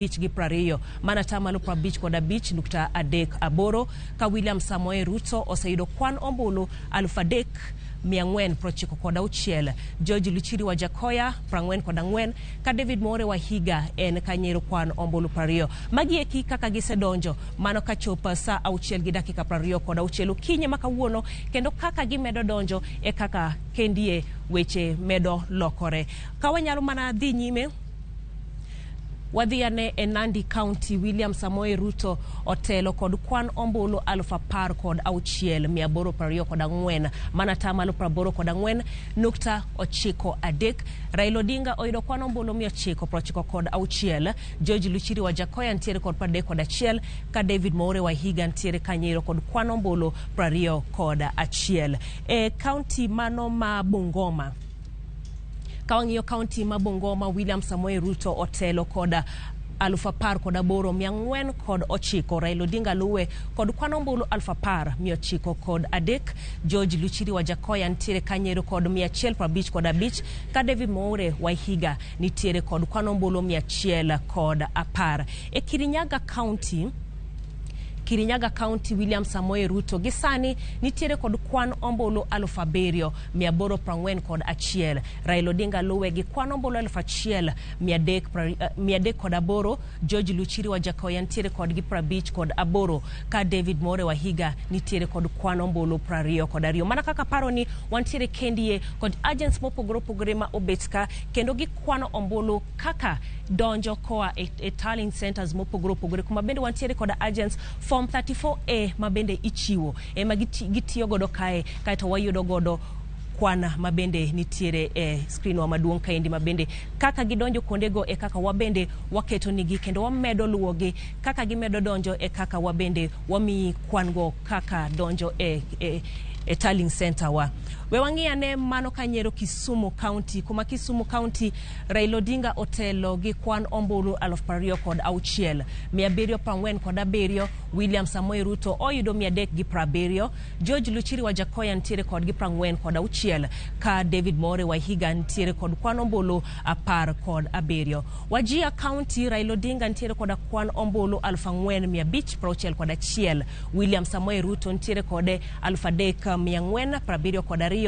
Beach gi prariyo mana tamalo prabich kod abich nukta adek aboro ka William Samoei Ruto oseyudo kwan ombulu 3,496. George Luchiri wa Jakoya 44 ka David More wa Higa en kanyero kwan ombulu prariyo. Magi eki kaka gisedonjo mano ka chopa sa auchiel gi dakika prariyo kod auchiel okinyi makawuono, kendo kaka gimedo donjo e kaka kendie weche medo lokore. Kawanyalo mana dhi nyime wadhiane e Nandi County. William Samoei Ruto otelo kod kwan ombulu 10,824 mana tamalo 84.93. Raila Odinga oyudo kwan ombulu 996. George Luchiri wa Jakoya ntiere kod 31 ka David More wa Higa ntiere kanyero kod kwan ombulu 21. E county mano ma Bungoma, Kawang'iyo county ma Bungoma, William Samoei Ruto otelo koda 10,409. Raila Odinga luwe kod kwan ombulu 10,903. George Luchiri wa Jakoya ntiere kanyero kod 155 ka David More wa Higa nitiere kod kwan ombulu 110. E Kirinyaga County, William Samoei Ruto gisani nitiere kod kwan ombulu 7,841. Raila Odinga luwe gi kwan ombulu 1,308. George Luchiri wa Jakoya nitiere kod gi 58 ka David More wa Higa nitiere kod kwan ombulu 22. Mana kaka paro ni wantiere kendie kod agents mopogore opogore ma obetka kendo gi kwan ombulu kaka donjo koa e tallying centers mopogore opogore, kuma bende wantiere kod agents Form 34A mabende ichiwo ema gitiyo godo kae to wayudo godo kwana mabende nitiere e screen wa maduong' kaendi mabende kaka gidonjo kondego e kaka wabende waketo nigi kendo wamedo luwogi kaka gimedo donjo e kaka wabende wami kwango kaka donjo e tallying center wa. Wewang'iane mano kanyero Kisumu County, kuma Kisumu County Raila Odinga otelo gi kwan ombulu 26,000. 747. William Samoei Ruto oyudo 370. George Luchiri wa Jakoya ntiere kod gi 46 ka David More wa Higa ntiere kod kwan ombulu 17. Wajia County Raila Odinga ntiere kod kwan ombulu 4,561. William Samoei Ruto ntiere kod 3,472.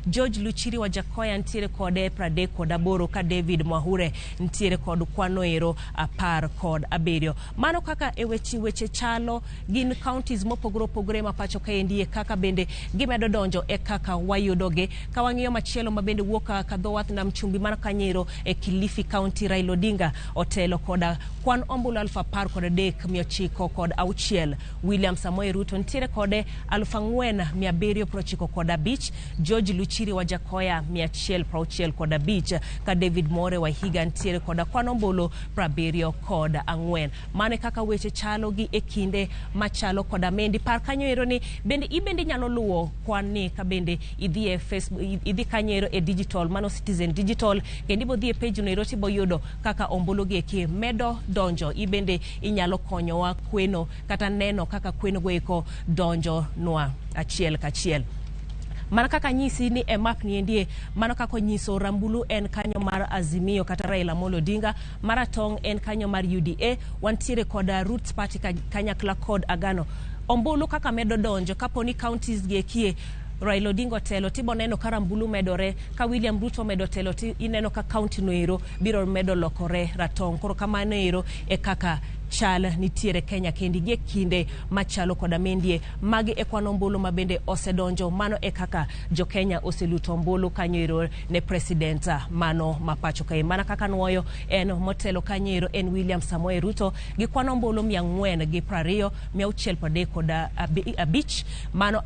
George Luchiri wa Jakoya ntiere kode 38 ka David Mwahure ntiere kod kwanoero 17. Mano kaka e weche chalo gin counties mopogore opogore ma pacho kaendie kaka bende gimedo donjo e kaka wayudoge. Kawang'iyo machielo mabende wuok ka dhowath nam chumbi mana kanyero e Kilifi County, Raila Odinga otelo koda kwan ombulu 10,906. William Samoei Ruto ntiere kode 4,795. George Luchiri wa Jakoya 165 ka David More wa Higa ntiere koda kwan ombulu 74. Mane kaka weche chalo gi e kinde machalo koda mendi par kanyoero ni bende ibende nyalo luwo kwan ni ka bende idhi e Facebook, idhi kanyoero e digital mano Citizen Digital, kendo ibo dhi e page no iroti boyudo kaka ombulu gi eki medo donjo. Ibende inyalo konyowa kweno kata neno kaka kweno go eko donjo nwa achiel kachiel. Mana kaka nyisi ni e map ni endie, mana kako nyiso rambulu en kanyo mar Azimio kata Raila Amolo Odinga, maratong en kanyo mar UDA, wantiere koda Roots Party kanyakla kod Agano. Ombulu kaka medo donjo kaponi counties gi ekie Raila Odinga telo tibo neno karambulu medore, ka William Ruto medo telo ineno ka county noero biro medo lokore ratong. Koro kamano ero e kaka chal nitiere Kenya kendi gie kinde machalo koda mendie magi e kwan ombulu mabende osedonjo. Mano e kaka jo Kenya oseluto ombulu kanyoero ne president mano mapacho kae. Mana kaka nuoyo en motelo kanyoero en William Samoei Ruto gi kwan ombulu 420, 635. Mano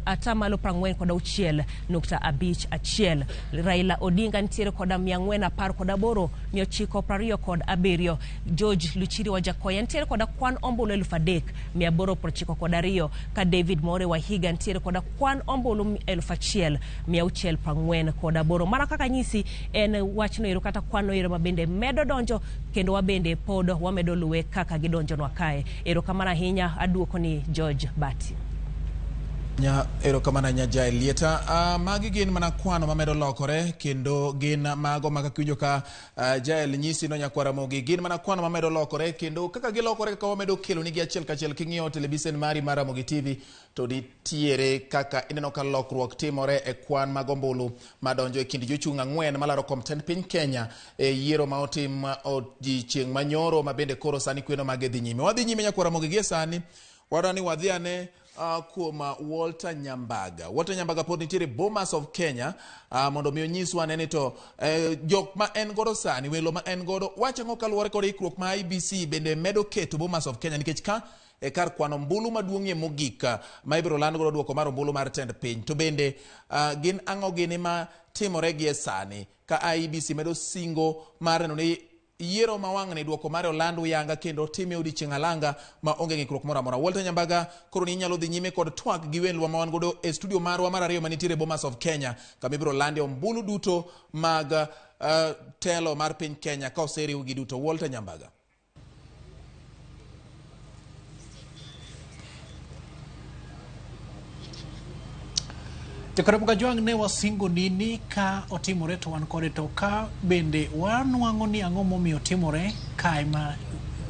atamalo 46.51. Raila Odinga ntiere koda 418, 927. George Luchiri wa Jakoya ntiere koda kwan ombulu 3,892 ka David More wa Higa ntiere koda kwan ombulu 1,648. Mana kaka nyisi en wachno ero kata kwano ero mabende medo donjo kendo wabende pod wamedo luwe kaka gidonjo nwa kae. Ero kamana hinya aduoko ni George Bati. Ero kamana nyaja lieta magi gin mana kwano mamedo lokore kendo gin mago makakiujo ka jael nyisi no nyakwara mogi gin mana kwano mamedo lokore kendo kaka gilokore kaka wamedo kelo nigi achiel kachiel king'iyo televisen mari mar Ramogi TV to nitiere kaka ineno ka lokruok timore e kwan mag ombulu madonjo e kind jochung' ang'wen malaro kom tend piny Kenya e yiero ma otim odiechieng' manyoro mabende koro sani kweno mage dhi nyime. Wadhi nyime nyakwara mogi gie sani wadani wadhiane kuoma Walter Nyambaga. Walter Nyambaga pod nitiere Bomas of Kenya mondo mi onyiswa ne to jok ma en godo sani welo ma en godo wacha ngo kaluwore kod ikruok ma IBC bende medo keto Bomas of Kenya nikech ka e kar kwano mbulu maduong'ie mogik ma ibiro land godo duoko mar mbulu mar tend piny to bende gin ang'o gini ma timore gie sani ka IBC medo singo mar neno ni yiero mawang'ni duoko mare olandu yanga kendo time odiechieng' alanga ma onge ng'ikruok moro amora. Walter Nyambaga koro ni inyalo dhi nyime kod twak gi wendwa ma wan godo e studio marwa mar ariyo manitiere Bomas of Kenya kama ibiro lande ombulu duto mag telo mar piny Kenya ka oseriw gi duto. Walter Nyambaga. Jokore Bugajwang ne wasingo nini ka otimore to wan kode to ka bende wanwang'o ni ang'o momiyo otimore ka ema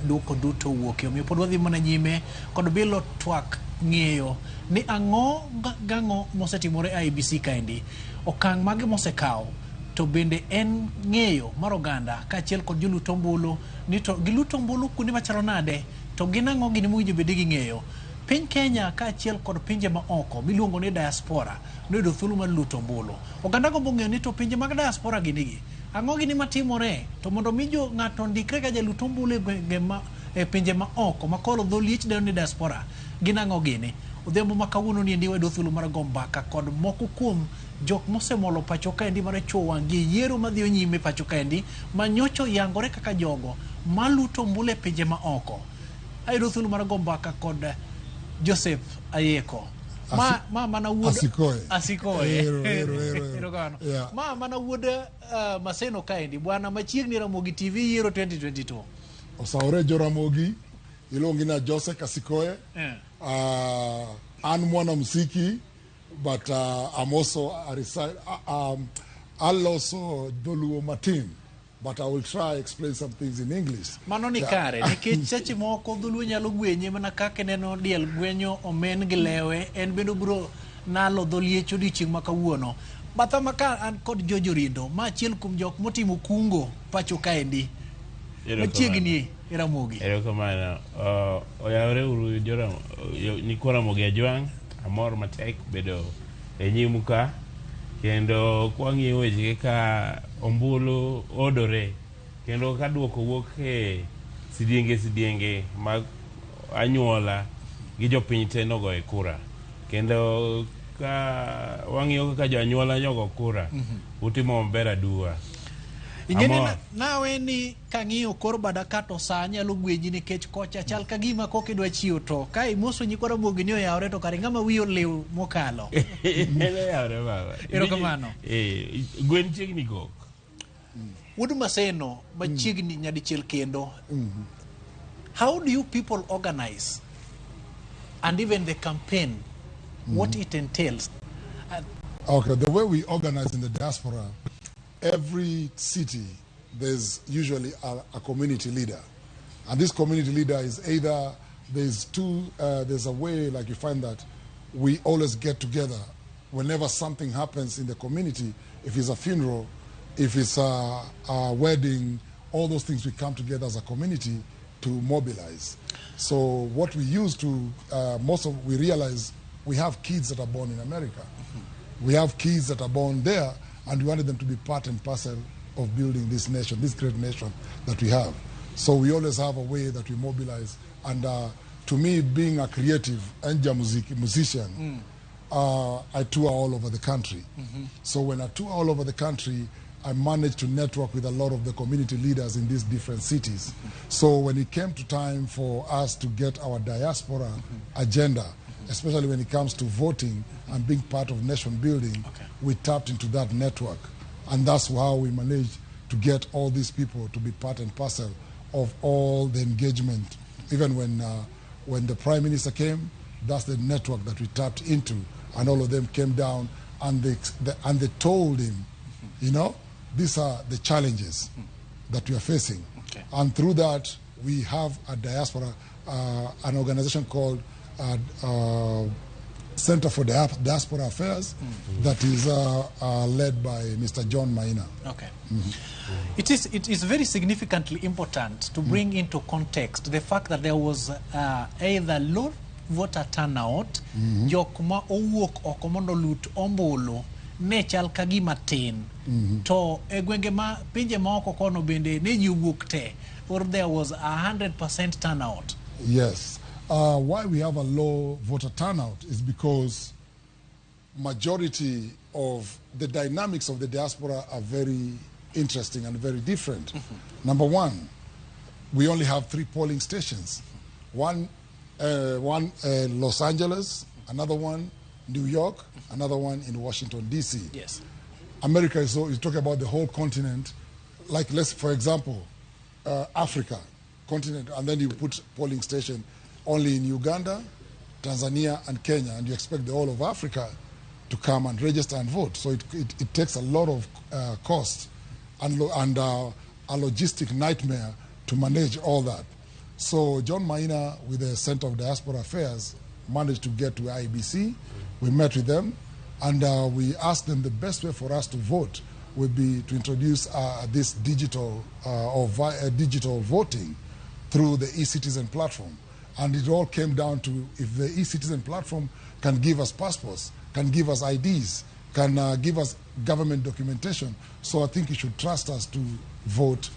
duoko duto wuok omiyo pod wadhi mana nyime kod bilo twak ng'eyo ni ang'o gang'o mosetimore IBC kaendi okang' mage mosekawo to bende en ng'eyo mar oganda kaachiel kod joluto ombulu ni to giluto ombulu kuonde machalo nade to gin ang'o gini mowinjo bed gi ng'eyo. Piny Kenya kaachiel kod pinje ma oko miluongo ni diaspora noyudo thuolo mar luto ombulu. Oganda gombo ng'eyo ni to pinje mag diaspora ginigi ang'o gini matimore to mondo mi jo ng'ato ndikre ka jaluto ombulu e pinje ma oko makolo dho liech deno ni diaspora gin ang'o gini. Odhiambo ma kawuono ni endi wayudo thuolo mar gombaka kod moko kuom jok mosemolo pacho kaendi mar chuo wang'gi yiero madhi nyime pacho kaendi manyocho yangore kaka jogo maluto ombulu e pinje ma oko. Ayudo thuolo mar gombaka kod Joseph Ayeko mana wuod Asikoe mana wuod Maseno kaendi bwana machiegni Ramogi TV yiero 2022 osaore jo Ramogi ilongi na Joseph Asikoe an mwana msiki but I'm also I'll also Doluo Martin but I will try explain some things in English. Mano ni kare nikech seche moko dholuo nyalo gwenye mana kaka neno diel gwenyo omen gi lewe en bendo bro nalo dholiecho odiechieng' ma kawuono batha maka an kod Jojo Rindo ma achiel kuom jok motimo kungo pacho kaendi machiegni e Ramogi. Erokamano oyawre uru ni kwa Ramogi Ajwang' amor matek bedo e nyimu ka kendo kwang'iyo weche ka ombulu odore kendo ka duoko wuok e sidienge mag anyuola gi jopiny te nogo e kura kendo ka wang'iyo kaka jo anyuola nyogo kura utimo maber aduwa. Ingene nawe ni kang'iyo kor badaka to sa nyalo gwenyi nikech kocha chal ka gima koke dwa chiwo to ka imoso nyikwara Ramogi ni oyawre to kare ng'ama wiyo lew mokalo. Ele yawre baba. Erokamano. Gwen chiegni gok. Wuod Maseno machiegni nyadichiel kendo. How do you people organize and even the campaign what it entails? Okay, the way we organize in the diaspora, every city there's usually a community leader, and this community leader is either there's a way like you find that we always get together whenever something happens in the community. If it's a funeral, if it's a wedding, all those things, we come together as a community to mobilize. So what we used to we realize we have kids that are born in America. We have kids that are born there, and we wanted them to be part and parcel of building this nation, this great nation that we have. So we always have a way that we mobilize. And to me, being a creative and a musician, I tour all over the country. So when I tour all over the country, I managed to network with a lot of the community leaders in these different cities. So when it came to time for us to get our diaspora agenda, especially when it comes to voting and being part of nation building, we tapped into that network. And that's how we managed to get all these people to be part and parcel of all the engagement. Even when the Prime Minister came, that's the network that we tapped into. and all of them came down and they told him, you know, these are the challenges that we are facing. Okay. And through that, we have a diaspora, an organization called Center for Diaspora Affairs that is led by Mr. John Maina. Okay. It is very significantly important to bring into context the fact that there was either low voter turnout, jokma owuok okomondo lut ombulu ne chal kagima tin, to egwenge ma pinje ma oko kono bende ne jiwuok te, or there was 100% turnout. Yes. Why we have a low voter turnout is because majority of the dynamics of the diaspora are very interesting and very different. Number one, we only have 3 polling stations. One Los Angeles, another one New York, another one in Washington, D.C. Yes. America is talking about the whole continent, like let's, for example, Africa continent, and then you put polling station only in Uganda, Tanzania, and Kenya, and you expect the whole of Africa to come and register and vote. So it takes a lot of cost and a logistic nightmare to manage all that. So John Maina, with the Center of Diaspora Affairs, managed to get to IBC. We met with them, and we asked them the best way for us to vote would be to introduce this digital digital voting through the e-citizen platform. And it all came down to if the e-citizen platform can give us passports, can give us IDs, can give us government documentation. So I think you should trust us to vote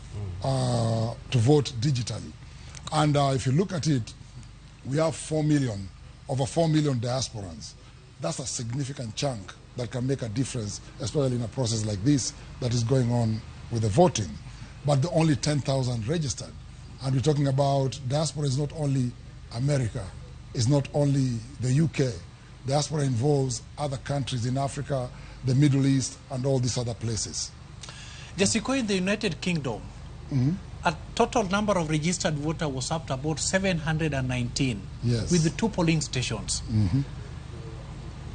digitally. And if you look at it, we have 4 million, over 4 million diasporans. That's a significant chunk that can make a difference, especially in a process like this that is going on with the voting. But the only 10,000 registered. And we're talking about diaspora is not only America, it's not only the UK. Diaspora involves other countries in Africa, the Middle East, and all these other places. Jessica, in the United Kingdom, a total number of registered voters was up to about 719, yes, with the 2 polling stations.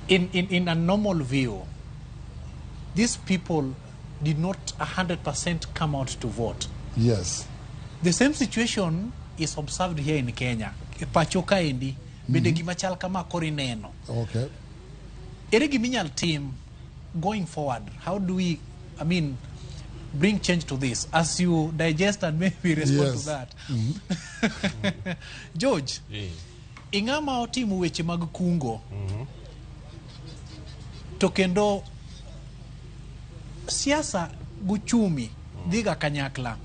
In a normal view, these people did not 100% come out to vote. Yes. The same situation is observed here in Kenya. Pachoka endi, bende gimachal kama korineno. Okay. Ere giminyal team going forward, how do we, bring change to this as you digest and maybe respond to that? George, ingama otimu weche mag kungo, to kendo siasa guchumi dhiga kanyakla,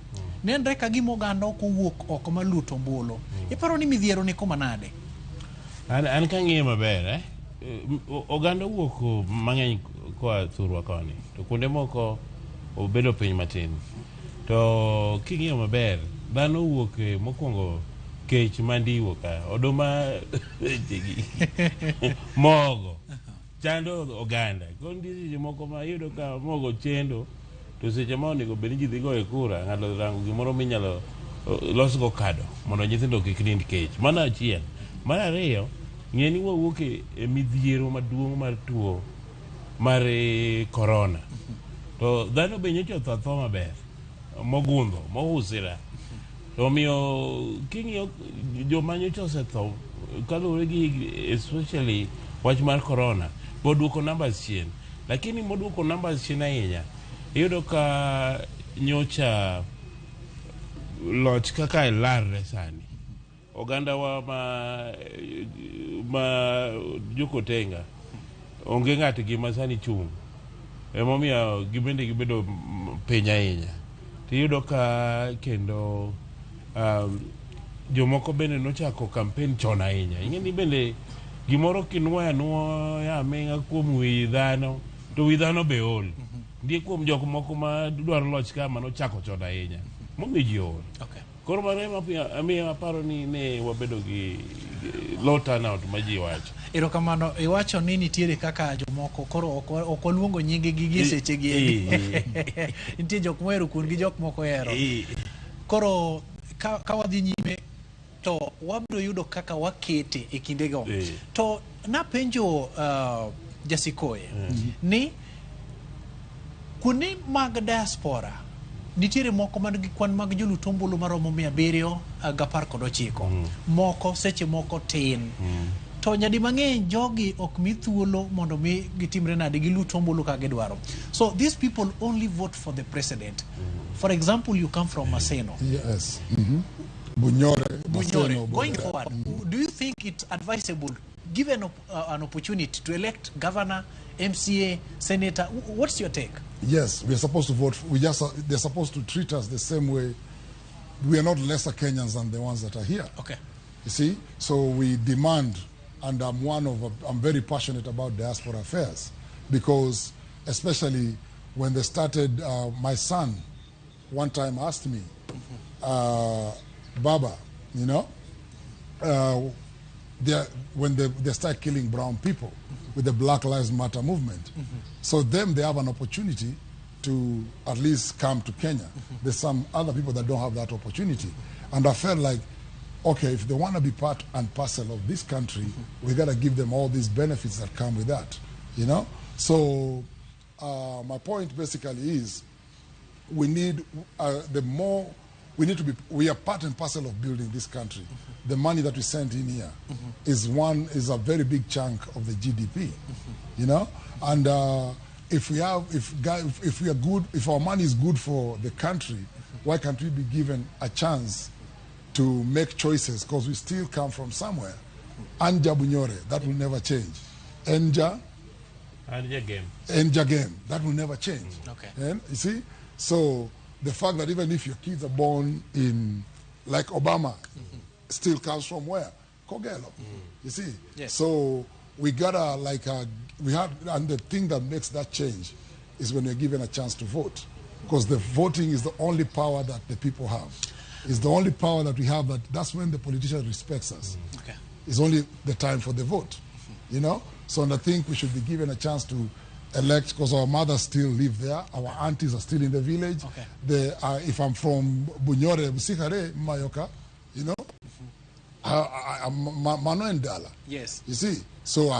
nenre ka gima oganda ok owuok oko maluto ombulu, iparo ni midhiero ni koma nade? An kang'iyo maber, oganda wuok mang'eny koa thurwa koni, to kuonde moko obedo piny matin. To king'iyo maber, dhano wuok mokwongo kech mandiwo ka, oduma mogo chando oganda. Kondi moko ma yudo ka mogo chendo, to seche ma onego bed ni ji dhi goyo kura, ng'ato rango gimoro minyalo losgo kado mondo nyithindo kik nind kech. Mano achiel. Mar ariyo, ng'e ni wawuok e midhiero maduong' mar tuo mar corona. To dhano be nyocha otho maber, mogundho, mohusira. To miyo king'iyo joma nyocha osetho kaluwore gi especially wach mar corona, boduoko numbers chien. Lakini moduoko numbers chien ahinya, iyudo ka nyocha loch kaka ilarre sani. Oganda wa ma Jokotenga onge ng'at gima sani chung'. Emomiyo gibedo piny ahinya. Tiyudo ka kendo jomoko bende nochako campaign chon ahinya. Ing'eni bende gimoro kinwoya aming'a kuom wi dhano, to wi dhano be ol. Ndie kuom jok moko ma dwaro loch kama nochako chon ahinya. Momiyo ji ol. Okay. Koro mano amiyo aparo ni ne wabedo gi low turnout ma ji wacho. Erokamano, iwacho ni nitiere kaka jomoko koro ok oluongo nyinge gi seche gi. Nitie jok mohero kuon gi jok moko hero. Koro ka wadhi nyime, to wabro yudo kaka wakete e kindego. To napenjo Jasikoye ni kuni mag diaspora nitiere moko man gi kwan mag joluto ombulu maromo 719 moko seche moko tin to nyadi mang'eny jogi ok mi thuolo mondo mi gitimre nade gi luto ombulu ka gidwaro. So these people only vote for the president. For example, you come from Maseno. Yes. Bunyore. Going forward, do you think it's advisable, given an opportunity to elect governor, MCA, senator? What's your take? Yes, we are supposed to vote. They're supposed to treat us the same way. We are not lesser Kenyans than the ones that are here. Okay. You see, so we demand, and I'm very passionate about diaspora affairs, because especially when they started, my son one time asked me, Baba, you know, when they start killing brown people with the Black Lives Matter movement. So they have an opportunity to at least come to Kenya. There's some other people that don't have that opportunity. And I felt like, okay, if they want to be part and parcel of this country, we got to give them all these benefits that come with that, you know? So my point basically is we need we are part and parcel of building this country. The money that we send in here is a very big chunk of the GDP, you know? And if our money is good for the country, why can't we be given a chance to make choices? Because we still come from somewhere. Anja Bunyore, that will never change. Enja game, that will never change. Okay. And you see, so the fact that even if your kids are born in, like Obama, still comes from where? Kogelo. You see? Yes. So we gotta and the thing that makes that change is when you're given a chance to vote. Because the voting is the only power that the people have. It's the only power that we have, that's when the politician respects us. Okay. It's only the time for the vote, you know? So I think we should be given a chance to elect, because our mothers still live there, our aunties are still in the village. Okay. If I'm from Bunyore, Busikare, Mayoka, you know, Mano and Dala. Yes. You see, so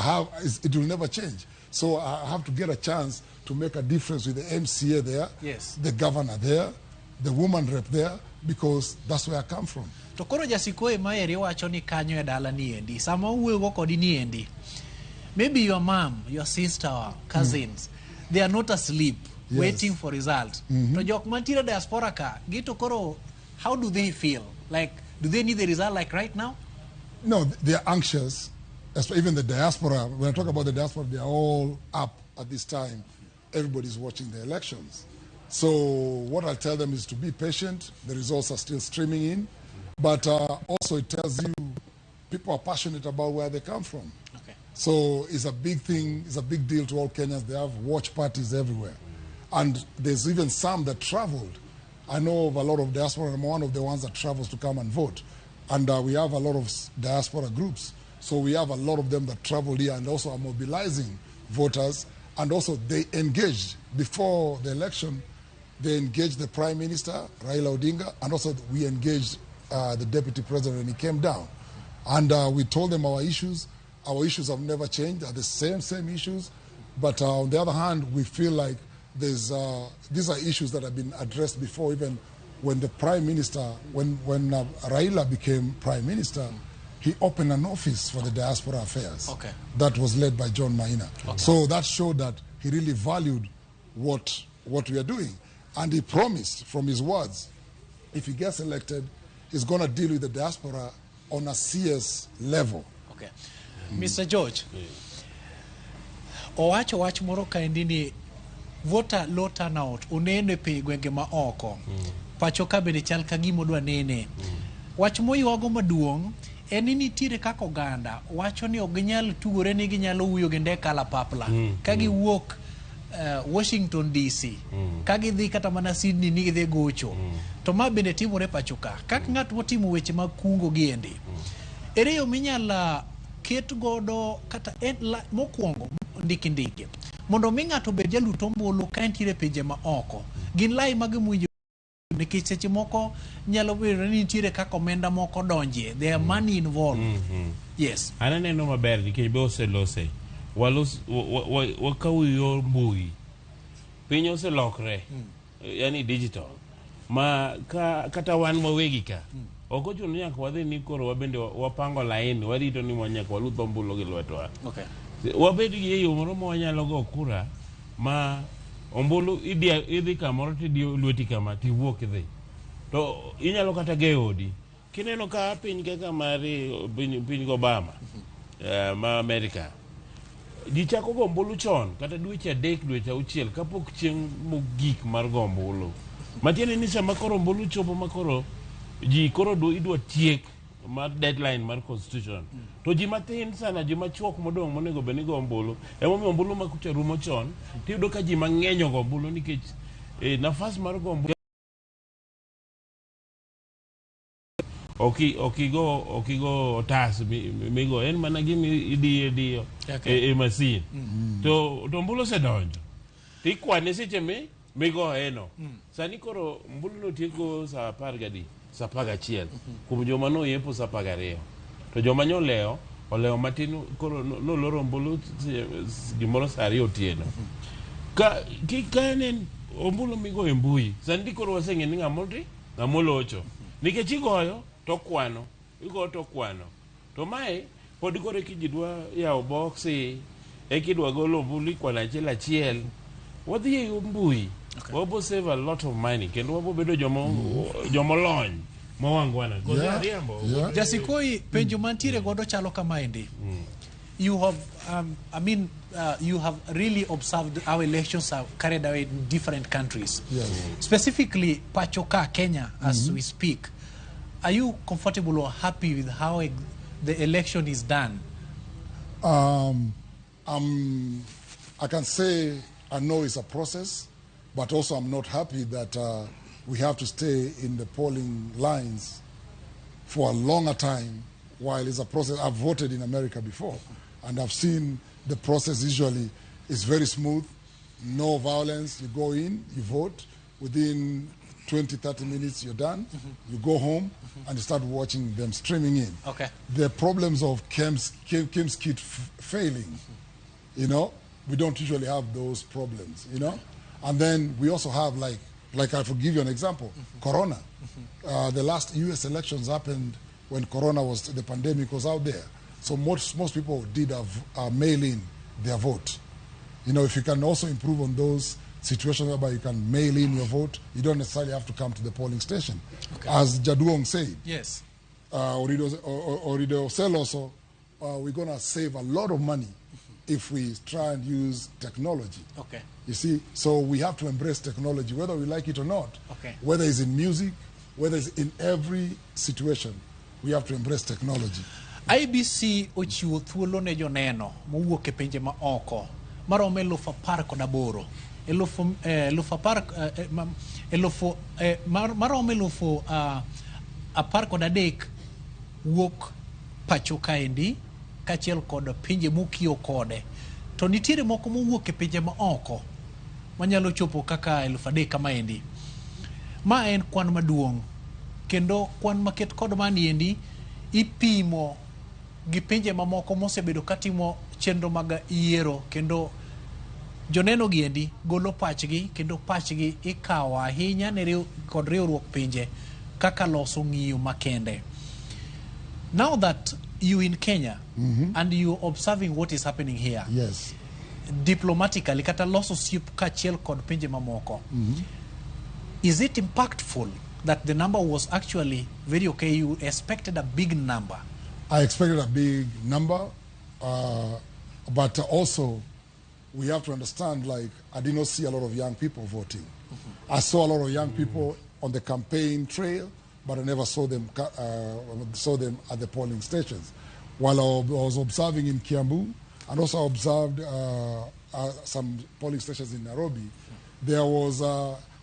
it will never change. So I have to get a chance to make a difference with the MCA there, yes, the governor there, the woman rep there, because that's where I come from. To koro Jasikoye maeri wacho ni kanyo e dala ni endi. Sama uwego kodi ni endi. Maybe your mom, your sister, cousins, they are not asleep, waiting for results. To jok mantira diaspora ka, gito koro, how do they feel? Like, do they need the result like right now? No, they are anxious. Even the diaspora, when I talk about the diaspora, they are all up at this time. Everybody's watching the elections. So what I tell them is to be patient. The results are still streaming in. But also it tells you people are passionate about where they come from. Okay. So it's a big thing, it's a big deal to all Kenyans. They have watch parties everywhere. And there's even some that traveled. I know of a lot of diaspora. I'm one of the ones that travels to come and vote. And we have a lot of diaspora groups. So we have a lot of them that travel here and also are mobilizing voters. And also they engaged before the election. They engaged the Prime Minister, Raila Odinga, and also we engaged the Deputy President when he came down. And we told them our issues. Our issues have never changed. They're the same issues. But on the other hand, we feel like these are issues that have been addressed before, even when the Prime Minister, when Raila became Prime Minister, he opened an office for the diaspora affairs. Okay. That was led by John Maina. Okay. So that showed that he really valued what we are doing. And he promised from his words, if he gets elected, he's going to deal with the diaspora on a CS level. Okay. Mr. George, owacho wach moro kaendi ni voter low turnout unene pe gwenge ma oko. Pacho ka bende chal ka gimo dwa nene. Wach moywago maduong' en ni nitiere kaka oganda wacho ni ok ginyal tugore ni ginyalo wuyo gi ndeke kalapapla ka giwuok Washington DC ka gidhi kata mana Sydney ni gidhi gocho. To ma bende timore pacho ka kaka ng'at motimo weche mag kungo giendi. Ere yo minyala ket godo kata mokwongo ndiki mondo mi ng'ato bed jaluto ombulu ka entiere pinje ma oko. Gin lai mag mwijo nikech seche moko nyalo bedo ni nitiere kaka omenda moko donje, there are money involved. Yes. Ananeno maber nikech be oselose wakaw yor mbui piny oselokre yani digital ma kata wan wawegi ka ok ochuno nyaka wadhi ni koro wabende wapango laini warito ni nyaka waluth ombulu gi lwetwa. Okay. Wabed gi yo moro ma wanyalo go kura ma ombulu idhi kamoro tidhi lweti kama tiwuok idhi to inyalo kata geyo odi kineno ka piny kaka mari piny Obama ma Amerika ji chako go ombulu chon kata dweche 3 dweche 6 kapok chieng' mogik mar go ombulu matiende ni sama koro ombulu chopo makoro ji koro idwa tiek mar deadline mar constitution to ji matin sana ji machuok modong' monego bed ni go ombulu emomiyo ombulu ma kucha rumo chon tiyudo ka ji mang'eny go ombulu nikech nafas mar go ombulu okigo otas migo en mana gimi idiyo e masin to ombulu osedonjo tikwane seche migo eno sani koro ombulu notieko sa 11 kuom joma noyepo sa 12 to joma nyolewo olewo matin koro noloro ombulu gimoro sa 2 otieno ka nen ombulu migo e mbui sani koro waseng'e ni ng'amolocho nikech igoyo to kwano to mae pod kore kijidwa yawo boxi kidwa golo ombulu ikwano achiel wadhi e mbui wabo save a lot of money kendo wabo bedo jomolony mawangwana riambo. Jasikoi penjo mantiere godo chalo kama endi. You have you have really observed how elections are carried out in different countries. Yes. Specifically Pachoka, Kenya, as we speak. Are you comfortable or happy with how the election is done? I can say I know it's a process, but also I'm not happy that we have to stay in the polling lines for a longer time while it's a process. I've voted in America before, and I've seen the process usually is very smooth, no violence. You go in, you vote, within 20-30 minutes you're done, you go home, and you start watching them streaming in. Okay. The problems of Kim's kit failing, you know, we don't usually have those problems, you know. And then we also have, like I'll give you an example, Corona. The last US elections happened when Corona was, the pandemic was out there. So most people did mail in their vote. You know, if you can also improve on those situations whereby you can mail in your vote, you don't necessarily have to come to the polling station. Okay. As Jaduong said, yes. Orido said also, we're going to save a lot of money if we try and use technology. Okay. You see, so we have to embrace technology, whether we like it or not. Okay. Whether it's in music, whether it's in every situation, we have to embrace technology. IBC ochiwo thuolo ne joneno mowuok e pinje ma oko marome 1018 marome 1013 wuok pacho kaendi kachiel kod pinje mokio kode, to nitiere moko mowuok e pinje ma oko manyalo chopo kaka 3000 kamaendi. Ma en kwan maduong', kendo kwan maket kod maniendi ipimo gi pinje mamoko mosebedo katimo chenro mag yiero, kendo joneno giendi golo pachgi, kendo pachgi ikawo ahinya ne kod riwruok pinje kaka loso ng'iyo makende. Now that you in Kenya and you observing what is happening here, yes, diplomatically kata loso siep kachiel kod pinje mamoko, is it impactful that the number was actually very okay? You expected a big number. I expected a big number, but also we have to understand, like, I did not see a lot of young people voting. I saw a lot of young people on the campaign trail, but I never saw them at the polling stations. While I was observing in Kiambu, and also observed some polling stations in Nairobi, there was,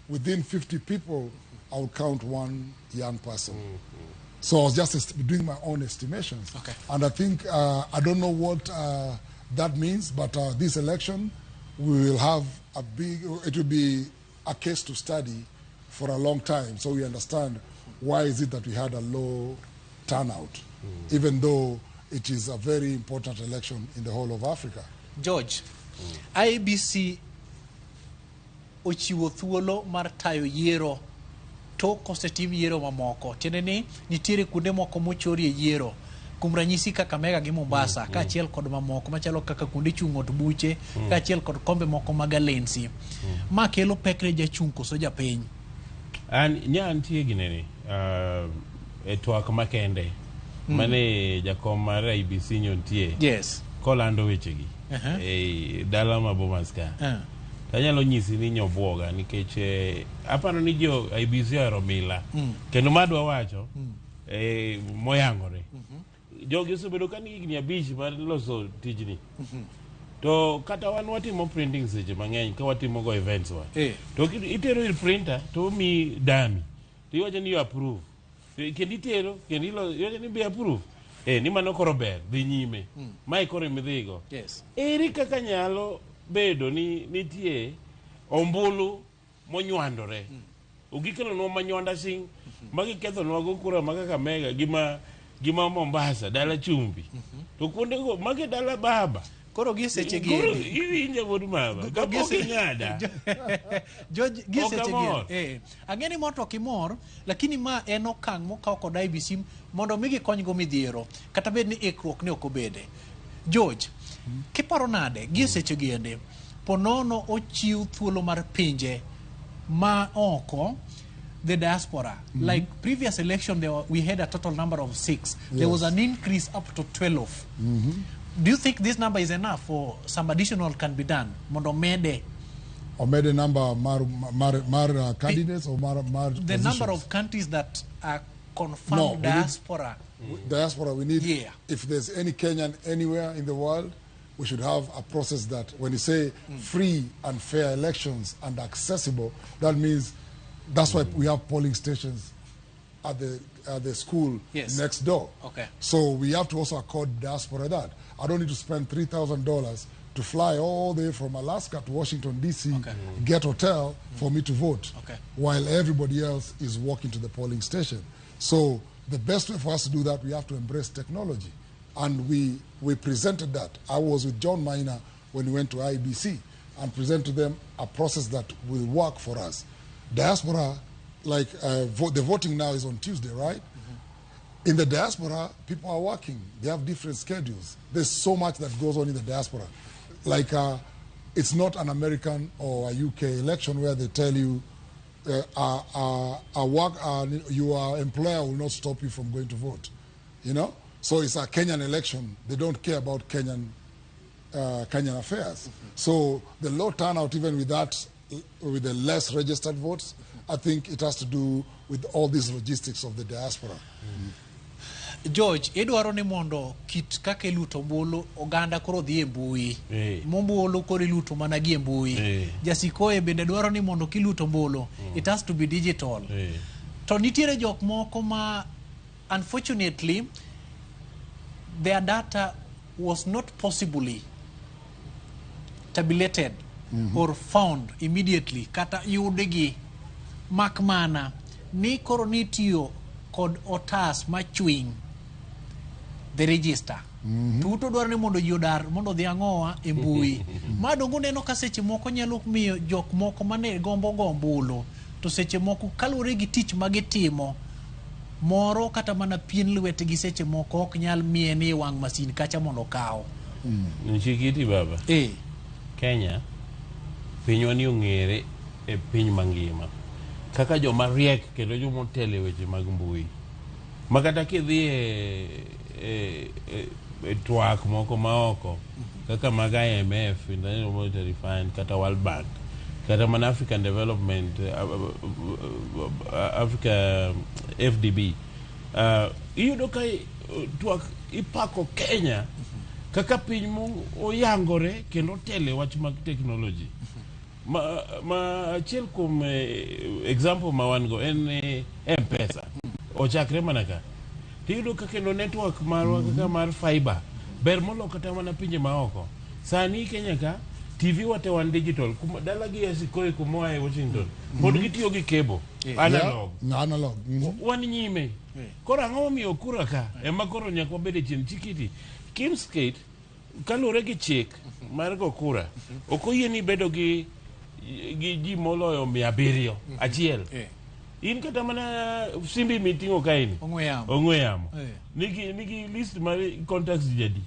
within 50 people, I would count one young person. So I was just doing my own estimations. Okay. And I think, I don't know what that means, but this election, we will have it will be a case to study for a long time, so we understand why is it that we had a low turnout, even though it is a very important election in the whole of Africa. George, IBC ochiwo thuolo mar tayo yiero to kosetim yiero mamoko. Tiende ni nitiere kuonde moko mochorie yiero. Kuom ranyisi kaka Mega gi Mombasa, kaachiel kod mamoko machalo kaka kuonde chung'o od buche, kaachiel kod kombe moko mag alensi. Ma kelo pekre jachung' koso japiny. An nitie ginene e twak makende mane jakom mar IBC nyontie. Yes. Kolando wechegi e dala ma Bomas ka. Tanyalo nyisi ni nyobuoga nikech aparo ni jo IBC ero mila. Kendo madwa wacho moyangore. Jogi osebedo ka nigi higni 5 mar loso tijni. To kata wan watimo printing seche mang'eny ka watimo go events wa. To itero il printer to mi dami. To iwacho ni you approve. Kendo itero, kendo iwacho ni be approve. Ni mano koro ber, dhi nyime. Mai koro midhigo. Yes. Eri kaka nyalo bedo ni nitie ombulu monywandore. Ugikelo no manywanda sing. Magi ketho no go kura makaka Mega gima Mombasa dala chumbi. To kuonde go magi dala baba. Koro giseche gi. Koro iwinja bod mama. Kapoke nyada. George giseche gi. Angeni moto kimor, lakini ma en okang' mokaw kod IBC mondo migi konygo midhiero. Kata bed ni ikruok ne okobede. George, kiparo nade giseche gi ende. Ponono ochiw thuolo mar pinje ma oko, the diaspora. Like previous election, we had a total number of 6. Yes. There was an increase up to 12. Do you think this number is enough or some additional can be done? Mondo mede. Or mede number mar candidates or mar the number of countries that are confirmed diaspora. Diaspora, we need, if there's any Kenyan anywhere in the world, we should have a process that when you say free and fair elections and accessible, that means that's why we have polling stations at the school next door. Okay. So we have to also accord diaspora that. I don't need to spend $3,000 to fly all the way from Alaska to Washington, D.C., get hotel for me to vote, while everybody else is walking to the polling station. So the best way for us to do that, we have to embrace technology. And we presented that. I was with John Maina when we went to IBC and presented to them a process that will work for us. Diaspora, like the voting now is on Tuesday, right? In the diaspora, people are working. They have different schedules. There's so much that goes on in the diaspora. Like it's not an American or a UK election where they tell you your employer will not stop you from going to vote. You know? So it's a Kenyan election. They don't care about Kenyan affairs. So the low turnout, even with that, with the less registered votes, I think it has to do with all these logistics of the diaspora. George, edwaro ni mondo kit kake luto mbulu oganda koro dhi e mbui. Mombulu koro luto mana gi e mbui. Jasikoe bende dwaro ni mondo kiluto mbulu, it has to be digital. To nitiere jok moko ma unfortunately their data was not possibly tabulated or found immediately kata yudegi makmana ni koro nitiyo kod otas machwing the register. Tuto dwaro ni mondo yodar mondo dhi ang'owa e mbui. Madongo neno ka seche moko nyalo miyo jok moko mane gombo gombulu to seche moko kalure gi tich magitimo moro kata mana pien lwete gi seche moko ok nyal mieni wang masin kacha mondo kaw. Nchikiti baba. Kenya pinywa ni ong'ere e piny mangima kaka joma riek kendo joma otele weche mag mbui. Makata kidhi e twak moko maoko kaka mag IMF, International Monetary Fund, kata World Bank, kata man African Development, Africa FDB. Iyudo ka twak ipako Kenya kaka piny oyangore kendo tele wach mag technology. Ma achiel kuom example ma wan go en M-Pesa. Ochakre manaka. Tiyudo ka kendo network marwa kaka mar fiber ber molo kata mana pinje maoko. Sani Kenya ka TV wate wan digital kuma dalagi asikoi kumoa e Washington pod gitiyo gi cable analog analog wan nyime koro ang'o miyo kura ka ema koro nyaka bede chien chikiti Kimskate kalure gi chik mar go kura okoyie ni bedo gi ji moloyo 700 achiel in kata mana simbi mitingo kaini ong'we yamo nigi list mar contacts jadi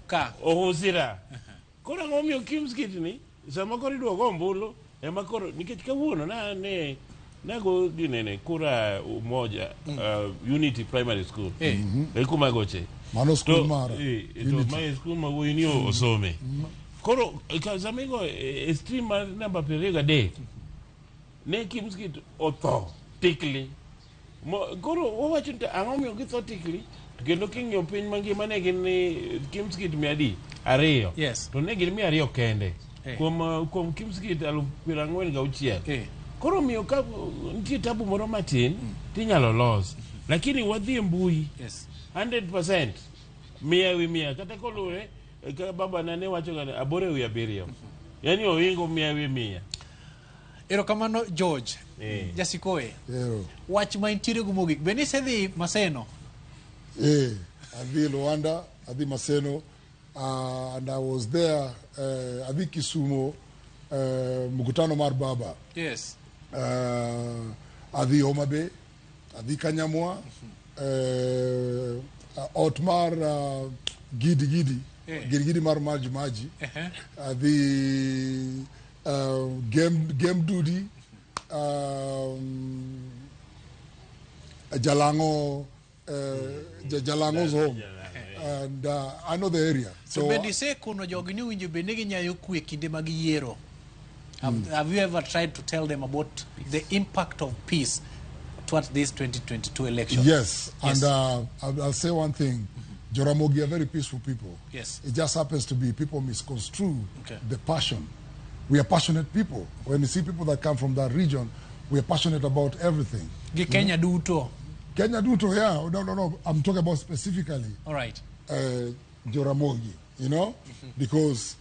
ka ohosira koro ang'o miyo Kimskate ni sama koro iduogo ombulu ema koro nikech kawuono nago dinene kura moja Unity Primary School kuma goche mano school mara to my school ma woini osome koro kazamigo stream mar namba 23 ne Kimskate otho tikli koro wawacho ang'o miyo githo tikli kendo king'iyo piny mangima ne gin Kimskate 200 to ne gin 200 kende kuom Kimskate 46,000 koro miyo ka nitie tabu moro matin tinyalo los lakini wadhi e mbui 100% 100 kata kolure ka baba nane wacho ga 8/7 yani oingo 100/100 erokamano George Jasikoe wach ma intiere go mogik beni sedhi Maseno adhi Luanda adhi Maseno and I was there adhi Kisumo mkutano mar baba adhi Homa Bay adhi Kanyamwa Otmar Gidi mar maji adhi game Dudi Jalango's home and I know the area so bendi se kuno jogi ni winjo bende gi nyayo kwe kinde mag yiero have you ever tried to tell them about the impact of peace towards this 2022 election? Yes. And I'll say one thing. Ramogi are very peaceful people. Yes. It just happens to be people misconstrue the passion. We are passionate people. When you see people that come from that region, we are passionate about everything. Kenya Duto. Kenya Duto, yeah. No. I'm talking about specifically. All right. Ramogi, you know? Because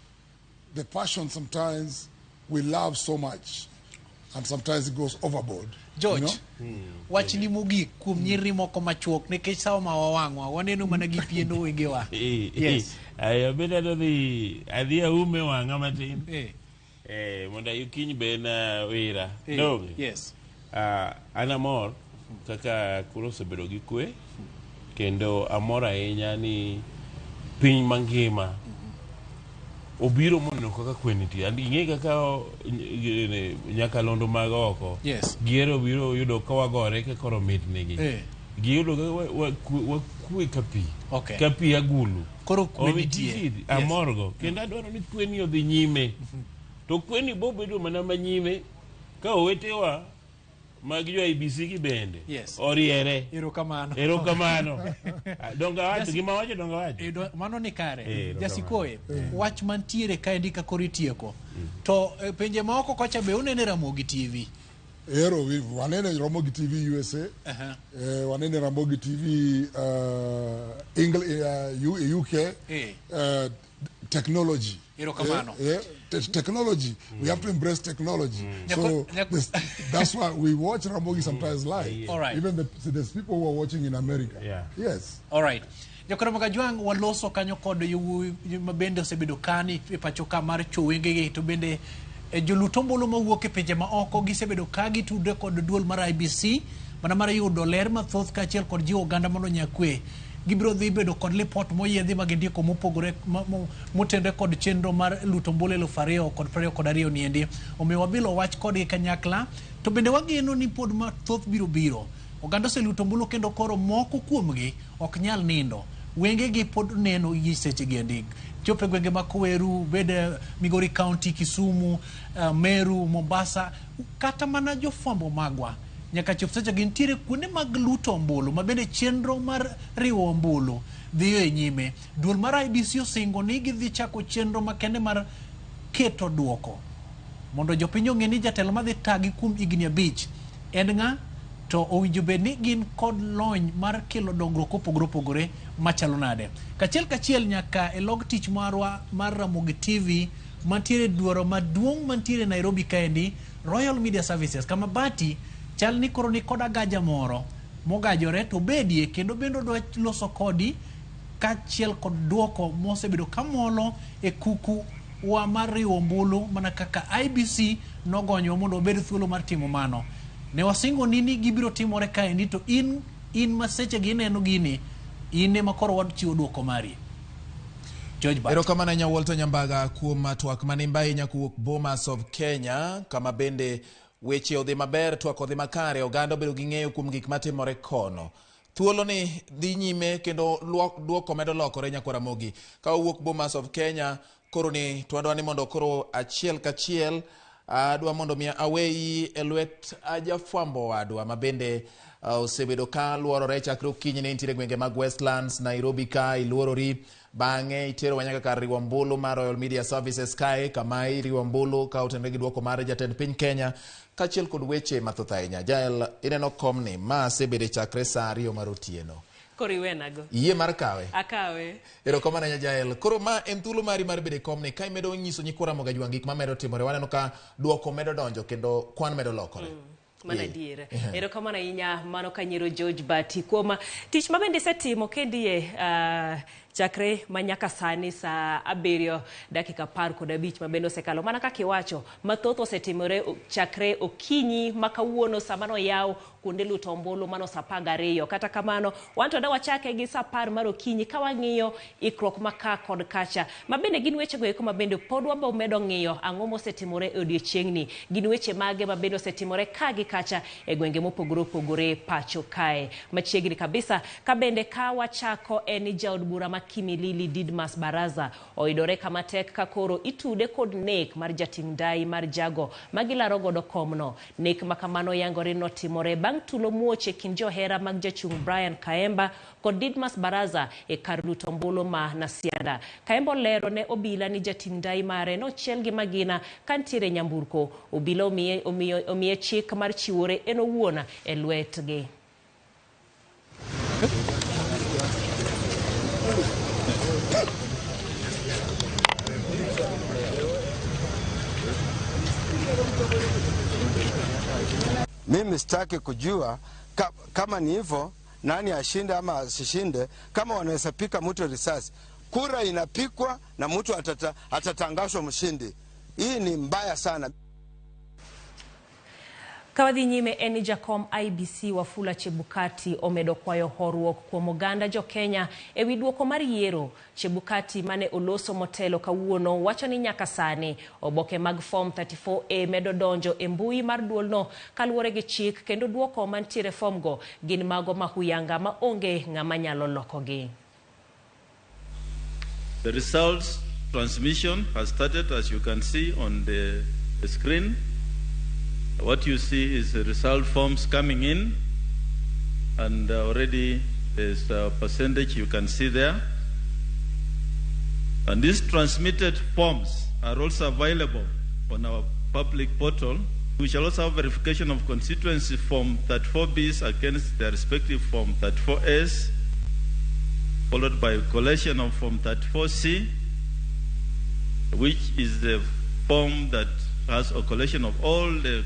the passion sometimes we love so much. And sometimes it goes overboard. George, wach ni mogik kuom nyiri moko machuok nikech sawa ma wawang'wa waneno mana gi piendo wengewa. Yes. Ayo beda adhi aume wang'a matin. Monda yukiny be na wira. Dogi. Yes. Anamor kaka kuro osebedo gi kwe kendo amor ahinya ni piny mangima obiro mono kaka kwe nitie and ing'e kaka nyakalondo mag oko giero biro yudo ka wagore ka koro mit nigi giyudo wakwe ka pi agulu koro kwe nitie amorgo kendo adwaro ni kwe ni odhi nyime to kwe ni bo bedo mana manyime ka owetewa mag jo IBC gi bende oriere erokamano donga wacho gima wacho donga wacho mano ni kare Jasikoe wach mantiere kaendi ka koro itieko to penje ma oko kocha be unene Ramogi TV wanene Ramogi TV USA wanene Ramogi TV UK technology technology. We have to embrace technology. So that's why we watch Ramogi sometimes live. All right. Even there's people who are watching in America. Yes. All right. Jokoro Magajwang waloso kanyo kod yu mabende osebedo kani e pacho ka mar chowenge to bende jolutombolo mawuok e pinje ma oko gisebedo ka gitudre kod duol mar IBC mana mar yudo ler mathoth kaachiel kod jiwo oganda mondo nyakwe gibiro dhi bedo kod report moyiedhi magindiko mopogore motendre kod chenro mar lutombolo 2022 niendi omiyo wabilo wach kodgi kanyakla to bende wageno ni pod mathoth biro oganda oselutombolo kendo koro moko kuomgi ok nyal nindo wengegi pod neno gi sechegi andik chope gwenge makweru bede Migori County, Kisumu, Meru, Mombasa kata mana jofwambo magwa nyaka chop seche gintiere kuonde mag luto ombulu mabende chenro mar riwo ombulu dhiyo e nyime duol mar IBC osingo ni gidhi chako chenro makende mar keto duoko mondo jopiny ong'e ni jatelo madhi tagi kuom higni 5 en ng'a to owinjo bed ni gin kod lony mar kelo dongruok opogore machalo nade kachiel nyaka e log tich marwa mar Ramogi TV mantiere dwaro maduong' mantiere Nairobi kaendi, Royal Media Services kama Bati chal ni koro ni koda gaja moro mogajore to bedie kendo bendo dwa loso kodi kachiel kod duoko mosebedo kamolo e kuku wa mariwo mbulu mana kaka IBC nogonyo mondo obed thuolo mar timo mano. Ne wasingo nini gibiro timore kaendi to in maseche gi neno gini ine makoro wachiwo duoko mari. George Bat. Erokamano Nyawolto Nyambaga kuom twak manimba ahinya kuwuok Bomas of Kenya, kama bende weche odhi maber, twak odhi makare, oganda bedo gi ng'eyo kuom gik matimore kono. Thuolo ni dhi nyime kendo duoko medo lokore Nyakwara Mogi. Ka owuok Bomas of Kenya, koro ni twadwa ni mondo koro achiel kachiel adwa mondo mi aweyi e lwet jafwambo wadwa mabende osebedo ka luorore chakre okinyi ne intiere gwenge mag Westlands, Nairobi ka iluorori bang'e itero wanyaka kar riwo mbulu mar Royal Media Services kae kama iriwo mbulu ka otenre gi duoko mar jatend piny Kenya kachiel kod weche mathoth ahinya. Jael ineno komni ma sebede chakre saa 2 mar otieno. Koro iwenago. Iye mar kawe. Akawe. Erokamano nya Jael. Koro ma en thuolo mari mar bede komni ka imedo nyiso Nyikwara Moga jwang' gik mamedo timore. Waneno ka duoko medo donjo kendo kwan medo lokore. Mana diere. Erokamano ahinya mano Kanyero George Bati kuom tich mabende setimo kendie chakre manyaka sani saa 7:15 mabende osekalo. Mana kaka iwacho mathoth osetimore chakre okinyi makawuono samano yaw kuonde luto ombulu mano saa 12. Kata kamano wanto da wachake gi saa 10 mar okinyi ka wang'iyo ikruok maka kod kacha. Mabende gin weche go eko mabende pod wabo medo ng'iyo ang'o mosetimore e odiechiengni. Gin weche mage mabende osetimore ka gi kacha e gwenge mopogore opogore pacho kae. Machiegni kabisa kabende ka wachako en jaod bura Kimilili Didmas Baraza oidore kama tek ka koro itude kod nek mar jating dai mar jago magilaro godo komno. Nek makamano yangore notimore bang' tulo muoche kind johera mag jachung Brian Kaemba kod Didmas Baraza e kar luto mbulu ma Nasianda. Kaemba lero ne obila ni jating dai mare no chiel gi magina kantiere nyamburko. Obila omiye chik mar chiwore eno wuona e lwetgi. Mimi sitaki kujua kama ni hivyo nani ashinde ama asishinde. Kama wanaweza pika mtu risasi, kura inapikwa na mtu atatangazwa mshindi. Hii ni mbaya sana. Kawadhi nyime eni jakom IBC Wafula Chebukati omedo kwayo horuok kuom oganda jo Kenya ewi duoko mar yiero. Chebukati mane oloso motelo kawuono wacho ni nyaka sani oboke mag form 34A medo donjo e mbui mar duolno kaluwore gi chik kendo duoko mantiere form go gin mago mahuyanga ma onge ng'ama nyalo lokogi. The results transmission has started, as you can see on the screen. What you see is the result forms coming in, and already there's a percentage you can see there. And these transmitted forms are also available on our public portal. We shall also have verification of constituency form 34Bs against their respective form 34As, followed by collation of form 34C, which is the form that has a collation of all the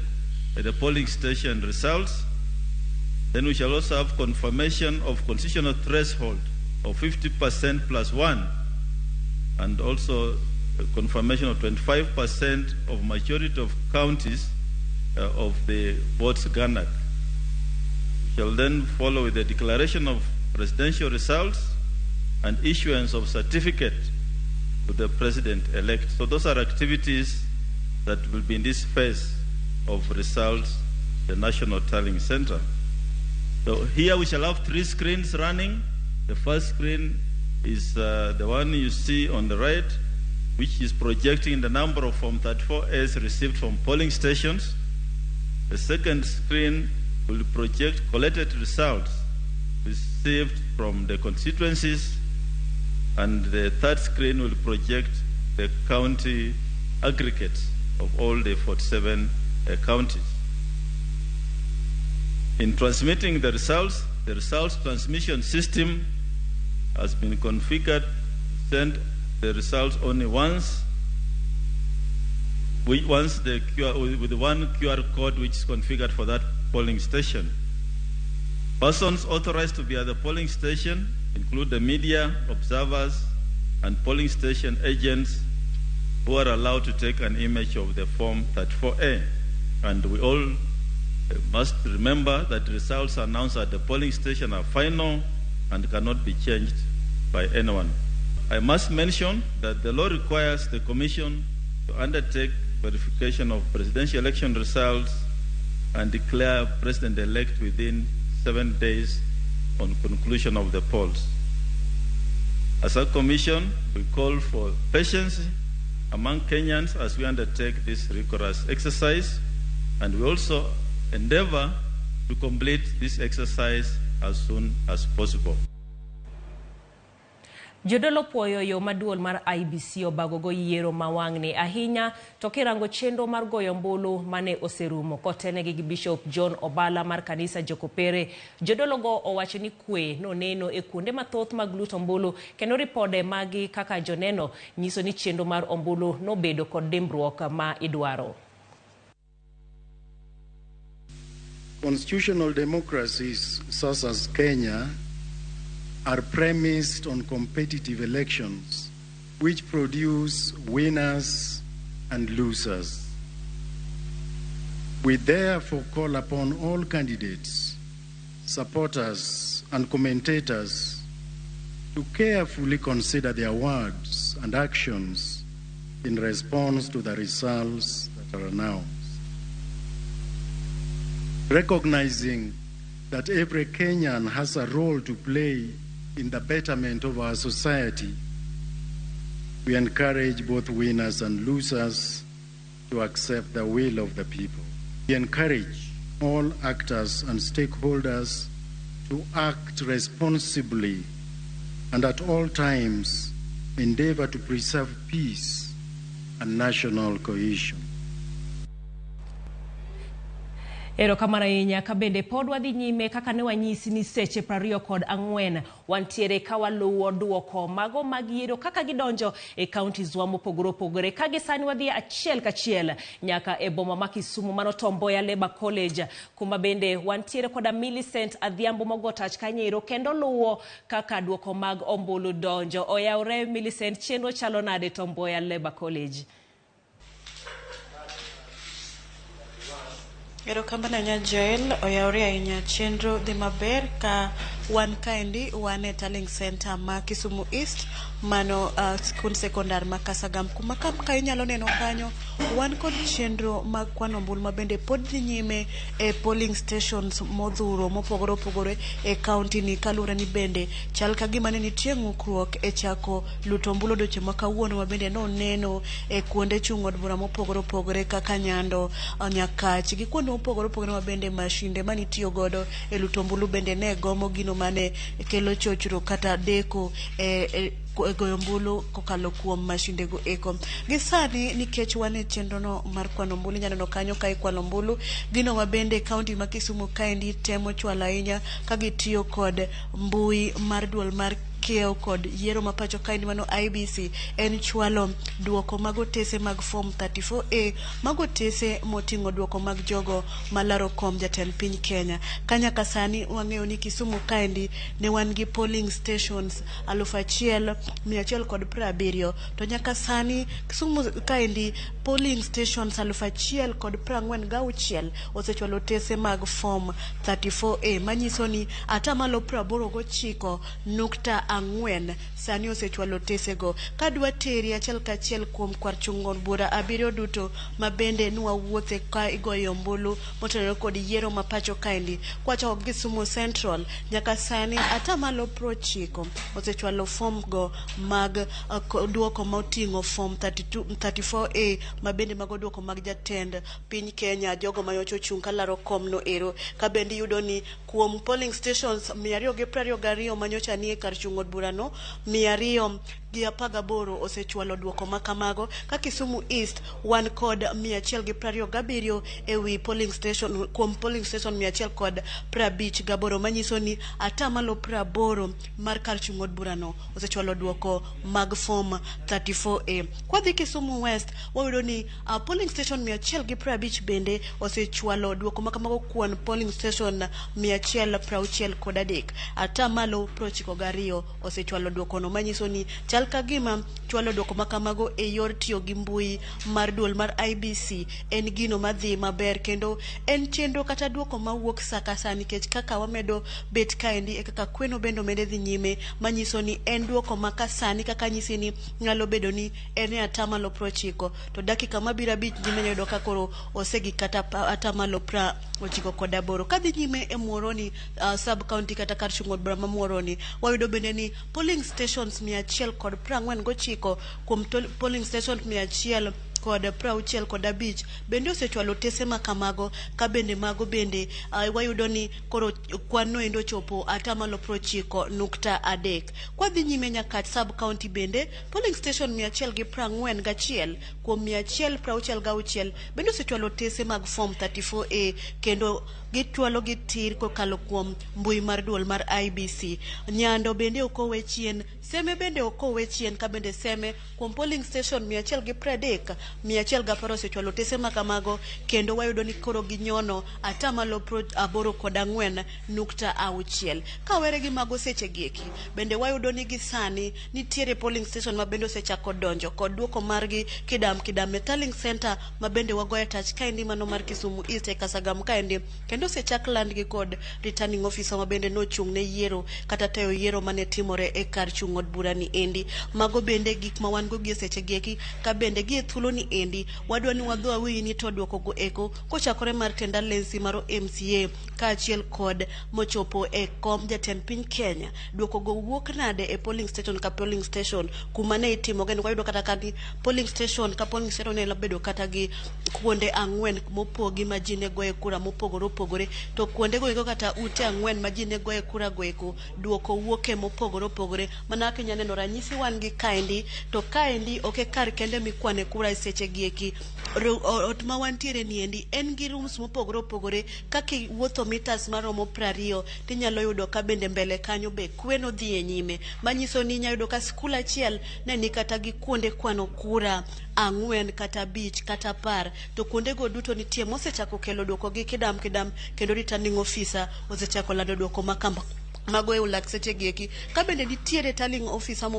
polling station results. Then we shall also have confirmation of constitutional threshold of 50% plus 1, and also a confirmation of 25% of majority of counties of the votes garnered. We shall then follow with the declaration of presidential results and issuance of certificate to the president-elect. So those are activities that will be in this phase of results, the National Tallying Center. So here we shall have 3 screens running. The first screen is the one you see on the right, which is projecting the number of Form 34As received from polling stations. The second screen will project collected results received from the constituencies. And the third screen will project the county aggregates of all the 47 counties. In transmitting the results transmission system has been configured to send the results only once, once with the one QR code which is configured for that polling station. Persons authorized to be at the polling station include the media, observers, and polling station agents who are allowed to take an image of the Form 34A. And we all must remember that results announced at the polling station are final and cannot be changed by anyone. I must mention that the law requires the Commission to undertake verification of presidential election results and declare President-elect within 7 days on conclusion of the polls. As a Commission, we call for patience among Kenyans as we undertake this rigorous exercise, and we also endeavor to complete this exercise as soon as possible. Jodolo puoyo yo maduol mar IBC obagogo yiero mawang'ni ahinya to kirango chenro mar goyo mbulu mane oserumo kotenegi gi Bishop John Obala mar kanisa Jokopere. Jodolo go owacho ni kwe no neno e kuonde mathoth mag luto mbulu kendo ripode magi kaka joneno nyiso ni chenro mar ombulu no bedo kod dimbruok ma idwaro. Constitutional democracies such as Kenya are premised on competitive elections which produce winners and losers. We therefore call upon all candidates, supporters, and commentators to carefully consider their words and actions in response to the results that are announced. Recognizing that every Kenyan has a role to play in the betterment of our society, we encourage both winners and losers to accept the will of the people. We encourage all actors and stakeholders to act responsibly and at all times endeavor to preserve peace and national cohesion. Ero kamara inya kabende pod wadhi nyime kaka ne wanyisi ni seche 24 wantiere kawaluwo duoko mago mag yiero kaka gidonjo e counties wa mopogore opogore kage sani wadhi achiel kachiel nyaka e boma ma Kisumu mano Tomboya Labour College kuma bende wantiere koda Millicent Adhiambo mogotach kanyero kendo luwo kaka duoko mag ombulu donjo. Oyawre Millicent, chenro chalo nade Tomboya Labour College? Ero kambana nya jail oyawre ahinya chenro dhi maber ka wan kaendi wan e Tallying Center ma Kisumu East mano skul sekondar ma Kasagam kuma ka inyalo neno kanyo wan kod chenro mag kwano ombulu ma bende pod dhi nyime e polling stations modhuro mopogore opogore e county ni kalure ni bende chal ka gima ne nitie ng'ukruok e chako luto ombulu doche ma kawuono ma bende no neno e kuonde chung od bura mopogore opogore kaka Nyando, Nyakach gi kuonde mopogore opogore ma bende mashinde manitiyo godo e luto ombulu bende ne gomo gino mane kelo chochro kata deko goyo ombulu kokalo kuom mashinde go eko. Gisani nikech wane chenro no mar kwano ombulu nyalo no kanyo kai kwano ombulu gino ma bende county ma Kisumu kaendi temo chwala ahinya ka gitiyo kod mbui mar duol mar keo kod yiero mapacho kaendi mano IBC en chwalo duoko magotese mag form 34A magotese moting'o duoko mag jogo malaro kom jatend piny Kenya. Kanya kasani wang'eyo ni Kisumu kaendi ne wan gi polling stations 1,170 to nyaka sani Kisumu kaendi polling stations 1,046 osechwalo tese mag form 34A manyiso ni atamalo 89.4 sani osechwalo tesego kadwa teri achiel kachiel kuom kwar chungon bura 7 duto mabende nuwa wuothe ka igoyo ombulu motenore kod yiero mapacho kaendi kwacho Kisumu Central nyaka sani atamalo 90 osechwalo form go mag duoko moting'o form 34A mabende mago duoko mag jatend piny Kenya jogo mayocho chung kalaro kom no ero kabende yudo ni kuom polling stations 222 manyocha nie kar chungod burano 200 gi 18 osechwalo duoko makamago ka Kisumu East wan kod 127 ewi polling station kuom polling station 158 manyiso ni atamalo 80 mar kar chung'od burano osechwalo duoko mag form 34A. Kwadhi Kisumu West wayudo ni polling station 150 bende osechwalo duoko makamago kuon polling station 163. Atamalo 92 osechwalo duoko no manyiso ni chal ka gima chwalo duoko makamago e yor tiyo gi mbui mar duol mar IBC en gino madhi maber kendo en chenro kata duoko mawuok saka sani nikech kaka wamedo bet kaendi e kaka kweno bendo mede dhi nyime manyiso ni en duoko makasani kaka nyisi ni nyalo bedo ni en atamalo 90 to dakika mabiro bich nyime yudo ka koro osegi kata atamalo 98 kadhi nyime e Muhoroni sub county kata kar chung'od bura ma Muhoroni wayudo bende ni polling stations 149 kuom polling station 165 bende osechwalo tese makamago ka bende mago bende wayudo ni koro kwano endo chopo atamalo 90.3. Kwadhi nyime nyaka sub county bende polling station 141 kuom 166 bende osechwalo tese mag form 34A kendo gitwalo gitir kokalo kuom mbui mar duol mar IBC. Nyando bende okowe chien, Seme bende okowe chien ka bende Seme kuom polling station 130 110 osechwalo tese makamago kendo wayudo ni koro ginyono atamalo 84.6. Kawere gi mago seche gieki bende wayudo ni gisani nitiere polling station ma bende osechako donjo kod duoko margi kidam Metalling Center ma bende wagoya touch kaendi mano mar Kisumu East e Kasagam kaendi kendo osechak land gi kod returning officer ma bende nochung' ne yiero kata tayo yiero mane timore e kar chung'od bura ni endi. Mago bende gik ma wan go gi seche gieki ka bende gi thuolo ni endi wadwa ni wadho awi ni to duoko go eko kochakore mar tenda lensi maro MCA ka achiel kod mochopo e kom jatend piny Kenya. Duoko go wuok nade e polling station ka polling station kuma ne itimo gen wayudo kata kadi polling station ka polling station ne labedo kata gi kuonde 4 mopogi ma ji ne goye kura mopogore to kuonde go eko kata ute 4 ma ji ne goye kura go eko duoko wuoke mopogore mana Kenya neno ranyisi wan gi kaendi to kaendi oke kar kende mikwane kura e seche gieki ot ma wantiere ni endi en gi rooms mopogore kaka wuotho meters maromo 20 tinyalo yudo ka bende mbele kanyo be kweno dhi e nyime manyiso ni nyalo yudo ka skul achiel ne ni kata gi kuonde kwano kura 4 kata 5 kata 10 to kuonde go duto nitie mosechako kelo duoko gi kidam kendo returning officer osechako lando duoko makamba mago e ulak seche gieki ka bende nitiere tallying officer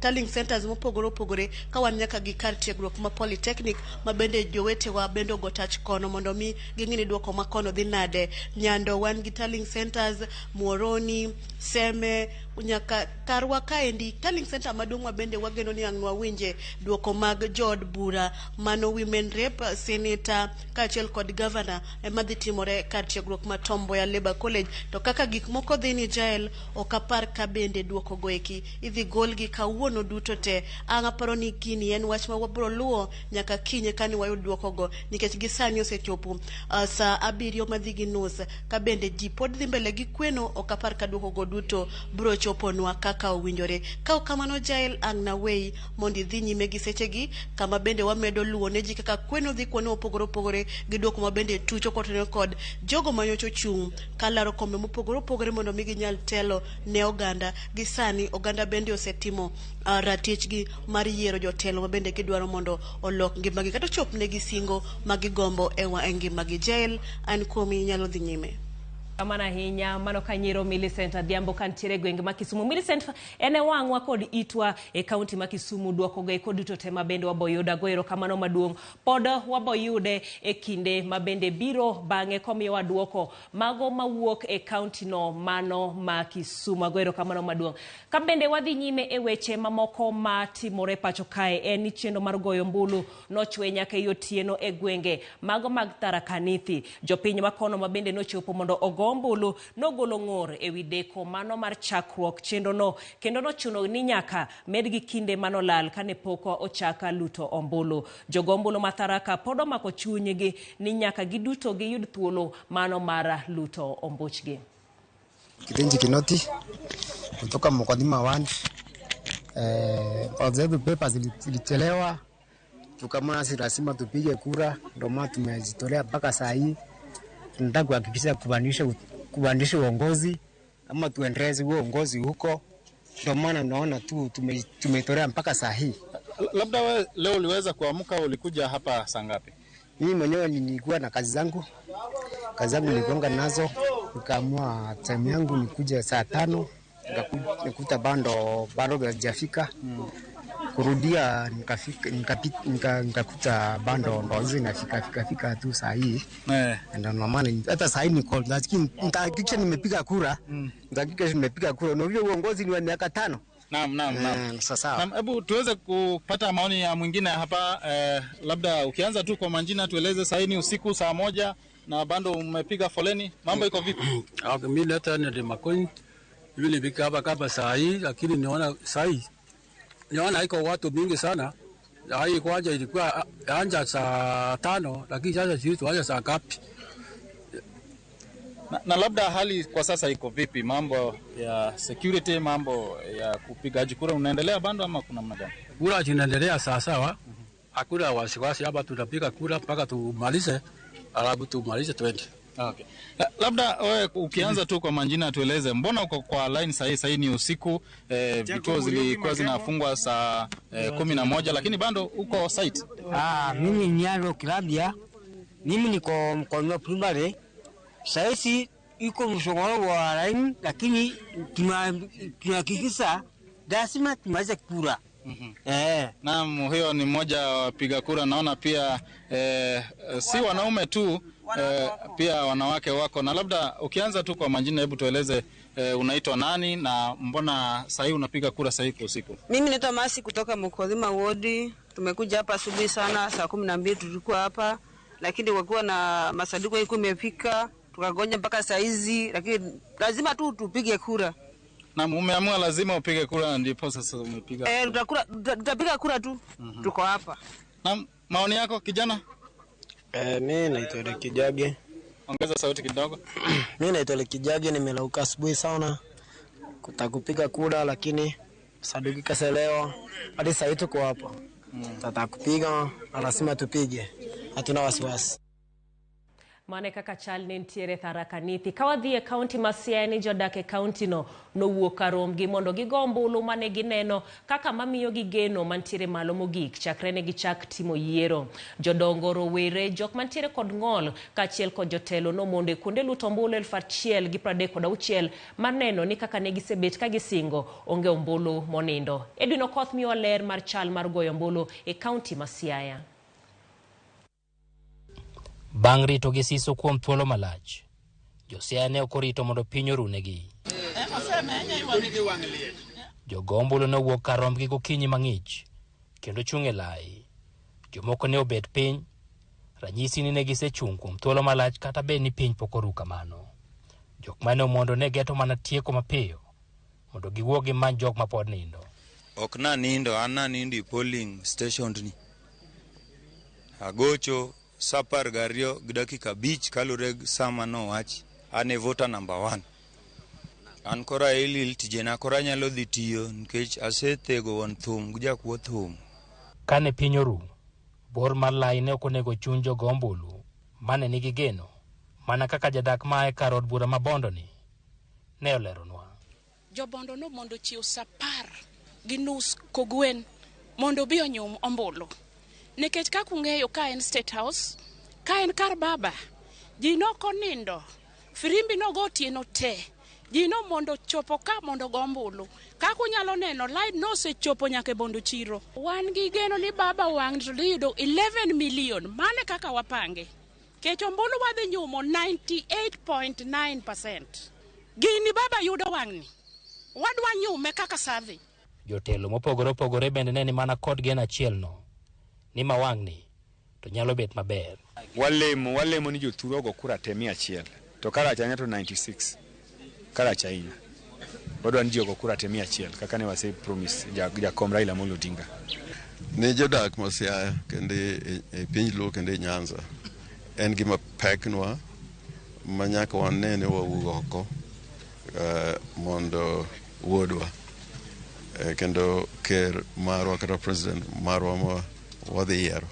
tallying centers mopogore ka wan nyaka gi kar tiegruok ma polytechnic ma bende jowete wa bende go touch kono mondo mi ging'ini duoko ma kono dhi nade. Nyando wan gi tallying centers Muhoroni, Seme nyaka karwa kaendi tallying center maduong' wa bende wageno ni ang'wa winje duoko mag jod bura mano women rep senator kaachiel kod governor ema dhi timore kar tiegruok ma Tom Mboya Labour College to kaka gik moko dhi ni jael okapar ka bende duoko goeki idhi golgi kawuono duto te. Aparo ni kini en wach ma wabro luwo nyaka kinye kani wayud duoko go nikech gisani osechopo saa 7:30 ka bende ji pod dhi mbele gi kweno okapar ka duoko go duto bro choponwa kaka owinjore. Ka kamano jael ang' na wei mondi dhi nyime gi seche gi kama bende wamedo luwo ne ji kaka kweno dhi kuonde opogore gi duoko ma bende tucho kotene kod jogo manyocho chung' kalaro kombe mopogore mondo mi ginyal telo ne oganda. Gisani oganda bende osetimo ratich gi mar yiero jotelo ma bende gidwaro mondo olok ngimagi kata chop ne gi singo magigombo e ngimagi. Jael an komi nyalo dhi nyime. Kamana hinya mano kanyiro Millicent Adhiambo kantiere gwenge ma Kisumu. Millicent ene wang'wa kod itwa e kaunti ma Kisumu duoko go kod duto te mabende waboyuda goero kamano maduong' pod waboyude e kinde mabende biro bang'e komiyo waduoko mago mawuok e kaunti no mano ma Kisumu goero kamano maduong'. Ka bende wadhi nyime e weche mamoko ma timore pacho kae en ni chendo mar goyo mbulu nochwe nyaka yotieno e gwenge mago mag Tharaka Nithi. Jopiny makono mabende nochopo mondo ombulu nogolo ng'or e wideko mano mar chakruok chendo no kendo nochuno ni nyaka med gi kinde mano lal kane poko ochaka luto ombulu. Jogombulu matharaka podo mako chunygi ni nyaka giduto giyud thuolo mano mar luto ombuchgi. Kipenzi Kinoti kutoka Mkodima 1. Kwa papers zilichelewa, tukamwona si lazima tupige kura, ndio maana tumejitolea mpaka saa hii. Tunataka kuhakikisha kubadilisha uongozi ama tuendeleze uongozi huko, ndio maana naona tu tumetolea mpaka saa hii. Labda wewe leo uliweza kuamka, ulikuja hapa saa ngapi? Mimi mwenyewe nilikuwa na kazi zangu nilikonga nazo, nikaamua time yangu nikuje saa 5, nikuta bando hajafika. Kurudia nikakuta bando ndo hizo inafika tu saa hii. Ndio maana hata saa hii niko lakini nitahakikisha nimepiga kura. Nitahakikisha nimepiga kura. Na hiyo uongozi ni wa miaka 5. Naam. Sasa Hebu tuweze kupata maoni ya mwingine hapa. Labda ukianza tu kwa majina, tueleze saa hii ni usiku saa 1 na bando umepiga foleni, mambo iko vipi? Mimi leta ni Makoni. Mimi nilifika hapa kama saa hii, lakini niona saa hii haiko watu mingi sana. Hai kwanza ilikuwa anja saa 5, lakini sasa sisi tuanza saa ngapi? Na labda hali kwa sasa iko vipi? Mambo ya security, mambo ya kupigaji kura unaendelea bando ama kuna mnagani? Kura inaendelea sawa. Hakuna wasiwasi hapa, tunapiga kura mpaka tumalize, alafu tumalize 20. Okay. Labda wewe ukianza tu kwa majina, tueleze mbona uko kwa line sasa ni usiku, vituo zilikuwa zinafungwa saa 11 lakini bado uko site? Mimi ni Nyaro Kilabia. Mimi niko mkono primary. Sasa iko mshongoro wa line, lakini tunahakikisha lazima tumalize kura. Naam, hiyo ni mmoja wa wapiga kura. Naona pia si wanaume tu, pia wanawake wako. Na labda ukianza tu kwa majina, hebu tueleze unaitwa nani na mbona sasa unapiga kura sasa kwa usiku? Mimi naitwa Masi kutoka Mkodhima ward. Tumekuja hapa asubuhi sana saa 12 tulikuwa hapa, lakini wakiwa na masanduku yako imefika, tukagonja mpaka saa hizi, lakini lazima tu tupige kura. Na umeamua lazima upige kura, ndipo sasa umepiga? Tutapiga kura tu. Tuko hapa. Na maoni yako kijana? Mimi naitwa Kijage. Ongeza sauti kidogo. Mimi naitwa Kijage, nimelauka asubuhi sana kutakupiga kura, lakini saduki kaselewa. Hadi sasa tuko hapa. Tatakupiga, lazima tupige. Hatuna wasiwasi. Mane kaka chal ne ntiere Tharaka Nithi kawadhie kaunti ma Siaya jodake kaunti no wuok aromgi mondo gigombulu mane gineno kaka mamiyo gi geno mantiere malo mogik chakre ne gichak timo yiero. Jodongo, rowere, jok mantiere kod ng'ol kaachiel kod jotelo no monde kuonde luto ombulu 1,036 maneno ni kaka ne gisebet ka gisingo onge ombulu monindo. Edwin Okoth miyo ler mar chal mar goyo ombulu e kaunti ma Siaya. Bang' rito gi siso kuom thuolo malach, Josiaya ne okorito mondo piny orunegi. Jogombulu ne wuok kar rombgi gokinyi mang'ich kendo chung' e lai. Jomoko ne obet piny, ranyisi ni ne gisechung' kuom thuolo malach kata bed ni piny pok oru kamano. Jok mane omondo ne geto mana tieko mapiyo mondo giwuog gimany jok mapod nindo. Ok nanindo, an nanindo polling station ni. Agocho sapar gario gidakika bich kalure sama no wach ane voter number 1. An kora elil tijena kora nyalo dhi tiyo nikech asethego won thum gujakwo thum. Kane piny oru, bor mar lai ne okonego chuny jogombulu mane nigi geno mana kaka jadak mae kar od bura mabondo ni ne oleronwa. Jobondo no mondo chiw sapar gi nus kogwen mondo bi onyum ombulu. Nikech kaka ung'eyo ka en State House, ka en kar baba, ji no konindo, firimbi no go tieno te, ji no mondo chopo ka mondo go ombulu. Kaka unyalo neno, line no se chopo nyake bondo chiro. Wan gi geno ni baba wang' to yudo 11 million, mane kaka wapange. Kech ombulu wadhi nyumo 98.9%. Gini baba yudo wang'ni, wadwa nyume kaka sadhi. Jotelo mopogore opogore bende ne ni mana kod geno achiel no, ni mawang'ni to nyalo bet maber. Walemo ni jothuro go kura te 100 to Karacha to 96. Karacha ina wadwa ni jogo kura te 100 kaka ne wase promise Jakom Raila Amolo Odinga. Ne jodak ma Siaya kende e piny Luo kende Nyanza en gima peknwa manyaka wanene wawuok oko mondo wuodwa kendo ker marwa kata president marwa ma wadhi yiero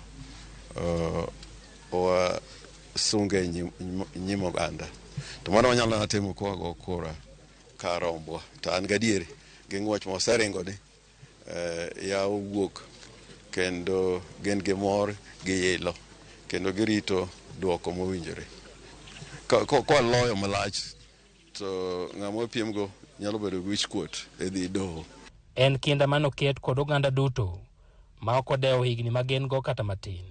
wa sunge nyim oganda to mano wanyalo timo kwago kura ka rombwa to an gadieri gi ng'wech moseringo ni ya wuok kendo gin gi mor gi ilo kendo girito duoko mowinjore kwa loyo malach to ng'ama piemgo nyalo bedo wich kuot edhi doho. En kinda manoket kod oganda duto ma ok odewo higni magen go kata matin.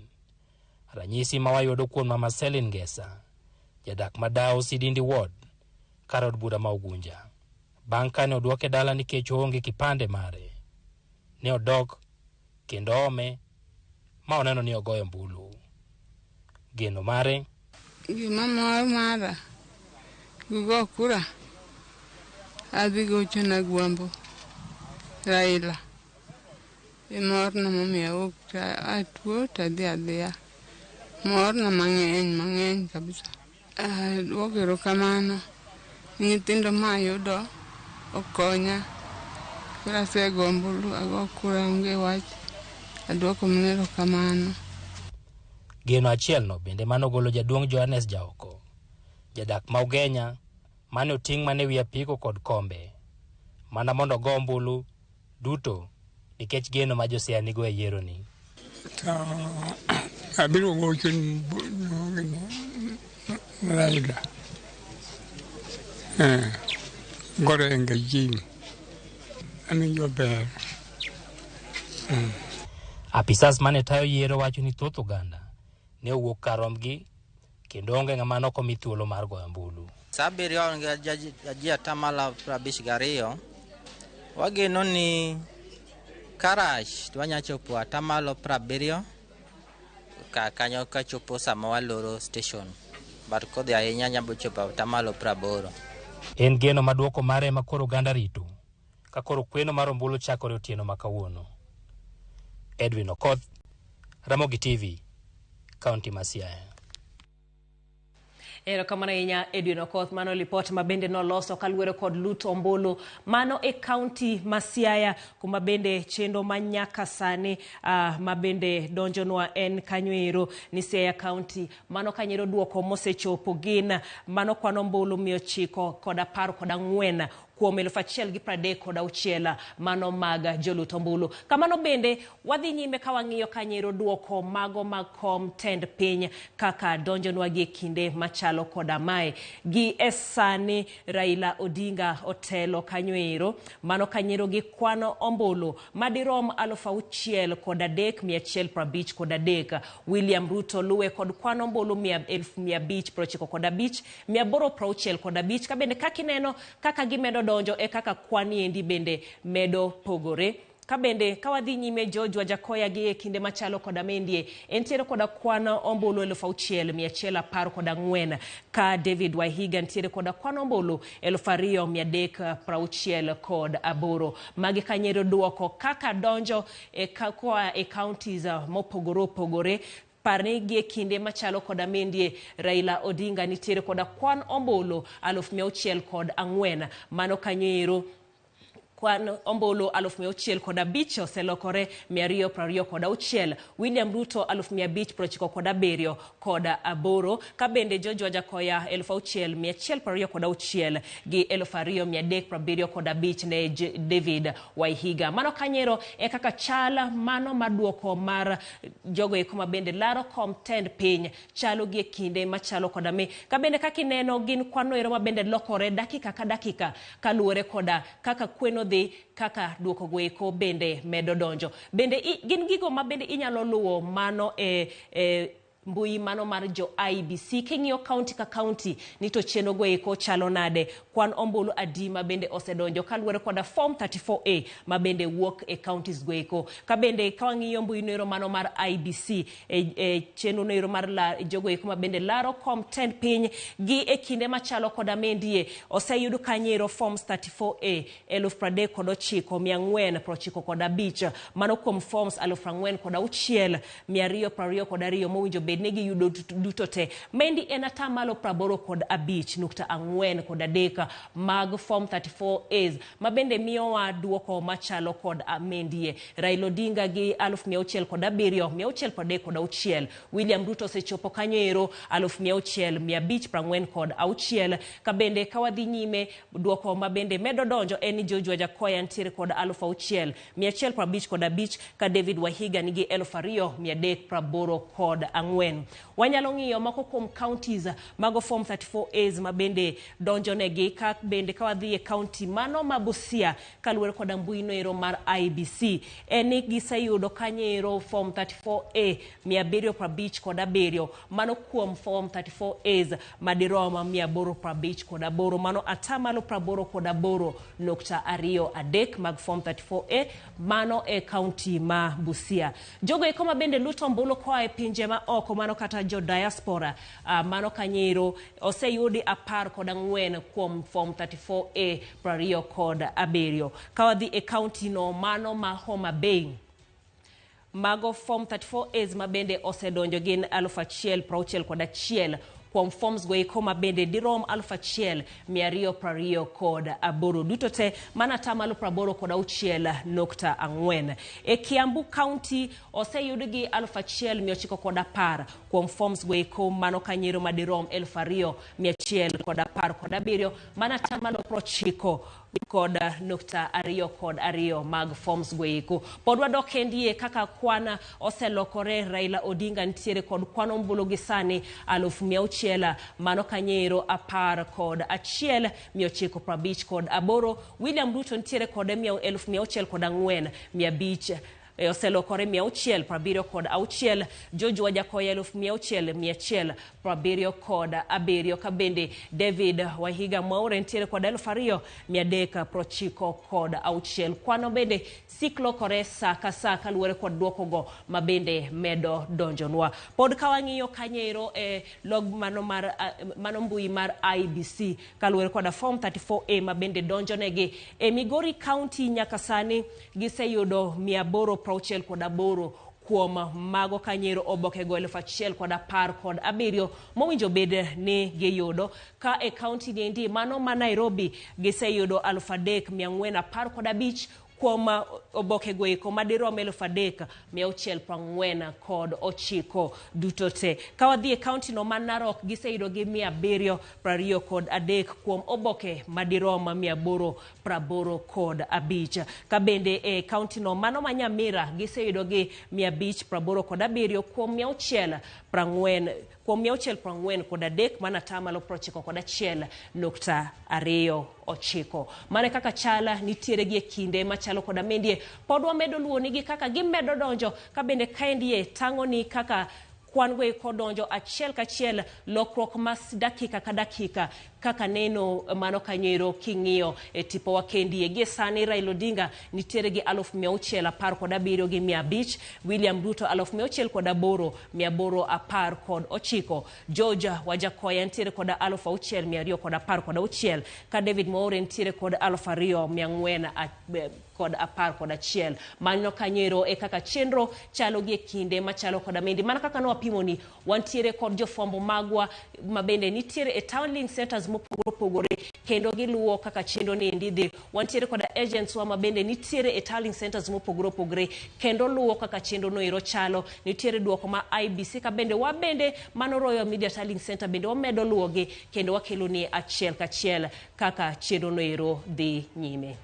Ranyisi ma wayudo kuom Mama Selin Ngesa, jadak madao Sidindi Ward, karod bura ma Ugunja. Bang' kane odwoke dala nikech oonge kipande mare, ne odok kendo ome ma oneno ni ogoyo mbulu. Geno mare gima mor mara gugo kura adhi gocho na gwambo Raila mor na momiyo atuo tadhi adhiya mor na mang'eny kabisa. Wagero kamano nyithindo ma yudo okonya kura sego mbulu ago kura onge wach adwoko mnero kamano. Geno achielno bende manogolo jaduong' Johannes Jaoko, jadak ma Ugenya mane oting' mane wi apiko kod kombe mana mondo go mbulu duto nikech geno ma Josiaya nigo e yiero ni. Abiro gocho Raila gore engaging amiyo ber. Apisas mane tayo yiero wacho ni thoth oganda ne owuok karomgi kendo onge ng'ama nokomi thuolo mar goyo mbulu. Sabiriyo ji atamalo 52 wageno ni Karash twanya chopo atamalo 70 kanyo ka chopo sama waloro station but kodhi ahinya nyabo chopo atamalo 80. En geno maduoko mare ma koro oganda rito ka koro kweno mar ombulu chakore otieno makawuono. Edwin Okoth, Ramogi TV, County Masiaya. Erokamano ahinya Edwin Okoth, mano lipot mabende noloso kaluwore kod lut ombulu mano e kaunti Masiaya, kuma bende chendo manyaka sani mabende donjonwa en kanyoero ni Siaya kaunti. Mano kanyero duoko mosechopo gin mano kwano ombulu 914 kuom 1,036 mano mag jolut ombulu. Kamano bende wadhi nyime ka wang'iyo kanyero duoko mago mag kom tend piny kaka donjonwa gi kinde machalo koda mae. Gi esani Raila Odinga otelo kanyoero mano kanyero gi kwano ombulu madirom 6,353. William Ruto luwe kod kwano ombulu 595, 865. Kabende kakineno kaka gimedo donjo e kaka kwani endi bende medo pogore. Kabende kawadhi nyime George Wajakoya gi e kinde machalo koda mendie entiere koda kwano ombulu 6,114 ka David Wahiga entiere koda kwano ombulu 2,368. Magi kanyero duoko kaka donjo e kakwa e counties mopogore opogore. Parnegi e kinde machalo koda mendie Raila Odinga nitiere koda kwan ombulu 604 mano kanyoero kwan ombulu 605 oselokore 226. William Ruto 597 koda 8. Kabende George Wajakoya 6,126 gi 2,375 ne David Wahiga. Mano kanyero e kaka chala mano maduoko mar jogo ekoma bende laro kom tend piny chalo gi kinde machalo koda me. Kabende kakineno gin kwano ero mabende lokore dakika ka dakika kaluwore koda kaka kweno dhi kaka duoko goeko bende medo donjo. Bende gin gigo mabende inyalo luwo mano mbui mano mar jo IBC king'iyo county ka county nito cheno goeko chalo nade. Kwan ombulu adi mabende osedonjo kaluwore koda form 34A mabende wuok e counties goeko. Kabende kawang'iyo mbui nero mano mar IBC cheno nero mar jogo eko mabende laro kom tend piny gi e kinde machalo koda mendie oseyudo kanyero forms 34A 39,495 mano kuom forms 4,622 mowinjo bed negi yudo duto te. Mendi en atamalo 85.4 kod adek mag form 34As mabende miyowa duoko machalo kod amendie. Raila Odinga gi 607,636. William Ruto sechopo kanyo ero 6,546. Kabende kawadhi nyime duoko mabende medo donjo eni George Wajakoya ntiere kod 6,155 ka David Wahiga nigi 2,384. Wanyalo ng'iyo mako kuom counties mago form 34As mabende donjo negi ka bende kawadhi e county mano mabusia kaluwore kod mbuino ero mar IBC eni giseyudo kanyero form 34A 757 mano kuom form 34As madiroma 858 mano atamalo 88.23 mag form 34A mano e county ma Busia. Jogo eko mabende luto ombulu koa e pinje ma oko mano kata jo diaspora mano kanyero oseyudi 14 kuom form 34A 27. Kawadhi e county no mano ma Homa Bay mago form 34As mabende osedonjo gin 1,061 kuom forms go eko mabende dirom 1,228 duto te mana tamalo 86.4. E Kiambu County oseyud gi 1,910 kuom forms go eko mano kanyero madirom 2,117 mana tamalo 90.2 mag forms go eko. Podwa dokendie kaka kwana oselokore. Raila Odinga ntiere kod kwano mbulu gisani 600 mano kanyero 10,158. William Ruto ntiere kod 1,604,500 oselokore 676. George Wajakoya 1,177 kabende David Wahiga Mwaure ntiere kod 2,396. Kwano bende siklokore saka saka luwore kod duoko go mabende medo donjonwa. Pod kawang'iyo kanyero log mano mbui mar IBC kaluwore kod form 34A mabende donjonegi e Migori County nyaka sani giseyudo 868 kuom mago kanyero oboke go 1,017 mowinjo bed ni giyudo. Ka e county niendi mano ma Nairobi giseyudo 3,415 kuom oboke go eko madirom 3,649 duto te. Kawadhi e county no man Narok giseyudo gi 723 kuom oboke madirom 885. Kabende e county no mano ma Nyamira giseyudo gi 587 kuom 640 mana tamalo 91.29. Mane kaka chala nitiere gi kinde machalo kod amendie podwa medo luoni gi kaka gimedo donjo kabende kaendie tang'oni kaka kwan go eko donjo achiel kachiel lokruok mas dakika ka dakika kaka neno mano kanyero king'iyo e tipo wakendie. Gie sani Raila Odinga nitiere gi 617,500. William Ruto 608,819. George Wajakoya nitiere kod 6,216 ka David Mwaure nitiere kod 2,411. Mano kanyero e kaka chenro chalo gi kinde machalo kod amendi mana kaka no apimoni wantiere kod jofombo magwa mabende nitiere e town link centers mopogore kendo giluwo kaka chenro ni ndidhi. Wantiere kod agents wa mabende nitiere e town link centers mopogore kendo luwo kaka chenro no ero chalo. Nitiere duoko ma IBC kabende wabende mano Royal Media Town Link Center bende wamedo luwogi kendo wakelo ni achiel kachiel kaka chenro no ero dhi nyime.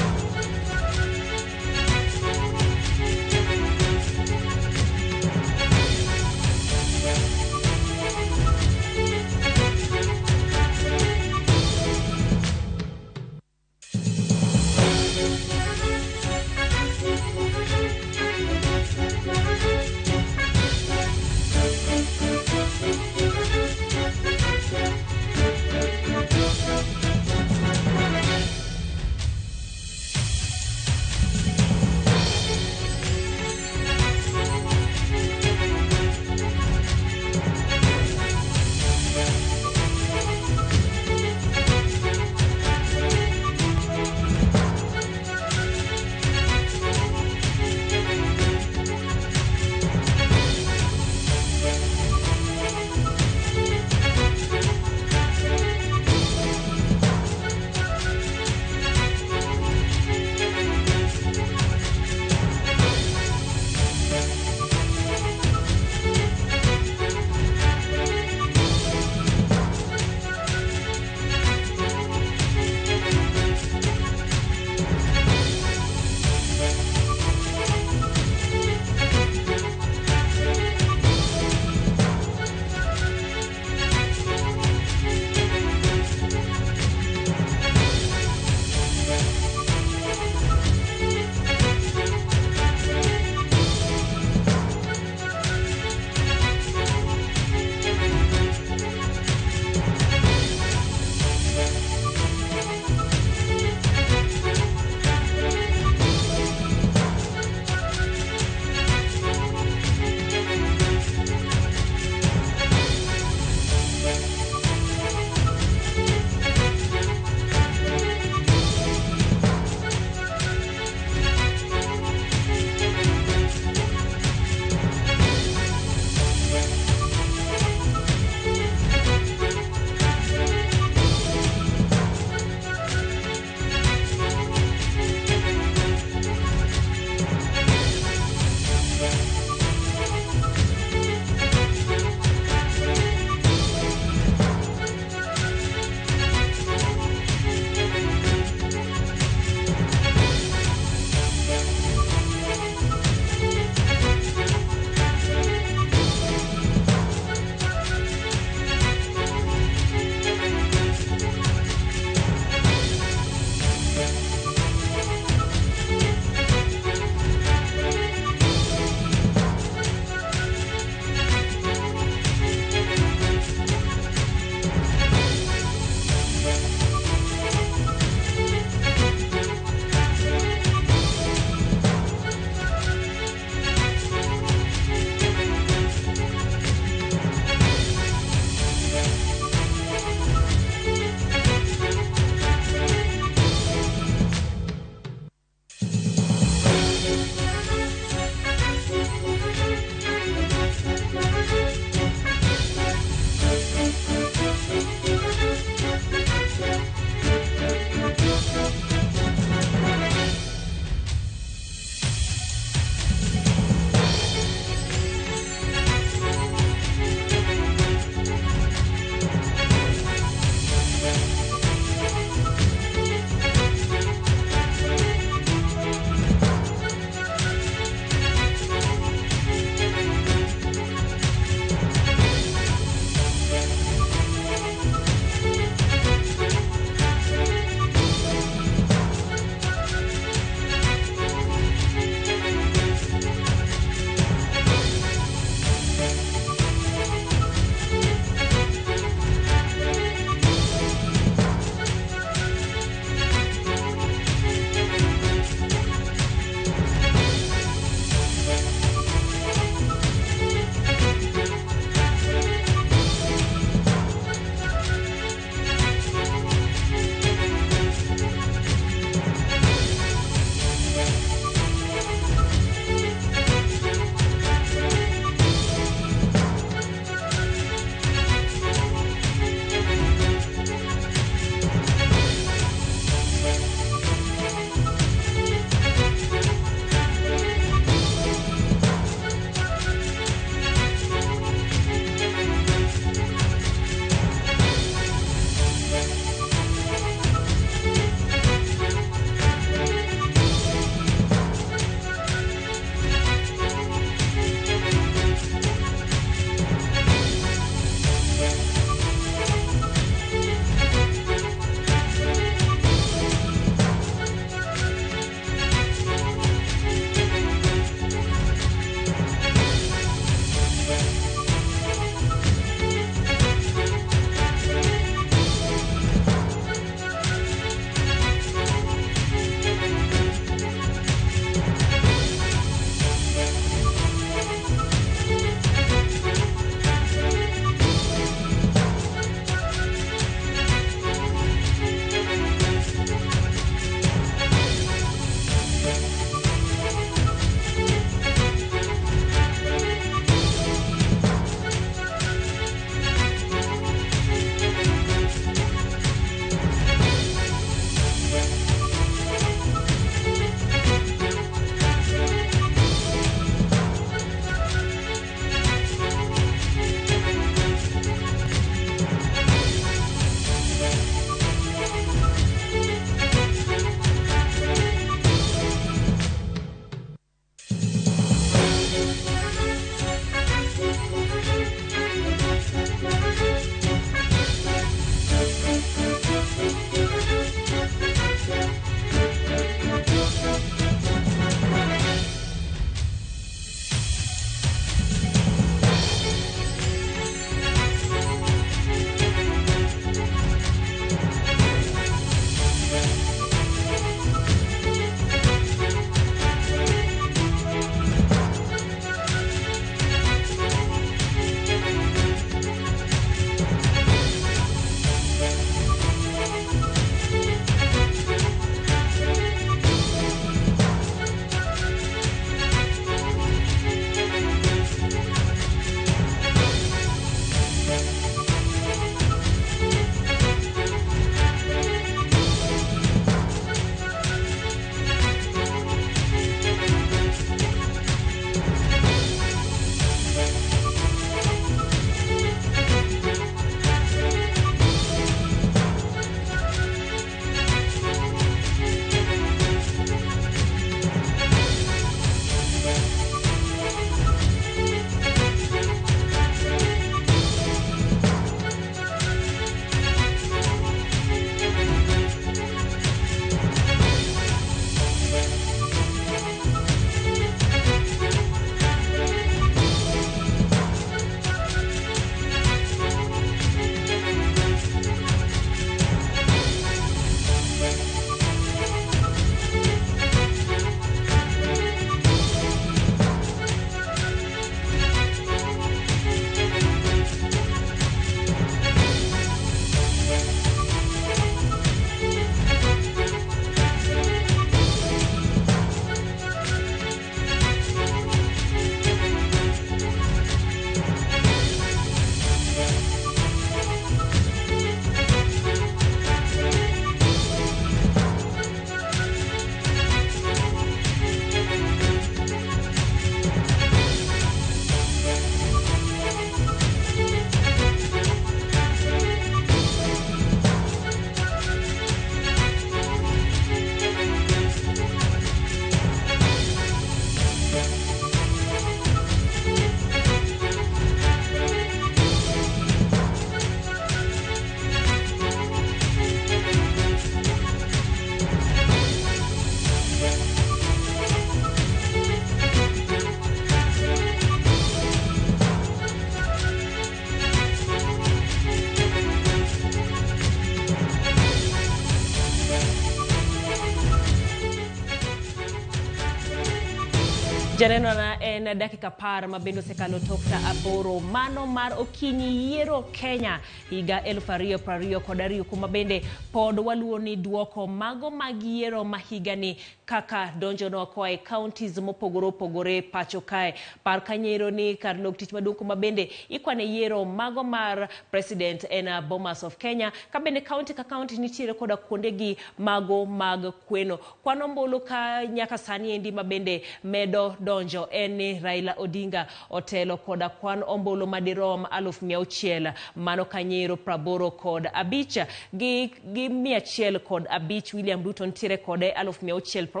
Janeno na en dakika par mabendo sekalo tokta aboro mano mar okinyi yiero Kenya higa 2020 kuma bende pod waluoni duoko mago mag yiero mahigani kaka donjo no koa e counties mopogore opogore pacho kae par kanyero ni kar lok tich maduong' kuma bende ikwane yiero mago mar president en Bomas of Kenya ka bende county ka county nitiere koda kuondegi mago mag kweno kwano mbolo ka nyaka sani endi mabende medo donjo eni Raila Odinga otelo koda kwan ombolo madirom 600 mano kanyero 85 gi 105 William Ruto ntiere kode 660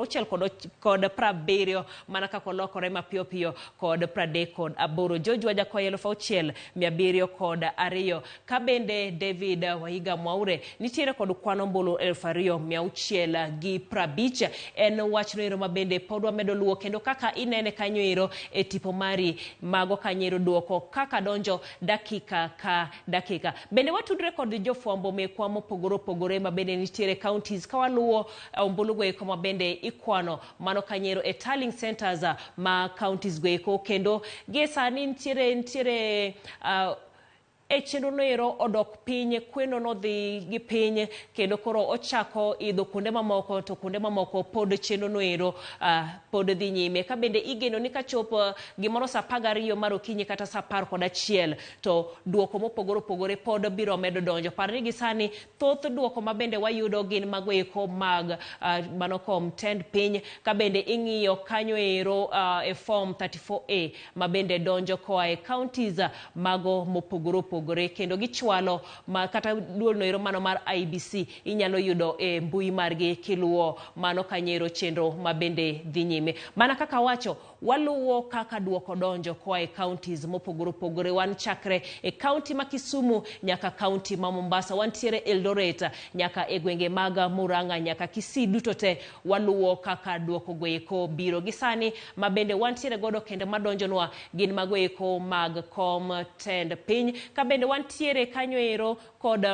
kod 70 mana kako lokore mapiyo piyo kod 38 George Wajakoya 6702 ka bende David Wahiga Mwaure nitiere kod kwan ombolo 2650 en wachno mabende podwa medo luo kendo kaka inene kanyoero e tipo mari mago kanyero duoko kaka donjo dakika ka dakika bende watudre kod jofwambo mekwa mopogore opogore mabende nitiere counties kawaluo ombolo goeko mabende ikwano mano kanyero e tallying centers ma counties goeko kendo gesani nitiere e chenro noero odok piny kweno no dhi gi piny kendo koro ochako idho kuonde mamoko to kuonde mamoko pod chenro noero pod dhi nyime ka bende igeno ni ka chopo gimoro sa 12 mar okinyi kata sa 11 to duoko mopogore opogore pod biro medo donjo par ni gisani thoth duoko mabende wayudo gin magoeko mag manokom tend piny ka bende ing'iyo kanyoero e form 34A mabende donjo koa e counties mago mopogore kendo gichwalo kata duol noero mano mar IBC inyalo yudo e mbui margi kiluo mano kanyero chenro mabende dhi nyime mana kaka wacho waluo kaka duoko donjo koa e counties mopogore opogore wan chakre e county ma Kisumu nyaka county ma Mombasa wantiere Eldoret nyaka e gwenge maga Murang'a nyaka Kisii duto te waluo kaka duoko goeko biro gisani mabende wantiere godo kendo madonjonwa gin magoeko mag kom tend piny ka bende wantiere kanyoero kod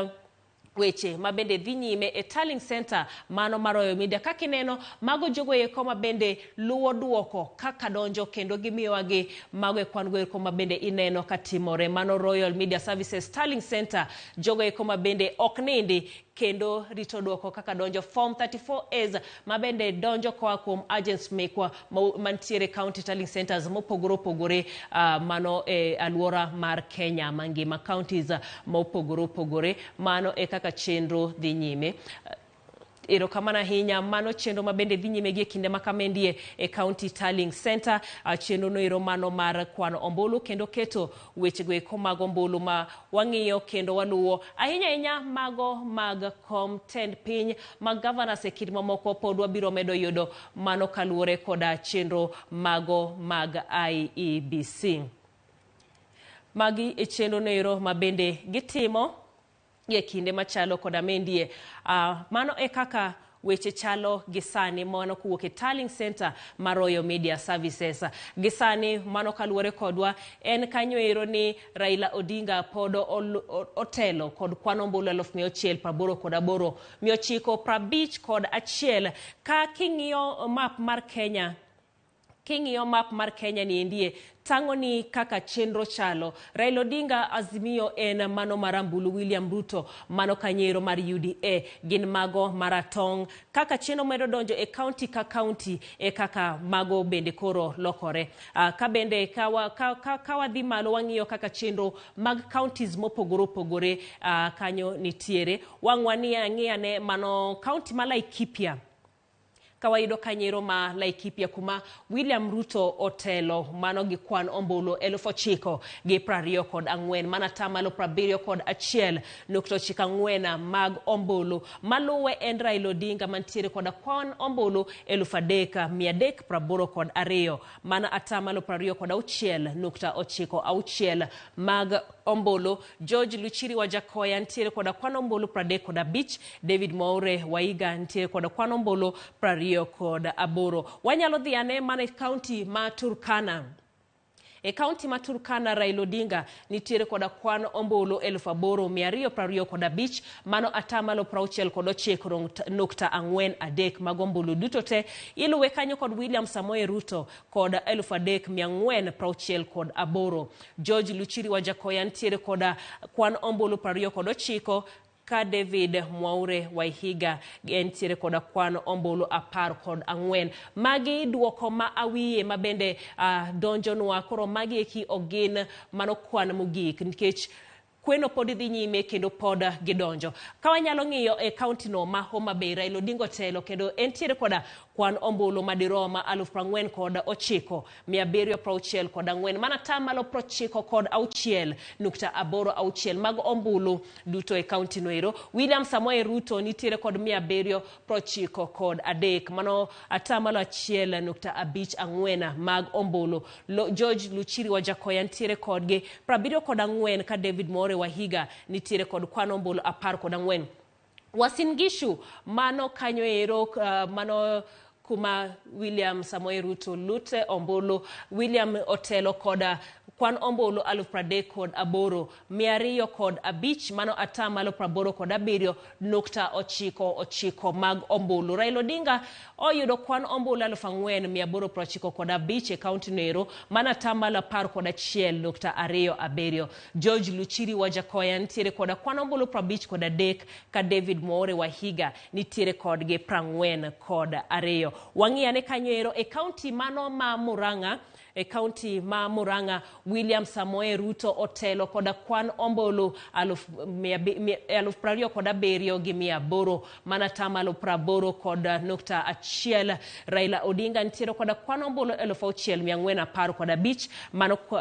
weche mabende dhi nyime e tallying center mano maroyo media kakineno mago jogo eko mabende luwo duoko kaka donjo kendo gimiyowa gi mago e kwan goeko mabende ineno katimore mano Royal Media Services tallying center jogo eko mabende oknindi kendo rito duoko kaka donjo form 34As mabende donjo koa kuom agents mekwa mantiere county tallying centers mopogore opogore mano e alwora mar Kenya mangima counties mopogore opogore mano e kaka chenro dhi nyime erokamano ahinya mano chenro mabende dhi nyime gi kinde makamendie e county tallying center chenro noero mano mar kwano ombulu kendo keto weche goeko mag ombulu ma wang'iyo kendo waluo ahinya mago mag kom tend piny mag governors e kinde mamoko pod wabiro medo yudo mano kaluwore koda chenro mago mag IEBC magi e chenro noero mabende gitimo e kinde machalo koda mendie mano e kaka weche chalo gisani mano kuwuok e tallying center mar Royal Media Services gisani mano kaluwore kodwa en kanyoero ni Raila Odinga pod otelo kod kwano ombulu 688 951 ka king'iyo map mar Kenya ni endie tangoni kaka chenro chalo Raila Odinga Azimio en mano marambulu William Ruto mano kanyero mar UDA gin mago maratong kaka chenro medo donjo e county ka county e kaka mago bende koro lokore ka bende kawa dhi malo wang'iyo kaka chenro mag counties mopogore opogore kanyo nitiere wang'wani ang'iyane mano county ma Laikipia kawaido kanyero ma Laikipia kuma William Ruto otelo mano gi kwan ombulu 924 mana tamalo 71.94 mag ombulu maluwe en Raila Odinga mantiere koda kwan ombulu 3382 mana atamalo 26.96 mag ombulu George Luchiri Wajakoya ntiere koda kwan ombulu 35 David Mwaure Waiga ntiere koda kwan ombulu 28 wanyalo dhiane mana county ma Turkana E kaunti ma Turkana, Raila Odinga nitiere koda kwan ombulu 8,225 mano atamalo 69.43 mag ombulu duto te iluwe kanyo kod William Samoei Ruto koda 3,468. George Luchiri wa Jakoya nitiere koda kwan ombulu 29 ka David Mwaure Waihiga nitiere koda kwan ombulu 14. Magi duoko ma awiye mabende donjonwa koro magi eki ogin mano kwan mogik nikech kweno pod dhi nyime kendo pod gidonjo. Ka wanyalo ng'iyo e kaunti no ma Homa Bay, Raila Odinga telo kendo entiere koda kwan ombulu madiroma 49,764 mana tamalo 96.86 mag ombulu duto e kaunti no ero. William Samoei Ruto nitiere kod 793 mano atamalo 1.54 mag ombulu. George Luchiri wa Jakoya nitiere kodgi 74 ka David Mwaure Waihiga nitiere kod kwan ombulu 14. Uasin Gishu mano kanyo ero mano kuma William Samoei Ruto lute ombulu. William otelo koda kwan ombulu 38,205 mano atamalo 87.99 mag ombulu. Raila Odinga oyudo kwan ombulu 4,895 e kaunti nero mana atamalo 10.27. George Luchiri wa Jakoya nitiere koda kwan ombulu 53 ka David Mwaure Waihiga nitiere kodgi 42. Wang'iyane kanyo ero e kaunti mano ma Murang'a. E kaunti ma Murang'a, William Samoei Ruto otelo koda kwan ombulu 27,800 mana tamalo 80.1. Raila Odinga nitiere koda kwan ombulu 6,415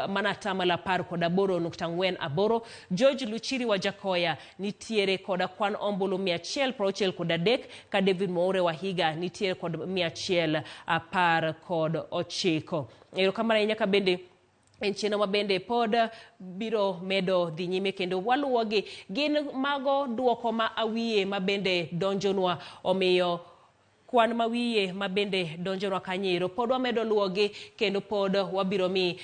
mana tamalo 10.48. George Luchiri wa Jakoya nitiere koda kwan ombulu 163 ka David Mwaure Waihiga nitiere kod 119. Ero kamara nyaka bende en cheno mabende pod biro medo dhi nyime kendo waluwogi gin mago duoko ma awiye mabende donjonwa omiyo kwan mawiye mabende donjonwa kanyero pod wamedo luwogi kendo pod wabiro mi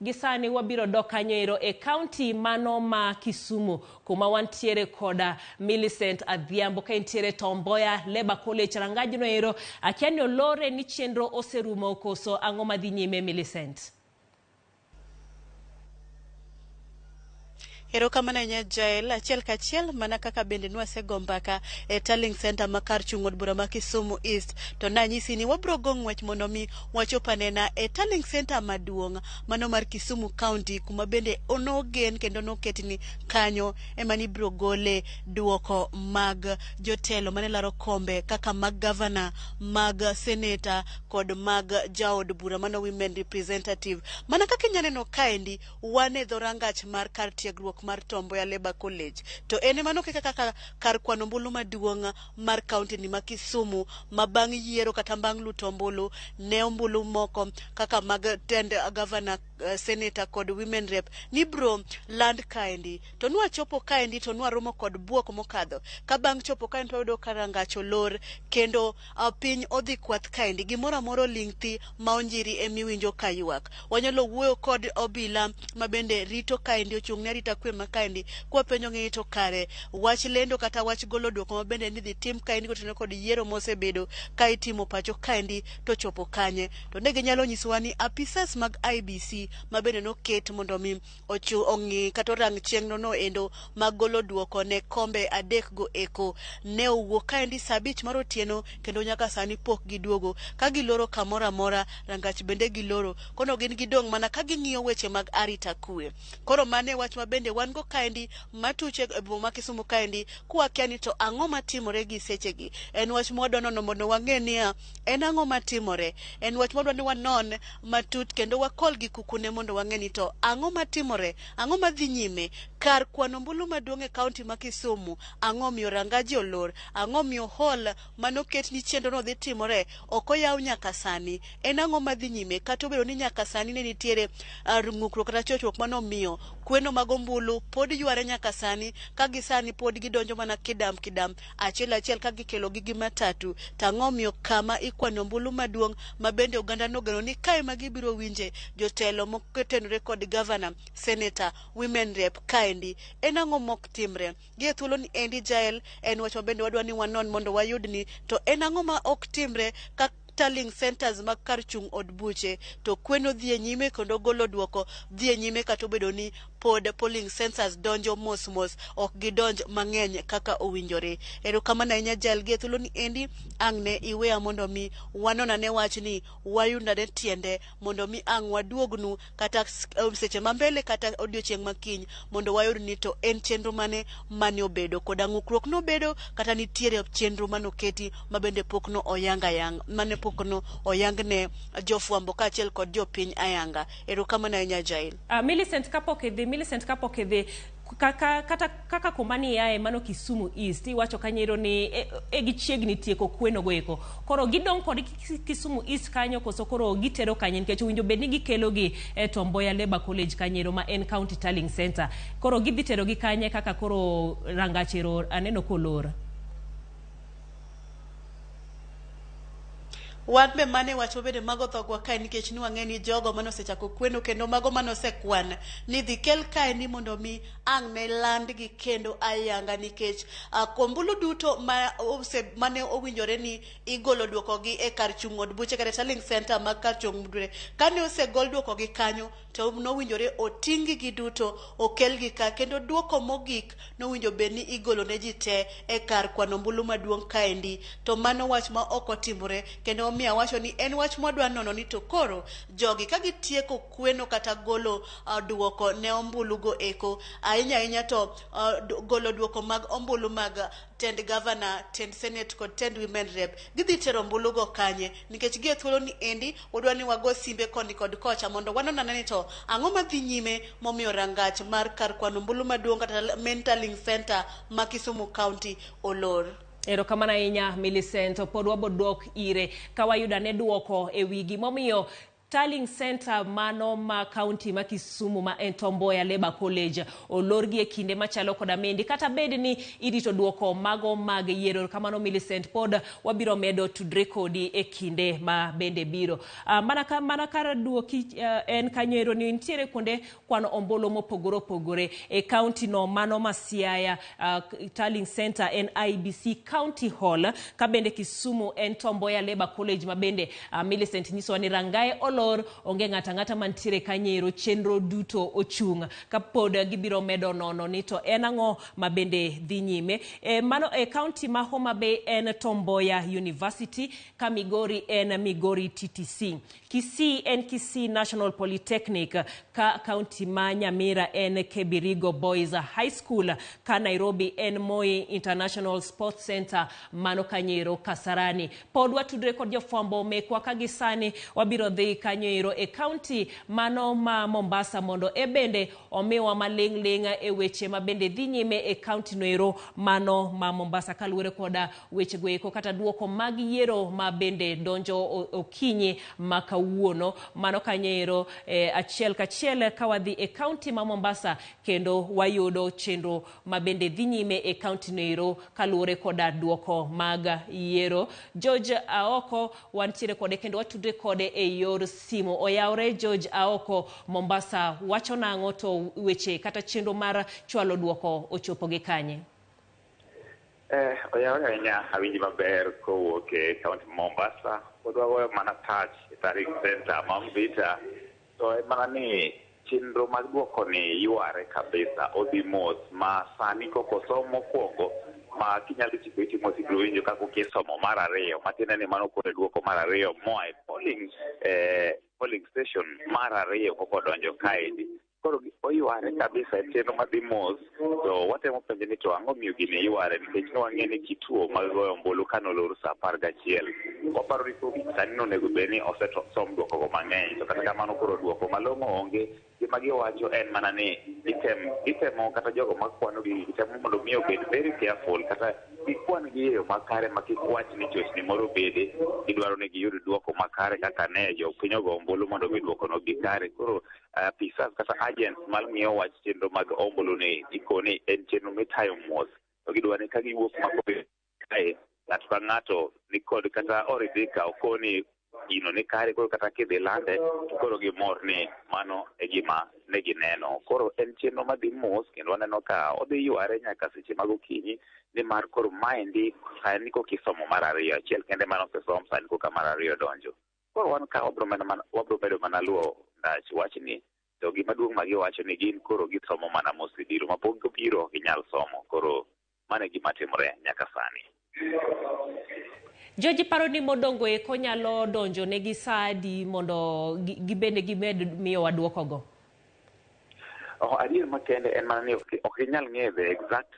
gisani wabiro dok kanyero e kaunti mano ma Kisumu kuma wantiere koda Millicent Adhiambo ka entiere Tomboya Leba College rangaji no ero akiani olore ni chenro oserumo koso ang'o madhi nyime Millicent. Ero kamana nya jael achiel kachiel mana kaka bende nwasego mbaka e Tallying Center makar chung'od bura ma Kisumu East to nanyisi ni wabro go ng'wech mondo mi wachopanena e Tallying Center maduong' mano mar Kisumu County kuma bende onogen kendo noketni kanyo emani bro gole duoko mag jotelo mane laro kombe kaka mag governor, mag senator kod mag jaod bura mano women representative. Mana kaka nyaneno kaendi wane dhorangach mar kar tiegruok mar Tomboya Leba College to ene mano kaka kar kwano ombulu maduong' mar kaunti ni ma Kisumu ma bang' yiero kata bang' luto ombulu ne ombulu moko kaka mag tend governor, senator kod women rep ni bro land kaendi to nwa chopo kaendi to nwa romo kod buok mokadho ka bang' chopo kaendi to yudo karangach olor kendo piny odhi kwath kaendi gimoro amoro lingthi ma onjiri emiwinjo kayuak. Wanyalo wuoyo kod obila mabende rito kaendi ochung'ne arita kwe makaendi kwa penjo ng'ito kare wach lendo kata wach golo duoko mabende ni dhi tim kaendi kotenore kod yiero mosebedo ka itimo pacho kaendi to chopo kanye to ne ginyalo nyisowa ni apisas mag IBC mabende noket mondo mi ong'i kata orang chieng'no no endo mag golo duoko ne kombe 3 go eko ne owuok kaendi saa 5 mar otieno kendo nyaka sani pok giduogo ka giloro kamora mora rangach bende giloro kono gin gidong' mana ka ging'iyo weche mag arita kwe. Koro mane wach mabende wan go kaendi matuche e boma Kisumu kaendi kuakia ni to ang'o matimore gi sechegi. En wach mwadwanono mondo wang'e niya en ang'o matimore. En wach mwadwani wanon matut kendo wakol gi kukune mondo wang'e ni to ang'o matimore, ang'o madhi nyime kar kwano ombulu maduong' e kaunti ma Kisumu, ang'o miyo rangaji olor, ang'o miyo hall manoket ni chenro no dhi timore ok oyaw nyaka sani, en ang'o madhi nyime kata obedo ni nyaka sani ne nitiere ng'ukruok kata chochruok mano miyo kweno mag ombulu ombulu pod yware nyaka sani, ka gisani pod gidonjo mana kidam achiel ka gikelo gi matatu. Tang'o miyo kama ikwano ombulu maduong' ma bende oganda nogeno ni kae ma gibiro winje jotelo moketenore kod governor, senator, women rep kaendi. En ang'o mok timre? Gie thuolo ni endi Jael, en wach mabende wadwa ni wanon mondo wayud ni to en ang'o ma ok timre ka tallying centers mag kar chung' od buche to kweno dhi nyime kendo golo duoko dhi nyime kata obedo ni pod polling centers donjo mos ok gidonj mang'eny kaka owinjore. Erokamano ahinya Jael, gie thuolo ni endi ang' ne iweya mondo mi wanonane wach ni wayudane tiende mondo mi ang' waduognu kata seche mambele kata odiochieng' makiny mondo wayud ni to en chenro mane obedo kod ang'ukruok nobedo kata nitiere chenro manoketi mabende pok no oyang mane pok no oyang ne jofwambo kaachiel kod jopiny ayanga. Erokamano ahinya Jael. Millicent kapok idhi kaka komani yae mano Kisumu East iwacho kanyero ni gichiegni tieko kweno goeko, koro gidong kod Kisumu East kanyo koso koro gitero kanye nikech winjo bed ni gikelo gi Tom Mboya Labour College kanyero ma en County Tallying Center, koro gidhi tero gi kanye kaka koro rangachero aneno kolor. Wan be mane wacho bende mago thogwa kae nikech ni wang'e ni jogo manosechako kweno kendo mago manosekwan ni dhi kel kae ni mondo mi ang' ne land gi kendo ayanga nikech kombulu duto mane owinjore ni igolo duoko gi e kar chung' od buche kata tallying center mag kar chung' buche kane osegol duoko gi kanyo to nowinjore oting' gi duto okel gi ka kendo duoko mogik nowinjo bed ni igolo ne ji te e kar kwano ombulu maduong' kaendi, to mano wach ma ok otimore kendo miya wacho ni en wach mwadwa nono ni to koro jogi ka gitieko kweno kata golo duoko ne ombulu go eko ahinya to golo duoko mag ombulu mag tend governor, tend senate kod tend women rep gidhi tero ombulu go kanye nikech gie thuolo ni endi wadwa ni wago simbe koni kod kocha mondo wanonane ni to ang'o madhi nyime momiyo rangach mar kar kwano ombulu maduong' kata main tallying center ma Kisumu County olor. Erokamano ahinya Millicent, pod wabodok ire kawayudane duoko e wigi momiyo Tallying Center mano ma county ma Kisumu ma en Tom Mboya Labour College olorgi e kinde machalo koda mendi kata bed ni irito duoko mago mag yiero. Kamano Millicent, pod wabiro medo tudre kodi e kinde ma bende biro. Mana kar duoki en kanyero ni ntiere konde kwano ombolo mopogore e county no mano ma Siaya Tallying Center en IBC County Hall ka bende Kisumu en Tom Mboya Labour College ma bende Millicent nyiso ni rangae olor onge ng'ata mantiere kanyero chenro duto ochung' kapod gibiro medo nono ni to en ang'o ma bende dhi nyime. Mano e county ma Homa Bay en Tom Mboya University, ka Migori en Migori TTC, Kisii en Kisii National Polytechnic, ka county ma Nyamira en Kebirigo Boys High School, ka Nairobi en Moi International Sports Center mano kanyero Kasarani. Pod watudre kod jofwambo mekwa ka gisani wabiro dhi kanyero e county mano ma Mombasa mondo e bende omiwa maling' e weche ma bende dhi nyime e county noero mano ma Mombasa kaluwore koda weche goeko kata duoko mag yiero ma bende donjo okinyi ma kawuono mano kanyero achiel kachiel kawadhi e county ma Mombasa kendo wayudo chenro ma bende dhi nyime e county noero kaluwore koda duoko mag yiero. George Aoko wantiere kode kendo watudre kode e yor simo. Oyawre George Aoko Mombasa, wacho nang'o to weche kata chenro mar chwalo duoko ochopo gi kanye? Oyawre ahinya awinji maber kowuok e kaunti Mombasa. Odwagoyo mana touch e Tallying Center ma Mvita. To mana ni chenro mag duoko ni yware kabisa odhi mos ma sani koko somo kwongo ma kinyalo chiko itimo sigro winjo kako kisomo mar ariyo matiende ni mano kore duoko mar ariyo moa e polling station mar ariyo koko donjo kaendi. Koro oyware kabisa e chenro madhi mos, to watemo penjo ni to ang'o miyo gini yware nikech nwang'e ni kituo mag goyo ombulu kanolor sa 11. Waparo ni sani nonego bed ni osesom duoko go mang'eny, to kata kamano koro duoko malong'o onge. magiwacho en mana ni itemo kata jogo makwano gi itemo mondo mi obed very careful kata gikwan gi eyo makare makikwach ni chochni moro bede idwaro ni giyud duoko makare kaka ne jopiny ogo ombulu mondo mi duoko no gikare. Koro pisas kata agents mal miyo wach chenro mag ombulu ni ikoni en chenro mitayo mos to gidwaro ni ka giwuok makobe kae ng'ato ka ng'ato ni kod kata oridhika okoni gino ni kare koro kata kidhi lande koro gimor ni mano e gima ne gineno. Koro en chenro madhi mos kendo waneno ka odhi yware nyaka seche mag okinyi nimar koro maendi sani kokisomo mar ariyo achiel kende mano osesom sani koka mar ariyo donjo. Koro wan ka wabro bedo mana luwo ndach wachni to gima duong' magiwacho ni gin koro gisomo mana mos biro mapok gibiro ginyal somo. Koro mano e gima timore nyaka sani. Joji paro ni modongo eko nyalo donjo ne gi sadi mondo gibende gimed miyo waduoko go. Adier makende en mana ni ok inyal ng'e exact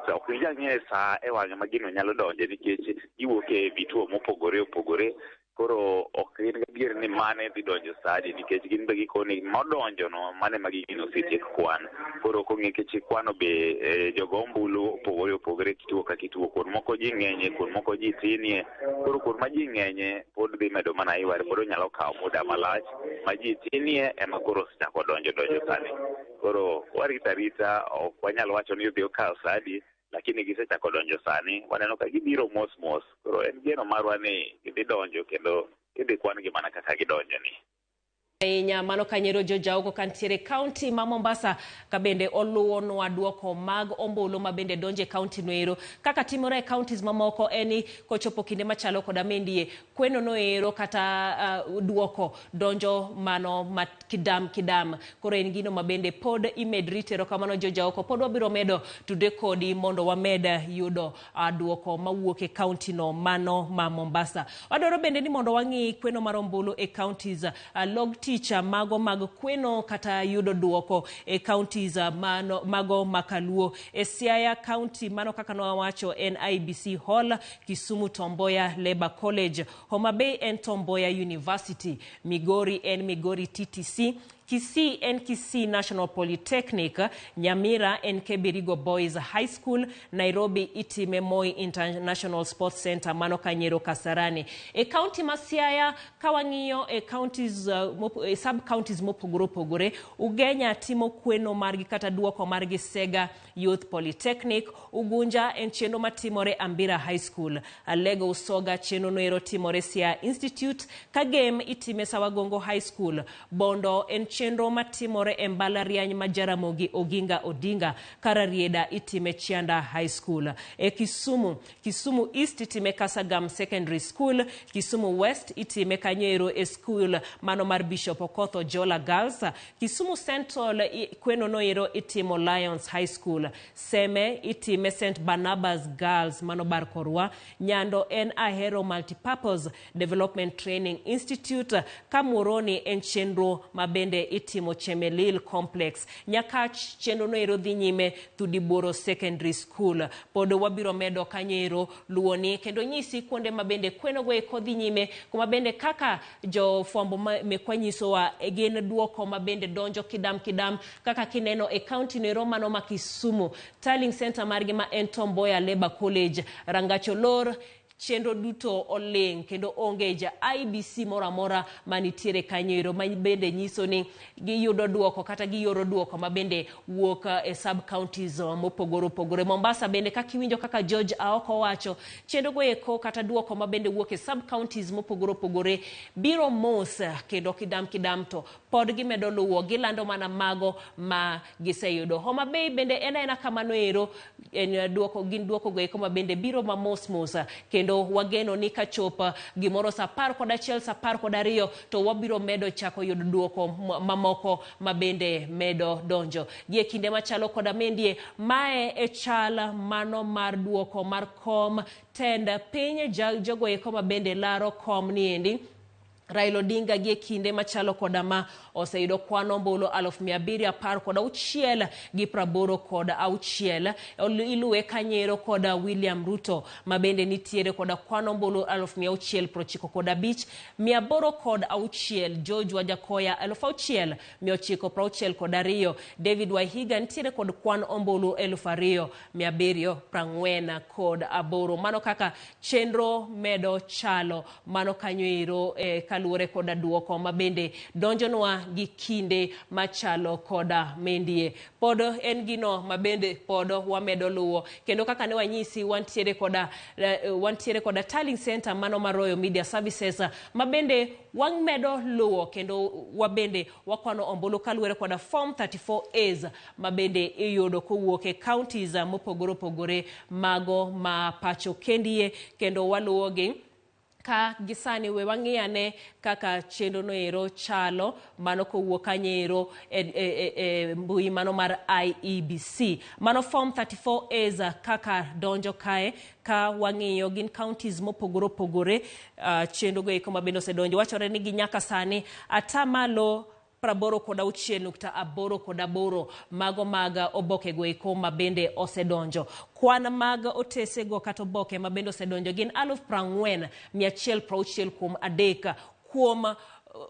ok inyal ng'e sa e wang'e ma gino nyalo donje nikech iwuok e vituo mopogore opogore. Koro ok in gadier ni mane dhi donjo sadi nikech gin be gikoni modonjo no mane ma gino osetiek kwan. Koro kong'e kech kwano be jogo ombulu opogore opogore kituo ka kituo. Kuond moko ji ng'enye, kuond moko ji tinie. Koro kuond ma ji ng'enye pod dhi medo mana yware pod nyalo kawo muda malach. Ma ji tinie ema koro osechako donjo sadi. Koro warita rita ok wanyal wacho ni odhi okawo sadi lakini gisechako donjo sani waneno ka gibiro mos mos. Koro en geno marwa ni gidhi donjo kendo gidhi kwan gi mana kaka gidonjo ni. Mano kanyero jojaogo kantiere county ma Mombasa ka bende oluwo nwa duoko mag ombulu ma bende donje county noero kaka timore counties mamoko eni kochopo kinde machalo koda mendie kweno noero kata duoko donjo mano kidam koro en gino ma bende pod imedritero kamano jojaoko pod wabiro medo tude kodi mondo wameda yudo duoko mawuok e county no mano ma Mombasa. Wadoro bende ni mondo wangi kweno mar ombulu e counties log teacher mago mag kweno kata yudo duoko e counties mago makaluo e Siaya County mano kaka no wacho NIBC Hall, Kisumu Tomboya Labour College, Homa Bay en Tomboya University, Migori en Migori TTC, Kisii en Kisii National Polytechnic, Nyamira en Kebirigo Boys High School, Nairobi itime Moi International Sports Center mano Kanyero Kasarani. E county Siaya kawang'iyo e counties sub counties mopogore Ugenya timo kweno margi kata duoko margi Sega Youth Polytechnic, Ugunja en chenro matimore Ambira High School, Alego Usoga chenro noero timore Siaya Institute, Kagem itime Sawagongo High School, Bondo en chenro matimore e mbalariany ma Jaramogi Oginga Odinga, Kararieda itime Chianda High School. E Kisumu East itime Kasagam Secondary School, Kisumu West itime Kanyero e school mano mar Bishop Okotho Jola Girls, Kisumu Central kweno noero itimo Lions High School, Seme itime St. Barnabas Girls mano Barkorwa, Nyando en Ahero Multipurpose Development Training Institute, Kamuroni en chenro mabende itimo Chemelil Complex, Nyakach chenro noero dhi nyime Tudiboro Secondary School. Pod wabiro medo Kanyero luoni kendo nyisi kuonde mabende kweno go kodhi nyime kuma bende kaka jo fwambo mekwanyiso wa gin duoko mabende donjo kidam kaka kineno e county noero mano ma Kisumu, Tallying Center margi ma en Tomboya Labour College, Rangacholor chenro duto oling kendo onge ja IBC moramora manitiere Kanyero ma bende nyiso ni giyudo duoko kata giyoro duoko ma bende wuok e sub counties mopogore. Mombasa bende kakiwinjo kaka George Aoko wacho chenro go eko kata duoko ma bende wuok e sub counties mopogore biro mos kendo kidam to pod gimedo luwo gilando mana mago ma giseyudo. Homa Bay bende ena kamano ero en gin duoko go eko ma bende biro ma mos kendo wageno ni kachopa gimoro sa 11 sa 12 to wabiro medo chako yudo duoko mamoko mabende medo donjo gie kinde machalo koda mendie mae e chala mano mar duoko mar kom tenda piny jogo eko mabende laro kom niendi Raila Odinga gie kinde machalo koda ma oseyudo kwan ombulu 710 gi 86 iluwe kanyero koda William Ruto mabende nitiere koda kwan ombulu 695 806 George Wajakoya 6962 David Wahiga nitiere kod kwan ombulu 2748 mano kaka chenro medo chalo mano kanyoero kaluore koda duoko mabende donjonwa gi kinde machalo koda mendie pod en gino mabende pod wamedo luwo kendo kaka ne wanyisi wantiere koda Tallying Center mano mar Royal Media Services mabende wamedo luwo kendo wabende wakwano ombulu kaluore koda form 34As mabende iyudo kowuok e counties mopogore opogore mago ma pacho kendie kendo waluwogi ka gisani we wang'iyane kaka chenro noero chalo mano kowuok kanyero mbui mano mar IEBC mano form 34As kaka donjo kae ka wang'iyo gin counties mopogore opogore chenro go eko mabende osedonjo wachore ni ginyaka sani atamalo 86.88 mago mag oboke go eko mabende osedonjo kwan mag otese go kata oboke mabende osedonjo gin 40,160 kuom adek kuom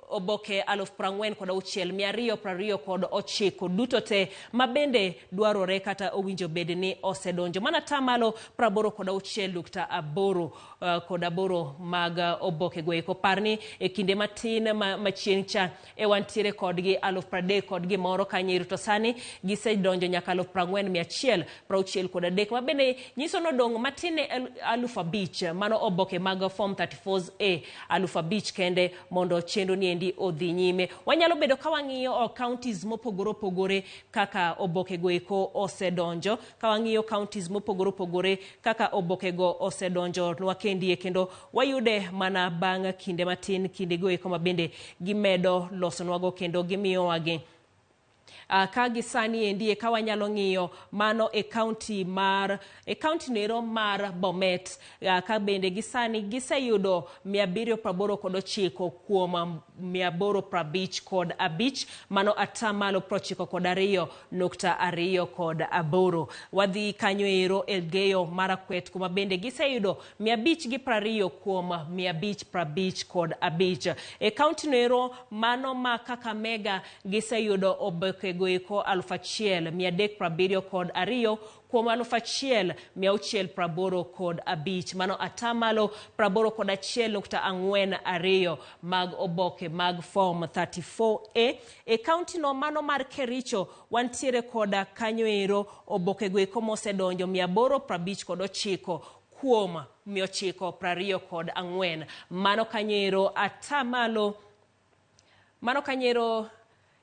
oboke 40,229 duto te mabende dwarore kata owinjo bed ni osedonjo mana tamalo 86.8 mag oboke go eko parni e kinde matin machien cha wantiere kodgi 30,000 kod gimoro kanyero to sani gisedonjo nyaka 40,163 mabende nyiso nodong matine 5,000 mano oboke mag form 34A 5,000 kende mondo chendo niendi odhi nyime wanyalo bedo ka wang'iyo counties mopogore opogore kaka oboke go eko osedonjo ka wang'iyo counties mopogore opogore kaka oboke go osedonjo nwakendie kendo wayude mana bang' kinde matin kinde go eko mabende gimedo losonwago kendo gimiyo wagi ka gisani endie ka wanyalo ng'iyo mano e county nero mar Bomet ka bende gisani giseyudo 789 kuom 855 mano atamalo 92.28 wadhi kanyo ero Elgeyo Marakwet kuma bende giseyudo 520 kuom 555 e county nero mano ma Kakamega giseyudo oboke go eko 1,372 kuom 1,685 mano atamalo 81.42 mag oboke mag form 34A e county no mano mar Kericho wantiere koda kanyoero oboke go eko mosedonjo 859 kuom 924 mano kanyero atamalo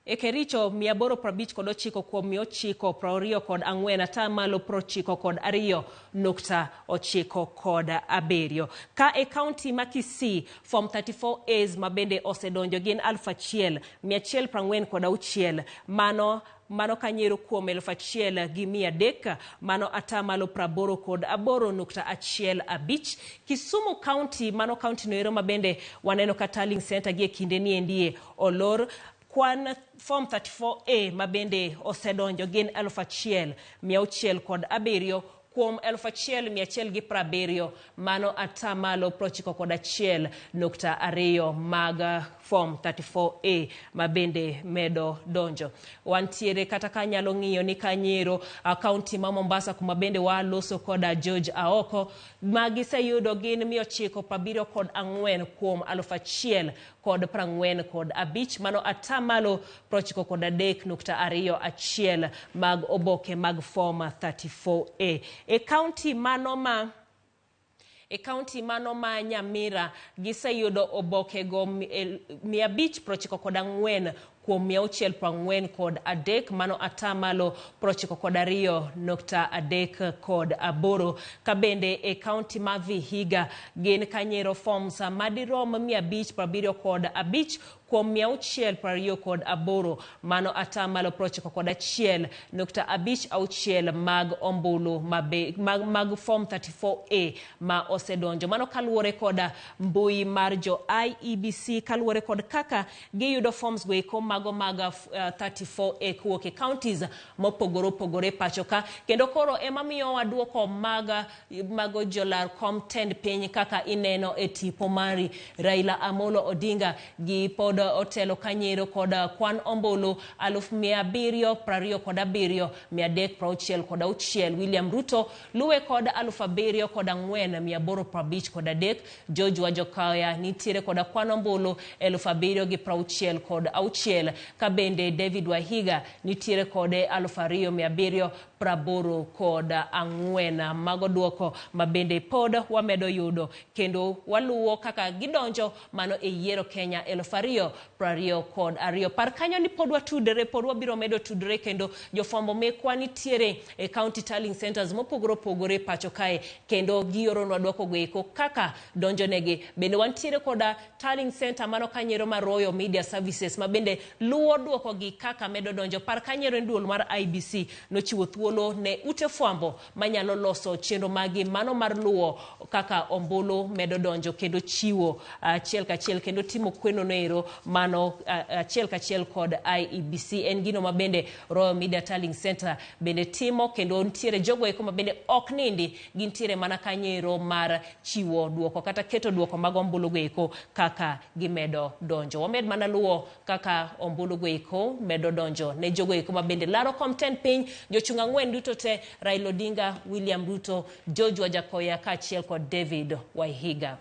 e Kericho 859 kuom 924 atamalo 92.97 ka e county ma Kisii form 34As mabende osedonjo gin 1,146 mano kanyero kuom 1,300 mano atamalo 88.15 Kisumu County mano county noero mabende waneno ka Tallying Center gie kinde niendie olor kwan form 34A mabende osedonjo gin 1,607 kuom 1,170 mano atamalo 91.2 mag form 34A mabende medo donjo wantiere kata kanyalo ng'iyo ni kanyero county ma Mombasa kuma bende waloso koda George Aoko magiseyudo gin 974 kuom 1,045 mano atamalo 93.21 mag oboke mag form 34A e county mano ma Nyamira giseyudo oboke go 594 kuom 643 mano atamalo 92.38 ka bende e county ma Vihiga gin kanyero forms madirom 575 kuom 620 kod aboro, mano atamalo 91.56 mag ombulu mag form 34A ma osedonjo. Mano kaluwore kod mbui mar jo IEBC, kaluwore kod kaka giyudo forms goeko mago mag 34A kuoke counties mopogore pacho ka, kendo koro emamiyo waduoko mago jolar kom tend piny kaka ineno e tipo mari. Raila Amolo Odinga gi pod otelo kanyero kod kwan ombulu 727,366. William Ruto luwe kod 7,453. George Wajakaya nitiere kod kwan ombulu 7,066. Kabende David Wahiga nitiere kod 2,784. Mago duoko mabende pod wamedo yudo, kendo waluwo kaka gidonjo mano e yiero Kenya 2022. Par kanyo ni pod watudre, pod wabiro medo tudre, kendo jofwambo mekwa nitiere e county tallying centers mopogore pacho kae, kendo gioro nwa duoko goeko kaka donjo negi. Bende wantiere koda tallying center mano kanyero mar Royal Media Services mabende luwo duoko gi kaka medo donjo. Par kanyero duol mar IBC nochiwo thuolo ne ute fwambo manyalo loso chenro magi mano mar luwo kaka ombulu medo donjo, kendo chiwo achiel kachiel, kendo timo kweno nero mano achiel kachiel kod IEBC. En gino mabende Royal Media Tallying Center bende timo, kendo ntiere jogo eko mabende ok nindi, gintiere mana kanyero mar chiwo duoko kata keto duoko mag ombulu goeko kaka gimedo donjo. Wamed mana luwo kaka ombulu goeko medo donjo ne jogo eko mabende laro kom tend piny, jochung' ang'wen duto te: Raila Odinga, William Ruto, George Wajakoya kaachiel kod David Wahiga.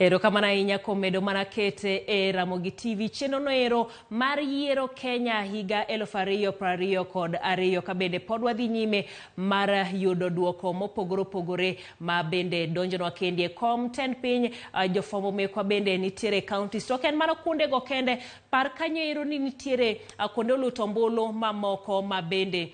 Ero kamana ahinya komedo mana kete e Ramogi TV chenro no ero mar yiero Kenya higa 2022 kabende pod wadhi nyime mar yudo duoko mopogore ma bende donjonwa kendie kom 10 piny jofomo mekwa bende nitiere counties to ken mano kunde go kende par kanyo ero ni nitiere kuonde lutombolo mamoko ma bende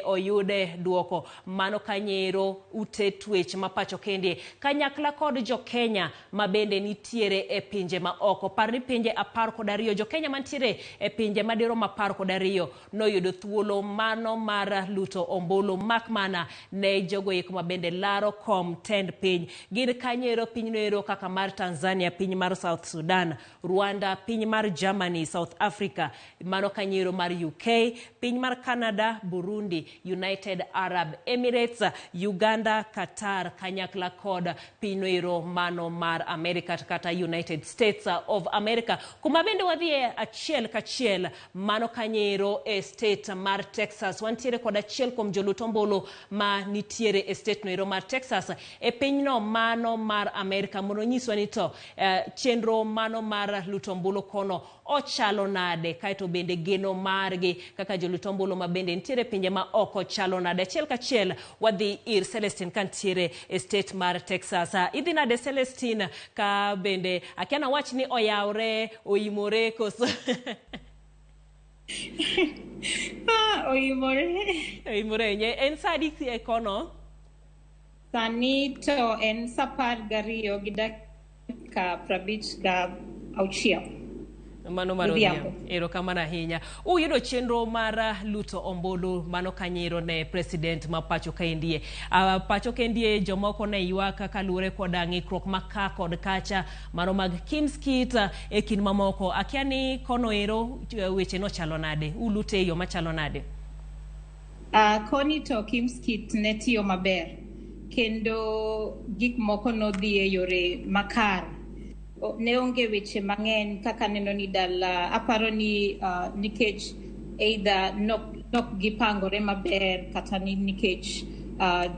oyude duoko mano kanyero ute twech mapacho kendie kanyakla kod jo Kenya ma bende nitiere e pinje ma oko parni pinje 12 jo Kenya mantiere e pinje madiro ma 12 no yudo thuolo mano mar luto ombolo makmana ne jogo eko ma bende laro kom 10 piny gin kanyero pinyno ero kaka mar Tanzania, piny mar South Sudan, Rwanda, piny mar Germany, South Africa, mano kanyero mar UK, piny mar Canada, Burundi, United Arab Emirates, Uganda, Qatar, kanyakla kod pino ero mano mar America kata United States of America. Kuma bende wadhie achiel kachiel mano kanyero e state mar Texas. Wantiere kod achiel kuom jolutombolo ma nitiere e state no ero mar Texas e pinyno mano mar America. Mondo nyiswa ni to chenro mano mar lutombolo kono ochalo nade kaito bende geno margi kaka jolutombolo ma bende nitiere pinje ma oko chalo nade. Achiel kachiel wadhi ir Celestine kantiere e state mar Texas. Idhi nade Celestine ka bende akiana wach ni oyawre oimore koso oimore nye en sadi e kono sani to en sapar gario gidaka prabich ga auchia mano ero kamana ahinya uyudo chenro mar luto ombolo mano kanyero ne president ma pacho kaendie jomoko ne ywaka kalure kod ng'ikruok maka kod kacha mano mag Kimskit e kin mamoko akiani kono ero weche no chalo nade ulute yo machalo nade koni to Kimskit ne tiyo maber kendo gik moko no dhi e yore makar ne onge weche mang'eny kaka neno ni dala aparo ni nikech either nok gipangore maber kata ni nikech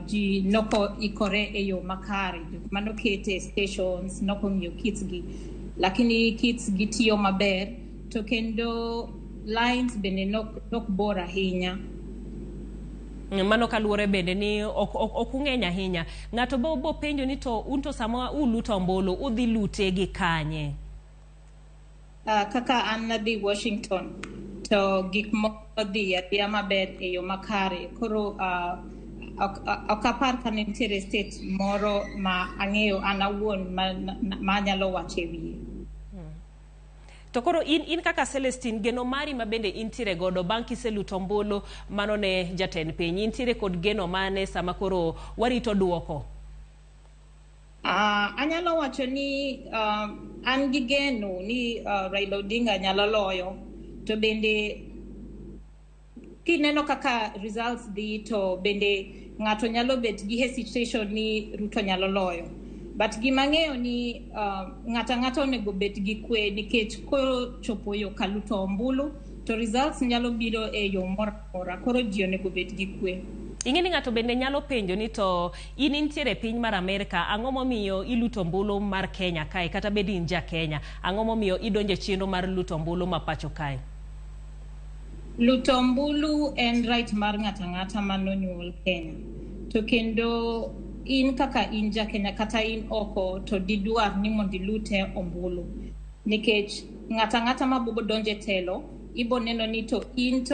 ji noko ikore e yo makare mano kete stations noko ng'iyo kitsgi lakini kitsgi tiyo maber to kendo lines bende nok bor ahinya mano kaluore bende ni okung'eny ahinya ng'ato bo penjo ni to unto sama uluto ombolo udhi lute gi kanye kaka an nadhi Washington to gik moko dhi adhiya maber e yo makare koro ok apar ka nitiere state moro ma ang'eyo an awuon ma nyalo wache wiye to koro in kaka Celestine geno mari ma bende intiere godo bang' kiseluto ombolo mano ne jatend piny intiere kod geno mane sama koro warito duoko anyalo wacho ni an gi geno ni Raila Odinga nyalo loyo to bende kineno kaka results dhi to bende ng'ato nyalo bet gi hesitation ni Ruto nyalo loyo but gima ng'eyo ni ng'ata onego bet gi kwe nikech koro chopo yo kaluto ombulu to results nyalo biro e yo mora koro ji onego bet gi kwe ing'eni ng'ato bende nyalo penjo ni to in intiere piny mar Amerika ang'o momiyo iluto ombulu mar Kenya kae kata bedi in ja Kenya ang'o momiyo idonje chenro mar luto ombulu ma pacho kae luto ombulu en right mar ng'ata manonyuol Kenya to kendo in kaka in ja Kenya kata in oko to didwar ni mondi lute ombulu nikech ng'ata ma bubo donje telo ibo neno ni to in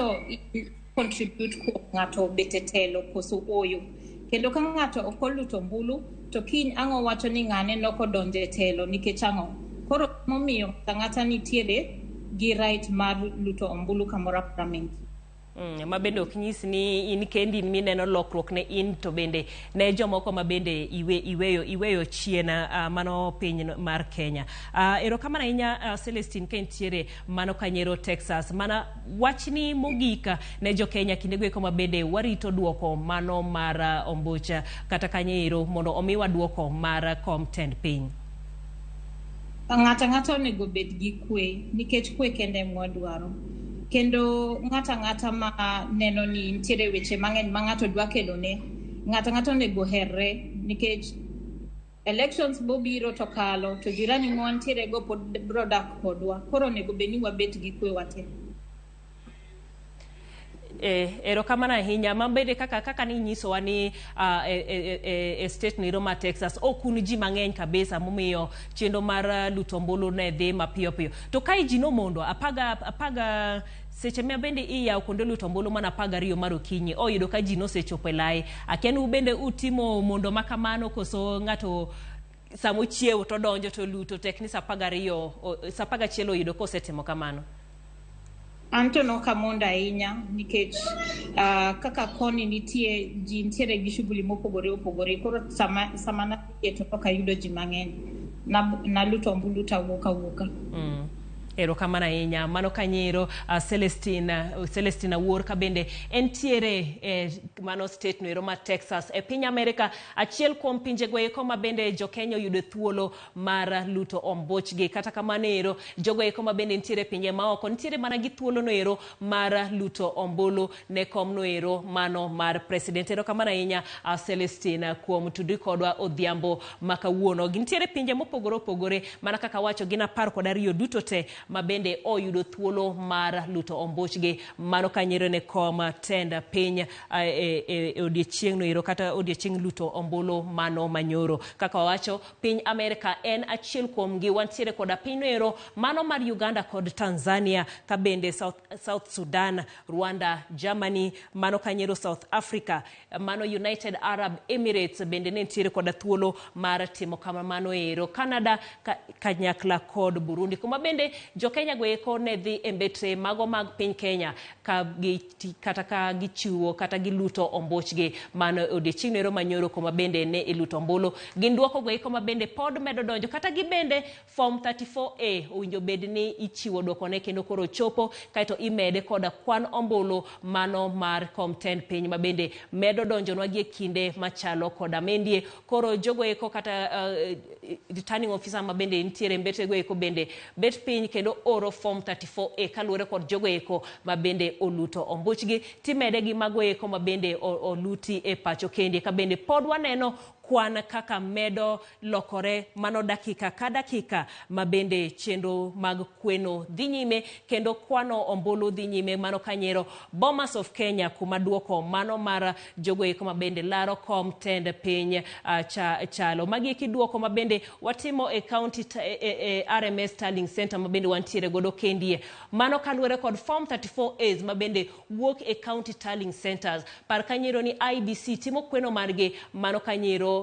contribute ko ng'ato bete telo koso oyo kendo ka ng'ato okoluto ombulu to kiny ang'o wacho ni ng'ane noko donje telo nikech ang'o koro momiyo ng'ata nitiere gi right mar luto ombulu kamora pramenti ma bende ok nyis ni in kendi mineno lokruok ne in to bende ne jomoko ma bende iweyo chien mano piny mar Kenya ero kamana inya Celestine kentiere mano kanyero Texas mana wachni mogika ne jo Kenya kindego eko ma bende warito duoko mano mar ombucha kata kanyero mondo omiwa duoko mar kom 10 piny ng'ata onego bet gi kwe nikech kwe kende mwadwaro kendo ng'ata ma neno ni nitiere weche mang'eny ma ng'ato dwa kelo ne ng'ata onego herre nikech elections bobiro to kalo to jirani mwantiere go pod brodak kodwa koro nego beni wabet gi kwe wate. Erokamano ahinya mabende kaka ni nyisowa ni state ni Roma Texas okun ji mang'eny kabisa momiyo chenro mar luto ombulu ne dhi mapiyo piyo to ka ji no mondo apaga seche me bende iya kuonde luto ombulu mana 12 mar okinyi oyudo ka ji no sechopo lai akia u bende utimo mondo makamano koso ng'ato samo chiewo to donjo to luto tekni 12 oyudo kosetimo kamano. Anto no kamonda ahinya nikech kaka koni nitie ji ntiere gi shughuli mopogore opogore koro sama na keto paka yudo ji mang'eny na luto ombulu ta wuoka. Erokamano ahinya mano kanyero Celestina Wuor ka bende entiere mano state no Roma Texas e piny Amerika achiel kuom pinje goeko ma bende jo Kenya yudo thuolo mar luto ombochgi kata kamano ero jogoeko ma bende ntiere pinje maoko ntiere mana gi thuolo no ero mar luto ombulu ne kom no ero mano mar president. Erokamano ahinya Celestina kuom tudri kodwa odhiambo makawuono. Gintiere pinje mopogore opogore mana kaka wacho gina 12 duto te mabende oyudo thuolo mar luto ombochgi mano kanyero ne kom tenda piny odiechieng' no ero kata odiechieng' luto ombulu mano manyoro. Kaka wacho piny Amerika en achiel kuom gi wantiere koda piny no ero mano mar Uganda kod Tanzania ka bende South Sudan, Rwanda, Germany, mano kanyero South Africa, mano United Arab Emirates bende ne ntiere koda thuolo mar timo kamano ero, Canada kanyakla kod Burundi kuma bende jo Kenya goeko ne dhi embetre mago mag piny Kenya kata ka gichiwo kata giluto ombochgi mano odiechieng' ero manyoro kuma bende ne iluto ombulu gin duoko goeko ma bende pod medo donjo kata gi bende form 34A owinjo bed ni ichiwo duoko ne kendo koro chopo kaito imede koda kwan ombulu mano mar kom 10 piny ma bende medo donjonwa gi kinde machalo koda mendie koro jogoeko kata returning officer ma bende ntiere mbetre goeko bende bet piny kendo oro form 34A kaluwore kod jogoeko ma bende oluto ombuchgi timede gi magoeko ma bende oluti e pacho kendi ka bende pod waneno kwan kaka medo lokore mano dakika ka dakika ma bende chenro mag kweno dhi nyime kendo kwano ombulu dhi nyime mano kanyero Bomas of Kenya kuma duoko mano mar jogoeko ma bende laro kom tend piny chalo magi kiduoko ma bende watimo e county RMS Tallying Center ma bende wantiere godo kendie mano kaluwore kod form 34As ma bende wuok e county tallying centers par kanyero ni IBC timo kweno margi mano kanyero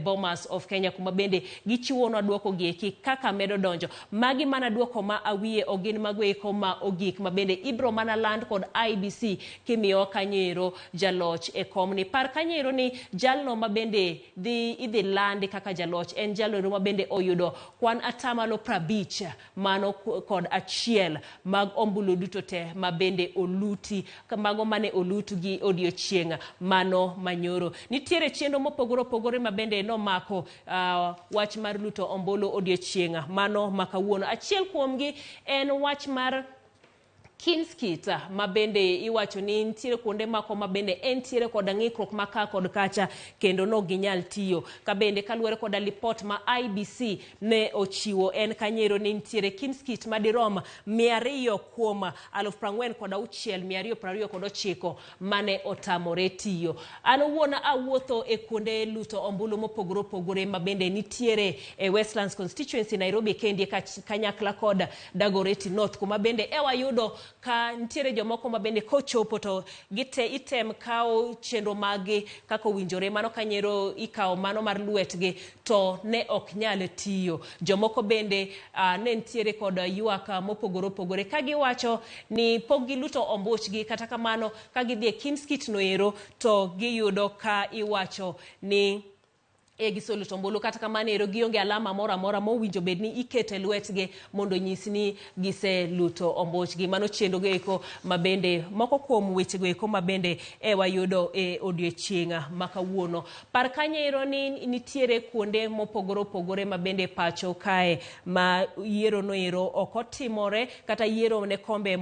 Bomas of Kenya kuma bende gichiwo na duoko gieki kaka medo donjo magi mana duoko ma awie ogin magoeko ma ogik ma bende ibro mana land kod IBC kimiyo kanyero jaloch e komni par kanyero ni jalno ma bende idhi land kaka jaloch en jalno ma bende oyudo kwan atamalo 50 mano kod achiel mag ombulu duto te ma bende oluti mago mane olutugi odiochienga mano manyoro nitiere chenro mopogore opogore ma bende no mako wach mar luto ombulu odiochienga mano makawuono achiel kuomgi en wach mar Kinskita ma bende iwacho ni ntiere kuonde mako ma bende entiere kod ng'ikruok maka kod kacha kendo no ginyal tiyo ka bende kaluwore kod lipot ma IBC ne ochiwo en kanyero ni ntiere Kinskit madirom 200 kuom 46,229 mane otamore tiyo. An wuona awuotho e kuonde luto ombulu mopogore opogore ma bende nitiere e Westlands constituency Nairobi kendi kanyakla kod Dagoretti North kuma bende ewayudo ka ntiere jomoko ma bende kochopo to item kao chenro magi kako winjore mano kanyero ikao mano mar luetgi to ne ok nyal tiyo jomoko bende ne ntiere kod yuaka mopogore opogore kagi wacho ni pok giluto ombuchgi kata kamano kagi dhi e Kinskit no ero to giyudo ka iwacho ni gisoluto ombulu kata kamano ero gionge alama mora mora mowinjo bedni ikete lwetgi mondo nyisi ni gise luto ombuchgi mano chendo goeko ma bende moko kuom weche goeko ma bende wayudo e odiochienga makawuono par kanyero ni nitiere kuonde mopogore opogore ma bende pacho kae ma yiero no ero okotimore kata yiero ne kombe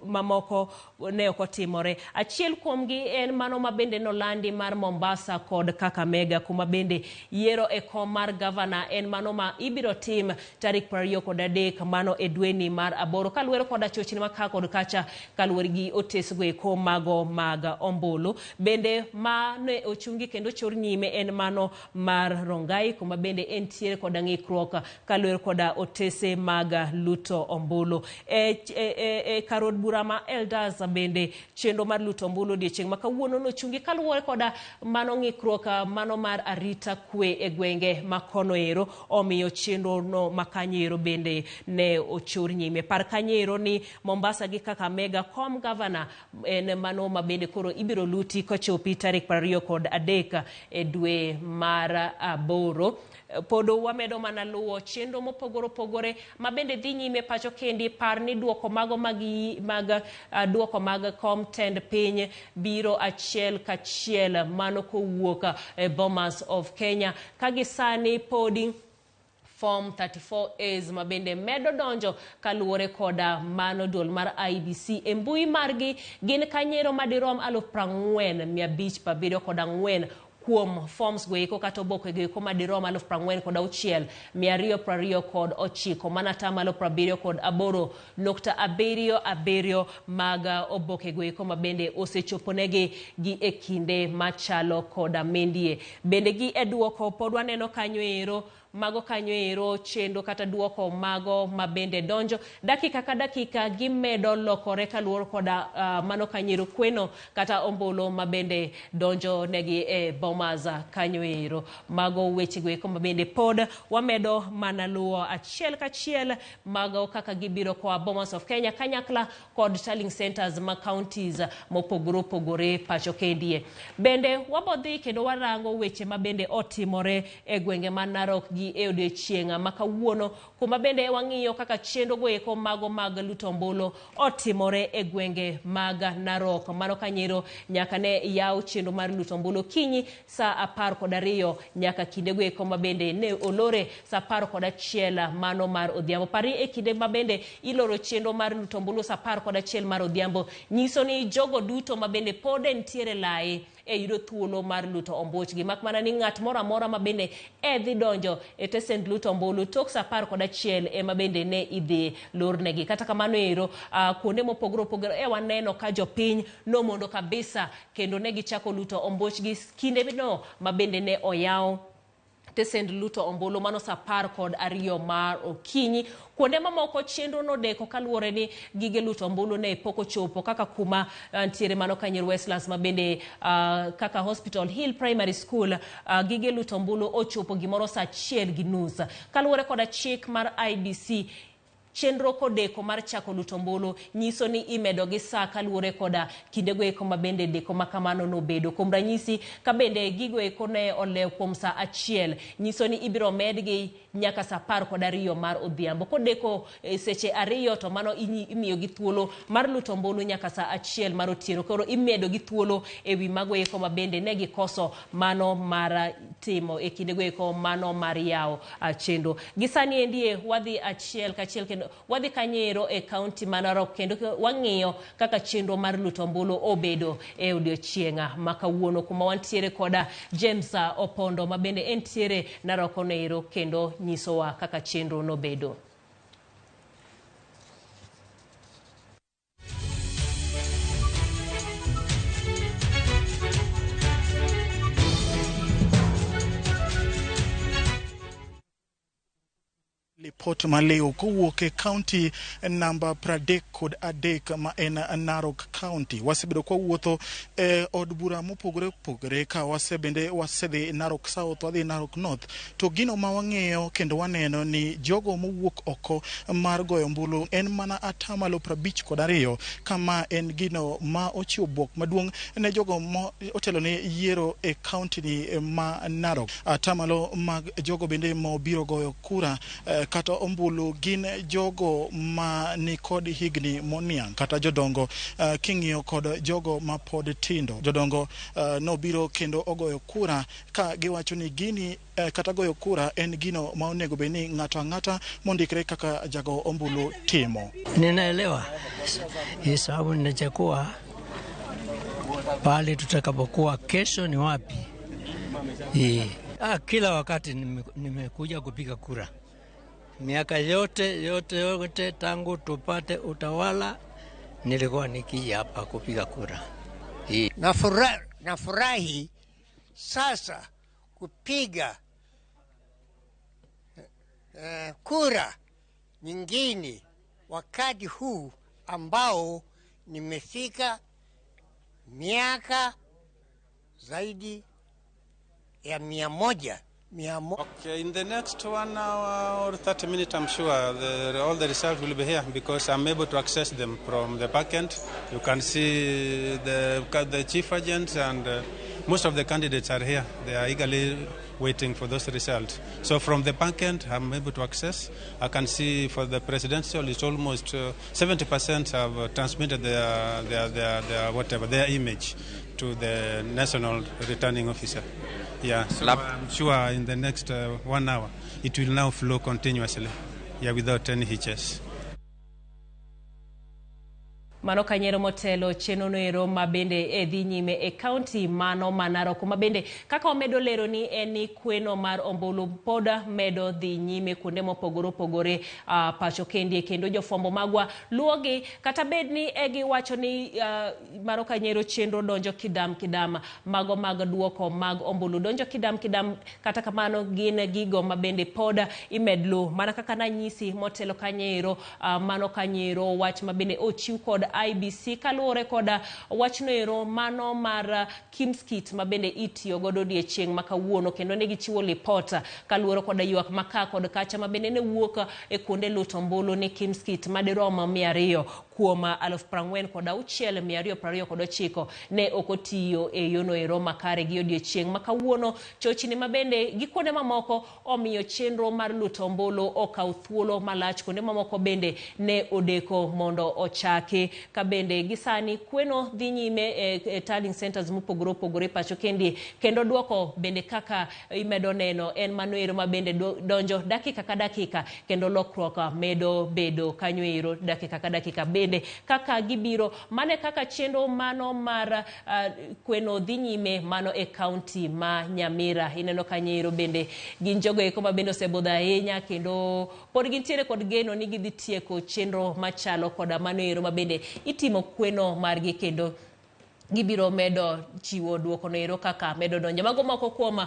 mamoko ne okotimore achiel kuomgi en mano ma bende no landi mar Mombasa kod Kakamega kuma bende yiero e kom mar gavana en mano ma ibiro tim tarik 23 mano e dweni mar aboro kaluwore koda chochni maka kod kacha kaluwore gi otesgo e kom mago mag ombulu. Bende ma ne ochungi kendo chor nyime en mano mar Rongai kuma bende entiere koda ng'ikruok kaluwore koda otese mag luto ombulu. Karod bura ma Elders bende chenro mar luto ombulu odiechieng' ma kawuono nochungi kaluwore koda mano ng'ikruok mano mar arita kwe e gwenge ma kono ero omiyo chenro no makanyero bende ne ochor nyime. Par kanyero ni Mombasa gi Kakamega kom gavana en mano ma bende koro ibiro luti kochopi tarik 23 e dwe mar aboro. Podo wamedo mana luwo chenro mopogore opogore ma bende dhi nyime pacho kendi. Par ni duoko mago duoko mag kom tend piny biro achiel kachiel mano kowuok e Bomas of Kenya kagisani podi Form 34As ma bende medo donjo kaluwore koda mano duol mar IBC e mbui margi gin kanyero madirom 40,574 kuom forms goeko kata oboke goeko madirom 46,229 mana tamalo 78.77 mag oboke goeko ma bende osechoponegi gi e kinde machalo koda mendie. Bende gi eduoko pod waneno kanyo ero mago kanyo ero chendo kata duoko mago ma bende donjo dakika ka dakika gimedo lokore kaluwore koda mano kanyero kweno kata ombolo ma bende donjo negi e Bomas kanyo ero. Mago weche goeko ma bende pod wamedo mana luwo achiel kachiel mago kaka gibiro kwa Bomas of Kenya kanyakla kod tallying centers ma counties mopogore opogore pacho kendie. Bende wabodhi kendo warango weche ma bende otimore e gwenge ma Narok gi e odiechieng' ma kawuono kuma bende wang'iyo kaka chenro goeko mago mag luto ombulu otimore e gwenge mag Narok. Mano kanyero nyaka ne yaw chenro mar luto ombulu kinyi sa 12 nyaka kinde goeko ma bende ne olore sa 11 mano mar odhiambo. Pari e kinde ma bende iloro chenro mar luto ombulu sa 11 mar odhiambo nyiso ni jogo duto ma bende pod entiere lai e yudo thuolo mar luto ombuchgi. Mak mana ni ng'at moro amora ma bende dhi donjo e tesend luto ombulu tok sa 11 ema bende ne idhi lornegi. Kata kamano ero kuonde mopogore opogore waneno ka jopiny no mondo kabisa kendo ne gichako luto ombuchgi kinde no ma bende ne oyaw tesend luto ombulu mano sa 12 mar okinyi. Kuonde mamoko chenro no deko kaluwore ni gige luto ombulu ne poko chopo kaka kuma ntiere mano kanyero Westlands ma bende kaka Hospital Hill Primary School gige luto ombulu ochopo gimoro sa 1:30 kaluwore koda chik mar IBC. Chenro kodeko mar chako luto ombulu nyiso ni imedo gi sa kaluwore koda kinde goeko ma bende deko makamano no bedo. Kuom ranyisi ka bende gigo eko ne olew kuom sa 1 nyiso ni ibiro medgi nyaka sa 12 mar odhiambo. Kodeko seche 2 to mano imiyo gi thuolo mar luto ombulu nyaka sa 1 mar otieno. Koro imedo gi thuolo e wi mago eko ma bende ne gikoso mano mar timo e kinde goeko mano mar yawo chenro. Gisani endie wadhi achiel kachiel kendo wadhi kanyero e kaunti ma Narok kendo wang'iyo kaka chenro mar luto ombulu obedo e odiechieng' ma kawuono kuma wantiere koda James Opondo ma bende entiere Narok onero kendo nyisowa kaka chenro no bedo. Lipot maleo kowuok e county namba 33 ma en Narok County. Wasebedo kwa wuotho od bura mopogore opogore ka wasedhi Narok South, wadhi Narok North. To gino ma wang'eyo kendo waneno ni jogo mowuok oko mar goyo ombulu en mana 52% kama en gino ma ochiwo bwok maduong' ne jogo otelo ne yiero e county ni ma Narok. Atamalo mag jogo bende mobiro goyo kura kata ombulu gin jogo ma ni kod higni moniang kata jodongo. King'iyo kod jogo ma pod tindo, jodongo no biro kendo ogoyo kura ka giwacho ni gini kata goyo kura en gino ma onego be ni ng'ato ang'ata mondikre kaka jago ombulu timo. Ninaelewa sababu ninachukua pale tutakapokuwa kesho ni wapi. Kila wakati nimekuja kupiga kura. Miaka yote tangu tupate utawala nilikuwa nikija hapa kupiga kura. Nafurahi sasa kupiga kura nyingine wakati huu ambao nimefika miaka zaidi ya 100. Okay, in the next 1 hour or 30 minutes, I'm sure all the results will be here because I'm able to access them from the back end. You can see the chief agents and most of the candidates are here. They are eagerly waiting for those results. So from the back end, I'm able to access. I can see for the presidential, it's almost 70% have transmitted their image to the national returning officer. Yeah, so I'm sure in the next 1 hour, it will now flow continuously, without any hitches. Mano kanyero motelo chenono ero mabende dhi nyime e county mano Narok mabende kaka omedo lero ni eni kweno mar ombulu poda medo dhi nyime kuonde mopogore pacho kendie kendo jofombo magwa luogi kata bedni giwacho ni Mano kanyero chenro donjo kidam mago mag duoko mag ombulu donjo kidam kata kamano gin gigo mabende poda imedlu mana kaka nanyisi motelo kanyero Mano kanyero wach mabende ochiw kod IBC kaluore koda wachnoero mano mar Kimskit mabende itiyo godo odiechieng' makawuono kendo ne gichiwo ripota kaluore koda ywak maka kod kacha mabende ne wuok e kuonde luto ombulu ni Kimskit madiroma 200 kuom 46,229 ne okotiyo e yono ero makare gi odiechieng' makawuono chochni mabende gi kuonde mamoko omiyo chenro mar luto ombulu okaw thuolo malach kuonde mamoko bende ne odeko mondo ochaki kabende gisani kweno dhi nyime e tallying centers mopogore pacho kendo duoko bende kaka imedo neno en manoero mabende donjo dakika ka dakika kendo lokruok medo bedo kanyoero dakika ka dakika bende kaka gibiro mane kaka chenro mano mar kweno dhi nyime mano e county ma Nyamira ineno kanyoero bende gin jogo eko mabende osebodha ahinya kendo pod gintiere kod geno ni gidhi tieko chenro machalo koda manoero mabende itimo kweno margi kendo gibiro medo chiwo duoko noero kaka medo donjo mago moko kuom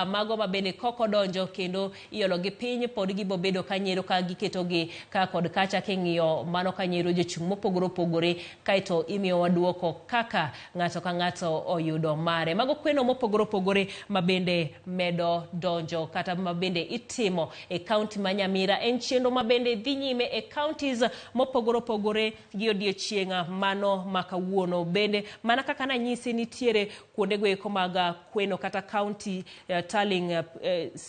mago mabende koko donjo kendo iolo gi piny pod gibo bedo kanyero ka giketo gi ka kod kacha king'iyo Mano kanyero jochung' mopogore kaito imiyo waduoko kaka ng'ato ka ng'ato oyudo mare mago kweno mopogore mabende medo donjo kata mabende itimo e county ma Nyamira en chenro mabende dhi nyime e counties mopogore gi odiechieng' mano makawuono bende mana kaka nanyisi nitiere kuonde goeko mag kweno kata county tallying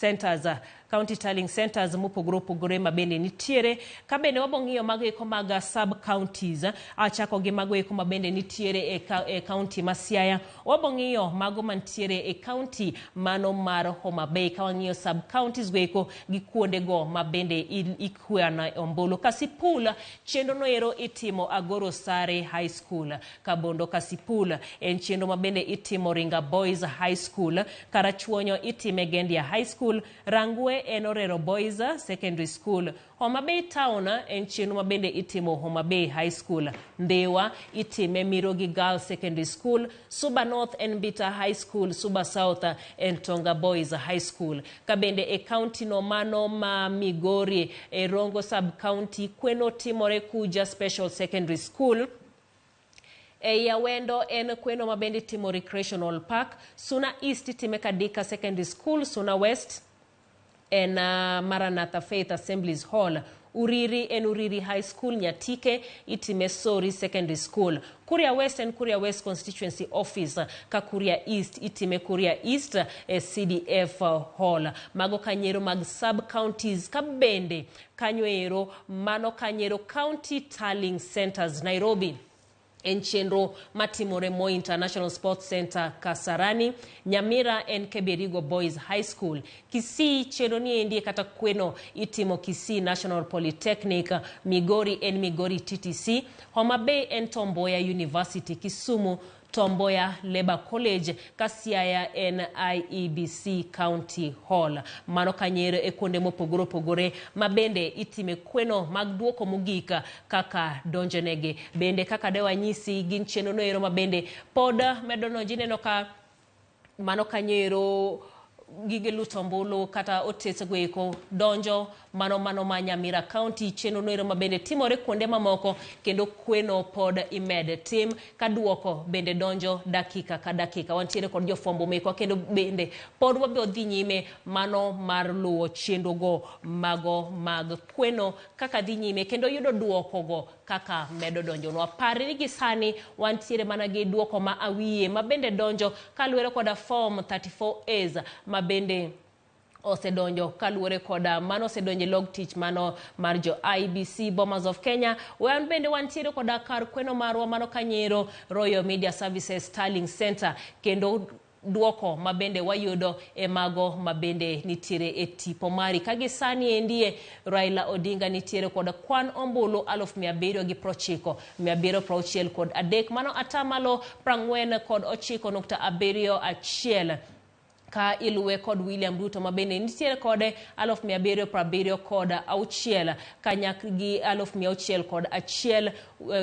centers county tallying centers mopogore mabende nitiere kabende wabong'iyo mago eko mag sub counties achako gi mago eko mabende nitiere e county ma Siaya wabong'iyo mago mantiere e county mano mar Homa Bay kawang'iyo sub counties goeko gi kuonde go mabende ikwana ombulu Kasipul chenro noero itimo Agoro Sare High School Kabondo Kasipul en chenro mabende itimo Ringa Boys High School Karachuonyo itime Gendia High School Rangwe en Orero Boys Secondary School Homa Bay Town en chenro mabende itimo Homa Bay High School Ndewa itime Mirogi Girls Secondary School Suba North en Bita High School Suba South en Tonga Boys High School kabende e county no mano ma Migori e Rongo Sub County kweno timore Kuja Special Secondary School Yawendo en kweno mabende timo Recreational Park Suna East time Kadika Secondary School Suna West en Maranatha Faith Assemblies Hall Uriri en Uriri High School Nyatike itime Sori Secondary School Kuria West en Kuria West Constituency Office ka Kuria East itime Kuria East CDF Hall mago kanyero mag sub counties kabende kanyoero Mano kanyero County Tallying Centers Nairobi en chenro matimore Mo International Sports Center Kasarani Nyamira en Keberigo Boys High School Kisii chenro ni endie kata kweno itimo Kisii National Polytechnic Migori en Migori TTC Homa Bay en Tomboya University Kisumu Tomboya Labour College Kasiaya NIEBC County Hall. Mano kanyere e kuonde mopogore opogore mabende itime kweno mag duoko mogika kaka donjonege. Bende kaka dewa nyisi gin chenro no ero mabende poda medono jineno ka mano kanyero gige lutombulu kata otesego eko donjo mano ma Nyamira County chenro noero mabende timore kuonde mamoko kendo kweno pod imed tim kaduoko bende donjo dakika ka dakika. Wantiere kod jofwambo meko kendo bende pod wabiro dhi nyime mano mar luwo chenro go mago mag kweno kaka dhi nyime kendo yudo duoko go kaka medo donjo. No pare ni gisani wantiere mana gi duoko ma awiye mabende donjo kaluwore koda form 34As mabende osedonjo kaluwore koda mano osedonje log tich mano mar jo IBC Bomas of Kenya. Wan bende wantiere koda kar kweno marwa mano kanyero Royal Media Services Sterling Center kendo duoko mabende wayudo e mago mabende nitiere e tipo mari. Kagisani endie Raila Odinga nitiere koda kwan ombulu 790 760 kod adek mano atamalo 49.71 ka iluwe kod William Ruto mabende nitiere kode 770 kod auchiel kanyakgi 600 kod achiel.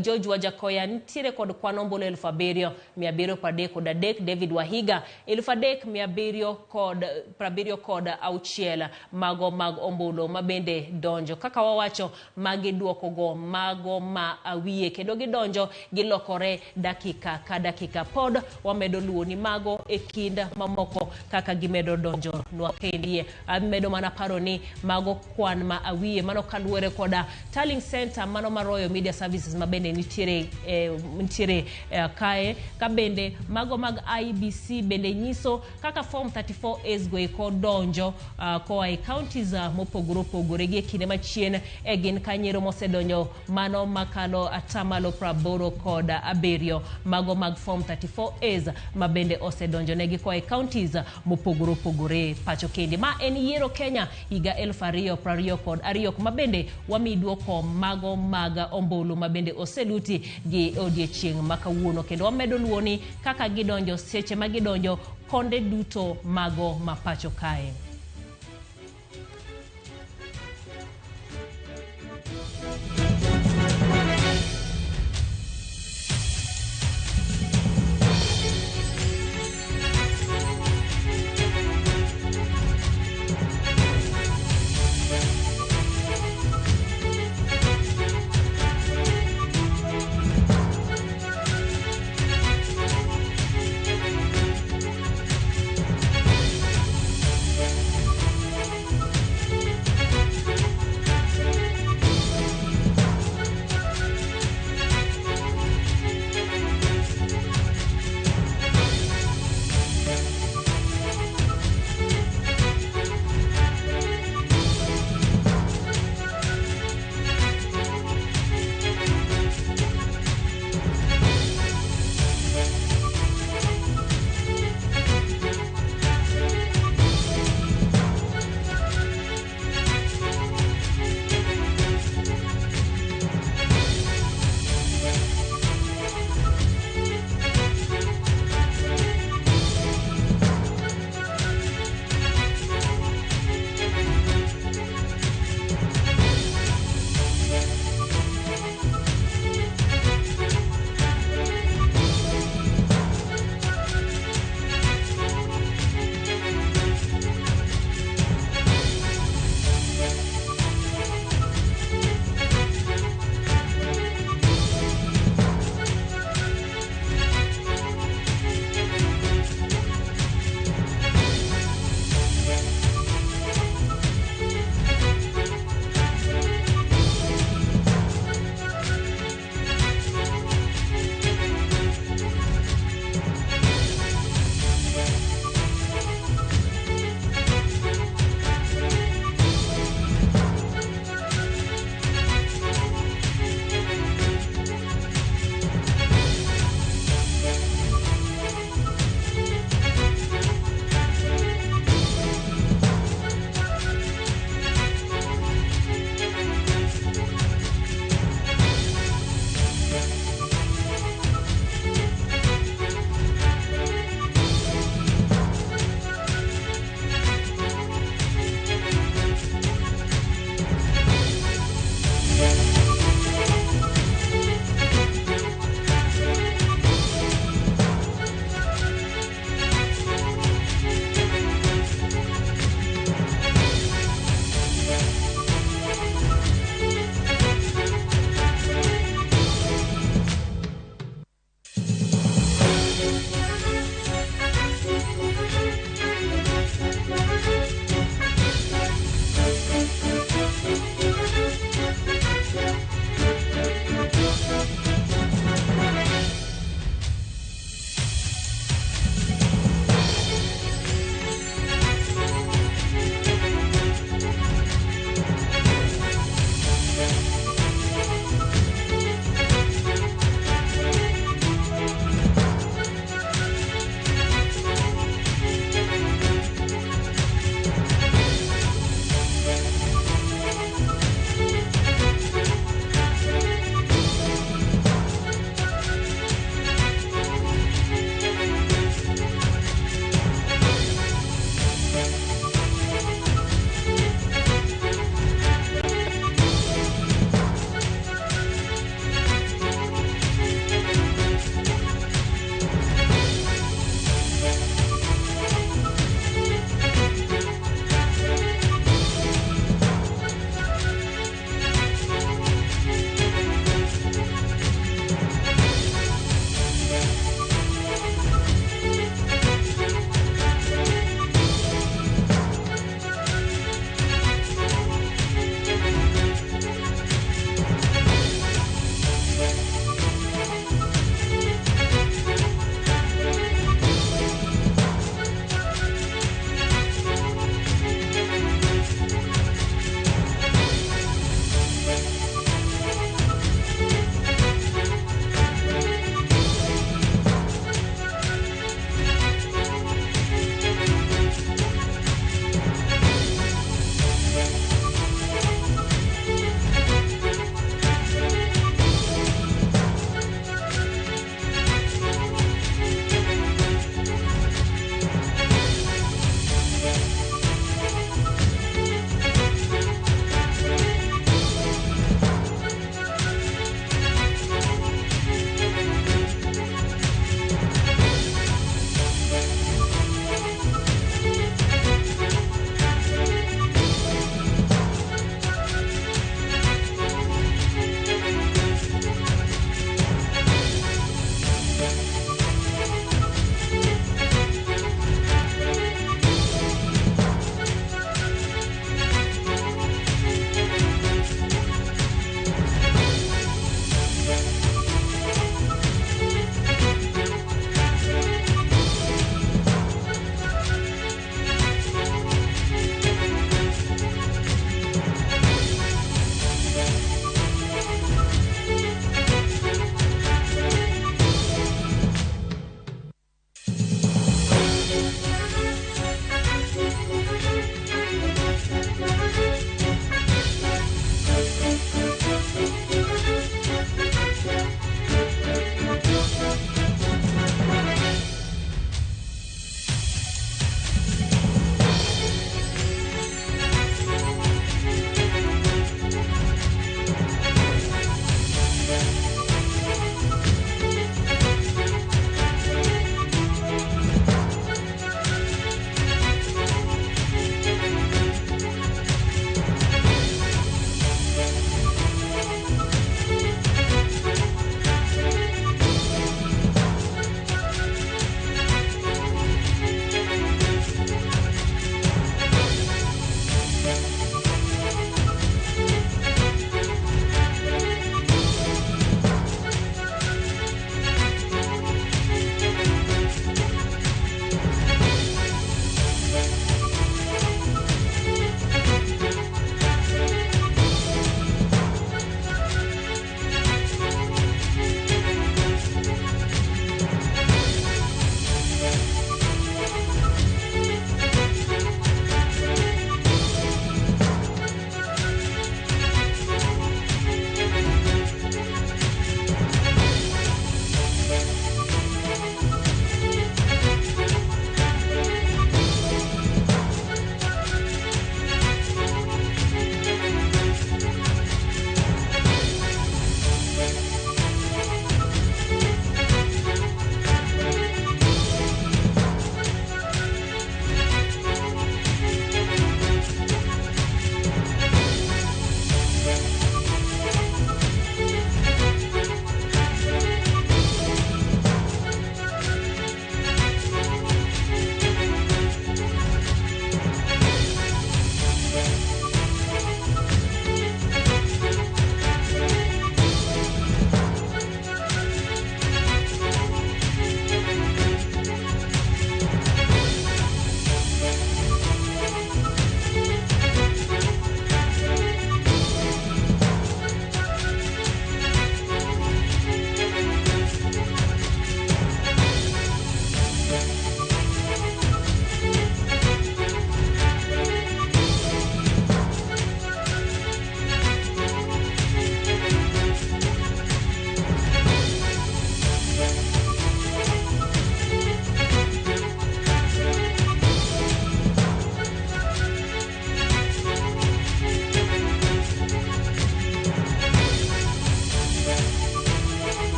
George Wajakoya nitiere kod kwan ombulu 7,730 kod adek. David Wahiga 3,770 kod auchiel mago mag ombulu mabende donjo kaka wawacho magi duoko go mago ma awiye kendo gidonjo gilokore dakika ka dakika. Pod wamedo luwo ni mago e kind mamoko kaka gimedo donjo nwa kendie. Amedo mana paro ni mago kwan ma awiye mano kaluwore koda Sterling Center mano ma Royal Media Services mabende nitiere kae kabende mago mag IBC bende nyiso kaka form 34As go eko donjo koa e counties mopogore opogore gi kinde machien gin kanyero mosedonjo mano makalo atamalo 80 kod 7 mago mag form 34As mabende osedonjo negi koa e counties mopogore opogore pacho kende. Ma en yiero Kenya higa 2022 mabende wamiduoko mago mag ombulu mabende oseluti gi odiechieng' makawuono kendo wamedo luoni kaka gidonjo seche magidonjo konde duto mago mapacho kae.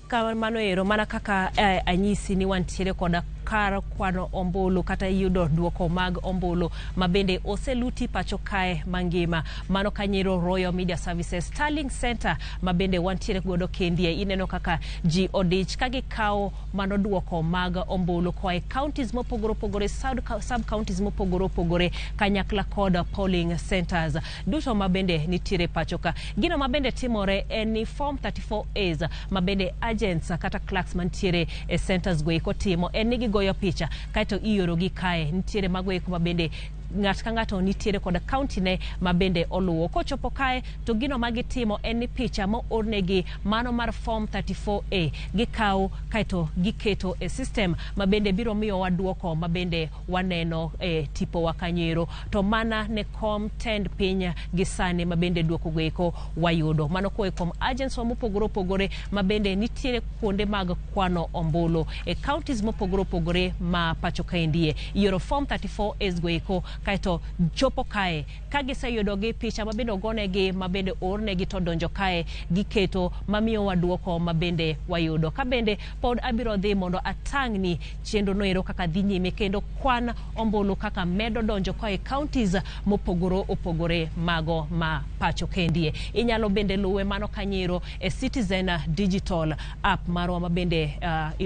Kamano ero mana kaka anyisi ni wantiere koda kar kwano ombulu kata yudo duoko mag ombulu mabende oseluti pacho kae mangima. Mano kanyiro Royal Media Services Starling Center mabende wantiere godo kendie. Ineno kaka ji odich kagi kao mano duoko mag ombulu kwa counties mopogoro pogore, sub counties mopogoro pogore, kanyakla koda polling centers duto mabende nitiere pacho ka. Gino mabende timore ni form 34As mabende agents kata clerks mantiere centers goeko timo nigi goyo picha kaito iorogi kae. Nitiere magoeko mabende ng'at ka ng'ato nitiere koda county ne mabende oluwo. Kochopo kae to gino magitimo ni picha mo ornegi mano mar form 34A gikao kaito giketo system mabende biro miyo waduoko mabende waneno tipo wakanyero to mana ne kom tend pinya gisane mabende duoko goeko wayudo. Mano koe kom agents mopogoro pogore mabende nitiere kuonde mag kwano ombulu counties mopogoro pogore ma pacho kaendie. Ioro form 34As goeko kaito chopo kae kagise yudogi picha mabende ogonegi mabende ornegi to donjo kae giketo mamiyo waduoko mabende wayudo. Kabende pod abiro dhi mondo atangni chenro noero kaka dhi nyime kendo kwan ombulu kaka medo donjo kae counties mopogoro opogore mago ma pacho kendie. Inyalo bende luwe mano kanyero Citizen Digital app marwa mabende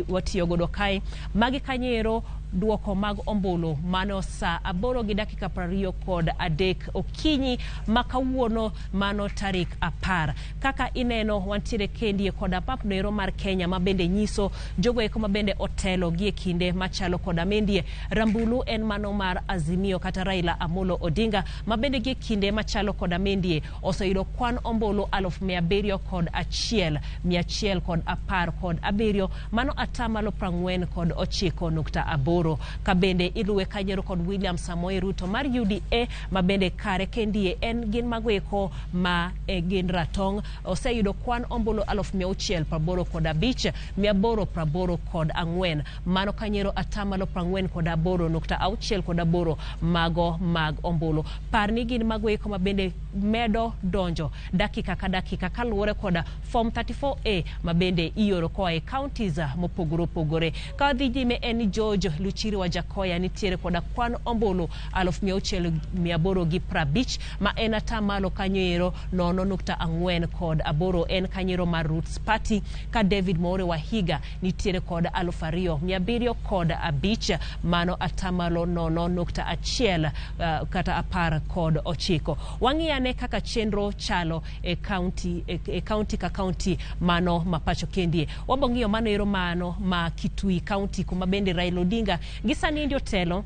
watiyo godo kae magi kanyero duoko mag ombulu mano sa 8:23 okinyi makawuono mano tarik 10. Kaka ineno wantiere kendie koda pap noero mar Kenya mabende nyiso jogo eko mabende otelo gie kinde machalo koda mendie. Rambulu en mano mar Azimio kata Raila Amolo Odinga mabende gie kinde machalo koda mendie oseyudo kwan ombulu 711,117 mano atamalo 49.8. Kabende iluwe kanyero kod William Samoei Ruto mar UDA mabende kare kendie en gin magoeko ma gin ratong oseyudo kwan ombulu 685,884 mano kanyero atamalo 48.8 mago mag ombulu. Parni gin magoeko mabende medo donjo dakika ka dakika kaluwore koda form 34A mabende ioro koe counties mopogoro pogore. Kadhi jime en George Luchiri wa Jakoya nitiere koda kwan ombulu 6,850 ma en atamalo kanyero 0.48 en kanyero mar Roots Party. Ka David More wa Higa nitiere koda 2,705 mano atamalo 0.1 kata 19. Wang'iyane kaka chenro chalo county ka county mano mapacho kendie. Wabong'iyo mano ero mano ma Kitui County kuma bende Raila Odinga gisani ndio telo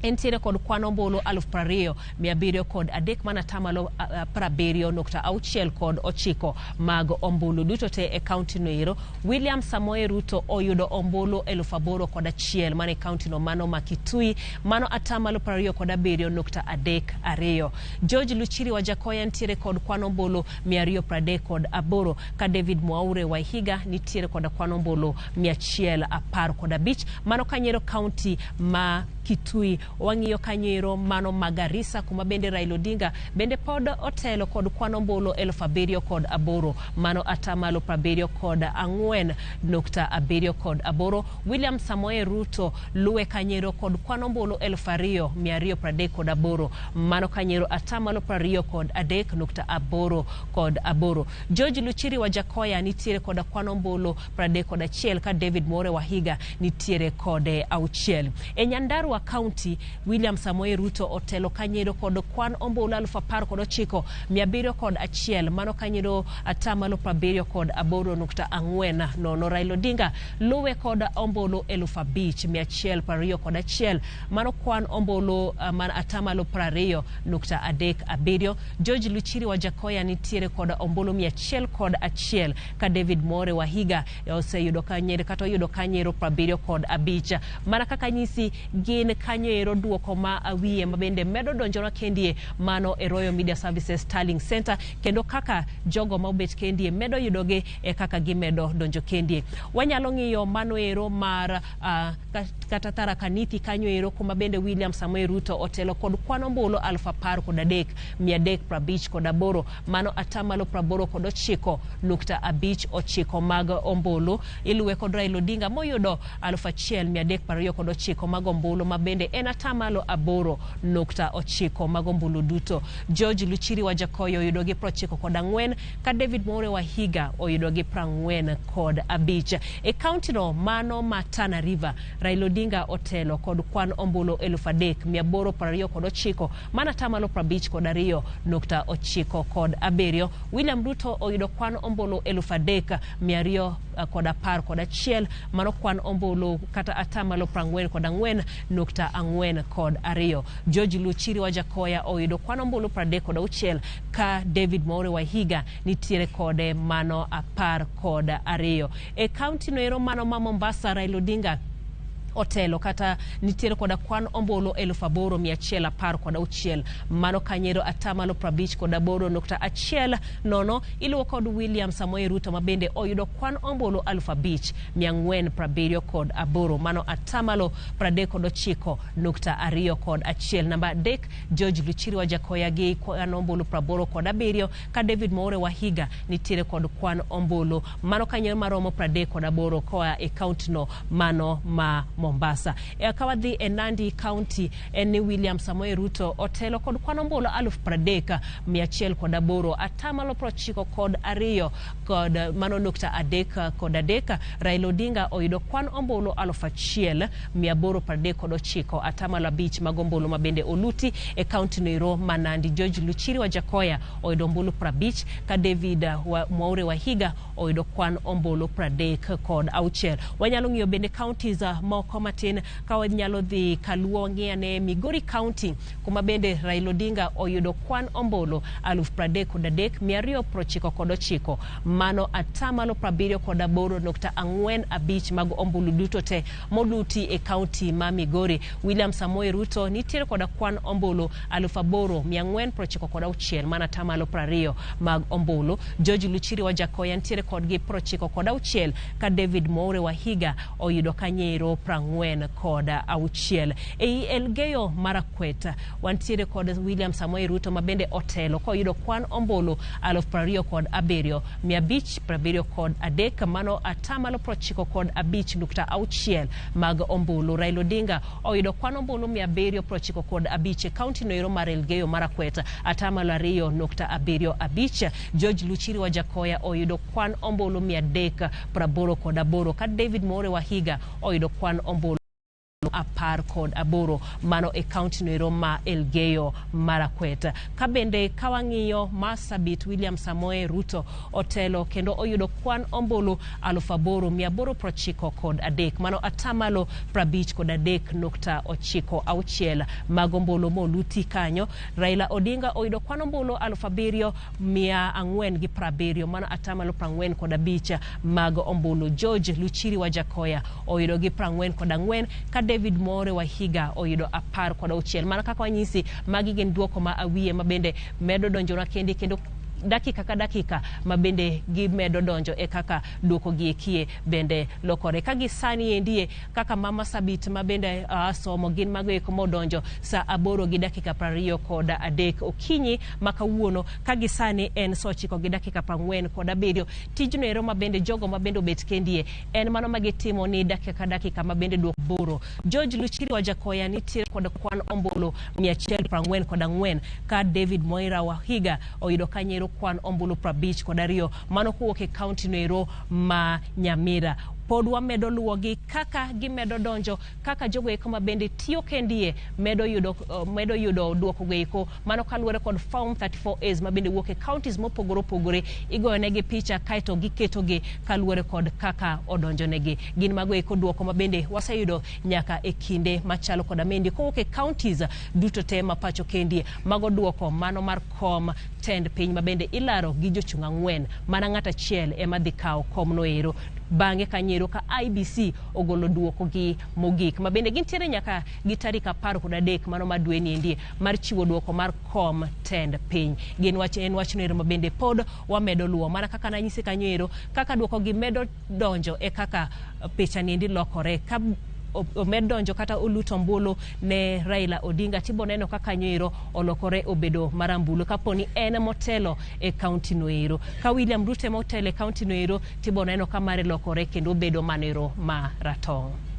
entiere kod kwan ombulu 20,703 mana tamalo 70.69 mag ombulu duto te county noero. William Samoei Ruto oyudo ombulu 8,001 mane county no mano makitui mano atamalo 27.32. George Luchiri wa Jakoya entiere kod kwan ombulu 238 ka David Mwaure wa Higa nitiere kod kwan ombulu 115 mano kanyero county ma Kitui. Wang'iyo kanyero mano Magarisa kuma bende Raila Odinga bende pod otelo kod kwan ombulu 708 mano atamalo 74.78. William Samoei Ruto luwe kanyero kod kwan ombulu 2,238 mano kanyero atamalo 23.8. George Luchiri wa Jakoya nitiere kod kwan ombulu 31 ka David More wa Higa nitiere kod 6. Nyandarua County William Samoei Ruto otelo kanyero kod kwan ombulu 10,701 mano kanyero atamalo 78.40. Raila Odinga luwe kod ombulu 5,121 mano kwan ombulu atamalo 20.37. George Luchiri wa Jakoya nitiere kod ombulu 101 ka David More wa Higa oseyudo kanyero kata oyudo kanyero 75 mana kaka nyisi gin kanyero ero duoko ma awiye mabende medo donjona kendie mano e Royal Media Services Sterling Center kendo kaka jogo ma obet kendie medo yudoge e kaka gimedo donjo kendie. Wanyalo ng'iyo mano ero mar kata Tharaka Nithi kanyo ero kuma bende William Samoei Ruto otelo kod kwano ombulu 13,358 mano atamalo 89.59 mag ombulu. Iluwe kod Raila Odinga moyudo 1,329 mag ombulu mabende en atamalo 8.9 mag ombulu duto. George Luchiri wa Jakoya oyudo gi 94 ka David More wa Higa oyudo gi 45. E county no mano ma Tana River, Raila Odinga otelo kod kwan ombulu 3,829 mana atamalo 52.97. William Ruto oyudo kwan ombulu 3,211 mano kwan ombulu kata atamalo 44.42. George Luchiri wa Jakoya oyudo kwan ombulu 36 ka David More wa Higa nitiere kode mano 12. E county no ero mano ma Mombasa, Raila Odinga otelo kata nitiere koda kwan ombulu 8,116 mano kanyero atamalo 58.10. Iluwo kod William Samoei Ruto mabende oyudo kwan ombulu 5,478 mano atamalo 39.21. Namba 3 George Luchiri wa Jakoya gi kwan ombulu 87 ka David More wa Higa nitiere kod kwan ombulu mano kanyero maromo 38 koa e county no mano ma Mombasa. Kawadhi e Nandi County ni William Samoei Ruto otelo kod kwan ombulu 30,108 atamalo 92 kod mano 3.3. Raila Odinga oyudo kwan ombulu 1,839 atamalo 5 mag ombulu mabende oluti e county no ma Nandi. George Luchiri wa Jakoya oyudo ombulu 50 ka David More wa Higa oyudo kwan ombulu 36. Wanyalo ng'iyo bende counties moko matin ka wanyalo dhi kaluo ng'iane Migori County kuma bende Raila Odinga oyudo kwan ombulu 33,299 mano atamalo 78.45 mag ombulu duto te moluti e county ma Migori. William Samoei Ruto nitiere koda kwan ombulu 8,496 mana atamalo 20 mag ombulu. George Luchiri wa Jakoya nitiere kodgi 96 ka David More wa Higa oyudo kanyero 46. Ei Elgeyo Marakwet wantiere kod William Samoei Ruto mabende otelo koyudo kwan ombulu 27,573 mano atamalo 95.6 mag ombulu. Raila Odinga oyudo kwan ombulu 795 county no mar Elgeyo Marakwet atamalo 2.75. George Luchiri wa Jakoya oyudo kwan ombulu 388 ka David More wa Higa oyudo kwan ombulu 18 mano e county no ma Elgeyo Marakwet. Kabende kawang'iyo Marsabit, William Samoei Ruto otelo kendo oyudo kwan ombulu 8,893 mano atamalo 53.96 mag ombulu moluti kanyo. Raila Odinga oyudo kwan ombulu 7,470 mano atamalo 45 mag ombulu. George Luchiri wa Jakoya oyudo gi 44 ka David More wa Higa oyudo 16. Mana kaka wanyisi magi gin duoko ma awiye mabende medo donjona kendo dakika ka dakika mabende gimedo donjo e kaka duoko giekie bende lokore. Kagi sani endie kaka Mama Sabit mabende somo gin mago modonjo sa 8:23 okinyi makawuono. Kagi sani en saa 9:47. Tijno ero mabende jogo mabende obet kendie en mano magitimo ni dakika ka dakika mabende duoko boro. George Luchiri wa Jakoya nitiere kod kwan ombulu 144 ka David Moira wa Higa oyudo kanyero kwan ombulu 52 mano kuwuok e county no ero ma Nyamira. Pod wamedo luwogi kaka gimedo donjo, kaka jogo eko mabende tiyo kendie medo yudo duoko eko mano kaluwore kod Form 34As mabende wuok e counties mopogore opogore. Igoyonegi picha kaito giketogi kaluwore kod kaka odonjonegi. Gin mago eko duoko mabende waseyudo nyaka e kinde machalo kod amendi kowuok e counties duto te mapacho kendie. Mago duoko mano mar kom tend piny mabende ilaro gi jochung' 4 mana ng'at achiel ema dhi kawo kom no ero. bang'e kanyero ka IBC ogolo duoko gi mogik mabende gintiere nyaka gi tarik 13 mano ma dwe ni endie mar chiwo duoko mar kom tend piny. En wachno mabende pod wamedo luwo mana kaka nanyisi kanyo kaka duoko gi medo donjo e kaka picha ni endi lokore ka omed donjo kata oluto ombulu ne Raila Odinga tibo neno kaka nyoero olokore obedo marambulu kaponi en motelo e kaunti noero. Ka William Ruto motelo e kaunti noero tibo neno kamare lokore kendo obedo manero ma ratong'.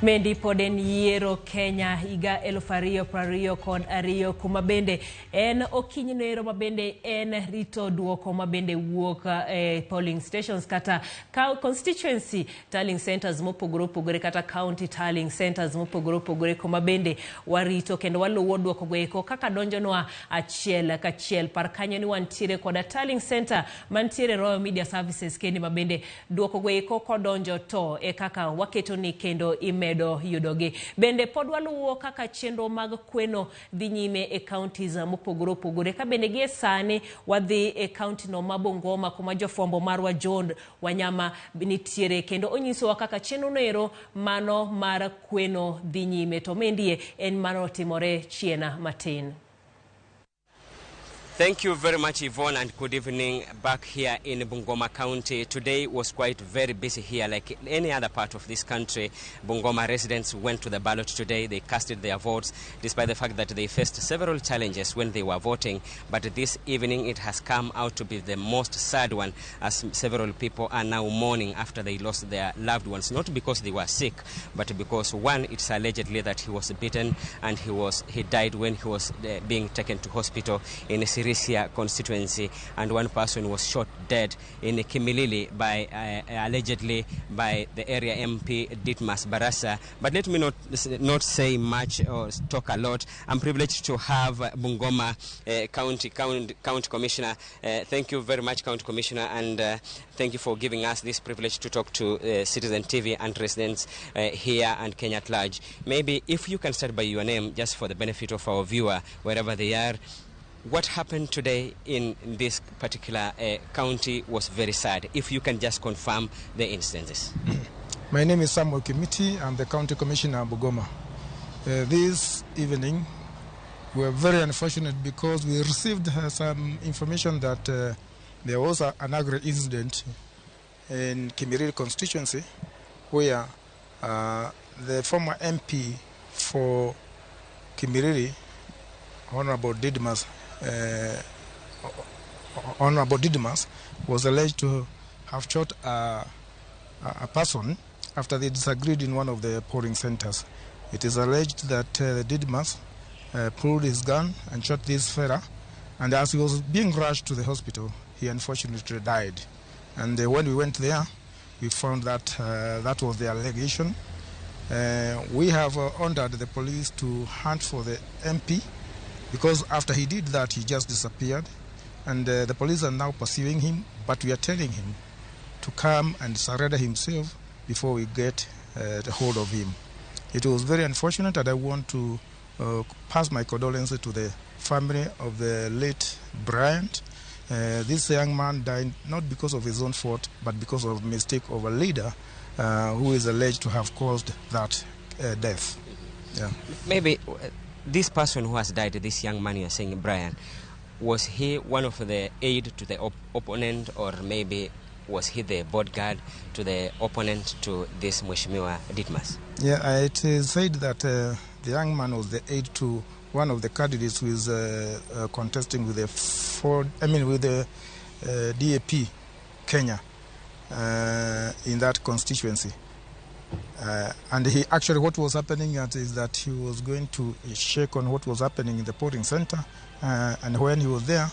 Mendi poden yiero Kenya higa 2022 kuma bende en okinyino mabende en rito duoko mabende wuok polling stations kata constituency tallying centers mopogore opogore kata county tallying centers mopogore opogore kuma bende warito kendo waluwo duoko goeko kaka donjonwa achiel kachiel par kanyo ni wantiere koda tallying center mantiere Royal Media Services kendi mabende duoko goeko kodonjo to kaka waketo ni kendo imedo yudogi. Bende pod waluwo kaka chenro mag kweno dhi nyime counties mopogore opogore ka bende gie sani wadhi county no ma Bungoma kuma jofwambo marwa John Wanyama nitiere kendo onyisowa kaka chenro noero mano mar kweno dhi nyime to mendie en mano timore chiena matin. Thank you very much, Yvonne, and good evening back here in Bungoma County. Today was quite very busy here. Like any other part of this country, Bungoma residents went to the ballot today. They casted their votes, despite the fact that they faced several challenges when they were voting. But this evening, it has come out to be the most sad one, as several people are now mourning after they lost their loved ones. Not because they were sick, but because one, it's allegedly that he was beaten and he died when he was being taken to hospital in a Sirisia constituency, and one person was shot dead in Kimilili by allegedly by the area MP Ditmas Barasa. But let me not say much or talk a lot. I'm privileged to have Bungoma County Commissioner. Thank you very much, County Commissioner, and thank you for giving us this privilege to talk to Citizen TV and residents here and Kenya at large. Maybe if you can start by your name, just for the benefit of our viewer, wherever they are. What happened today in this particular county was very sad. If you can just confirm the instances. My name is Samuel Kimiti. I'm the County Commissioner of Bungoma. This evening, we were very unfortunate because we received some information that there was an aggressive incident in Kimiriri constituency where the former MP for Kimiriri, Honorable Didmas was alleged to have shot a person after they disagreed in one of the polling centers. It is alleged that Didmas pulled his gun and shot this fella, and as he was being rushed to the hospital, he unfortunately died. And when we went there, we found that that was the allegation. We have ordered the police to hunt for the MP, because after he did that, he just disappeared. And the police are now pursuing him, but we are telling him to come and surrender himself before we get the hold of him. It was very unfortunate, and I want to pass my condolences to the family of the late Bryant. This young man died not because of his own fault, but because of mistake of a leader who is alleged to have caused that death. Yeah. Maybe this person who has died, this young man you're saying, Brian, was he one of the aid to the opponent, or maybe was he the bodyguard to the opponent to this Mheshimiwa Ditmas? Yeah, it is said that the young man was the aid to one of the candidates who is contesting with the DAP Kenya in that constituency. And he actually, what was happening is that he was going to check on what was happening in the polling center, and when he was there,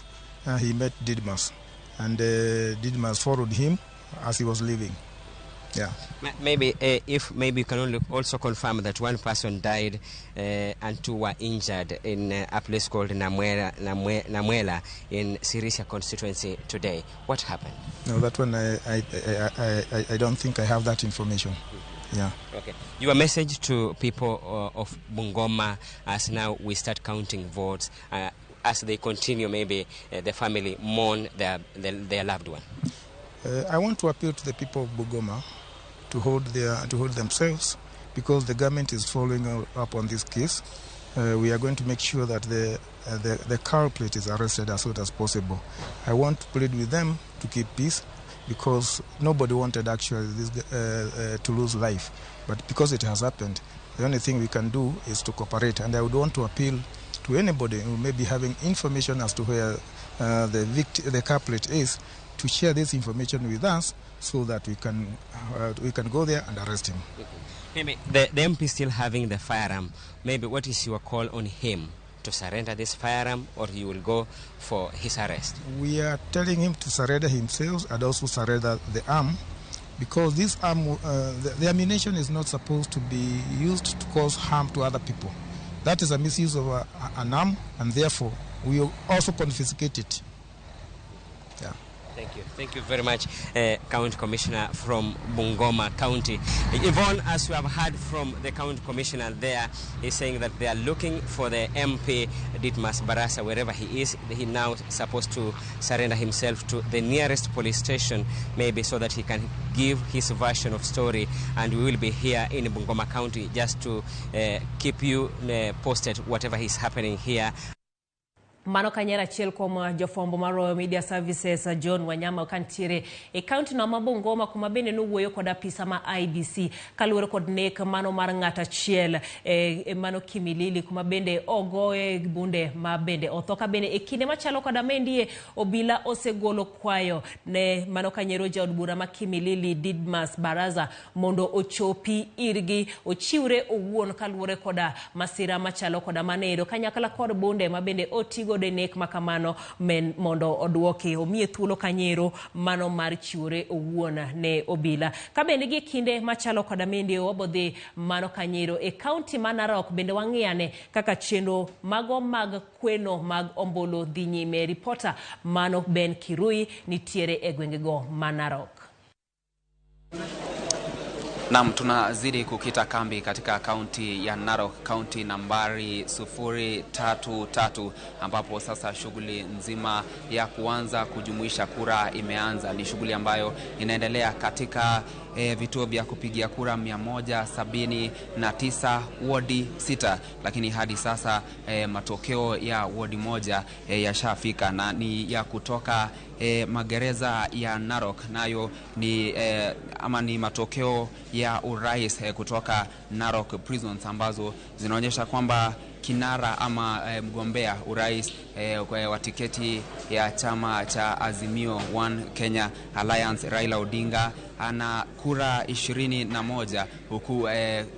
he met Didmas, and Didmas followed him as he was leaving. Yeah. Maybe if you can also confirm that one person died and two were injured in a place called Namuela in Sirisia constituency today. What happened? No, that one I don't think I have that information. Yeah. Okay. Your message to people of Bungoma as now we start counting votes, as they continue, maybe the family mourn their loved one. I want to appeal to the people of Bungoma to hold themselves, because the government is following up on this case. We are going to make sure that the culprit is arrested as soon as possible. I want to plead with them to keep peace, because nobody wanted actually this to lose life. But because it has happened, the only thing we can do is to cooperate. And I would want to appeal to anybody who may be having information as to where the culprit is, to share this information with us so that we can go there and arrest him. Maybe the MP still having the firearm. Maybe what is your call on him to surrender this firearm, or he will go for his arrest? We are telling him to surrender himself and also surrender the arm, because this arm, the ammunition is not supposed to be used to cause harm to other people. That is a misuse of an arm, and therefore we will also confiscate it. Yeah. Thank you. Thank you very much, County Commissioner from Bungoma County. Yvonne, as we have heard from the County Commissioner there, is saying that they are looking for the MP, Ditmas Barasa, wherever he is. He now supposed to surrender himself to the nearest police station, maybe so that he can give his version of story. And we will be here in Bungoma County just to keep you posted whatever is happening here. Mano kanyera chiel kuom jofombo mar Royal Media Services John Wanyama kantiere e county no Bungoma kuma bende nowuoyo kod apisa ma IBC kaluwore kod nek mano mar ng'ata chiel mano Kimilili kuma bende ogoye bunde ma bende othoka bende e kinde machalo kod amendie obila osegolo kwayo ne mano kanyero jaod bura ma Kimilili Didmas Baraza mondo ochopi irgi ochiwre owuon kaluwore kod masira machalo kod manero kanyakla kod bunde ma bende otigo de nek makamano men mondo odwoki omie thuolo kanyero mano mar chiwre owuon ne obila kabende gi kinde machalo kod amende obodhi mano kanyero e county ma Narok bende wang'iane kaka chenro mago mag kweno mag ombolo dhi nyime. Reporter mano Ben Kirui nitiere e gwengego ma Narok. Naam, tunazidi kukita kambi katika kaunti ya Narok, kaunti nambari 033, ambapo sasa shughuli nzima ya kuanza kujumuisha kura imeanza. Ni shughuli ambayo inaendelea katika vituo vya kupigia kura 179 wodi 6, lakini hadi sasa matokeo ya wodi moja yashafika na ni ya kutoka magereza ya Narok, nayo ni ama ni matokeo ya urais kutoka Narok prisons ambazo zinaonyesha kwamba kinara ama mgombea urais wa tiketi ya chama cha Azimio One Kenya Alliance Raila Odinga ana kura 21, huku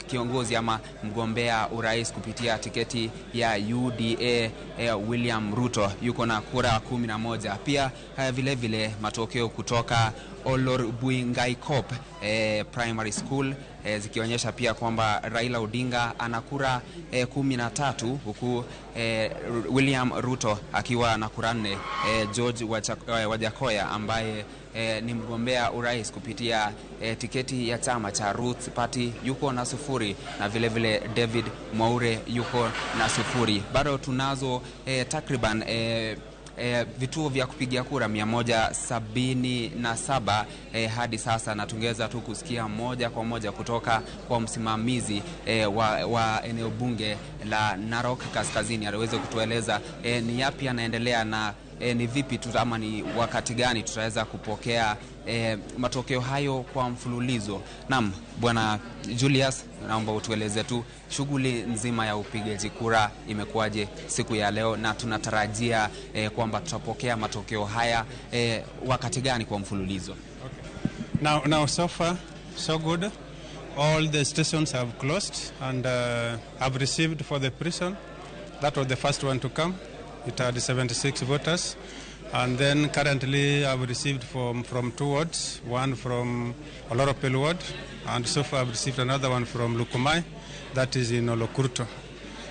kiongozi ama mgombea urais kupitia tiketi ya UDA William Ruto yuko na kura 11. Pia vile vile matokeo kutoka Olorbuingaikop Primary School zikionyesha pia kwamba Raila Odinga ana kura 13, huku William Ruto akiwa na kura 4. George Wajakoya ambaye ni mgombea urais kupitia tiketi ya chama cha Roots Party yuko na 0, na vile vile David Mwaure yuko na 0. Bado tunazo takriban vituo vya kupigia kura 177 hadi sasa, na tungeweza tu kusikia moja kwa moja kutoka kwa msimamizi wa eneo bunge la Narok Kaskazini aliweza kutueleza ni yapi yanaendelea na ni vipi ama ni wakati gani tutaweza kupokea matokeo hayo kwa mfululizo. Naam, Bwana Julius, naomba utueleze tu shughuli nzima ya upigaji kura imekuwaje siku ya leo, na tunatarajia kwamba tutapokea matokeo haya wakati gani kwa mfululizo? Okay. Now so far so good. All the stations have closed and have received for the prison. That was the first one to come. It had 76 voters, and then currently I've received from 2 wards, one from Oloropel ward, and so far I've received another one from Lukumai, that is in Olokurto.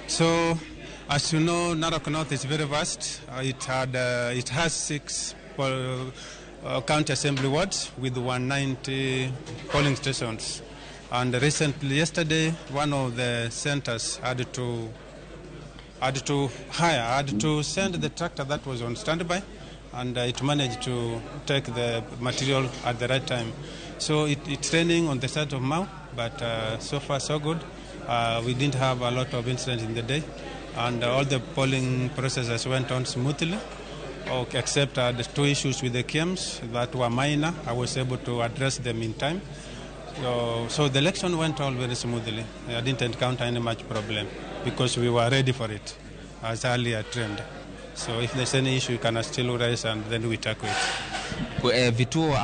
So, as you know, Narok North is very vast. It has 6 county assembly wards with 190 polling stations, and recently, yesterday, one of the centers had to send the tractor that was on standby, and it managed to take the material at the right time. So it's raining on the side of Mau, but so far so good. We didn't have a lot of incidents in the day, and all the polling processes went on smoothly, except the 2 issues with the KIEMs that were minor. I was able to address them in time. So the election went all very smoothly. I didn't encounter any much problem because we were ready for it as earlier trained. So if there's any issue, you can still raise and then we tackle it. Vituo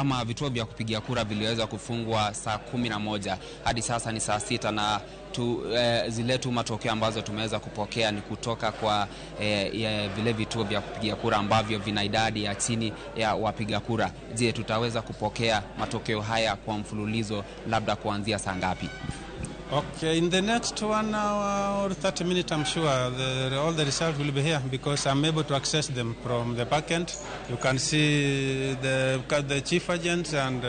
vya kupigia kura viliweza kufungwa saa 11. Hadi sasa ni saa 6 na zile tu matokeo ambazo tumeweza kupokea ni kutoka kwa vile vituo vya kupigia kura ambavyo vina idadi ya chini ya wapiga kura. Je, tutaweza kupokea matokeo haya kwa mfululizo labda kuanzia saa ngapi? Okay, in the next 1 hour or 30 minutes, I'm sure all the results will be here because I'm able to access them from the back end. You can see the chief agents and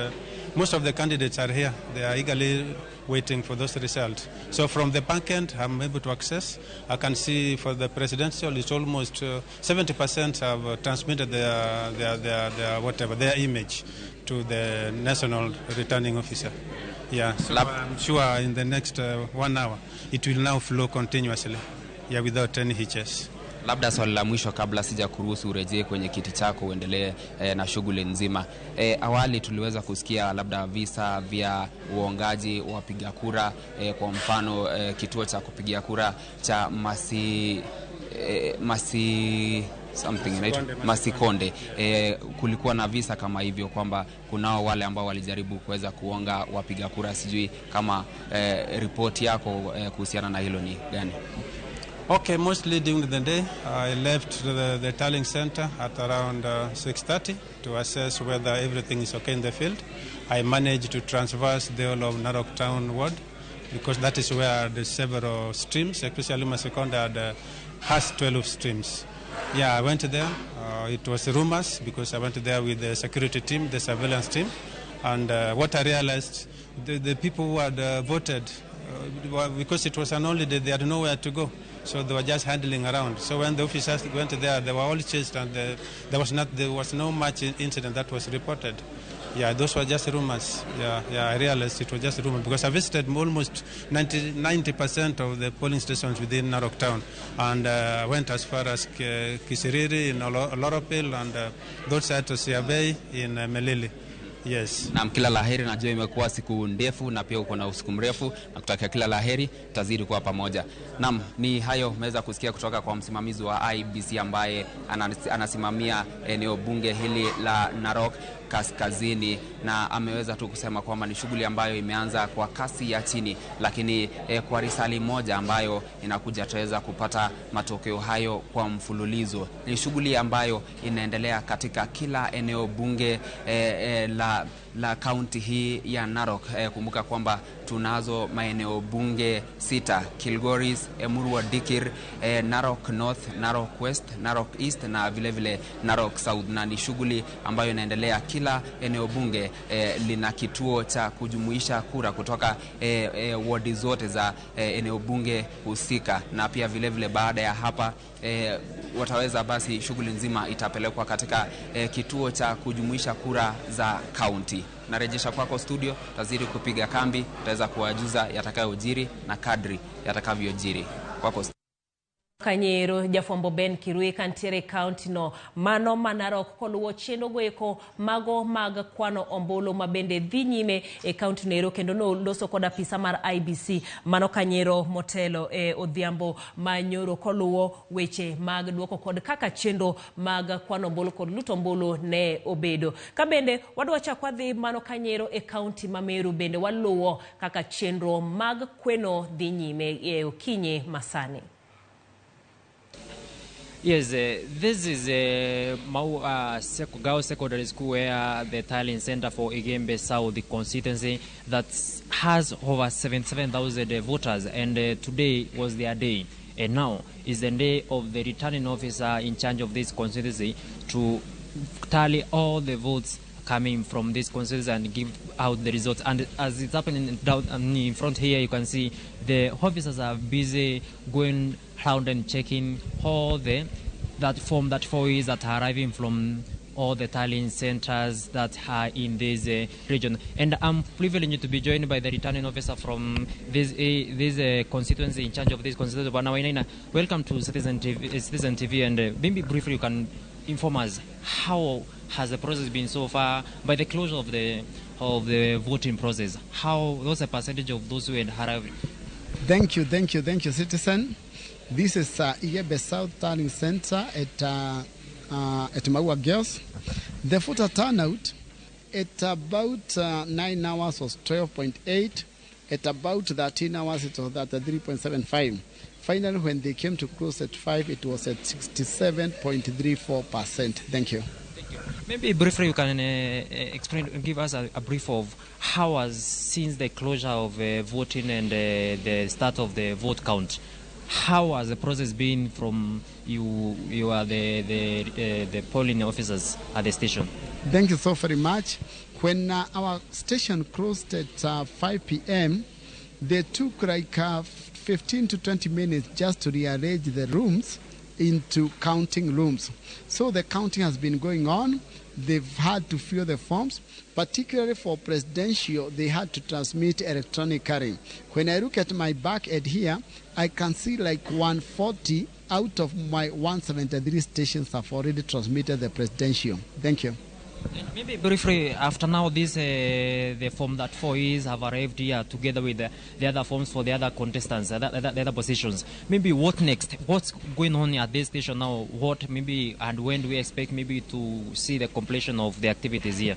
most of the candidates are here. They are eagerly waiting for those results. So from the back end, I'm able to access. I can see for the presidential, it's almost 70% have transmitted their image to the national returning officer. Yeah, so I'm sure in the next 1 hour it will now flow continuously, without any hitches. Labda swali la mwisho kabla sija kuruhusu urejee kwenye kiti chako uendelee na shughuli nzima. Awali tuliweza kusikia labda visa vya uongaji wa wapiga kura, kwa mfano kituo cha kupigia kura cha Masikonde. Kulikuwa na visa kama hivyo kwamba kunao wale ambao walijaribu kuweza kuonga wapiga kura. Sijui kama ripoti yako kuhusiana na hilo ni gani? Okay, mostly during the day, I left the tallying center at around 6:30 to assess whether everything is okay in the field. I managed to traverse the whole of Narok Town ward because that is where the several streams, especially Masikonde, has 12 streams. Yeah, I went there. It was rumors because I went there with the security team, the surveillance team, and what I realized, the people who had voted, because it was an holiday, they had nowhere to go. So they were just handling around. So when the officers went there, they were all chased, and there was no much incident that was reported. Yeah, those were just rumors. Yeah, I realized it was just a rumor because I visited almost 90% of the polling stations within Narok Town, and went as far as Kisiriri in Oloropil and those sides to Siabei in Melili. Yes. Na kila laheri, najua imekuwa siku ndefu na pia uko na usiku mrefu, na kutakia kila laheri, tutazidi kuwa pamoja. Naam, ni hayo mmeweza kusikia kutoka kwa msimamizi wa IBC ambaye anasimamia eneo bunge hili la Narok Kaskazini, na ameweza tu kusema kwamba ni shughuli ambayo imeanza kwa kasi ya chini, lakini kwa risali moja ambayo inakuja tutaweza kupata matokeo hayo kwa mfululizo. Ni shughuli ambayo inaendelea katika kila eneo bunge la kaunti hii ya Narok. Kumbuka kwamba tunazo maeneo bunge 6: Kilgoris, Emurua Dikir, Narok North, Narok West, Narok East na vile Narok South, na ni shughuli ambayo inaendelea kila eneo bunge lina kituo cha kujumuisha kura kutoka wadi zote za eneo bunge husika, na pia vile baada ya hapa wataweza basi shughuli nzima itapelekwa katika kituo cha kujumuisha kura za kaunti. Narejesha kwako studio, tazidi kupiga kambi, tutaweza kuwajuza yatakayojiri na kadri yatakavyojiri. Kwako Kanyero jafwambo Ben Kirui kantiere county no mano Narok koluwo chendo goeko mago mag kwano ombulu mabende dhi nyime e county Nero kendo no loso koda pisa mar IBC mano Kanyero motelo odhiambo manyoro koluwo weche mag duoko kod kaka chendo mag kwano ombulu kod luto ombulu ne obedo. Kabende wadwa chakwadhi mano Kanyero e county Mameru bende waluwo kaka chendo mag kweno dhi nyime e okinye masani. Yes, this is Gao Secondary School, where the tallying center for Igembe South constituency that has over 77,000 voters, and today was their day. And now is the day of the returning officer in charge of this constituency to tally all the votes coming from this constituency and give out the results. And as it's happening down in front here, you can see the officers are busy going around and checking all that form that foils that are arriving from all the tallying centers that are in this region. And I'm privileged to be joined by the returning officer from this constituency in charge of this constituency. Welcome to Citizen TV, and maybe briefly you can inform us how has the process been so far by the closure of the voting process. What's the percentage of those who had arrived? Thank you, Citizen. This is Igembe South Tallying Center at Maua Girls. The voter turnout at about 9 hours was 12.8. At about 13 hours, it was at 3.75. Finally, when they came to close at 5, it was at 67.34%. Thank you. Maybe briefly you can give us a brief of how has, since the closure of voting and the start of the vote count, how has the process been from you are the polling officers at the station? Thank you so very much. When our station closed at 5 p.m., they took like 15 to 20 minutes just to rearrange the rooms into counting rooms. So the counting has been going on. They've had to fill the forms, particularly for presidential, they had to transmit electronically. When I look at my back end here, I can see like 140 out of my 173 stations have already transmitted the presidential. Thank you. Maybe briefly, after now, this the form that 4Es have arrived here together with the other forms for the other contestants, the other positions. Maybe what next? What's going on at this station now? What maybe and when do we expect maybe to see the completion of the activities here?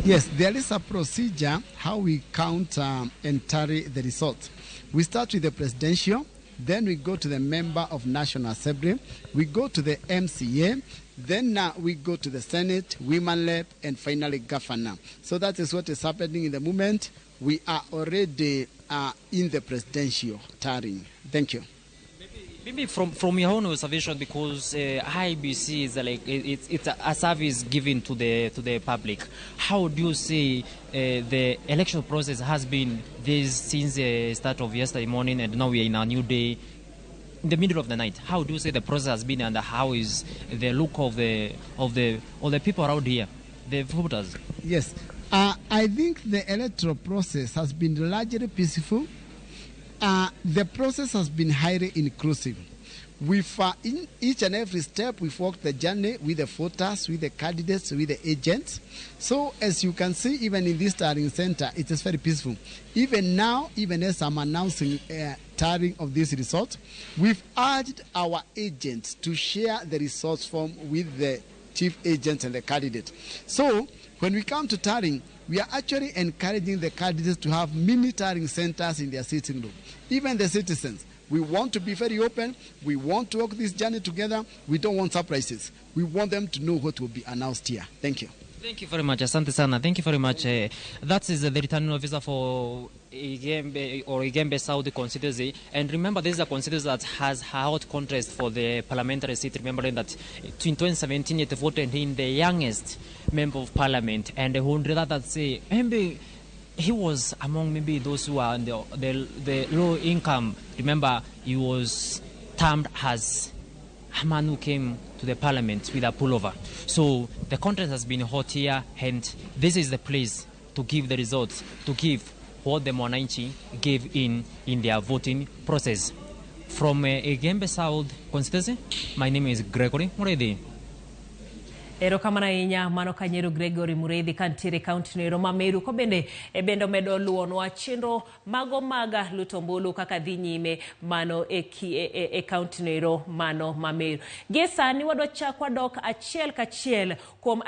Yes, there is a procedure how we count and tally the results. We start with the presidential, then we go to the member of National Assembly, we go to the MCA, then we go to the Senate, Women Rep, and finally Governor. So that is what is happening in the moment. We are already in the presidential tallying. Thank you. Maybe from your own observation, because IBC is like it's a service given to the public. How do you say the election process has been since the start of yesterday morning, and now we are in a new day, in the middle of the night? How do you say the process has been, and how is the look of the people around here, the voters? Yes, I think the electoral process has been largely peaceful. The process has been highly inclusive. We've, in each and every step, we've walked the journey with the voters, with the candidates, with the agents. So, as you can see, even in this tallying center, it is very peaceful. Even now, even as I'm announcing tallying of this result, we've urged our agents to share the results form with the chief agents and the candidates. So, when we come to tallying, we are actually encouraging the candidates to have mini tallying centers in their sitting room. Even the citizens, we want to be very open. We want to walk this journey together. We don't want surprises. We want them to know what will be announced here. Thank you. Thank you very much, Asante Sana. Thank you very much. That is the returning officer for Igembe South constituency. And remember, this is a constituency that has held contest for the parliamentary seat. Remembering that in 2017 it voted in the youngest member of parliament, and that say maybe he was among maybe those who are in the low income. Remember, he was termed as a man who came to the parliament with a pullover. So the contest has been hot here, and this is the place to give the results, to give what the Mwananchi gave in their voting process. From Igembe South constituency, my name is Gregory Muredi. Erokamana inya mano Kanyeru Gregory Mureithi kantiere kaunti no Mameru ko bende ebendo medo luonwa chenro mago maga lutombulu kaka dhi nyime mano e kaunti no mano Mameru. Gesani wadwa chakwa dok achiel kachiel kuom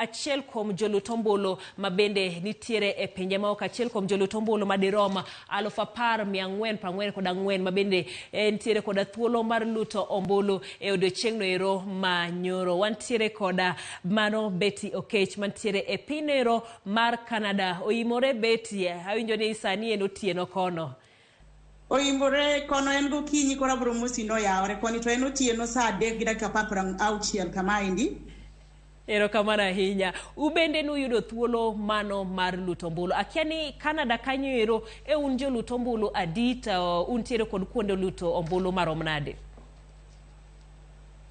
jolutombulu mabende nitiere e pinje ma ok achiel kuom jolutombulu madiroma 10,444 mabende nitiere koda thuolo mar luto ombulu e odiochieng' no ero manyoro. Wantiere koda mano Betty Okech mantiere e pinero mar Canada. Oimore Betty, awinjo ni sani en otieno kono. Oimore kono en gokinyi kora bro musino yawre koni to en otieno saa 3:46 kamaindi. Erokamano ahinya. Ubende nuyudo thuolo mano mar lutombulu. Akiani Canada kanyo ero e un jolutombulu adita untiere kod kuonde luto ombulu marom nade?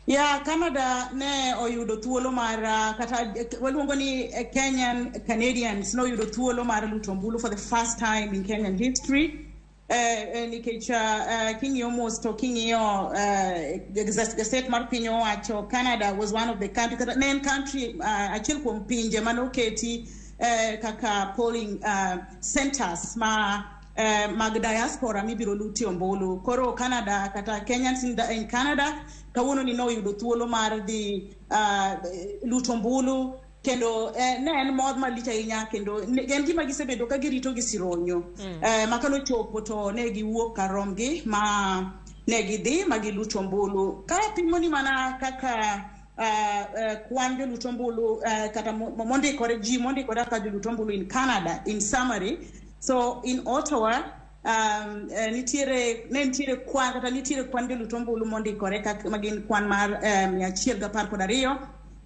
Yeah, Canada ne oyudo thuolo mar kata waluongo ni Kenyan Canadians no oyudo thuolo mar lutombulu for the first time in Kenyan history. Nikech king'iyo mos to king'iyo the state mar piny owacho, Canada was one of the country achiel kuom pinje manoketi kaka polling centers mag diaspora mibiro luti ombulu. Koro Canada kata Kenyans in Canada kawuono ni no yudo thuolo mar dhi luto ombulu kendo ne en mod malich ahinya kendo en gima gisebedo ka girito gi sironyo makano chopo to ne giwuok kar romgi ma ne gidhi ma giluto ombulu ka pimoni mana kaka kwan joluto ombulu kata mondikore ji mondikore kaka joluto ombulu in Canada in summary. So in Ottawa nitiere kwan joluto ombulu mondikore kaka magin kwan mar 112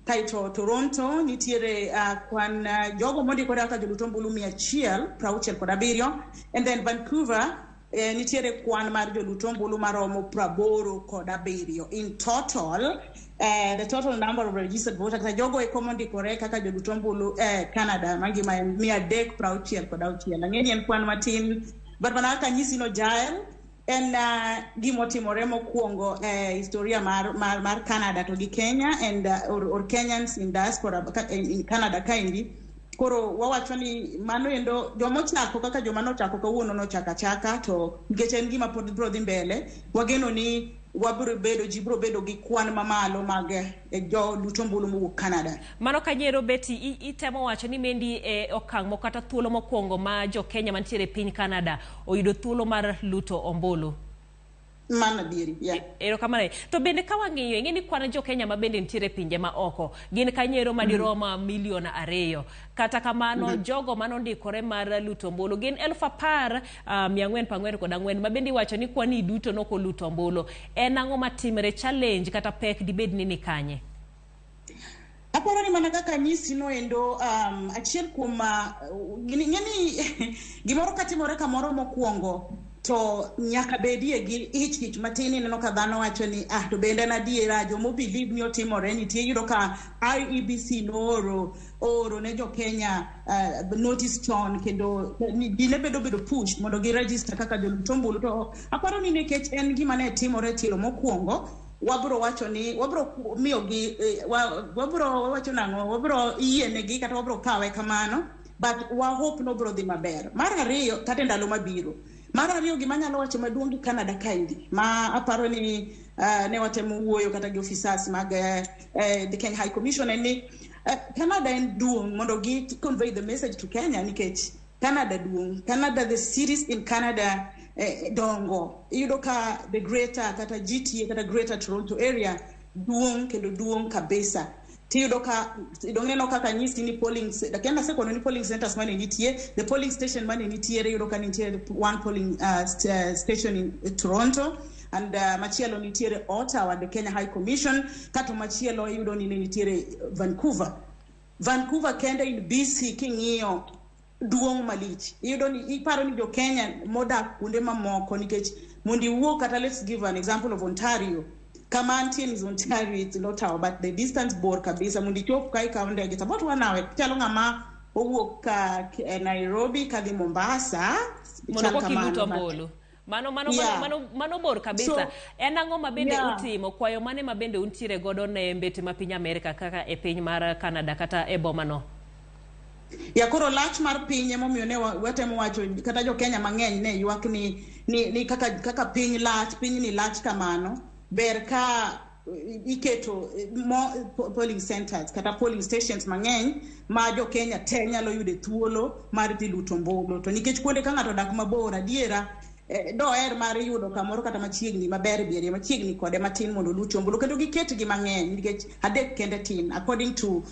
kaito Toronto nitiere kwan jogo mondikore kaka joluto ombulu 167 and then Vancouver nitiere kwan mar joluto ombulu maromo 87 in total. The total number of registered voters kata jogo mondikore kaka joluto ombulu Canada mangima 366 ang'eni en kwan matin but mana kaka nyisi no jael en gimotimore mokwongo historia mar Canada to gi Kenya and or Kenyans in diaspora in Canada kaindi. Koro wawacho ni mano endo jomochako kaka joma nochako kawuono nochaka to nikech en gima pod biro dhi mbele wageno ni ji biro bedo gi kwan mamalo mag jo luto ombulu mowuok Canada. Mano Kanyero Betty itemo wacho ni mendi okang' mokata thuolo mokwongo ma jo Kenya mantiere piny Canada oyudo thuolo mar luto ombulu. Mana dieri, Erokamano. To bende ka wang'iyo ing'eni kwan jo Kenya ma bende nitiere pinje ma oko gin Kanyero madiroma 2 milion. Kata kamano jogo manondikore mar luto ombulu gin 10,444 ma bende iwacho ni kwani duto noko luto ombulu. En ang'o matimre challenge kata pek dibed ni kanye? Aparo ni mana kaka nyisi no endo achiel kuom ng'eni gimoro katimore kamoro mokwongo to nyaka bedie gi ich matin neno ka dhano wacho ni to bende na diera jomo believe ni otimore nitie yudo ka IEBC oro ne jo Kenya notice chon kendo gine bedo push mondo gi register kaka joluto ombulu to aparo ni nekech en gima ne timore tiro mokwongo wabro wacho ni wabro miyogi wabro wacho nang'o wabro yienegi kata wabro kawe kamano but wa hope no bro dhi maber. Mar ariyo kata ndalo mabiro mar ariyo gima nyalo wacho maduong' gi Canada kaindi ma aparo ni ne watemo wuoyo kata gi officers mag the Kenya High Commission ni Canada en duong' mondo gi convey the message to Kenya nikech Canada duong'. Canada, the cities in Canada dongo iyudo ka the greater kata GTA kata greater Toronto area duong' kendo duong' kabisa tiyudo ka idong'eno kaka nyisi ni polling kenda sekono ni polling centers mane nitie the polling station mane nitiere yudo ka nitie one polling station in Toronto and machielo nitiere Ottawa the Kenya High Commission kato machielo yudo ni nitiere Vancouver kenda in BC king'iyo duong' malich iyudo ni iparo ni jo Kenya modak kuonde mamoko nikech mondi wuok kata let's give an example of Ontario. Kamantin is Ontario, it's not Ottawa, but the distance board kabisa mundi chop kai kaunde it's about 1 hour. Chalo ngama owuok Nairobi kadhi Mombasa chalo kamano. Mano bor kabisa. So, en ang'o mabende utimo kwayo mane mabende untiere godo ne mbete ma piny Amerika kaka e piny mar Canada kata e bomano? Ya koro lach mar piny emomiyo ne watemo wacho kata jo Kenya mang'eny ne ywak ni kaka piny ni lach kamano ber ka iketo polling centers kata polling stations mang'eny ma jo Kenya te nyalo yude thuolo mar dhi luto ombulu to nikech kuonde ka ng'ato dak mabor adiera doer mar yudo kamoro kata machiegni maber biere machiegni kode matin mondo luto ombulu kendo giketgi mang'eny nikech adek kende tin according to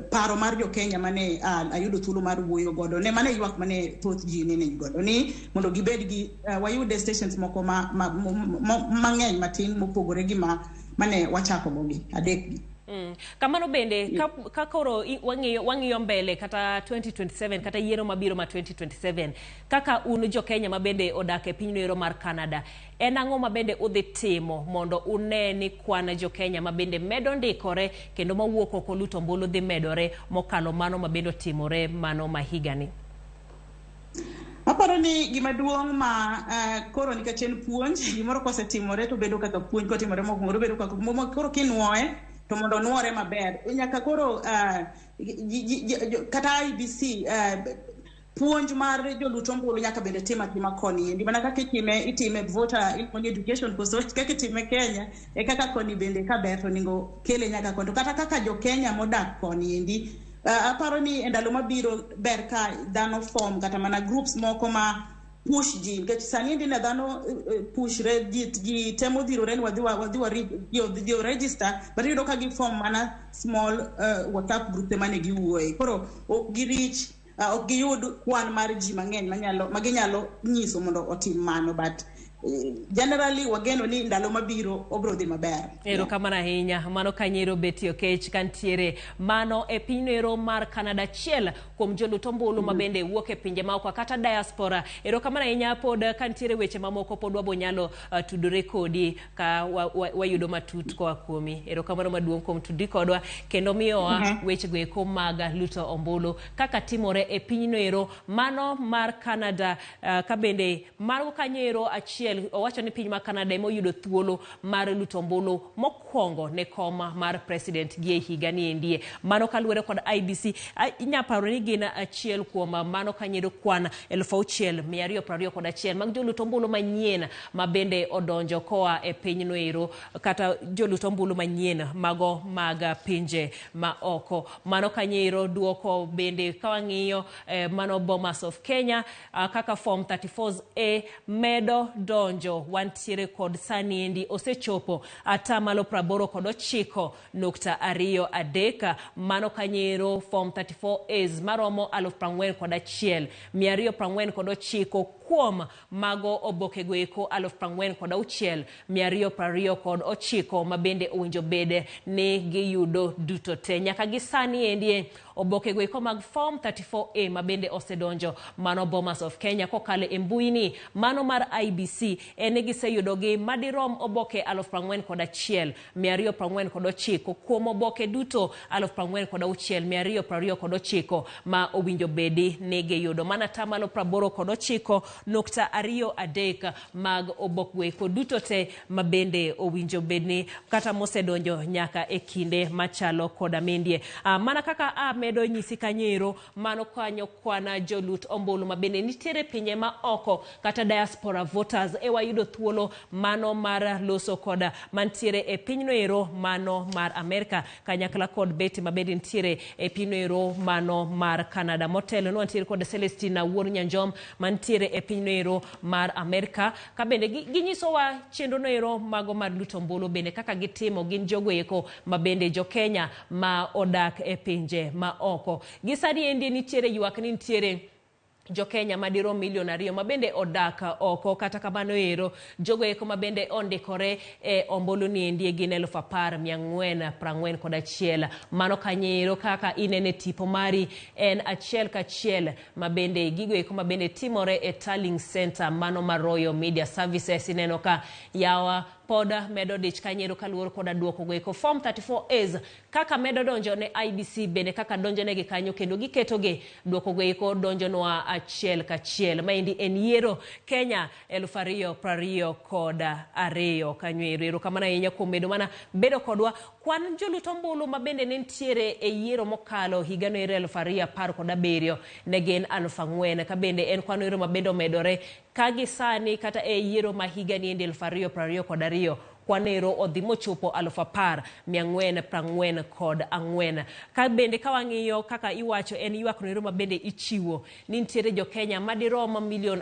paro mar jo Kenya mane ayudo thuolo mar wuoyo godo ne mane ywak mane thoth ji ne godo ni mondo gibed gi wayude stations moko mang'eny matin mopogore gi mane wachako gogi adek gi. Kamano bende ka koro wang'iyo mbele kata 2027 kata yiero mabiro ma 2027 kaka un jo Kenya mabende odak e piny noero mar Canada en ang'o mabende udhi timo mondo une ni kwan jo Kenya mabende medo ndikore kendo mawuok oko luto ombulu dhi medore mokalo mano mabende timore mano mahigani? Aparo ni gima duong' ma koro nikech en puonj gimoro kosetimore to bedo kaka puonj kotimore mokwongo bedo kaka koro kinwoye to mondo nuore maber nyaka koro kata IBC puonj mar joluto ombulu nyaka bende tim atima koni endi mana kaka itime voter education koso kaka itime Kenya kaka koni bende ka ber to ningo kele nyaka kondo kata kaka jo Kenya modak koni endi aparo ni endalo mabiro ber ka dhano form kata mana groups moko ma push ji nikech sani endi ne dhano push ji temo dhirore ni wadhi register but yudo ka gi form mana small WhatsApp group mane giwuoye koro ok girich ok giyud kwan mar ji mang'eny maginyalo nyiso mondo otim mano but generally wageno ni ndalo mabiro obro dhi maber. Erokamano ahinya mano kanyero betio kech kantiere mano e pinyero mar Canada chiel kuom jolut ombulu mabende wuok e pinje maoko kata diaspora. Erokamano ahinya pod kantiere weche mamoko pod wabonyalo tudore kodi ka wayudo matut koa kuomi. Erokamano maduong' kuom tudi kodwa kendo miyowa weche go eko mag luto ombulu kaka timore e pinyero mano mar Canada ka bende mago kanyero achiel owacho ni piny ma Canada moyudo thuolo mar luto ombulu mokwongo ne koma mar president gi higa ni endie mano kaluwore kod IBC inyaparo ni gina achiel kuom mano kanyedo kwan 6,221 mag joluto ombulu manyien ma bende odonjo koa e piny noero kata joluto ombulu manyien mago mag pinje ma oko mano kanyero duoko bende kawang'iyo mano Bomas of Kenya kaka form 34A medo donjo wantiere kod sani endi osechopo atamalo 89.23 mano kanyero form 34As maromo 41,249 kuom mago oboke goeko 46,229 mabende owinjo bede ni giyudo duto te nyaka gisani endi oboke goeko mag form 34A mabende osedonjo mano Bomas of Kenya kokale e mbuini mano mar IBC ene giseyudogi madirom oboke 41,249 kuom oboke duto 46,229 ma owinjo bedi ni giyudo mana tamalo 89.23 mag oboke goeko duto te mabende owinjo bedni kata mosedonjo nyaka e kinde machalo koda mendie mana kaka medo nyisi kanyero mano kanyo kwana jolut ombulu mabende nitiere pinje ma oko kata diaspora voters wayudo thuolo mano mar loso koda mantiere e pinyno ero mano mar Amerika kanyakla kod beti mabende nitiere e pinyno ero mano mar Canada motelo no ntiere kod Celestina Wuor Nyanjom mantiere e pinyno ero mar Amerika ka bende ginyiso wa chenro no ero mago mar luto ombulu bende kaka gitimo gin jogo eko mabende jo Kenya ma odak e pinje ma oko gisani endi nitiere ywak ni nitiere jo Kenya madirom 2 million mabende odaka oko kata kamano ero jogo eko mabende ondikore e ombulu ni endie gin 10,441 mano kanyero kaka inene tipo mari en achiel kachiel mabende gigo eko mabende timore e Tallying Center mano mar Royal Media Services ineno ka yawa poda medo dich kanyero kaluor koda duoko goeko form 34As kaka medo donjo ne IBC bende kaka donjo ne gikanyo kendo giketoge duoko goeko donjo noa achiel kachiel maendi en yiero Kenya 2022 kanywero erokamano ahinya kuom medo mana bedo kodwa kwan jolut ombulu mabende ne ntiere e yiero mokalo higa no 2017 ne gin 4,000 ka bende en kwano ero mabende medore kagi sani kata e yiero ma higa ni 2022 kwanero odhi mochopo 10,444 ka bende kawang'iyo kaka iwacho en ywak nero mabende ichiwo ni nitiere jo Kenya madirom 2 million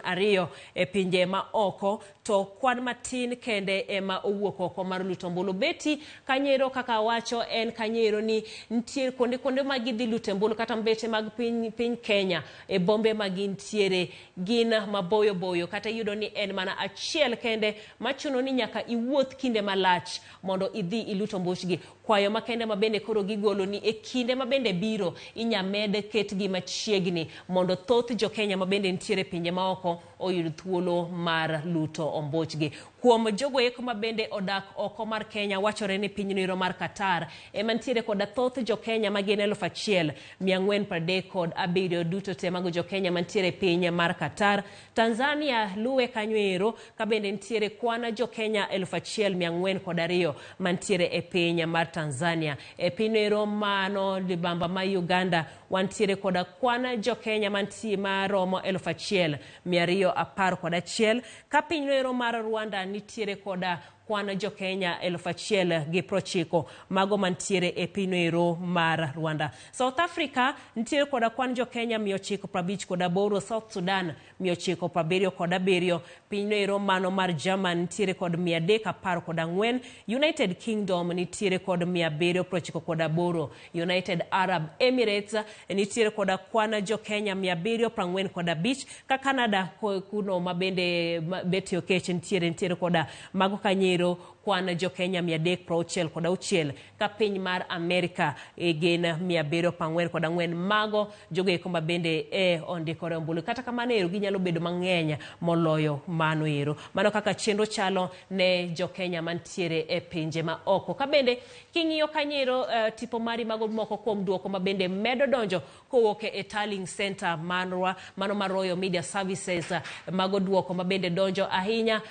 e pinje ma oko to kwan matin kende ema owuok oko mar luto ombulu beti kanyero kaka wacho en kanyero ni nitiere konde mag gidhi luto ombulu kata mbete mag piny Kenya e bombe magintiere gin maboyo boyo kata yudo ni en mana achiel kende machuno ni nyaka iwuoth kinde malach mondo idhi iluto ombuchgi kwayo makende mabende koro gigolo ni e kinde mabende biro inyamede ketgi machiegni mondo thoth jo Kenya mabende ntiere pinje maoko oyud thuolo mar luto ombuchgi Kuom jogo eko mabende odak oko mar Kenya wachore ni piny noero mar Qatar mantiere koda thoth jo Kenya magin 1,437 duto te mago jo Kenya mantiere piny mar Qatar. Tanzania luwe kanyoero kabende ntiere kwana jo Kenya 1,402 mantiere e piny mar Tanzania. E piny noero mano libamba ma Uganda wantiere koda kwana jo Kenya mantie maromo 1,211 ka piny noero mar Rwanda nitiere koda kwana jo Kenya 1,090 mago mantiere e piny noero mar Rwanda. South Africa nitiere koda kwan jo Kenya 958, South Sudan 977, piny noero mano mar German nitiere kod 314, United Kingdom nitiere kod 798, United Arab Emirates nitiere koda kwana jo Kenya 745, ka Canada kuno mabende betio kech nitiere koda mago kanyero kwana jo Kenya 366, ka piny mar Amerika gin 744 mago jogo eko mabende ondikore ombulu. Kata kamano ero ginyalo bedo mang'eny moloyo mano ero. Mano kaka chenro chalo ne jo Kenya mantiere e pinje ma oko. Ka bende king'iyo kanyero tipo mari mago moko kuom duoko mabende medo donjo kowuok e Tallying Center mano mar Royal Media Services, mago duoko mabende donjo ahinya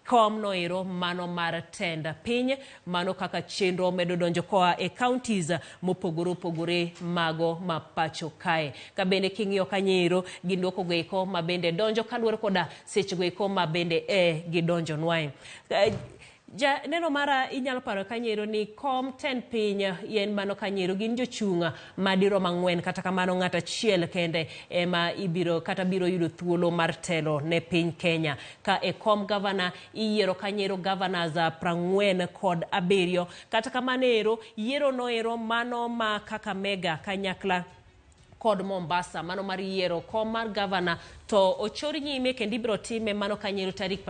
kom noero mano mar tenda piny, mano kaka chenro medo donjo koa e counties mopogore mago mapacho kae. Ka bende king'iyo kanyero ginduoko goeko mabende donjo kaluwore koda seche goeko mabende gidonjo nwae. Neno mara inyalo paro kanyero ni kom 10 piny yen mano kanyero gin jochunga madiro mang'wen, kata kamano ng'ata chiel kende ema biro yudo thuolo mar telo ne piny Kenya. Ka e kom gavana iyiero kanyero governors 47, kata kamano ero yiero noero mano ma Kakamega, Kanyakla kod Mombasa mano mar yiero kom mar gavana to ochor nyime kendo ibiro time mano kanyero tarik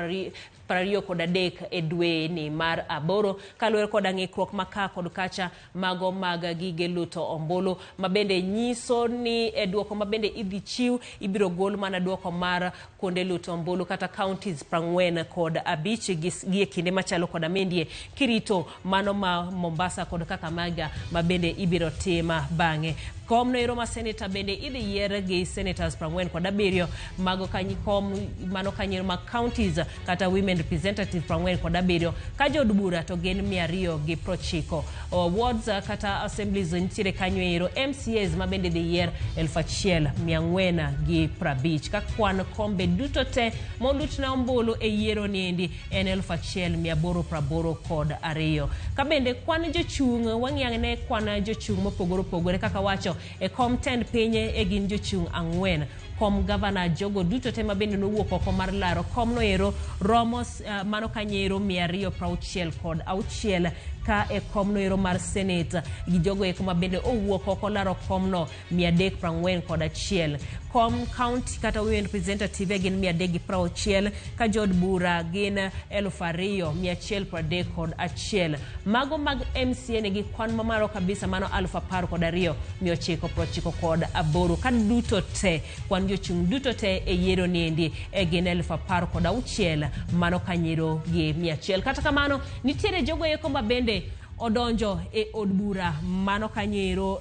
23 e dwe ni mar aboro, kaluwore koda ng'ikruok maka kod kacha mago mag gige luto ombulu, mabende nyiso ni duoko mabende idhi chiw ibiro gol mana duoko mar kuonde luto ombulu kata counties 45 gi e kinde machalo koda mendie kirito mano ma Mombasa kod Kakamega mabende ibiro tema bang'e. Kom noero ma senator bende idhi yier gi senators 47 mago kom mano kanyero ma counties kata women representative 47, ka jod bura to gin 290. Wards kata assemblies nitiere kanyoero, MCAs mabende dhi yier 1,450, ka kwan kombe duto te molutna ombulu e yiero niendi en 1,882. Ka bende kwan jochung' wang'iane kwan jochung' mopogore kaka wacho e kom 10 pinye e gin jochung' 4. Kom gavana jogo duto te mabende nowuok oko mar laro kom noero romo mano kanyero 266, ka e kom noero mar senate gi jogo eko mabende owuok oko laro kom no 341. Kom county kata women representative gin 360, ka jod bura gin 2,131. Mago mag MCA ne gi kwan mamaro kabisa mano 12,998, ka duto te kwan jochung' duto te e yiero niendi gin 1016 mano kanyero gi 100. Kata kamano nitiere jogo eko mabende odonjo e od bura mano kanyero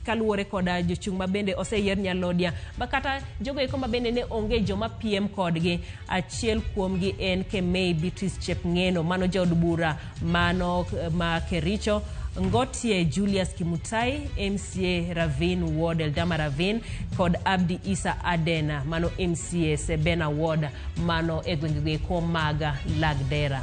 kaluwore koda jochung' mabende oseyier nyalodia, kata jogo eko mabende ne onge joma piem kodgi. Achiel kuomgi en Kemei Beatrice Chepng'eno, mano jaod bura mano ma Kericho. Ngotie Julius Kimutai, MCA Ravine Ward Eldama Ravine, kod Abdi Isa Adena, mano MCA Sebena Ward, mano e gwenge ko maga Lagdera.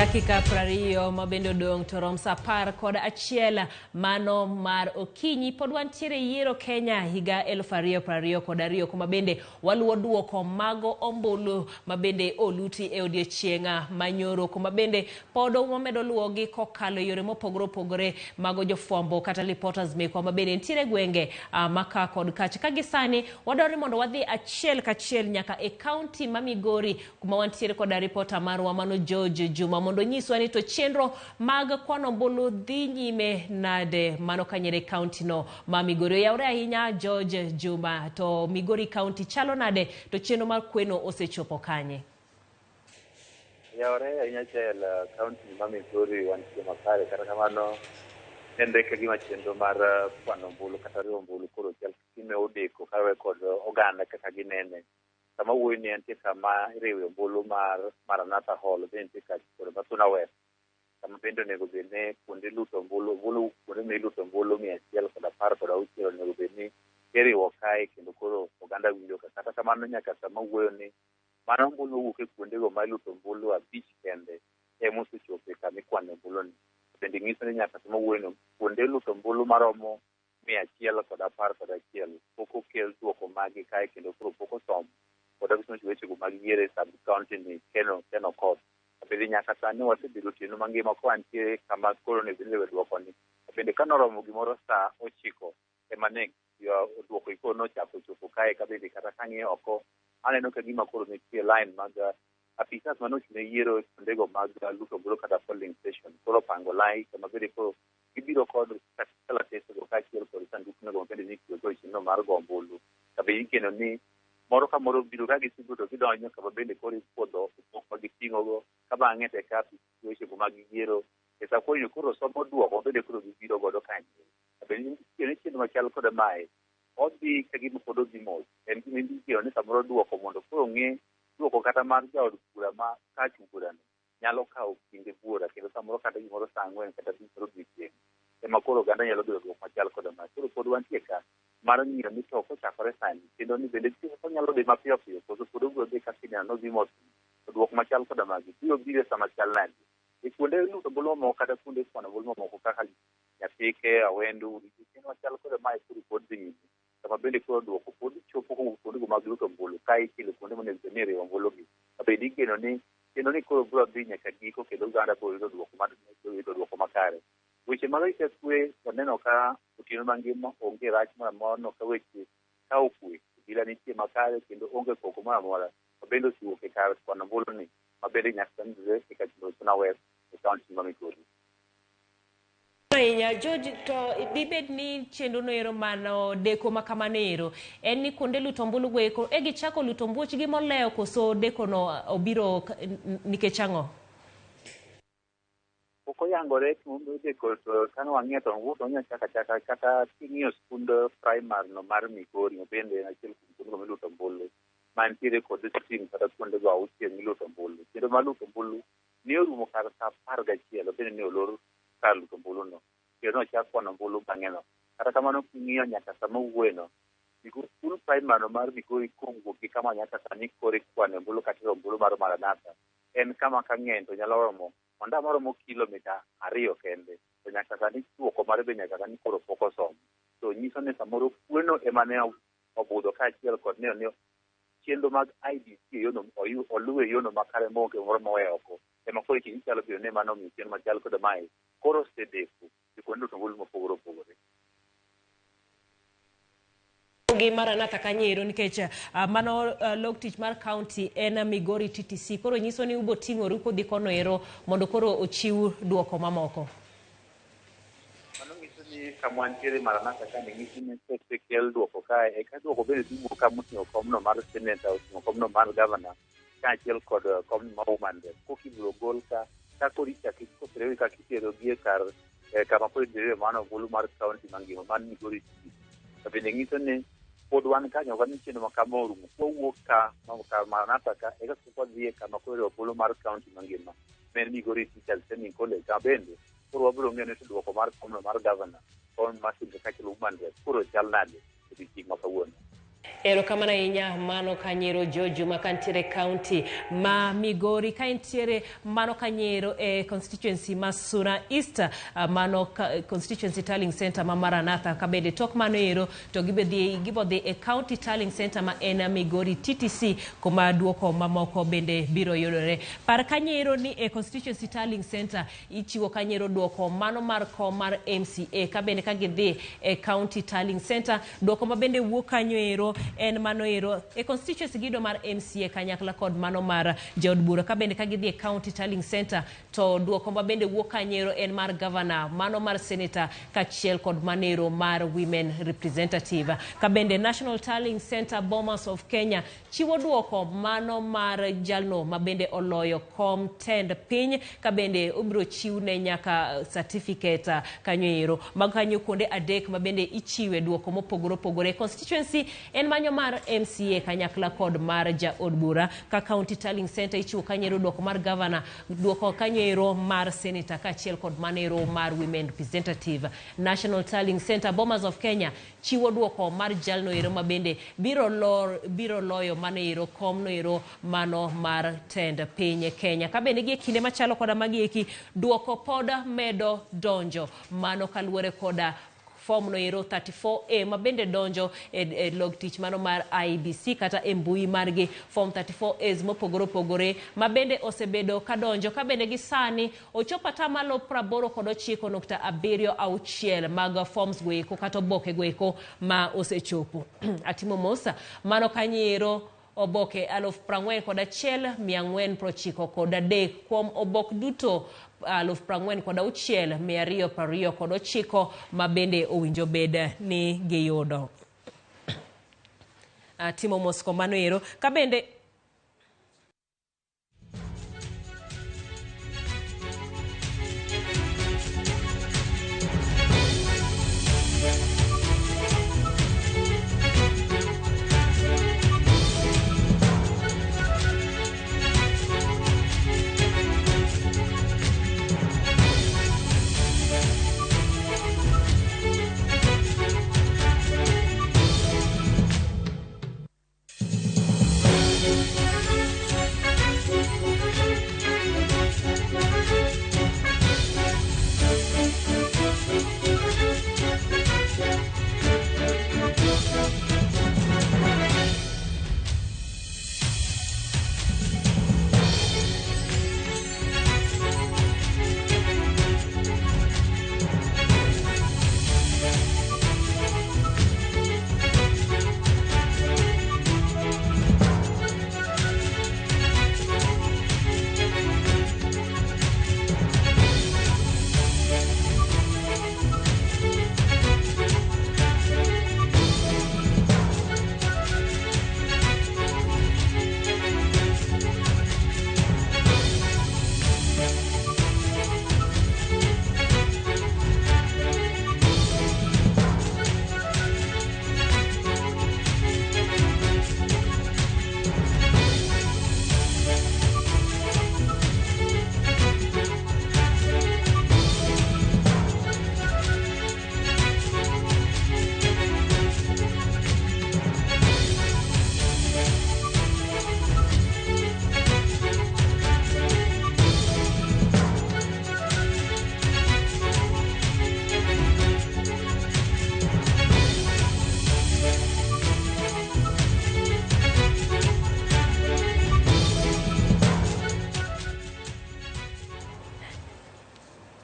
Dakika 20 mabende odong' to rom sa 11 mano mar okinyi pod wantiere yiero Kenya higa 2022 kuma bende waluwo duoko mago ombulu mabende oluti e odiechienga manyoro kuma bende pod wamedo luwogi kokalo yore mopogore opogore mago jofwambo kata reporters mekwa mabende ntiere gwenge maka kod kacha kagisani wadwaro mondo wadhi achiel kachiel nyaka e county ma Migori kuma wantiere kod reporter marwa mano George Juma mondo nyiswa ni to chenro mag kwano ombulu dhi nyime nade mano kanyere county no ma Migori yawre ahinya. George Juma, to Migori county chalo nade to chenro mar kweno osechopo kanye? Yawre ahinya chel county ma Migori wantie makare kata kamano ende ka gima chenro mar kwano ombulu kata riwo ombulu koro chal kime odeko kawe kod oganda kaka ginene sama wuoyi ni entie kama iriwe ombulu mar Maranatha Hall bende ka kod Masuna West kama bende onego bedne kuonde luto ombulu kuonde miluto ombulu 116 onego bedni iriwo kae kendo koro oganda winjo kata kamano nyaka sama wuoyo ni mano ombulu wuok e kuondego ma iluto ombulu 5 kende emosechopo kama ikwano ombulu ni bende nyiso ni nyaka sama wuoyo no kuonde luto ombulu maromo 111 pok okel duoko magi kae kendo koro pok osom kod abisno wechego mag yiero sub county ni keno kod bende nyaka sani wasebedo tieno mangima ka wantie kama koro ne bende duoko ni bende kanoromo gimoro saa 9 ema ne duoko iko nochako chopo kae ka bende kata kang'iyo oko aneno ka gima koro nitie line mag apisas manochne yiero kuondego mag luto ombulu kata polling station koro pango lai kama bende koro gibiro kod kalatesego kaachiel kod sanduknego bende nitiyogo e chenro mar go ombulu kabe ikeno ni moro ka moro biro ka gisudo gidonjo kama bende koro ipuodho ma giting'ogo ka bang'e te ka wechego mag yiero esa koro somo duoko bende koro gibiro godo kanyo bende nitiere chenro machal kod mae odhi ka gima pod odhi mos en gima indikiro ni samoro duoko mondo koro ng'e duoko kata mar jaod bura ma kach burano nyalo kawo kinde buora kendo samoro kata gimoro saa 4 kata gimoro odiechieng' ema koro oganda nyalo bedo duoko machal kod mae koro pod wantie ka mar ng'iyo ni to kochakore sani kendo ni bende onyalo dhi mapiyo piyo koso pod obiro dhi ka kineno dhi mos to duoko machal kod magi biro biro sama chal nade e kuonde luto ombulu moko kata kuonde kwano ombulu moko kaka Nyatike, Awendu kendo machal kod mae koro pod dhi nyime sama bende koro duoko pod chopo kuonde mag luto ombulu ka ikelo kuonde monego bed ni iriwo ombulu gi bende igeno ni koro biro dhi nyaka giko kendo oganda biro yudo duoko makare. Weche mag rito kwe waneno ka otieno mangima onge rach moro amora no ka weche ka okwe bila nitie makare kendo onge koko moro amora mabende osiwuok e kar kwano ombulu ni mabende nyaka ndre e Masuna West e kaunti ma Migori. George, to dibed ni chenro no ero mano deko makamano ero en ni kuonde luto ombulu go eko gichako luto ombuchgi molewo koso deko no obiro nikech ang'o? Pok oyangore deko to kano wang'iyo to wuto nyachaka kata king'iyo skund primary no mar Migori bende achiel kuonde miluto ombulu mantiere kod sting kata kuonde go auchiel miluto ombulu kendo maluto ombulu ne orumo kar saa 11 bende ne olor kar luto ombulu no kendo nochak kwano ombulu bang'e no kata kamano king'iyo nyaka sama wuoyeno skund primary no mar Migori kowuok gi kama nyaka sani koro kwano ombulu kata ombulu mar Maranatha en kama ka ng'eny to nyalo romo onda maromo kilomita 2 kende to nyaka sani duoko mar be nyaka sani koro pok osom to nyiso ni samoro kweno ema ne obudho kaachiel kod ne chenro mag IDC oluwe yono makare maonge moro moweyo oko ema koro kiny chalo bedo ne mano omiyo chenro machal kod mae koro osedeko e kuonde luto ombulu mopogore opogore. Gi Maranatha kanyero nikech mano log tich mar county en Migori TTC koro nyiso ni ubo ting'oru kodhi kono ero mondo koro ochiw duoko mamoko. Mano nyiso ni kama wantiere Maranatha ka nyiso ni sekel duoko kae e ka duoko bende dhi wuok kama oting'o komno mar seneta oting'o komno mar gavana kaachiel kod komno ma woman rep kokibiro gol ka koro ichako koserewe kaka itero gi e kar kama koro idhiye mano ombulu mar county mangima mar Migori TV to bende nyiso ni pod wan kanyo wan chenro makama orumo kowuok ka Maranatha ka eka kodhi kama koro ombulu mar county mangima men Migori Teachers Training College ka bende koro wabiro ng'eyo ni duoko mar komno mar gavana kon masin kaachiel woman rep koro chal nade e odiechieng' ma kawuono. Erokamano ahinya mano Kanyero Jojo makantiere county ma Migori kaintiere mano Kanyero constituency ma Suna East mano constituency tallying center ma Maranatha kabende tok mano ero to gibodhi e county tallying center ma ena Migori TTC kuma duoko mamoko bende biro yudore. Par Kanyero ni e constituency tallying center ichiwo Kanyero duoko mano mar kom mar MCA kabende kagidhi e county tallying center duoko mabende wuok Kanyero en mano ero e constituency gido mar MCA kanyakla kod mano mar jaod bura kabende kagidhi e county tallying center to duoko mabende wuok Kanyero en mar governor mano mar senator kachiel kod manero mar women representative kabende national tallying center Bomas of Kenya chiwo duoko mano mar jalno mabende oloyo kom tend piny kabende obiro chiwne nyaka certificate Kanyero mag kanyo kuonde adek mabende ichiwe duoko mopogore constituency en manyo mar MCA kanyakla kod mar jaod bura ka county tallying center ichiwo Kanyero duoko mar governor duoko Kanyero mar senator kachiel kod manero mar women representative. National tallying center Bomas of Kenya chiwo duoko mar jalno ero mabende biro loyo manero kom noero mano mar tend piny Kenya kabende gi kinde machalo koda magieki duoko poda medo donjo mano kaluwore koda form no ero 34A mabende donjo e log tich mano mar IBC kata embui margi form 34As mopogore mabende osebedo kadonjo kabende gi sani ochopa tamalo 89.76 mag forms goeko kata oboke goeko ma osechopo atimo mosa mano Kanyero oboke 41,493 kuom obok duto 46,229 mabende owinjo bed ni giyudo. Timo mosko mano ero kabende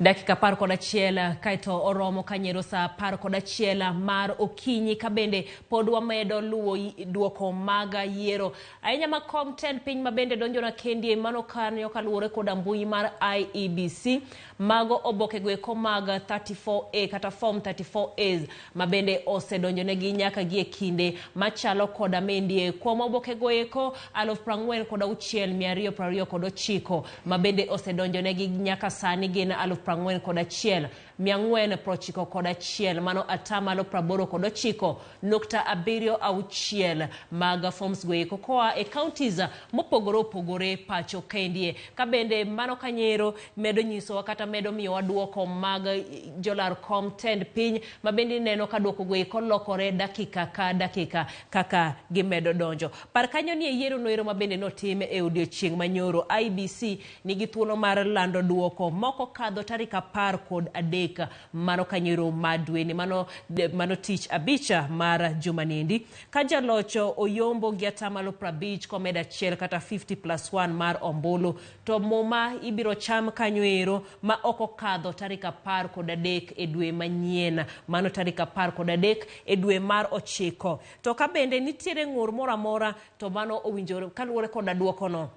dakika 11 kaito oromo Kanyero sa 11 mar okinyi kabende pod wamedo luwo duoko maga yiero ahinya ma kom 10 piny mabende donjo na kendie mano kanyo kaluwore koda mbui mar IEBC mago oboke goeko maga 34A kata form 34As mabende osedonjo negi nyaka gie kinde machalo koda mendie kuom oboke goeko 46,229 mabende osedonjo negi nyaka sani gin 41,000 491 mano atamalo 89.76 mag forms goeko koa e counties mopogore opogore pacho kendie. Kabende mano kanyero medo nyiso kata medo miyo duoko mag jolar kom tend piny mabende neno ka duoko goeko lokore dakika ka dakika kaka gimedo donjo. Par kanyo ni yiero noero mabende notime e odiochieng' manyoro. IBC nigi thuolo mar lando duoko moko kadho tarik 13 mano kanyero madweni mano tich abicha mar jumanendi ka jalocho oyombo gi atamalo 50 komeda chiel kata 50+1 mar ombulu to moma ibiro cham kanyoero ma oko kadho tarik 13 e dwe manyien mano tarik 13 e dwe mar 9 to ka bende nitiere ng'ur moramora to mano owinjore kaluwore koda duoko no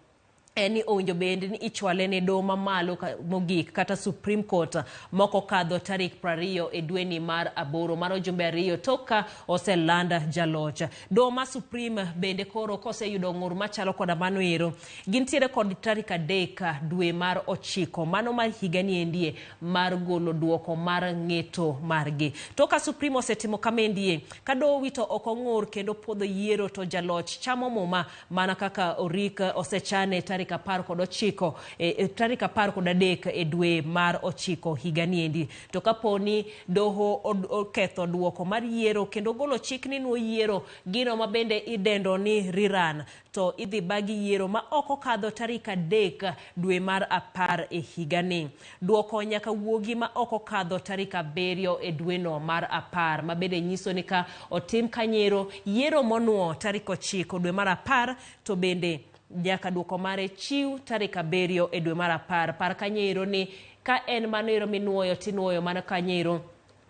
eni owinjo bende ni ichwale ne doho mamalo mogik kata Supreme Court moko kadho tarik 20 e dweni mar 8 mano jumbe 2 toka oselanda jalocha. Doho ma Supreme bende koro koseyudo ng'ur machalo koda mano ero gintiere kod tarik 3 dwe mar 9 mano mar higani endie mar golo duoko mar ng'eto margi. Toka Supreme osetimo kamendie ka doho wito oko ng'ur kendo podho yiero to jaloch chamo muma mana kaka orik osechane tarik 19 tarik 13 e dwe mar 9 higani endi. To kaponi doho oketho duoko mar yiero kendo golo chik ni no yiero gino mabende idendo ni riran to idhi bagi yiero ma oko kadho tarik 3 dwe mar 10 e higani. Duoko nyaka wuogi ma oko kadho tarik 7 e dweno mar 10 mabende nyiso ni ka otim kanyero yiero monuo tarik 9 dwe mar 10 to bende nyaka duoko mare chiw tarik 7 e dwe mar 10. Par kanyero ni ka en manero minuoyo tinuoyo mana kanyero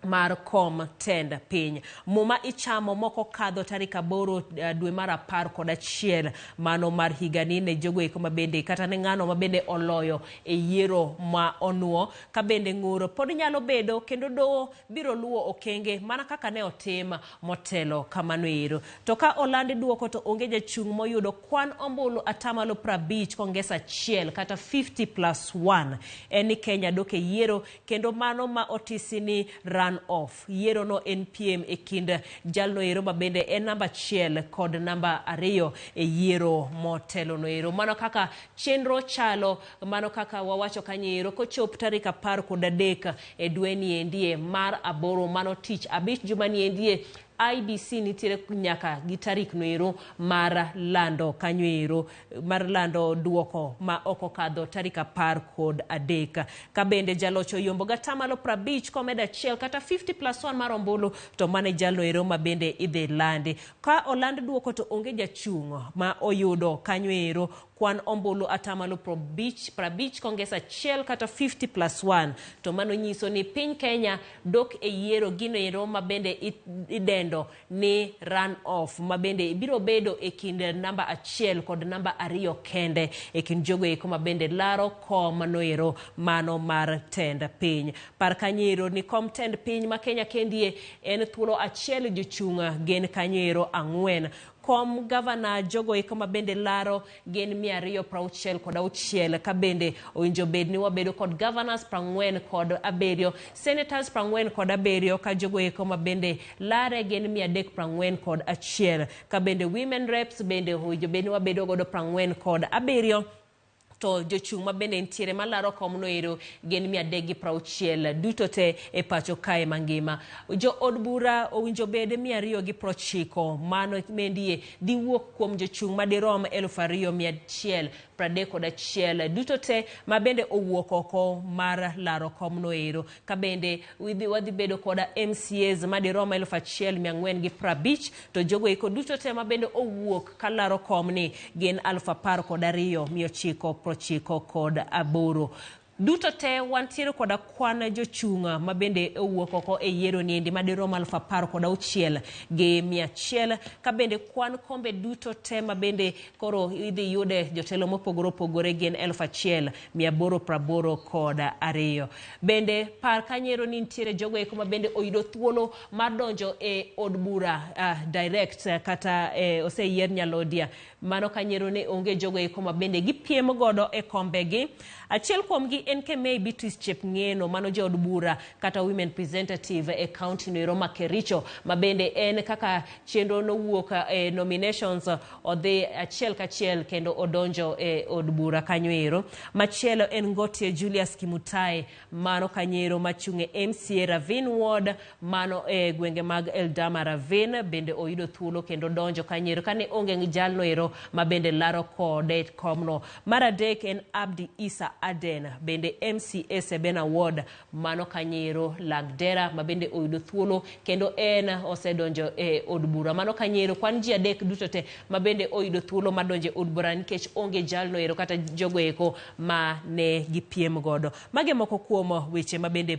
mar kom tend piny. Muma ichamo moko kadho tarik 8 dwe mar 11 mano mar higani ne jogo eko mabende kata ne ng'ano mabende oloyo e yiero ma onuo ka bende ng'uro pod nyalo bedo kendo doho biro luwo okenge mana kaka ne otima motelo kamano ero. To ka olandi duoko to onge jachung' moyudo kwan ombulu atamalo 50 kongesa 1 kata 50+1 eni Kenya doke yiero kendo mano ma otisi ni off. Yiero no NPM e kind jalno ero mabende en namba 1 kod namba 2 e yiero motelo no ero. Mano kaka chenro chalo, mano kaka wawacho kanyero kochop tarik 13 e dweni endie mar 8 mano tich abich jumani endie IBC nitiere nyaka gi tarik noero mar lando kanyoero mar lando duoko ma oko kadho tarik 13 ka bende jalocho yombo gatamalo 50 komeda 1 kata 50+1 mar ombulu to mane jaloero ma bende idhi landi. Ka oland duoko to onge jachung' ma oyudo kanyoero kwan ombulu atamalo 50 kongesa 1 kata 50+1 to mano nyiso ni piny Kenya dok e yiero ginoero ma bende idendo ni run off mabende biro bedo e kind namba 1 kod namba 2 kende e kind jogo eko mabende laro kom noero mano mar tend piny. Par kanyero ni kom tend piny ma Kenya kendie en thuolo 1 jochunga gen kanyero 4 kom gavana jogo eko mabende laro gen 266 ka bende owinjo bed ni wabedo kod governors 47 senators 47 ka jogo eko mabende lare gen 341 ka bende women reps bende owinjo bed ni wabedo godo 47 to jochung' mabende ntiere malaro kom noero gen 360 duto te e pacho kae mangima. Jo od bura owinjo bede 290 mano mendie dhi wuok kuom jochung' madirom 2131 duto te mabende owuok oko mar laro kom noero ka bende wadhi bedo koda MCAs madirom 1450 to jogo eko duto te mabende owuok ka laro kom ni gen 12,998 duto te wantiere koda kwan jochunga mabende owuok oko e yiero niendi madirom 16,100 ka bende kwan kombe duto te mabende koro idhi yude jotelo mopogore opogore gen 1,882 bende par kanyero ni ntiere jogo eko mabende oyudo thuolo mar donjo e od bura direct kata oseyier nyalodia mano kanyero ne onge jogo eko mabende gipiem godo e kombe gi Achiel kuomgi en Kemei Beatrice Chepngeno, mano jaod bura kata women representative e county no ma Kericho, mabende en kaka chenro nowuok nominations odhi achiel kachiel kendo odonjo e od bura kanyoero. Machielo en Ngotie Julius Kimutai, mano kanyero machunge MCA Ravine Ward, mano e gwenge mag Eldama Ravine, bende oyudo thuolo kendo donjo kanyero kane onge jalno ero mabende laro kode komno. Maradek en Abdi Isa Aden, bende MCA Sebena Ward, mano kanyero Lagdera, mabende oyudo thuolo kendo en osedonjo e od bura. Mano kanyero kwan ji adek duto te mabende oyudo thuolo madonje od bura nikech onge jalno ero kata jogo eko ma ne gipiem godo. Mage moko kuom weche mabende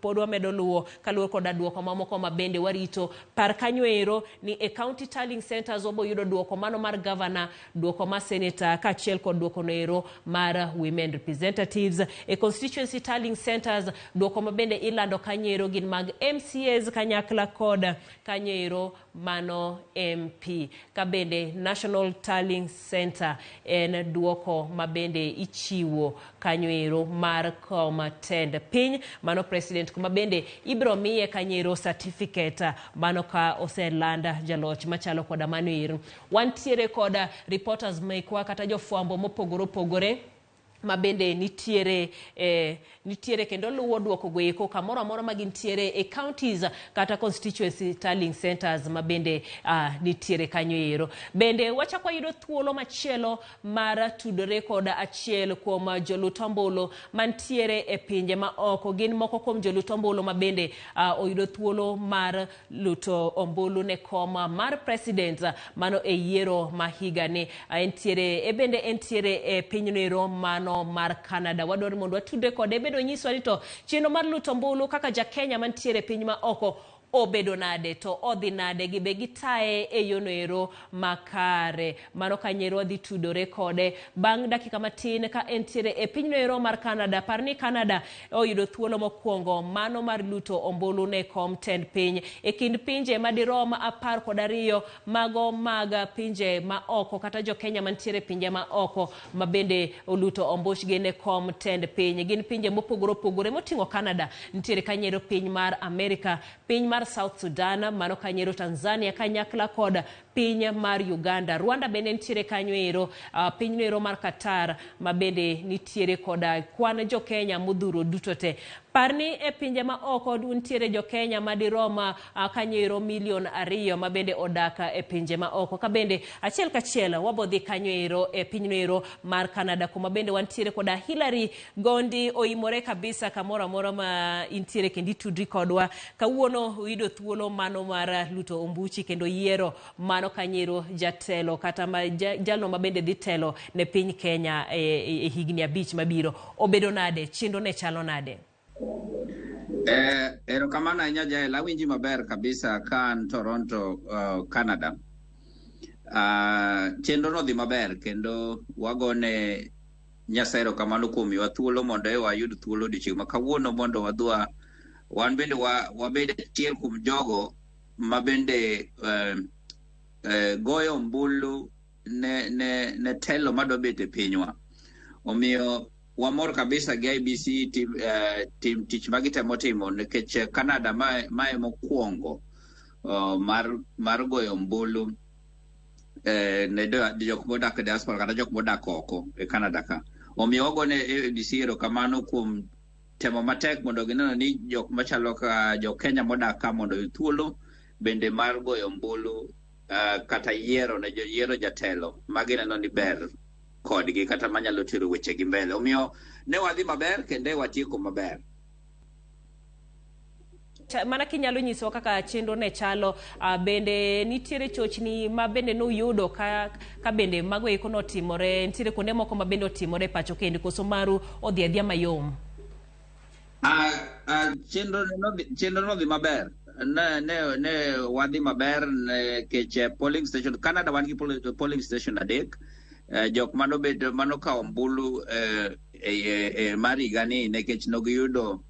podwa medo luwo kaluwore koda duoko mamoko mabende warito. Par kanyo ero ni e county tallying centers obo yudo duoko mano mar governor, duoko mar senator kachiel kod duoko no ero mar women representatives. E constituency tallying centers duoko mabende ilando kanyero gin mag MCAs kanyakla kod kanyero mano MP. Kabende National Tallying Center en duoko mabende ichiwo kanyoero mar komatend piny, mano president kumabende ibro miye kanyero certificate mano ka oselanda jaloch machalo koda manoero. Wantiere koda reporters mekwa kata jofwambo mopogore opogore mabende nitiere kendo luwo duoko goeko kamoro amora magintiere e counties kata constituency tallying centers mabende nitiere kanyoero. Bende wachakwa yudo thuolo machielo mar tudore koda achiel kuom jolut ombulu mantiere e pinje ma oko. Gin moko kuom jolut ombulu mabende oyudo thuolo mar luto ombulu ne koma mar president mano e yiero mahigani. Entiere e pinyno mano mar Canada. Wadwaro mondo watude kode bedo nyiswa ni to chenro mar luto ombulu kaka ja Kenya mantiere piny ma oko obedo nade to odhi nade gibe gitae e yono ero makare. Mano kanyero wadhi tudore kode bang' dakika matin ka entiere e pinyno ero mar Canada. Parni Canada oyudo thuolo mokwongo mano mar luto ombulu ne kom tend piny e kind pinje madirom 12 mago mag pinje ma oko kata jo Kenya mantiere pinje ma oko mabende oluto ombuchgi ne kom tend piny. Gin pinje mopogore opogore moting'o Canada, nitiere kanyero piny mar Amerika, piny mar South Sudan, mano kanyero Tanzania kanyakla kod piny mar Uganda. Rwanda bende nitiere kanyoero, pinyno ero mar Qatar mabende nitiere koda kwan jo Kenya modhuro duto te. Parni e pinje ma oko nitiere jo Kenya madiroma kanyoero 2 milion mabende odaka e pinje ma oko. Kabende achiel kachiel wabodhi kanyoero e pinyno ero mar Canada kuma bende wantiere koda Hillary Gondi oimore kabisa kamoro amora ma intiere kendi tudri kodwa. Kawuono uyudo thuolo mano mar luto ombuchi kendo yiero mano kanyero jatelo kata jalno mabende dhi telo ne piny Kenya e higni 5 mabiro. Obedo nade? Chenro ne chalo nade? Erokamano ahinya Jael, awinji maber kabisa kan Toronto, Canada. Chenro no dhi maber kendo wagone Nyasaye erokamano kuom miwa thuolo mondo wayud thuolo odiochieng' ma kawuono mondo wadhwa wan bende wabed achiel kuom jogo mabende goyo ombulu ne telo madwa bet e pinywa. Omiyo wamor kabisa gi IBC tim tich magitemo timo nikech Canada mae mokwongo mar goyo ombulu ne jok modak e diaspora kata jok modak oko e Canada ka. Omiyo wagone IBC erokamano kuom temo matek mondo gineno ni jok machalo ka jo Kenya modak ka mondo oyud thuolo bende mar goyo ombulu kata yiero jatelo magineno ni ber kodgi kata manyalo tero weche gi mbele. Omiyo ne wadhi maber kende watieko maber. Mana kinyalo nyiso kaka chenro ne chalo, bende nitiere chochni ma bende noyudo ka bende mago eko notimore, nitiere kuonde moko ma bende otimore pacho kende koso maru odhi adhia mayom? Chenro no dhi maber. Ne wadhi maber nikech polling station Canada wan gi polling station 3. Jok mano kawo ombulu mar higani nikech nogiyudo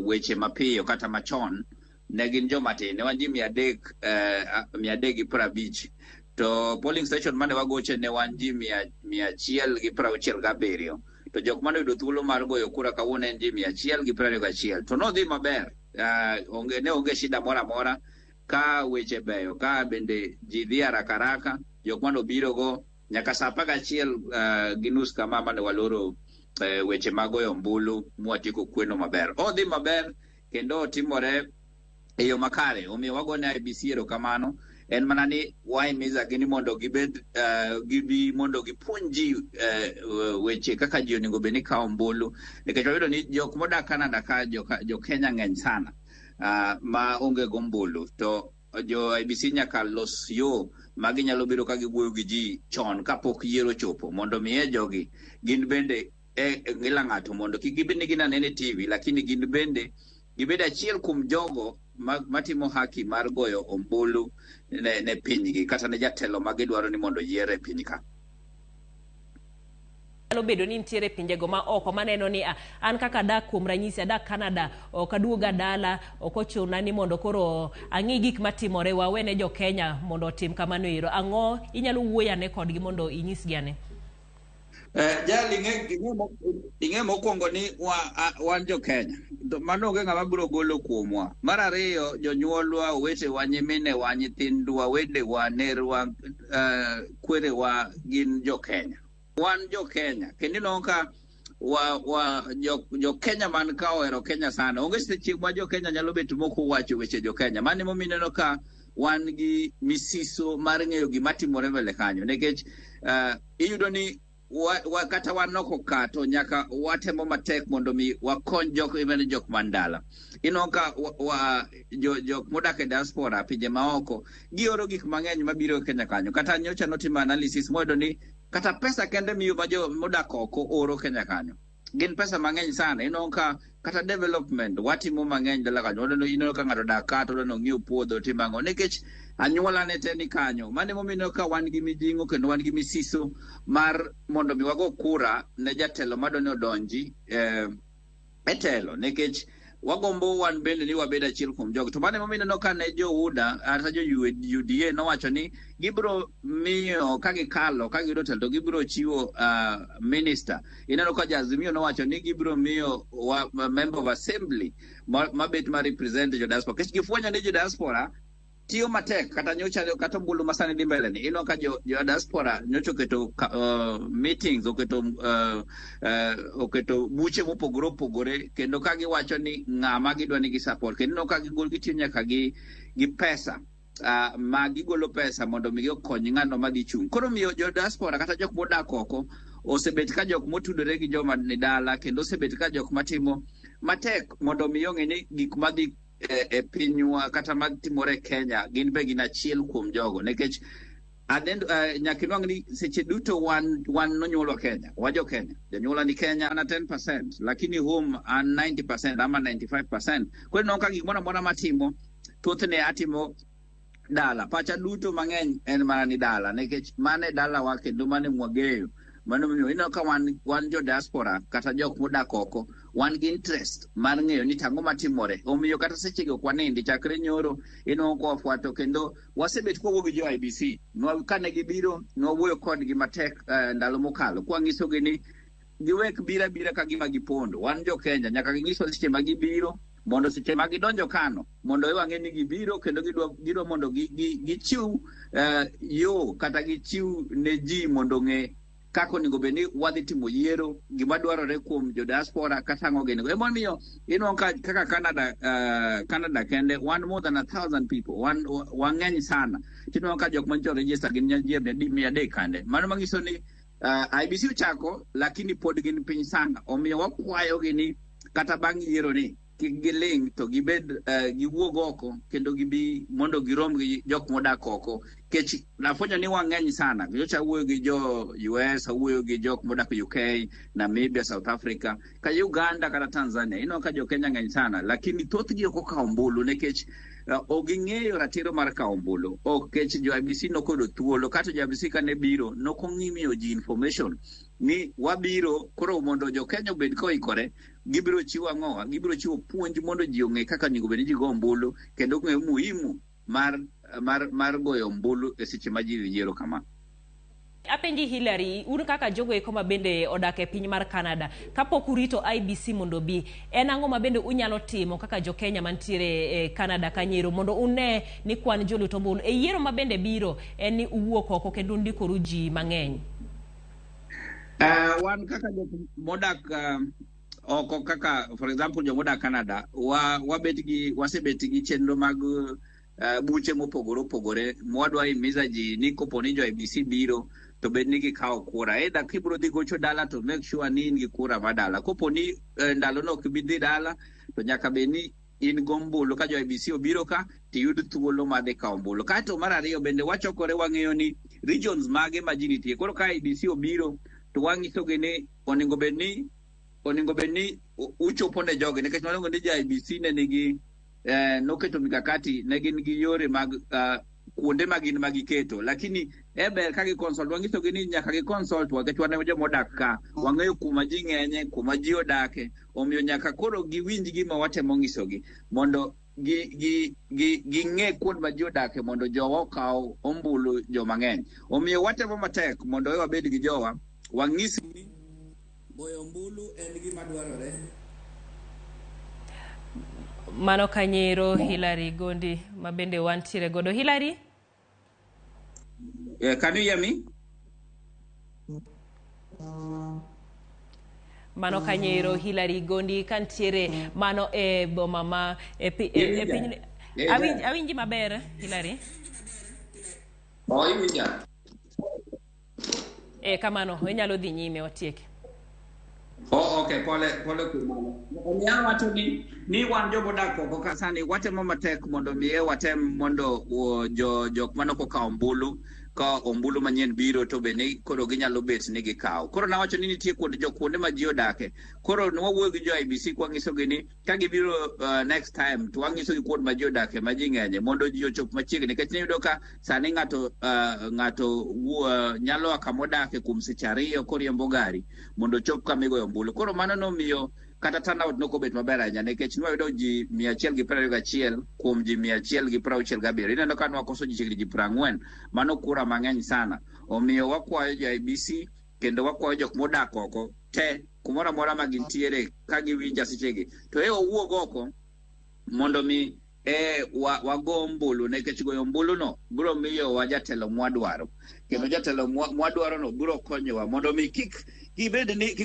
weche mapiyo kata machon ne gin jomatin, ne wan ji 350 to polling station mane wagoche ne wan ji 167. to jok mane yudo thuolo mar goyo kura kawuono en ji 121 to nodhi maber. Onge shida moro amora ka weche beyo ka bende ji dhi haraka jok mane obiro go nyaka saa 11 gi nus kama mane waloro weche mag goyo ombulu mwatieko kweno maber. Odhi maber kendo otimore e yo makare, omiyo wagone IEBC erokamano. En mana ni waimiza gini mondo gibed gibi mondo gipuonji weche kaka ji onego bed ni kawo ombulu, nikech wayudo ni jok modak Canada ka jo Kenya ng'eny sana ma onge go ombulu, to jo IEBC nyaka los yo ma ginyalo biro ka giwuoyo gi ji chon kapok yiero chopo, mondo miye jogi gin bende ng'ila ng'ato mondo kik gibed ni ginanene TV, lakini gin bende gibed achiel kuom jogo matimo haki mar goyo ombulu ne pinygi kata ne jatelo ma gidwaro ni mondo yiere e piny ka. Nyalo bedo ni nitiere pinjego ma oko maneno ni an kaka dak kuom ranyisi adak Canada, ok aduoga dala, ok ochuna ni mondo koro ang'i gik matimore, wawene jo Kenya mondo otim kamano ero. Ang'o inyalo wuoyane kodgi mondo inyisgi ane? Jali ing'e mokwongo ni wan jo Kenya, mano onge ng'ama biro golo kuomwa. Mar ariyo, jonyuolwa, owetewa, nyiminewa, nyithindwa, wedewa, nerwa, kwerewa gin jo Kenya. Wan jo Kenya, kendo ineno ka jo Kenya man ka ohero Kenya sana. Onge seche ma jo Kenya nyalo bet moko wacho weche jo Kenya. Mano emomiyo ineno ka wan gi misiso mar ng'eyo gima timore mbele kanyo, nikech iyudo ni kata wanoko ka to nyaka watemo matek mondo mi wakony jok mandala. Ino ka jok modak e diaspora pinje maoko gioro gik mang'eny mabiro Kenya kanyo. Kata nyocha notimo analysis moyudo ni kata pesa kende miyo ma jo modak oko oro Kenya kanyo gin pesa mang'eny sana. Ino ka kata development watimo mang'eny dala kanyo. Ino ka ng'ato dak ka to ng'iewo puodho timango nikech anyuola ne te ni kanyo. Mane momiyo ka wan gi mijing'o kendo wan gi misiso mar mondo mi wago kura ne jatelo madoni odonji e telo, nikech wagombo wan bende ni wabed achiel kuom jogo. To mane momiyo ka ne jo UDA kata jo UDA nowacho ni gibiro miyo ka gikalo ka giyudo telo to gibiro chiwo minister. Ineno ka Azimio nowacho ni gibiro miyo member of assembly mabet ma represent jo diaspora, kech gifwenyo ni jo diaspora tiyo matek. Kata nyocha kata ombulu masani dhi mbele ni ino ka jo diaspora nyocha oketo meetings, oketo buche mopogore opogore, kendo ka giwacho ni ng'ama gidwa ni gi support, kendo ino ka gitiyo nyaka gi pesa ma gigolo pesa mondo mi okony ng'ano ma gichung'. Koro miyo jo diaspora kata jok modak oko osebet ka jok motudore gi joma ni dala, kendo osebet ka jok matimo matek mondo mi ong'e ni gik madhi e pinywa kata matimore Kenya gin be gin achiel kuom jogo, nikech nyaka inwang' ni seche duto wan nonyuolwa Kenya, wajo Kenya, janyuola ni Kenya ana 10%, lakini home an 90% ama 95%. Koro inwang' ka gik moro amora matimo thothne atimo dala, pacha duto mang'eny en mana ni dala, nikech mane dala wa kendo mane mwageyo. Mano miyo ineno ka wan jo diaspora kata jok modak oko wan gi interest mar ng'eyo ni tang'o matimore. Omiyo kata seche go kwanindi chakre nyoro ineno ka wafwato, kendo wasebet kwawuo gi jo IEBC. Kane gibiro nwawuoyo kodgi matek ndalo mokalo, kwang'isogi ni giwek bira ka gima gipondo. Wan jo Kenya nyaka ging'iswa seche ma gibiro, mondo seche ma gidonjo kano mondo iwang'e ni gibiro kendo gidwa mondo gichiw yo kata gichiw ne ji mondo ng'e kako onego bed ni wadhi timo yiero, gima dwarore kuom jo diaspora kata ang'o gini. Emomiyo ineno kaka Canada kende wan more than 1,000 people, wang'eny sana. Tineno ka jok mancho register gin ji 300 kande. Mano manyiso ni IEBC ochako lakini pod gin piny sana. Omiyo wakwayogi ni kata bang' yiero ni kik giling to gibed giwuog oko kendo gibi mondo girom gi jok modak oko, kech nafwenyo ni wang'eny sana. Nyocha awuoyo gi jo US, awuoyo gi jok modak UK, Namibia, South Africa, ka Uganda kata Tanzania. Ino ka jo Kenya ng'eny sana, lakini thothgi ok okawo ombulu nikech ok ging'eyo ratiro mar kawo ombulu. Kech jo IEBC nokodo thuolo, kata jo IEBC kane biro nokong'imiyo ji information ni wabiro koro mondo jo Kenya obed koikore. Gibiro chiwo ang'owa, gibiro chiwo puonj mondo ji ong'e kaka onego bed ni ji go ombulu, kendo ong'e muhimu mar goyo ombulu e seche ma ji yiero kama. Apenji Hillary, un kaka jogo eko mabende odak e piny mar Canada, kapok urito IBC mondo bi, en ang'o mabende unyalo timo kaka jo Kenya mantiere e Canada kanyiero mondo une ni kwan jolut ombulu e yiero mabende biro en ni uwuok oko kendo undikoru ji mang'eny? Wan kaka modak oko kaka for example jo modak Canada wasebet gi chenro mag buche mopogore opogore mwadwa imiza ji ni kopo ni jo IBC biro to bed ni gikawo kura. Eda kibro dhi gocho dala to make sure ni in gi kura madala. Kopo ni ndalo no kibidhi dala to nyaka bed ni in gombulu ka jo IBC obiro ka ti yud thuolo madhi ka ombulu. Kato mar ariyo bende wachokore wang'eyo ni regions mage ma ji nitie. Koro ka IBC obiro to wang'isogi ni onego bed ni uchopo ne jogi nikech wango ni jo IBC ne nigi noketo mikakati ne gin gi yore mag kuonde magin magiketo, lakini ber ka gi consult wang'isogi ni nyaka gi consult wakech wane jo modak ka wang'eyo kuma ji ng'enye, kuma ji odake, omiyo nyaka koro giwinj gima watemo ng'isogi mondo ging'e kuond ma ji odake mondo jowa okaw ombulu jo mang'eny. Omiyo watemo matek mondo wabed gi jowa wang'isi ni goyo ombulu en gima dwarore. Mano kanyiero Hillary Gondi mabende wantiere godo. Hillary? Can you hear me? Mano kanyiero Hillary Gondi kantiere mano e boma ma piny awinji maber Hillary? Iwinja. Kamano inyalo dhi nyime otiek. Okay, pole kumano. Omiya wacho ni wan jo modak oko ka sani watemo matek mondo miye watem mondo jok manoko ka ombulu manyien biro to be ni koro ginyalo bet ni gikaw. Koro nawacho ni nitie kuonde ma ji odake. Koro nwawuoyo gi jo IBC kwa ng'isogi ni ka gibiro next time to wang'isogi kuond ma ji odake ma ji ng'enye mondo ji ochop machiegni nikech iyudo ka sani ng'ato nyalo aka modake kuom seche 2 koriembo gari mondo chop kamigoyo ombulu. Koro mano nomiyo kata turnout nokobet maber ahinya nikech nwayudo ji 121 kuom ji 167. Ineno ka nwakoso ji chiegni ji 40. Mano kura mang'eny sana. Omiyo wakwayo jo IBC kendo wakwayo jok modak oko te kumora mora ma gintiere ka giwinja sechegi to owuog oko mondo mi wago ombulu nikech goyo ombulu no biro miyo wa jatelo mwadwaro kendo jatelo mwadwaro no biro konyowa mondo mi kik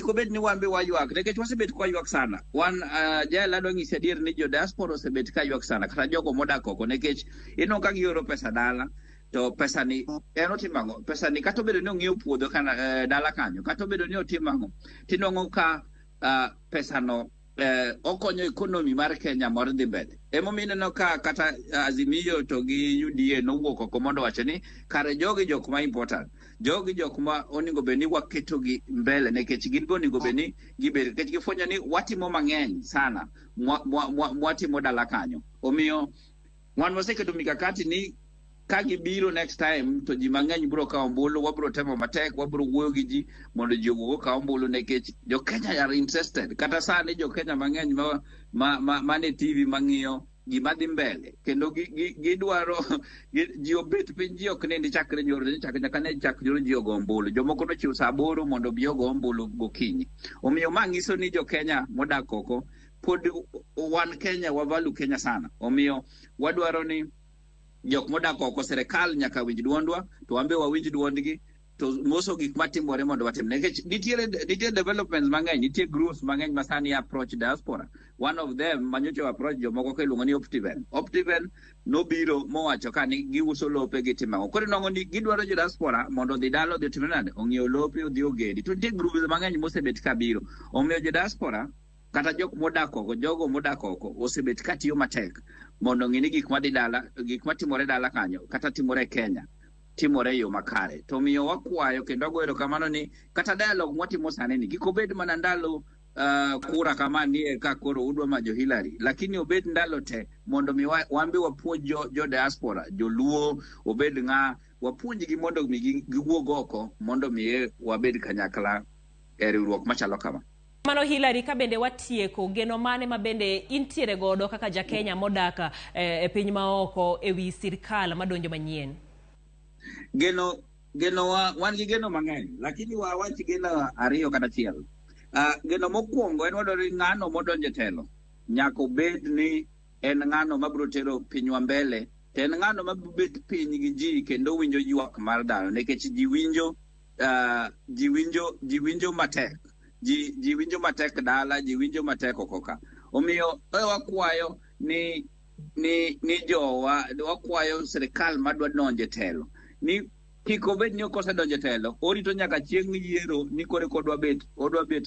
obed ni wan be waywak nikech wasebet kwa ywak sana. Wan jala do ng'isi adier ni jo diaspora osebet ka ywak sana kata jogo modak oko nikech ino ka gioro pesa dala to pesa ni otimang'o. Pesa ni kata obedo ni ong'iewo puodho kana dala kanyo kata obedo ni otimang'o tinwang'o ka pesa no okonyo ekonomi mar Kenya mar dhi mbele. Emomiyo ineno ka kata Azimio to gi UDA nowuok oko mondo wacho ni kare jogi jok ma important, jogi jok ma onego bed ni waketo gi mbele nikech gin go onego bed ni gibed nikech gifwenyo ni watimo mang'eny sana mwatimo dala kanyo. Omiyo wan waseketo mikakati ni ka gibiro next time to ji mang'eny biro kawo ombulu, wabiro temo matek, wabiro wuoyo gi ji mondo ji ogo kawo ombulu nikech jo Kenya are interested. Kata sani jo Kenya mang'eny mane TV mang'iyo gima dhi mbele kendo gidwaro ji obet piny, ji ok nindi chakre nyoro nyaka ne chak nyoro ji ogo ombulu. Jomoko nochiwo saa 8 mondo bi ogo ombulu gokinyi. Omiyo ma ng'iso ni jo Kenya modak oko pod wan Kenya wavalu Kenya sana. Omiyo wadwaro ni jok modak oko serikal nyaka winj duondwa to wambe wawinj duondgi to moso gik matimore mondo watim nikech nitie developments mang'eny, nitie groups mang'eny masani approach diaspora. One of them manyocho approach jomoko kiluongo ni Optiven nobiro mowacho ka ni giuso lope gitimang'o. Koro nongo ni gidwaro jo diaspora mondo dhi dalo dhi otim nade ong'iew lope odhi ogedi. To nitie groups mang'eny mosebet kabiro. Omiyo jo diaspora kata jok modak oko, jogo modak oko osebet katiyo matek mondo ng'ini gik madhi dala, gik matimore dala kanyo kata timore Kenya timore yo makare. To miyo wakwayo kendo wagoyo kamano ni kata dialogue mwatimo sani ni kik obed mana ndalo kura kama nie ka koro udwa majo Hillary, lakini obed ndalo te mondo mi wambe wapuonj jo diaspora, jo Luo obed ng'a wapuonjgi mondo mi giwuog oko mondo mi wabed kanyakla e riwruok machalo kama. Mano Hillary, ka bende watieko geno mane ma bende intiere godo kaka ja Kenya modaka e piny maoko ewi sirkal madonjo manyien? Geno geno wan gi geno mang'eny, lakini wawach geno ariyo kata achiel. Geno mokwongo en wadwaro ng'ano modonjo e telo nyaka obed ni en ng'ano mabiro tero pinywa mbele, to en ng'ano mabet piny gi ji kendo winjo ywak mar dhano, nikech ji winjo matek, ji winjo matek dala, ji winjo matek oko ka. Omiyo wakwayo ni jowa, wakwayo sirikal madwa donjo e telo ni kik obed ni okosedonjo e telo orito nyaka chieng' yiero ni kore kodwa bet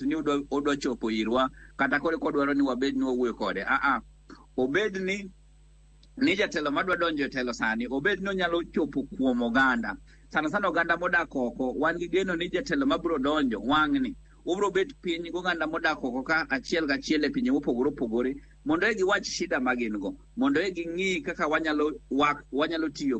ni odwa chopo irwa, kata kore kodwaro ni wabed ni wawuoyo kode. Obed ni jatelo madwa donjo e telo sani obed ni onyalo chopo kuom oganda, sana oganda modak oko. Wan gi geno ni jatelo mabiro donjo wang'ni obiro bet piny goganda modak oko ka achiel gachiel e pinje mopogore opogore, mondo giwach shida magin go, mondo ging'i kaka wanyalo tiyo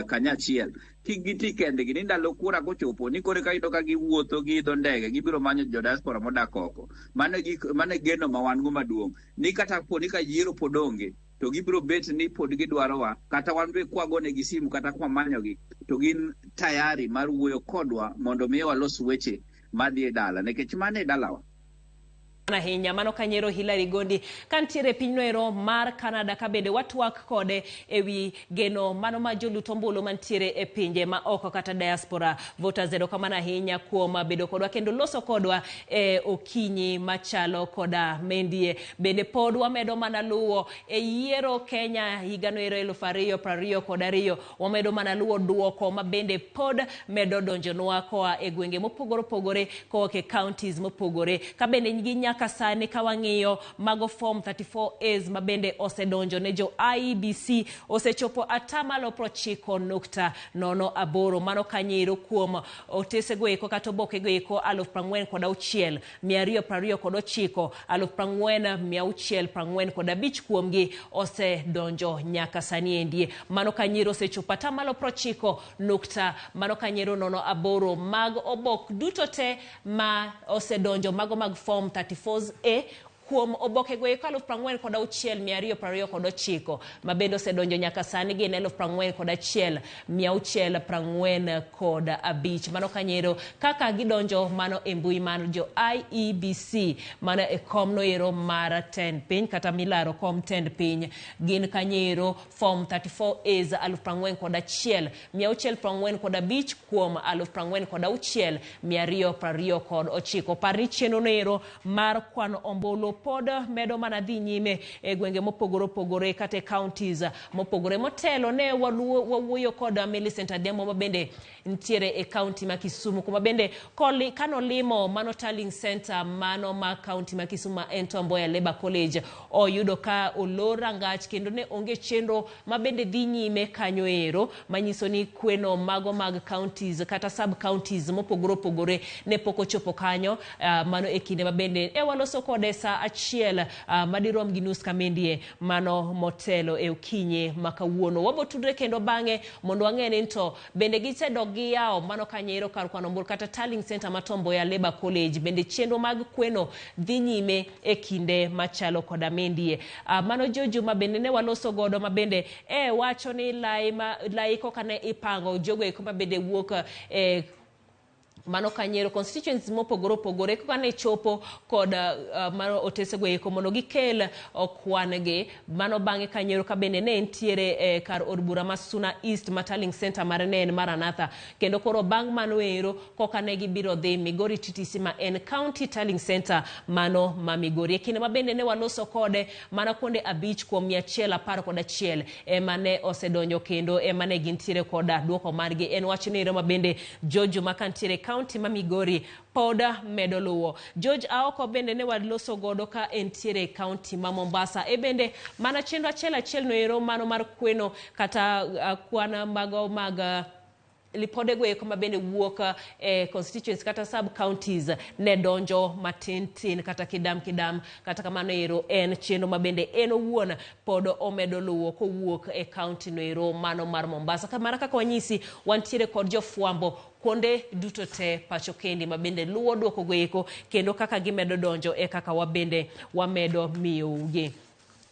kanyachiel. Kik giti kendgi ni ndalo kura kochopo ni kore ka iyudo ka giwuotho gi idho ndege gibiro manyo jo diaspora modak oko. Mano geno ma wan go maduong' ni kata poni ka yiero pod onge to gibiro bet ni pod gidwarowa, kata wan be kwagonegi simu kata kwamanyogi to gin tayari mar wuoyo kodwa mondo miyo walos weche madhi e dala, nikech mano e dalawa. Ahinya mano Kanyero Hilary Gondi kantiere piny noero mar Canada ka bende watwak kode ewi geno mano ma jolut ombulu mantiere e pinje ma oko kata diaspora voters kamano ahinya kuom bedo kodwa kendo loso kodwa okinyi machalo koda mendie. Bende pod wamedo mana luwo e yiero Kenya higa noero 2022 wamedo mana luwo duoko ma bende pod medo donjonwa koa e gwenge mopogore opogore koa e counties mopogore ka bende nyaka sani kawang'iyo mago form 34As mabende osedonjo ne jo IEBC osechopo atamalo 9.08 mano Kanyero kuom otese goeko kata oboke goeko 46,229 4,645 kuomgi osedonjo nyaka sani endie. Mano Kanyero osechopo atamalo 9 mano Kanyero 08 mag obok duto te ma osedonjo mago mag form 34A kuom oboke goeko 46,229 mabendo osedonjo nyaka sani gin 46,645 mano Kanyero kaka gidonjo mano e mbui man jo IEBC mano e kom noero mar 10 piny kata milaro kom 10 piny gin Kanyero form 34As 41,645 kuom 46,229. Parni cheno noero mar kwano ombulu pod medo mana dhi nyime e gwenge mopogore opogore kata counties mopogore. Motelo ne wawuoyo kod Millicent Ademo mabende ntiere e county ma Kisumu kuma bende kano limo mano tallying center mano ma county ma Kisumu en Tom Mboya Labour College oyudo ka olora ngach kendo ne onge chenro mabende dhi nyime kanyo ero manyiso ni kweno mago mag counties kata sub counties mopogore opogore ne poko chopo kanyo mano e kinde mabende waloso kode sa achiel madirom gi nus kamendie mano motelo e okinye makawuono. Wabotudre kendo bang'e mondo wang'ene nto bende gisedog gi yawo mano Kanyero kar kwano ombulu kata tallying center ma Tom Mboya Labour College bende chenro mag kweno dhi nyime e kinde machalo koda mendie. Mano Jojuma bende ne waloso godo mabende wacho ni lai koka ne ipango jogo eko mabende wuok mano Kanyero constituencies mopogore opogore koka ne chopo kod mano otese goeko mondo gikel okwangi mano bang'e Kanyero ka bende ne entiere kar od bura ma Suna East Tallying Center mar ne en Maranatha kendo koro bang' mano ero koka ne gibiro dhi Migori TTC ma en County Tallying Center mano ma Migori. Kinde ma bende ne waloso kode mana kuonde 5 kuom 111 emane osedonjo kendo emane gintiere koda duoko margi en wach nero ma bende Jojuma kantiere county ma Migori poda medo luwo. George Aoko bende ne waloso godo ka entiere county ma Mombasa bende mana chenro achiel noero mano mar kweno kata kwana mago mag lipode goeko mabende wuok constituencies kata sub counties ne donjo matin kata kidam kata kamano ero en chenro mabende en owuon pod omedo luwo kowuok e county noero mano mar Mombasa. Kamara kaka wanyisi wantiere kod jofwambo konde duto te pacho kendi mabende luwo duoko goeko kendo kaka gimedo donjo kaka wabende wamedo miyougi.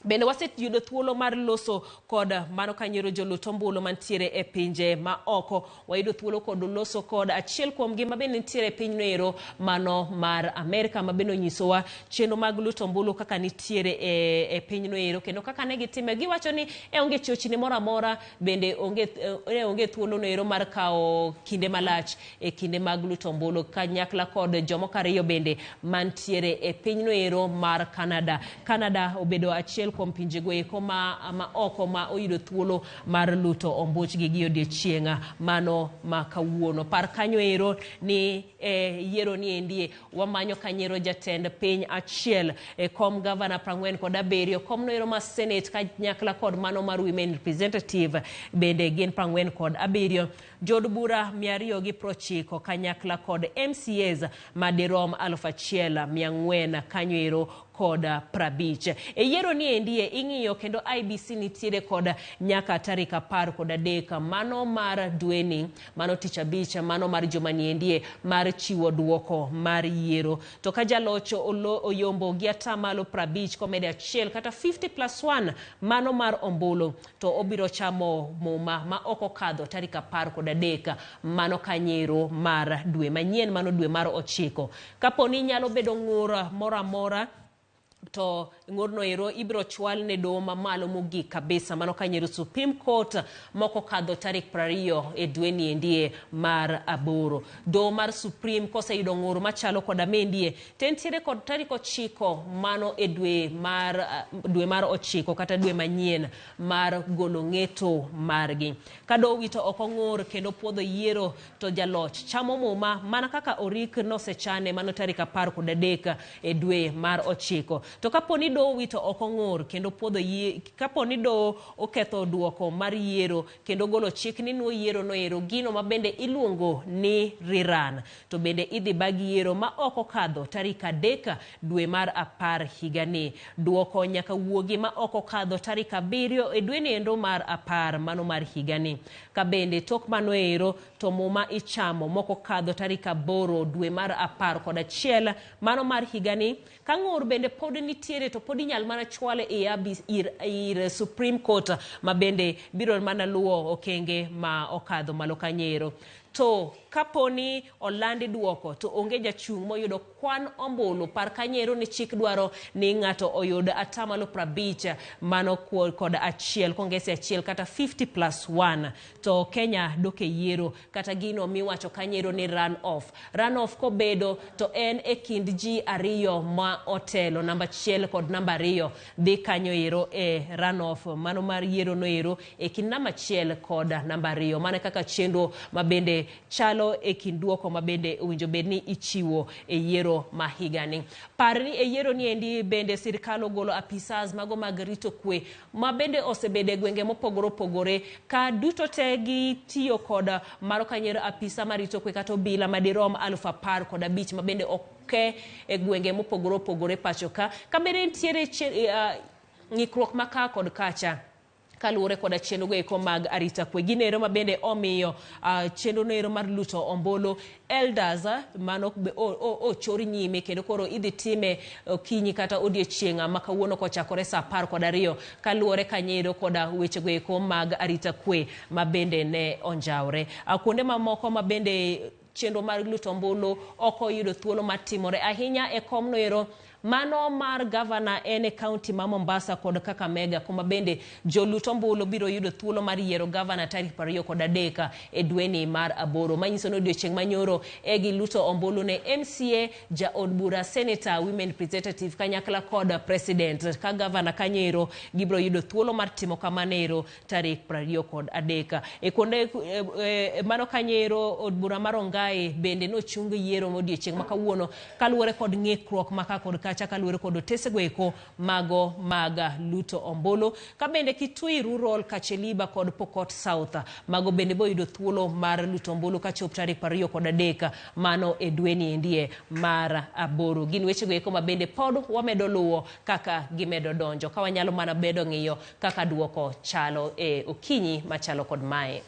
Bende waseyudo thuolo mar loso kod mano kanyiero jolut ombulu mantiere e pinje ma oko. Wayudo thuolo kod loso kod achiel kuom gi mabende nitiere e piny noero mano mar Amerika, mabende onyisowa chenro mag lut ombulu kaka nitiere e piny noero kendo kaka ne gitime. Giwacho ni onge chochni moro amora, bende onge thuolo noero mar kawo kinde malach e kinde mag lut ombulu, kanyakla kod jomoko ariyo bende mantiere e piny noero mar Canada. Canada obedo achiel kuom pinjego eko ma oko ma oyudo thuolo mar luto ombuchgi gi odiechieng' mano ma kawuono. Par kanyo ero ni yiero ni endie wamanyo kanyiero jatend piny achiel kom gavana 47, kom noero ma Senate kanyakla kod mano mar Women Representative bende gin 47, jod bura 290 kanyakla kod MCAs madirom 1,400 kanyo ero kod 50. E yiero ni endie ing'iyo kendo IBC nitiere kod nyaka tarik 13 mano mar dweni, mano tich abich, mano mar juma ni endie mar chiwo duoko mar yiero. To ka jalocho oyombo gi atamalo 50 komede achiel kata 50+1 mano mar ombulu, to obiro chamo muma ma oko kadho tarik 13 mano kanyiero mar dwe manyien, mano dwe mar 9. Kaponi nyalo bedo ng'ur moro amora, to ng'urno ero ibiro chwal ne doho mamalo mogik kabisa, mano kanyiero Supreme Court moko kadho tarik 20 e dwe ni endie mar 8. Doho mar Supreme koseyudo ng'ur machalo kod amendie, tentiere kod tarik 9 mano e dwe mar 9 kata dwe manyien mar golo ng'eto margi. Ka doho wito oko ng'ur kendo puodho yiero, to jaloch chamo muma mana kaka orik nosechane, mano tarik 13 e dwe mar 9. To kaponi do wito oko ng'ur kendo puodho kaponi do oketho duoko mar yiero kendo golo chik ni nuo yiero no ero gino mabende iluongo ni riran, to bende idhi bagi yiero ma oko kadho tarik 3 dwe mar 10 higani. Duoko nyaka wuogi ma oko kadho tarik 7 e dwe ni endo mar 10 mano mar higani. Ka bende tok mano ero to muma ichamo moko kadho tarik 8 dwe mar 10 kod achiel mano mar higani. Ka ng'ur bende pod nitiere, to pod inyal mana chwale ir Supreme Court ma bende biro mana luwo okenge ma okadho malo kanyiero. To kaponi olandi duoko to onge jachung' moyudo kwan ombulu, par kanyiero ni chik dwaro ni ng'ato oyud atamalo 50 mano kod achiel, kongesi achiel kata 50+1, to Kenya doke yiero kata gino miwacho kanyiero ni run off. Run off kobedo to en e kind ji ariyo ma otelo, namba 1 kod namba 2 dhi kanyo ero e run off mano mar yiero no ero e kind namba 1 kod namba 2. Mane kaka chenro mabende chalo e kind duoko mabende owinjo bedni ichiwo e yiero ma higani. Parni e yiero ni endi bende sirkal ogolo apisas mago mag rito kwe mabende osebede gwenge mopogore opogore, ka duto te gi tiyo kod maro kanyiero apisa marito kwe kata obila madirom 10,015 mabende oke e gwenge mopogore opogore pacho ka bende nitiere ng'ikruok maka kod kacha kaluwore kod chenro go eko mag arita kwe. Ginero mabende omiyo chenro noero mar luto ombulu elders mano ochor nyime kendo koro idhi time kinyi kata odiechieng' ma kawuono kochakore saa 12 kaluwore kanyiero kod weche go eko mag arita kwe mabende ne onjawre. Kuonde mamoko mabende chenro mar luto ombulu oko yudo thuolo matimore ahinya e kom noero mano mar gavana ene kaunti ma Mombasa kod Kakamega, kuma bende jolut ombulu biro yudo thuolo mar yiero gavana tarik 23 e dweni mar 8. Manyiso ni odiechieng' manyoro e gi luto ombulu ne MCA, ja od bura, senator, women representative kanyakla kod president. Ka gavana kanyero gibiro yudo thuolo mar timo kamanero tarik 23. E kuonde mano kanyero od bura mar Ongai bende no chung yiero modiechieng' makawuono kaluwore kod ng'ikruok maka kod kacha kaluwore kod otesego eko mago maga luto ombulu. Ka bende Kitui Rural, Kacheliba kod Pokot South mago bende boyudo thuolo mar luto ombulu kachop tarik 23 mano e dweni endie mar 8. Gin wechego eko mabende pod wamedo luwo kaka gimedo donjo, ka wanyalo mana bedo ng'iyo kaka duoko chalo e okinyi machalo kod mae.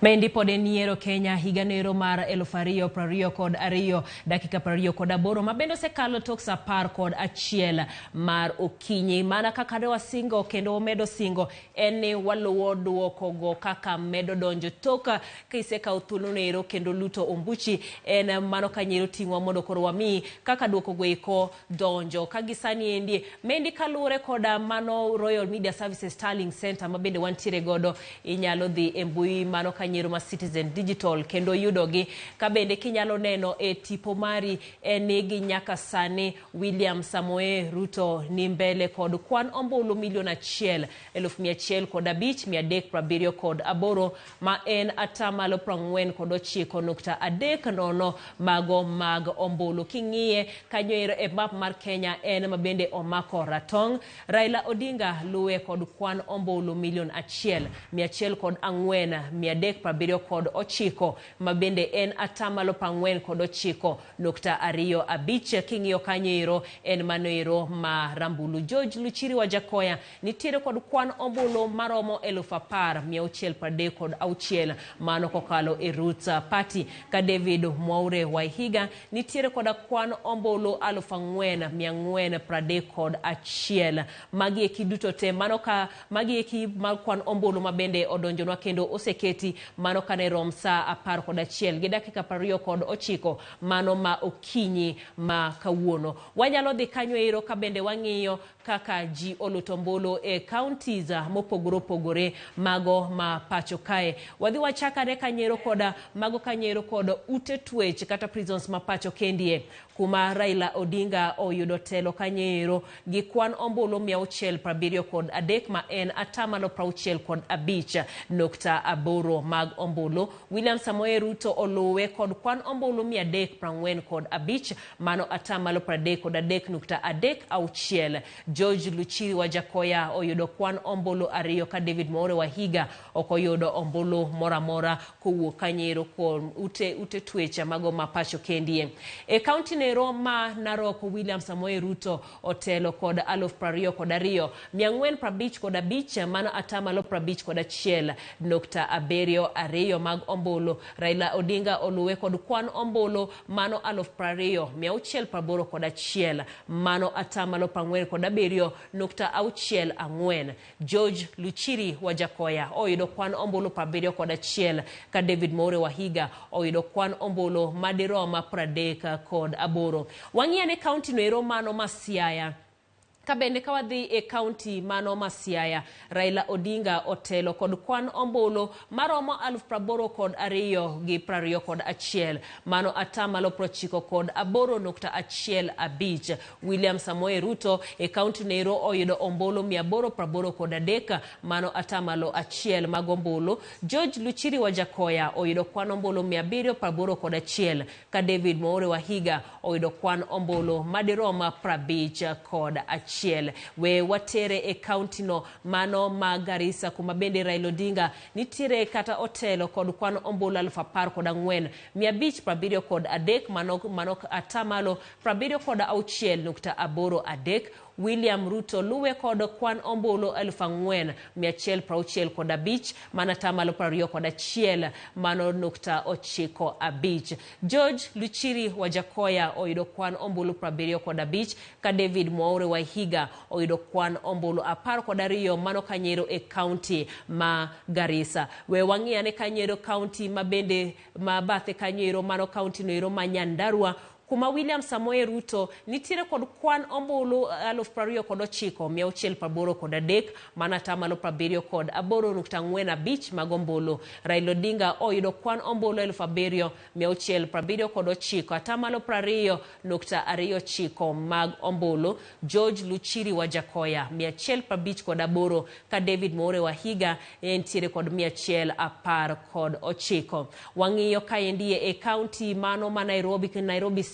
Mendi pode niero Kenya higanero mar 2022 dakika 28 mabendo sekalo tok sa par kod achiel mar okinyi mana kaka ne wasingo kendo medo singo ene waluwo duoko go kaka medo donjo toka kaiseka uthuno nero kendo luto ombuchi en mano kanyero tingwa mondo koro wami kaka duoko go eko donjo kagisani endi mendi kalure koda mano Royal Media Services Starling Center mabende wantiere godo inyalo dhi embui mano kanyero ma Citizen Digital kendo yudogi kabende kinyalo neno e tipo mari enigi nyaka sani William Samoei Ruto ni mbele kod kwan ombulu milion 1,105,370 kod aboro ma en atamalo 49.3 mago mag ombulu king'iye kanyo e map mar Kenya en mabende omako ratong. Raila Odinga luwe kod kwan ombulu milion 1,104,379 kod ochiko mabende en atamalo 49.25 king'iyo kanyero en manoero ma rambulu. George Luchiri wa Jakoya nitiere kod kwan ombulu maromo 10,636 mano kokalo e Roots Party ka David Mwaure wa Higa nitiere kod kwan ombulu 4,431 magi ekiduto te mano ka magi eki kwan ombulu mabende odonjonwa kendo oseketi mano kane rom sa 11 gi dakika 29 mano ma okinyi ma kawuono. Wanyalo dhi kanyo ero kabende wang'iyo kaka ji olutombolo e counties mopogore opogore mago ma pacho kae. Wadhi wachakare kanyero koda mago kanyero koda ute twech kata prisons ma pacho kendie kuma Raila Odinga oyudo telo kanyero gi kwan ombulu 673 ma en atamalo 65.8 mag ombulu. William Samoei Ruto oluwe kod kwan ombulu 345 mano atamalo 33.36. George Luchiri wa Jakoya oyudo kwan ombulu 2 ka David Mwaure wa Higa okoyudo ombulu moramora kowuok kanyero kod ute twecha mago mapacho kendie. E county nero ma Narok William Samoei Ruto otelo kod 22,455 mano atamalo 51.72 mag ombulu. Raila Odinga oluwe kod kwan ombulu mano 20,681 mano atamalo 47.64. George Luchiri wa Jakoya oyudo kwan ombulu 71 ka David Mwaure wa Higa oyudo kwan ombulu madiroma 38. Wang'iane county noero mano ma Siaya. Kabende kawadhi e county mano ma Siaya, Raila Odinga otelo kod kwan ombulu maromo 82,221 mano atamalo 98.15. William Samoei Ruto e county nero oyudo ombulu 883 mano atamalo 1 mag ombulu. George Luchiri wa Jakoya oyudo kwan ombulu 781 ka David Mwaure wa Higa oyudo kwan ombulu madiroma 51. We watere e county no mano ma Garissa kuma bende Raila Odinga nitiere kata otelo kod kwan ombulu 14,573 mano atamalo 76.83. William Ruto luwe kod kwan ombulu 4,165 mana tamalo 21 mano 95. George Luchiri wa Jakoya oyudo kwan ombulu 75 ka David Mwaure wa Higa oyudo kwan ombulu 12 mano kanyero e county ma Garissa. We wang'iane kanyero county mabende mabathe kanyero mano county noero ma Nyandarua kuma William Samoei Ruto nitiere kod kwan ombulu 29,683 mana tamalo 78.45 mag ombulu. Raila Odinga oyudo kwan ombulu 7,679 atamalo 20.29 mag ombulu. George Luchiri wa Jakoya 158 ka David Mwaure wa Higa nitiere kod 119. Wang'iyo kaendie e county mano ma Nairobi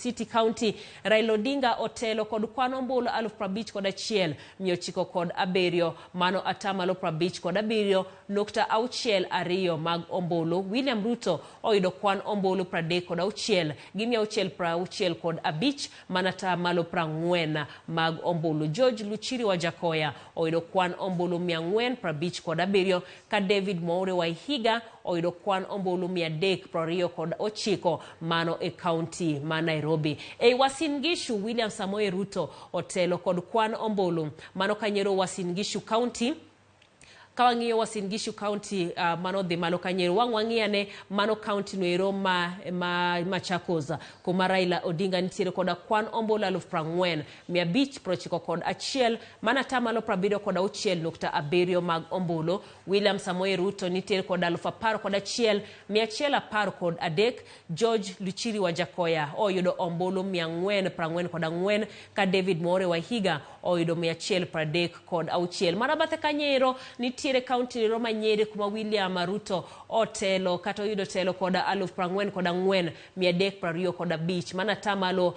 City County, Raila Odinga otelo kod kwan ombulu 51,907 mano atamalo 57.62 mag ombulu. William Ruto oyudo kwan ombulu 36 gi 665 mana atamalo 40 mag ombulu. George Luchiri wa Jakoya oyudo kwan ombulu 457 ka David Mwaure wa Higa oyudo kwan ombulu 329 mano e kaunti ma Nairobi. E Uasin Gishu, William Samoei Ruto otelo kod kwan ombulu mano kanyero Uasin Gishu County. Kawang'iyo Uasin Gishu County mano dhi malo kanyero wang'iyane mano county noero ma Machakos kuma Raila Odinga nitiere koda kwan ombulu 40,591 mana tamalo 76.7 mag ombulu. William Samoei Ruto nitiere koda 11,113. George Luchiri Wajakoya oyudo ombulu 444 ka David More Wahiga oyudo 136. Mana bathe kanyero nitiere kaunti Roma Nyeri kuma William Ruto otelo kata oyudo telo koda 44,325 mana atamalo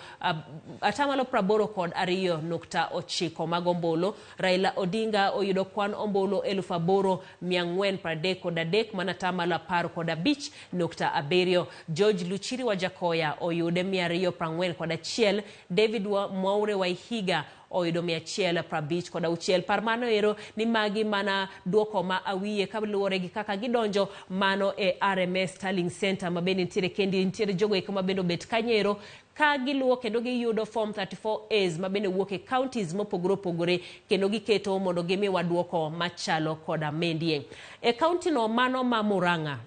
82.9 mag ombulu. Raila Odinga oyudo kwan ombulu 8,433 mana atamalo 10.5. George Luchiri Wajakoya oyude 241. David Mwaure Wahiga oyudo 156. Par mano ero ni magi mana duoko ma awiye kaluwore gi kaka gidonjo mano e RMS Tallying Center mabende nitiere kendi nitiere jogo eko mabende bet kanyero ka giluwo kendo giyudo form 34As mabende wuok e counties mopogore opogore kendo giketo mondo gimi waduoko machalo koda mendie. E county no mano ma Murang'a.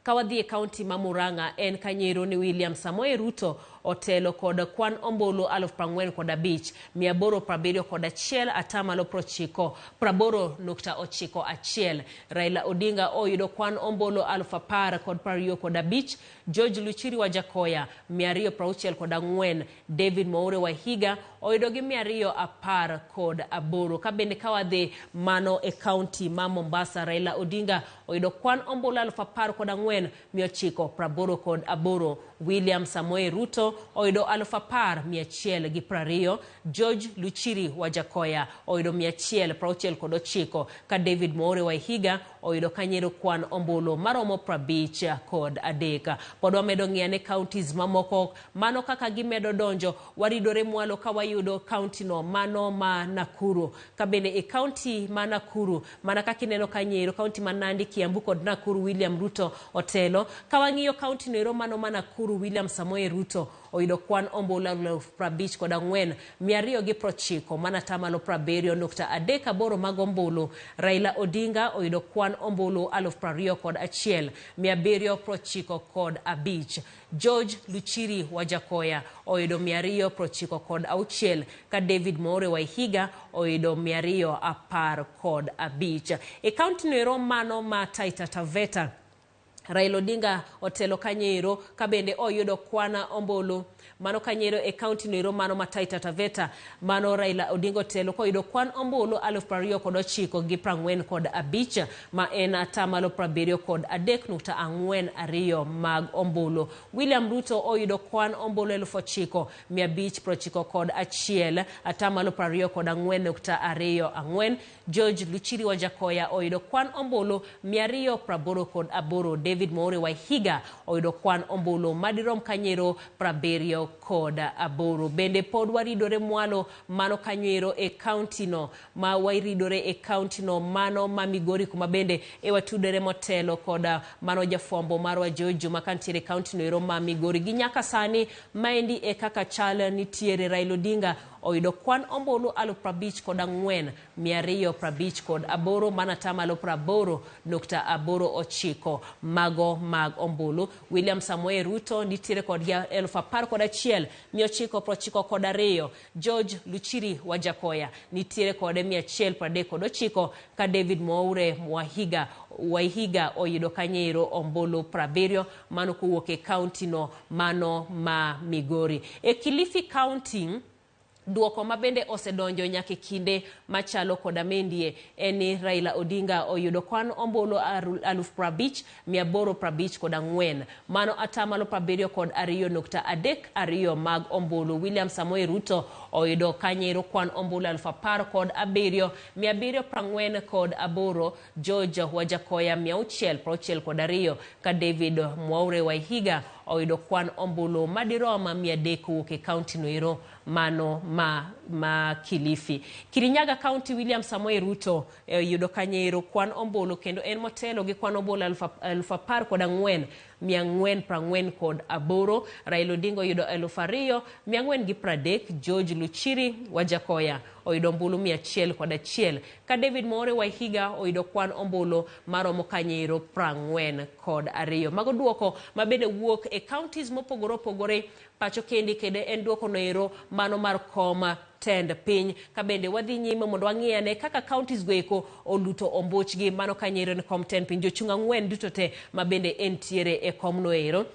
Kawadhi e county ma Murang'a en kanyero ni William Samoei Ruto otelo kod kwan ombulu 45,871 atamalo 80.91. Raila Odinga oyudo kwan ombulu 10,025. George Luchiri Wajakoya 264. David Moure Wahiga oyudo gi 218. Kabende kawadhi mano e county ma Mombasa, Raila Odinga oyudo kwan ombulu 10,988. William Samoei Ruto oyudo 10,120. George Luchiri Wajakoya oyudo 169 ka David More Wahiga oyudo kanyero kwan ombulu maromo 53. Pod wamedo ng'iyane counties mamoko mano kaka gimedo donjo waridore mwalo ka wayudo county no mano ma Nakuru. Kabende e county ma Nakuru mana kakineno kanyero county ma Nandi, Kiambu kod Nakuru William Ruto otelo. Kawang'iyo county no ero mano ma Nakuru, William Samoei Ruto oyudo kwan ombulu 54,290 mana tamalo 70.38 mag ombulu. Raila Odinga oyudo kwan ombulu 21,795. George Luchiri Wajakoya oyudo 296 ka David More Wahiga oyudo 215. E county no ero mano ma Taita Taveta, Raila Odinga otelo kanyero kabende oyudo kwana ombulu mano kanyero e county no ero mano ma Taita Taveta mano Raila Odinga otelo koyudo kwan ombulu 29,45 ma en atamalo 73.42 mag ombulu. William Ruto oyudo kwan ombulu 9,591 atamalo 24.24. George Luchiri Wajakoya oyudo kwan ombulu 288. David More Wahiga oyudo kwan ombulu madirom kanyero 78. Bende pod waridore mwalo mano kanyero e county no ma waridore e county no mano ma Migori kuma bende e watudere motelo koda mano jafombo marwa Jojo makantiere county no ero ma Migori gi nyaka sani maendi e kaka chal nitiere. Raila Odinga oyudo kwan ombulu 54,258 mana tamalo 80.89 mago mag ombulu. William Samoei Ruto nitiere kod 11,992. George Luchiri Wajakoya nitiere kod 139 ka David Moure Wahiga oyudo kanyero ombulu 70 mano kuwuok e county no mano ma Migori. E Kilifi County duoko mabende osedonjo nyaka kinde machalo koda mendie eni Raila Odinga oyudo kwan ombulu 50,854 mano atamalo 72.32 mag ombulu. William Samoei Ruto oyudo kanyero kwan ombulu 10,748. George Wajakoya 662 ka David Mwaure Wahiga oyudo kwan ombulu madirom 300 kowuok e kaunti no ero mano ma Kilifi. Kirinyaga County William Samoei Ruto yudo kanyero kwan ombulu kendo en motelo gi kwan ombulu 1448. Raila Odinga yudo 2430. George Luchiri Wajakoya oyudo ombulu 101. Ka David More Wahiga oyudo kwan ombulu maromo kanyero 42. Mago duoko mabende wuok e counties mopogore opogore pacho kendi kede en duoko noero mano mar koma tend piny. Kabende wadhi nyime mondo wang'iyane kaka counties goeko oluto ombuchgi mano kanyero ne kom tend piny. Jochung' 4 duto te mabende entiere e kom noero.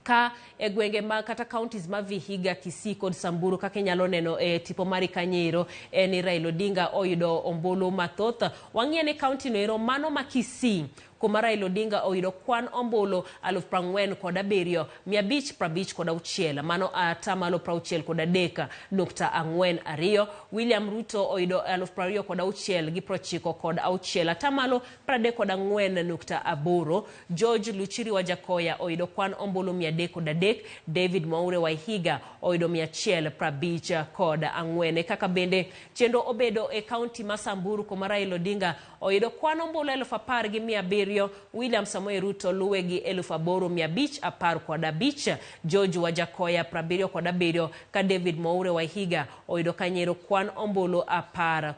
Ka e gwenge ma kata counties ma Vihiga, Kisii kod Samburu kaka inyalo neno e tipo mari kanyero en Raila Odinga oyudo ombulu mathoth. Wang'iyane county noero mano ma Kisii kuma Raila Odinga oyudo kwan ombulu 47,556. Mano atamalo 63.42. William Ruto oyudo 26,906. Atamalo 34.8. George Luchiri Wajakoya oyudo kwan ombulu 303. David More Wahiga oyudo 154. Kaka bende chendo obedo e county ma Samburu kuma Raila Odinga oyudo kwan ombulu 10,700. William Samoei Ruto luwe gi 8,515. George Wajakoya 77. Ka David More Wahiga oyudo kanyero kwan ombulu 10,400.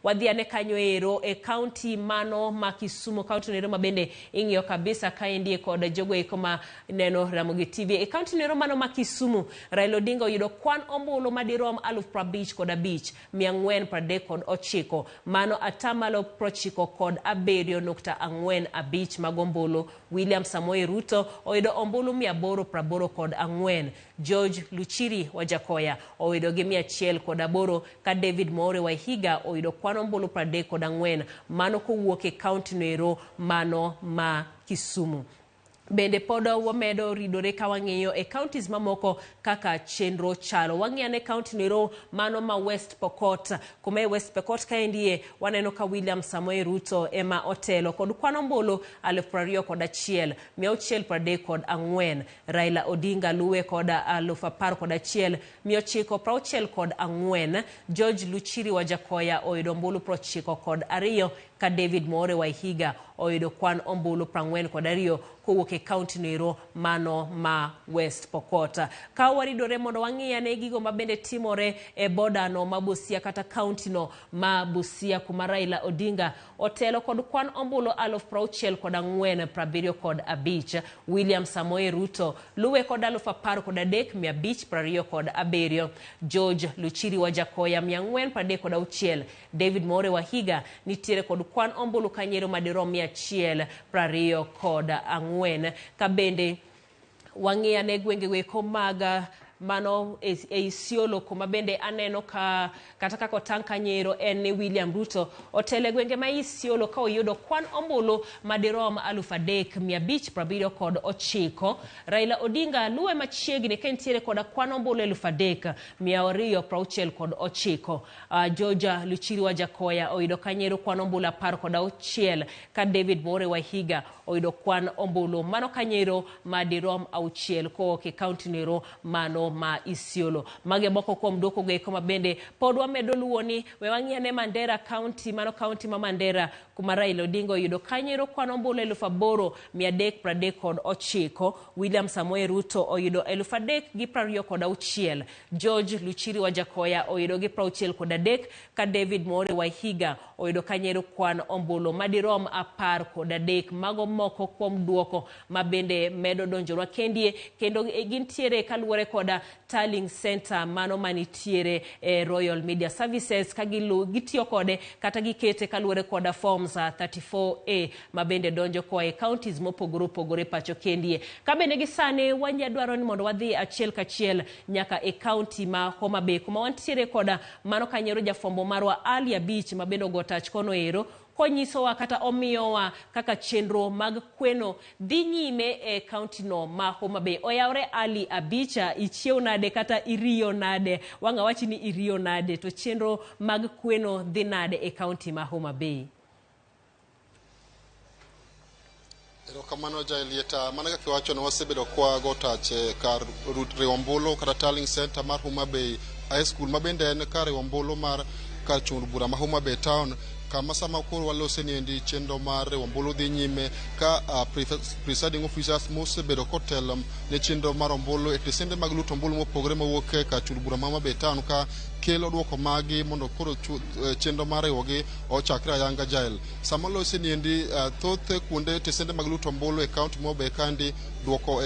Wadhiane kanyo ero e county mano ma Kisumu, county nero mabende ing'iyo kabisa kaendi kod jogo eko ma neno Ramogi TV. E county nero mano ma Kisumu, Raila Odinga oyudo kwan ombulu madirom 55,439. Mano atamalo 97.45 magombulu. William Samoei Ruto oyudo ombulu 884. George Luchiri Wajakoya oyudo gi 108. Ka David More Wahiga oyudo kwan ombulu 34. Mano kowuok e county noero mano ma Kisumu. Bende podo wamedo ridore ka wang'iyo e counties mamoko kaka chenro chalo. Wang'iyane county noero mano ma West Pokot. Kuma e West Pokot kaendie waneno ka William Samoei Ruto ema otelo kod kwan ombulu 21,634. Raila Odinga luwe kod 11,964. George Luchiri Wajakoya oyudo ombulu 92. Ka David More Wahiga oyudo kwan ombulu 42 kowuok e county noero mano ma West Pokot. Ka waridore mondo wang'iyane gigo mabende timore e boda no ma Busia kata county no ma Busia kuma Raila Odinga otelo kod kwan ombulu 64,75. William Samoei Ruto luwe kod 13,527. George Luchiri Wajakoya 436. David More Wahiga nitiere kod kwan ombulu kanyero madirom 124. Kabende wang'iyane gwenge weko mag mano e Isiolo kuma bende aneno ka kata kako tang kanyero en ni William Ruto otele gwenge ma Isiolo ka oyudo kwan ombulu madirom 3,579. Raila Odinga luwe machiegni ka entiere kod kwan ombulu 3,269. George Luchiri Wajakoya oyudo kanyero kwan ombulu 16. Ka David More Wahiga oyudo kwan ombulu mano kanyero madirom 6 ko ke county nero mano ma Isiolo. Mage moko kuom dwoko goeko mabende pod wamedo luwoni. We wang'iyane Mandera County, mano county ma Mandera kuma Raila Odinga oyudo kanyero kwan ombulu 8,339. William Samoei Ruto oyudo 3,026. George Luchiri Wajakoya oyudo gi 63. Ka David More Wahiga oyudo kanyero kwan ombulu madirom 13. Mago moko kuom dwoko mabende medo donjonwa kendie kendo gintiere kaluwore koda Tallying Center mano manitiere Royal Media Services gitiyo kode kata gikete kaluwore koda forms 34A mabende donjo koa e counties mopogore opogore pacho kendie. Kabende gisane wanyadwaro ni mondo wadhi achiel kachiel nyaka e county ma Homa Bay kuma wantiere koda mano kanyero jafombo marwa Ali Abich mabende ogotach kono ero konyisowa kata omiyowa kaka chenro mag kweno dhi nyime e county no ma Homa Bay. Oyawre Ali Abicha, ichiew nade kata iriyo nade? Wanga wachi ni iriyo nade to chenro mag kweno dhi nade e county ma Homa Bay? Erokamano Jaelieta, mana kaka iwacho ne wasebedo kwa go tach kar riwo ombulu kata tallying center mar Homa Bay High School mabende en kar riwo ombulu mar kar chung bura ma Homa Bay Town kama sama koro walose ni endi chenro mar riwo ombulu dhi nyime ka presiding officers mosebedo kotelo ne chenro mar ombulu e tesende mag luto ombulu mopogore mawuok ka chung bura ma Homa Bay Town ka kelo duoko magi mondo koro chenro mar riwogi ochakre ayanga jael sama lose ni endi thoth kuonde tesende mag luto ombulu e kaunti ma Homa Bay kandi duoko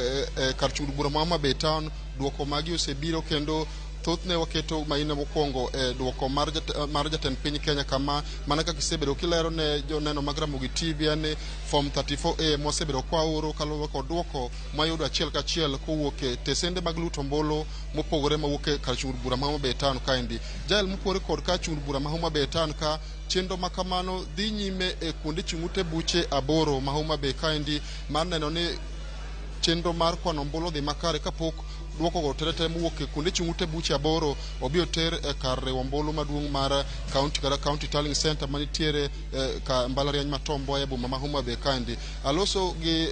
kar chung bura ma Homa Bay Town duoko magi osebiro kendo thothne waketo maina mokwongo duoko mar jatend piny Kenya kama mana kaka isebedo kilero ne joneno mag Ramogi TV ne form 34A mosebedo kwa oro kaluwore kod duoko mayudo achiel kachiel kowuok e tesende mag luto ombulu mopogore mawuok e kar chung bura ma Homa Bay Town kaendi jael mopogore kod kar chung bura ma Homa Bay Town ka chenro makamano dhi nyime e kuonde chung'ute buche 8 ma Homa Bay kaendi mar neno ni chenro mar kwano ombulu dhi makare kapok duoko go terete muwuok e kuonde chung'ute buche 8 obiro ter e kar riwo ombulu maduong' mar county tallying center manitiere ka mbalariany ma Tom Mboya e boma ma Homa Bay kaendi aloso gi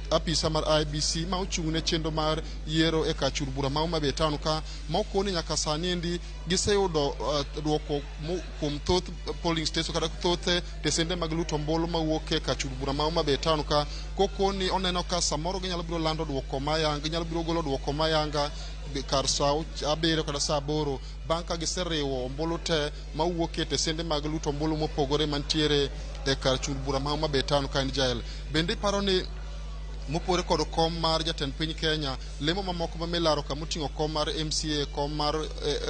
apisa mar IBC ma ochung'ne chenro mar yiero e kar chung bura ma Homa Bay Town ka ma okoni nyaka sani endi giseyudo duoko kuom thoth polling station kata thoth tesende mag luto ombulu mawuok e kar chung bura ma Homa Bay Town ka kokoni oneno ka samoro ginyalo biro lando duoko mayanga ginyalo biro golo duoko mayanga kar saa 7 kata saa 8 bang' ka giseriwo ombulu te mawuok e tesende mag luto ombulu mopogore mantiere e kar chung bura ma Homa Bay Town ka en jael bende paro ni mopore kod kom mar jatend piny Kenya lemo mamoko mamilaro kamoting'o kom mar MCA kom mar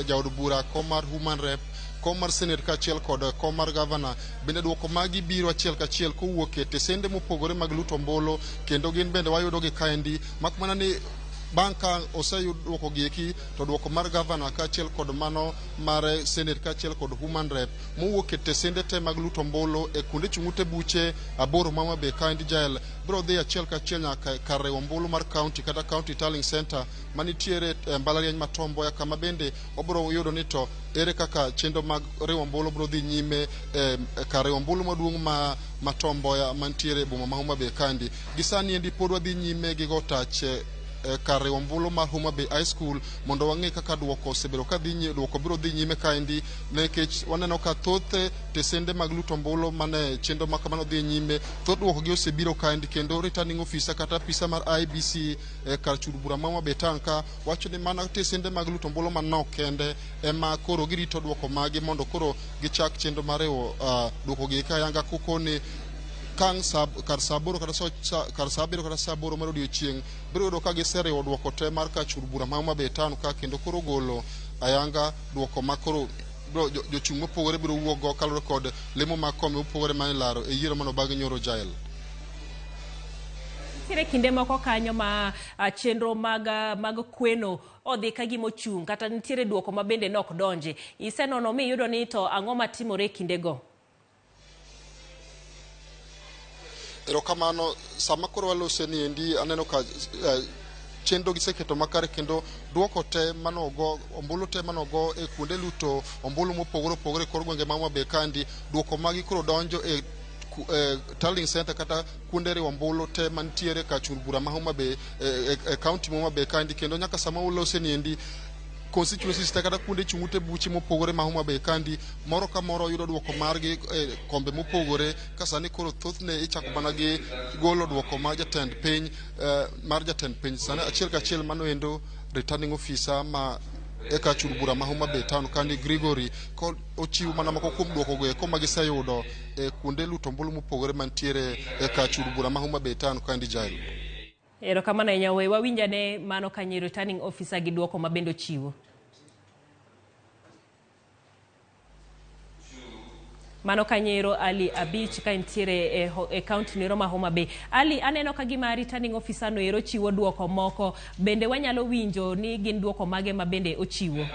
jaod bura kom mar human rep kom mar senate kaachiel kod kom mar governor bende duoko magi biro achiel kachiel kowuok e tesende mopogore mag luto ombulu kendo gin bende wayudogi kaendi makmana ni bang' ka oseyud duoko gieki to duoko mar governor kaachiel kod mano mar senate kaachiel kod human rep mowuok e tesende te mag luto ombulu e kuonde chung'ute buche 8 ma Homa Bay kaendi jael biro dhi achiel kachiel nyaka kar riwo ombulu mar county kata county tallying center manitiere mbalariany ma Tom Mboya kama bende obiro yudo ni to ere kaka chenro mag riwo ombulu biro dhi nyime kar riwo ombulu maduong' ma Tom Mboya mantiere e boma ma Homa Bay kaendi gisani endi pod wadhi nyime gi go tach kar riwo ombulu mar Homa Bay High School mondo wang'e kaka duoko osebedo ka duoko biro dhi nyime kaendi nikech waneno ka thoth tesende mag luto ombulu mane chenro makamano dhi nyime thoth duoko gi osebiro kaendi kendo returning officer kata apisa mar IBC kar chung bura ma Homa Bay Town ka wacho ni mana tesende mag luto ombulu manok kende ema koro girito duoko magi mondo koro gichak chenro mar riwo duoko gi kayanga kokoni kar saa 8 kata saa 8 mar odiechieng' biro yudo ka giseriwo duoko te mar kar chung bura ma Homa Bay Town ka kendo koro golo ayanga duoko ma koro jochung' mopogore biro wuok go kaluwore kod lemo mag kome mopogore ma ilaro e yiero mano bang' nyoro jael. Nitiere kinde moko kanyo ma chenro mag kweno odhi ka gima ochung' kata nitiere duoko ma bende nok donje isenono mi yudo ni to ang'o matimore e kindego? Erokamano sama koro walose ni endi aneno ka chenro giseketo makare kendo duoko te manogo ombulu te manogo e kuonde luto ombulu mopogore opogore kor gwenge ma Homa Bay kandi duoko magi koro donjo e tallying center kata kuonde riwo ombulu te mantiere ka chung bura ma Homa Bay e county ma Homa Bay kandi kendo nyaka sama walose ni endi constituencies te kata kuonde chung'ute buche mopogore ma Homa Bay kandi moro ka moro yudo duoko margi kombe mopogore ka sani koro thothne ichako mana gi golo duoko mar jatend piny sani achiel kachiel mano endo returning officer ma eka chung bura ma Homa Bay Town kandi Gregory ko ochiwo mana moko kuom duoko go eko ma giseyudo e kuonde luto ombulu mopogore mantiere eka chung bura ma Homa Bay Town kandi jael. Erokamano ahinya we wawinjane mano kanyo returning officer gi duoko ma bende ochiwo. Mano kanyero Ali Abich ka intiere e county nero ma Homa Bay. Ali aneno ka gima returning officer no ero chiwo duoko moko bende wanyalo winjo ni gin duoko mage ma bende ochiwo.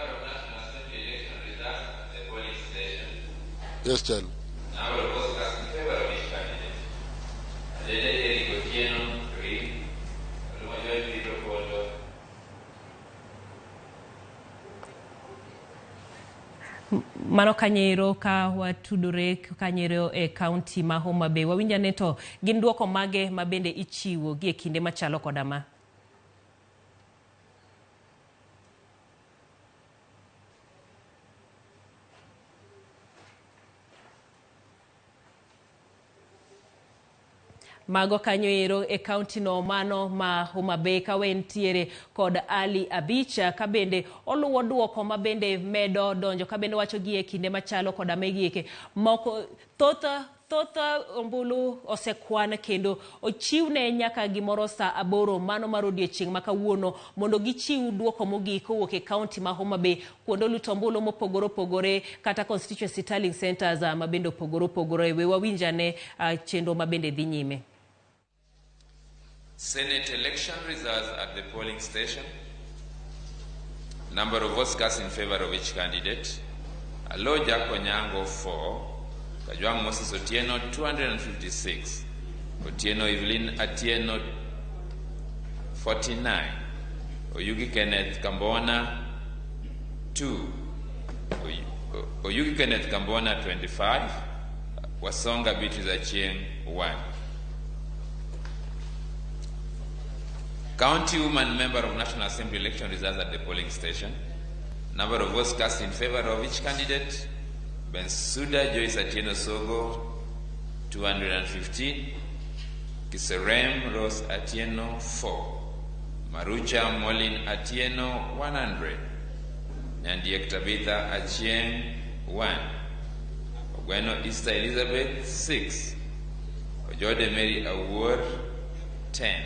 Yes, Jen. Mano Kanyero ka watudore Kanyero e county ma Homa Bay. Wawinja neto gin duoko mage mabende ichiwo gi e kinde machalo kodama. Mago Kanyero e county no mano ma Homa Bay ka wentiere kod Ali Abicha ka bende oluwo duoko ma bende medo donjo ka bende wacho gi e kinde machalo koda megieke moko thotha ombulu osekwan kendo ochiwne nyaka gimoro sa 8 mano mar odiechieng' ma kawuono mondo gichiw duoko mogik kowuok e county ma Homa Bay kuonde luto ombulu mopogore opogore kata constituency tallying centers ma bende opogore opogore. We wawinjane chenro ma bende dhi nyime. Senate election results at the polling station. Number of votes cast in favor of each candidate. Alo Jako Nyango 4, Kajwang Moses Otieno 256, Otieno Evelyn Atieno 49, Oyugi Kenneth Kambona 2, Oyugi Kenneth Kambona 25, Wasonga Beatrice Achieng 1. County woman member of National Assembly election results at the polling station. Number of votes cast in favor of each candidate. Bensuda Joyce Atieno Sogo, 215. Kiserem Rose Atieno, 4. Marucha Molin Atieno, 100. Nyandiek Tabitha Achieng, 1. Ogweno Easter Elizabeth, 6. Ojode Mary Awuor, 10.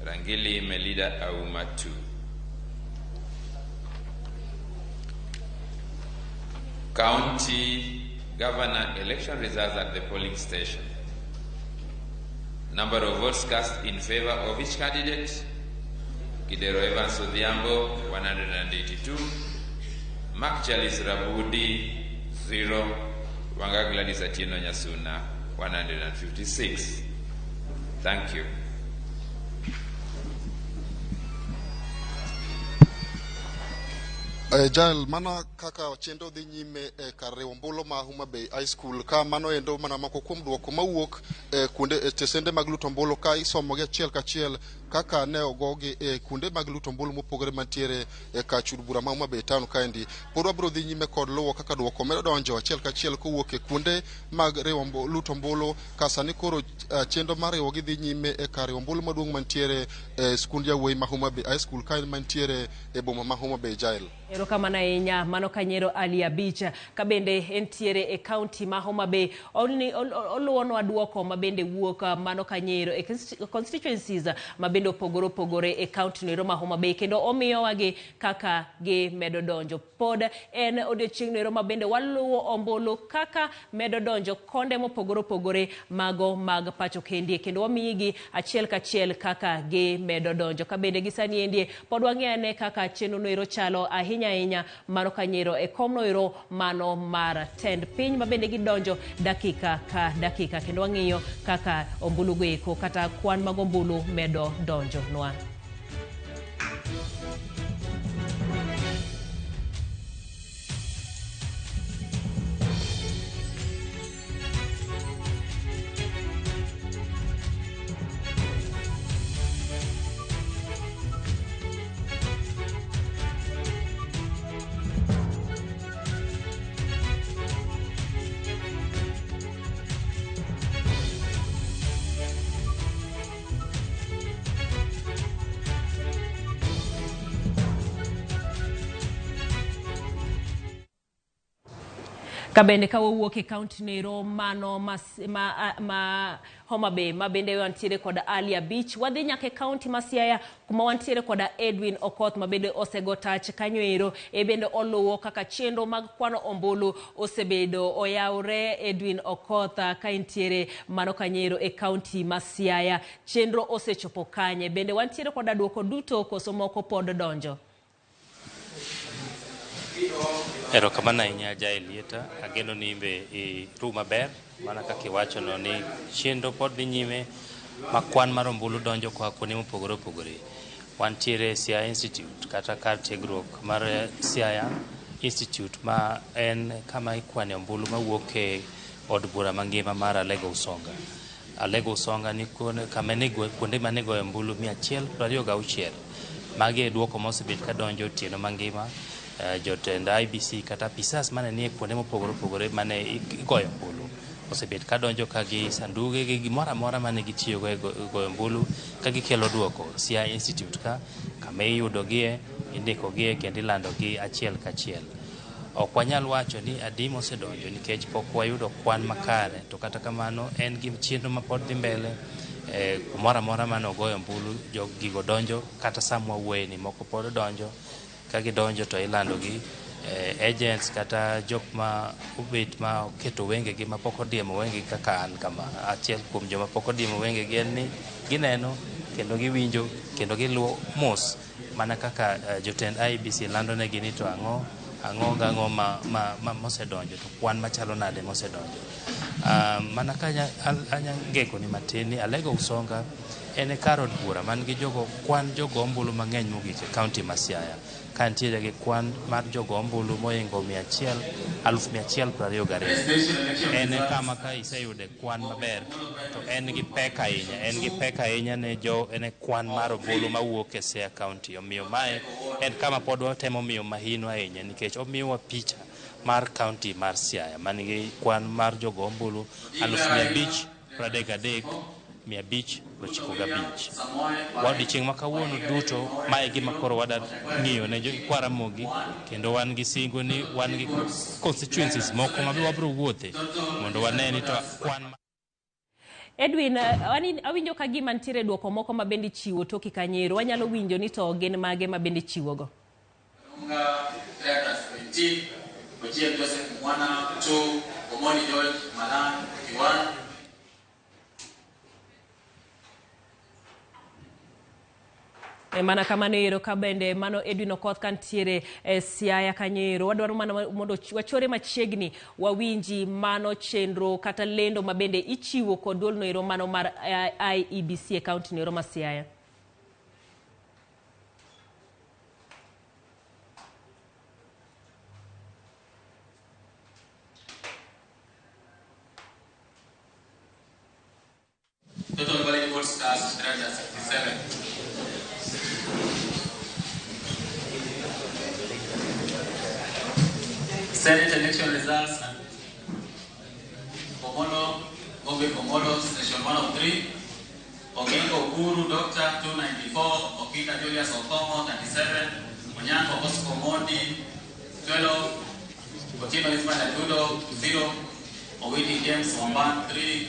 Rangili Melida Auma 2. County Governor election results at the polling station. Number of votes cast in favor of each candidate. Kidero Evans Odhiambo 182. Mark Charles Rabudi 0. Wanga Gladys Atieno Nyasuna 156. Thank you. Jael, mana kaka chenro dhi nyime kar Riwombolo ma Homa Bay High School ka mano endo mana mako kuom duoko mawuok kuonde tesende mag luto ombulu ka isomogi achiel kachiel kaka ne ogogi kuonde mag luto ombulu mopogore mantiere ka chud bura ma Homa Bay Town kaendi. Pod wabiro dhi nyime kod luwo kaka duoko medo donjo achiel kachiel kowuok e kuonde mag luto ombulu ka sani koro chenro mar riwogi dhi nyime kar Riwombolo maduong' mantiere skund yawuoyi ma Homa Bay High School kaendi mantiere e boma ma Homa Bay. Jael. Erokamano ahinya mano Kanyero Ali Abicha ka bende entiere e county ma Homa Bay oluwonwa duoko ma bende wuok mano Kanyero e constituencies ma bende opogore e county no ma Homa Bay kendo omiyo wagi kaka gi medo donjo pod en odiochieng' no ma bende waluwo ombulu kaka medo donjo konde mopogore mago mag pacho kendie kendo wamiyigi achiel kachiel kaka gi medo donjo ka bende gisani endie pod wang'iyane kaka chenro no chalo ahinya mano Kanyero e komno ero mano mar tend piny ma bende gidonjo dakika ka dakika kendo wang'iyo kaka ombulu goeko kata kwan mag ombulu medo donjo nwa. Kabende ka wawuok e county nero mano ma Homa Bay ma bende wantiere kod Alia Beach wadhi nyaka e county ma Siaya kuma wantiere kod Edwin Okoth ma bende osego tach kanyo ero e bende oluwo kaka chenro mag kwano ombulu osebedo oyawre. Edwin Okoth ka entiere mano Kanyero e county ma Siaya chenro osechopo kanye bende wantiere kod duoko duto koso moko pod donjo. Erokamano ahinya Jaelieta, ageno ni imbe iru maber mana kaka iwacho no ni chenro pod dhi nyime ma kwan mar ombulu donjo koa kuonde mopogore opogore. Wantiere Siaya Institute kata kar tiegruok mar Siaya institute ma en kama ikwane ombulu mawuok e od bura mangima mar Alego Usonga. Alego Usonga ni kuonde ma nigoe ombulu 126. Magi e duoko mosebet ka donjo otieno mangima. Jotend IBC kata apisas mane nie kuonde mopogore opogore mane igoyo ombulu osebet ka donjo ka gi sanduge gi gimoro amora mane gitiyogo e goyo ombulu ka gikelo duoko Siaya Institute kama iyudogie, indikogie kendo ilandogi achiel kachiel. Ok wanyal wacho ni adi mosedonjo nikech pok wayudo kwan makare, to kata kamano en gi chenro ma pod dhi mbele. Kumoro amora mane ogoyo ombulu gigo donjo, kata sa mwawuoye ni moko pod donjo. Ka gidonjo to ilandogi agents kata jok ma obet ma oketo wengegi ma pok odiemo wengegi kaka an kama. Achiel kuom joma pok odiemo wengegi en ni gineno kendo giwinjo kendo giluwo mos mana kaka jotend IBC landonegi ni to ang'o mosedonjo, to kwan machalo nade mosedonjo. Mana ka anya ngeko ni matin ni Alego Usonga en kar od bura man gi kwan jogo ombulu mang'eny mogik e kaunti ma Siaya. Ka nitiere gi kwan mar jogo ombulu moingo 122. En kama ka iseyude kwan maber to en gi pek ahinya ne kwan mar ombulu mawuok e Siaya County. Omiyo mae en kama pod watemo miyo mahino ahinya nikech omiyowa picha mar kaunti mar Siaya man gi kwan mar jogo ombulu 533,595. Odiochieng' ma kawuono duto mae gima koro wada ng'iyo ne kwa Ramogi, kendo wan gi singo ni wan gi constituencies moko ma wabiro wuothe mondo wane ni to kwan Edwin, awinjo ka gima nitiere duoko moko ma bende chiwo toki Kanyero. Wanyalo winjo ni to gin mage ma bende chiwogo. Joseph Mwana, 2, Omoni George, Malan, 51. Mana kamano ero ka bende mano Edwin Okoth kantiere Siaya Kanyero. Wadwaro mana mondo wachore machiegni wawinji mano chenro kata lendo ma bende ichiwo kod duol no ero mano mar IEBC e kaunti no ero ma Siaya. Total valid votes cast 367. Senate election results. Komolo, session 103. Ogingo Ukuru, Dr. 294. Okita Julius Okomo, 37. Onyango Osco Mondi, 12. Otino Ismail Adudo, 0. Owiti James Wamban, 3.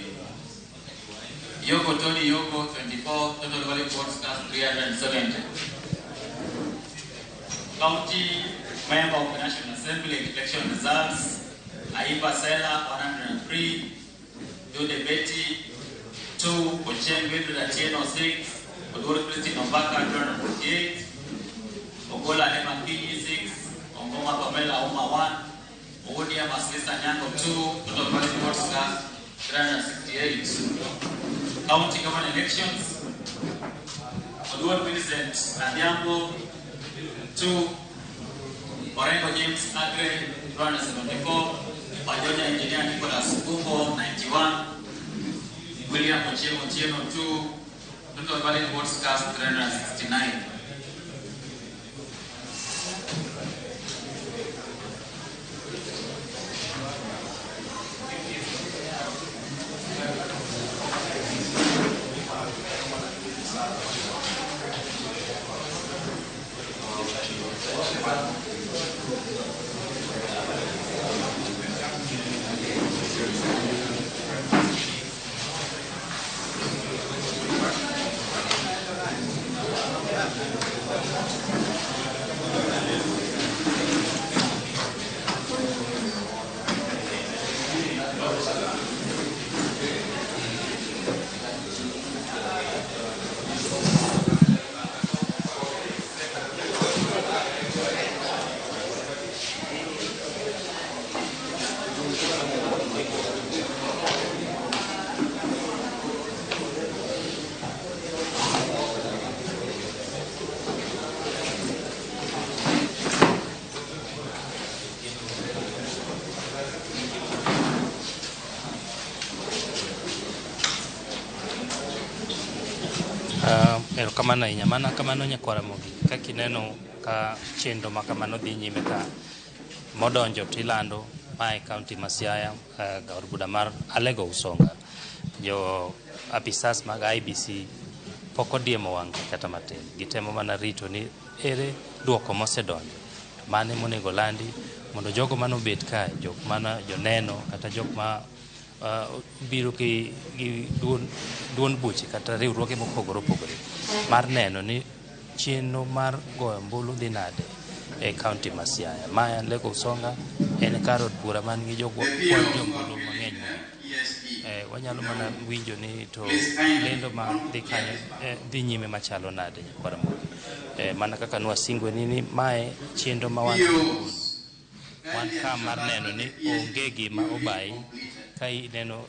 Yoko Tony Yoko, 24. Total valid votes cast 370. County member of the National Assembly election results. Aiba Sela, 103. Jude Betty, 2. Ochen Widra Cheno, 6. Odoro Christine Ombaka, 248. Ogola Emma Kinyi, 6. Ongoma Pamela Uma, 1. Odia Maslisa Nyango, 2. Total valid votes cast 368. County government elections. Odoro Vincent Nadiambo, 2. Orengo James Agre, 274. Pajoja Engineer Nicholas Kumbo, 91. William Ochiemo, 2. Total valid votes cast 369. Erokamano ahinya, mana kamano nyakwara Ramogi, kaka ineno ka chenro ma kamano dhi nyime ka modonjo tilando mae kaunti ma Siaya, od bura mar Alego Usonga. Jo apisas mag IBC pok odiemo wang'gi kata matin. Gitemo mana rito ni ere duoko mosedonjo, mane monego landi mondo jogo manobet kae, jok mana joneno kata jok ma biro gi duond buche kata riwruoge mopogore opogore mar neno ni chenro mar goyo ombulu dhi nade e kaunti ma Siaya. Maya Alego Usonga en kar od bura man gi jombulu mang'eny mogik. Wanyalo mana winjo ni to lendo ma dhi kanyo dhi nyime machalo nade nyakwara Ramogi. Mana kaka nwasingwe ni mae chenro ma wan ka mar neno ni onge gima obayi ka ineno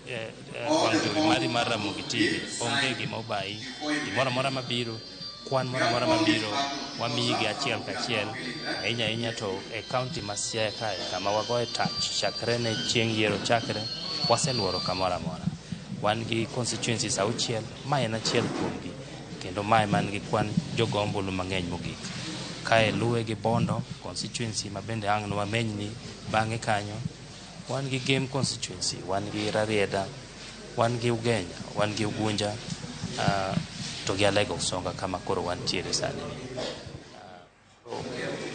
wang' jowi mari mar Ramogi TV, onge gima obayi, gimoro amora mabiro, kwan moro amora mabiro wamiyi gi achiel kachiel, ahinya ahinya to e kaunti ma Siaya kae kama wagoye tach chakre ne chieng' yiero chakre, waseluoro kamoro amora. Wan gi constituencies 6, mae en achiel kuomgi, kendo mae man gi kwan jogo ombulu mang'eny mogik. Kae luwe gi Bondo constituency ma bende ang' wamenyni bang'e kanyo, wan gi Game constituency, wan gi Rarieda, wan gi Ugenya, wan gi Ugunja, to gi Alego Usonga kama koro wantiere sani.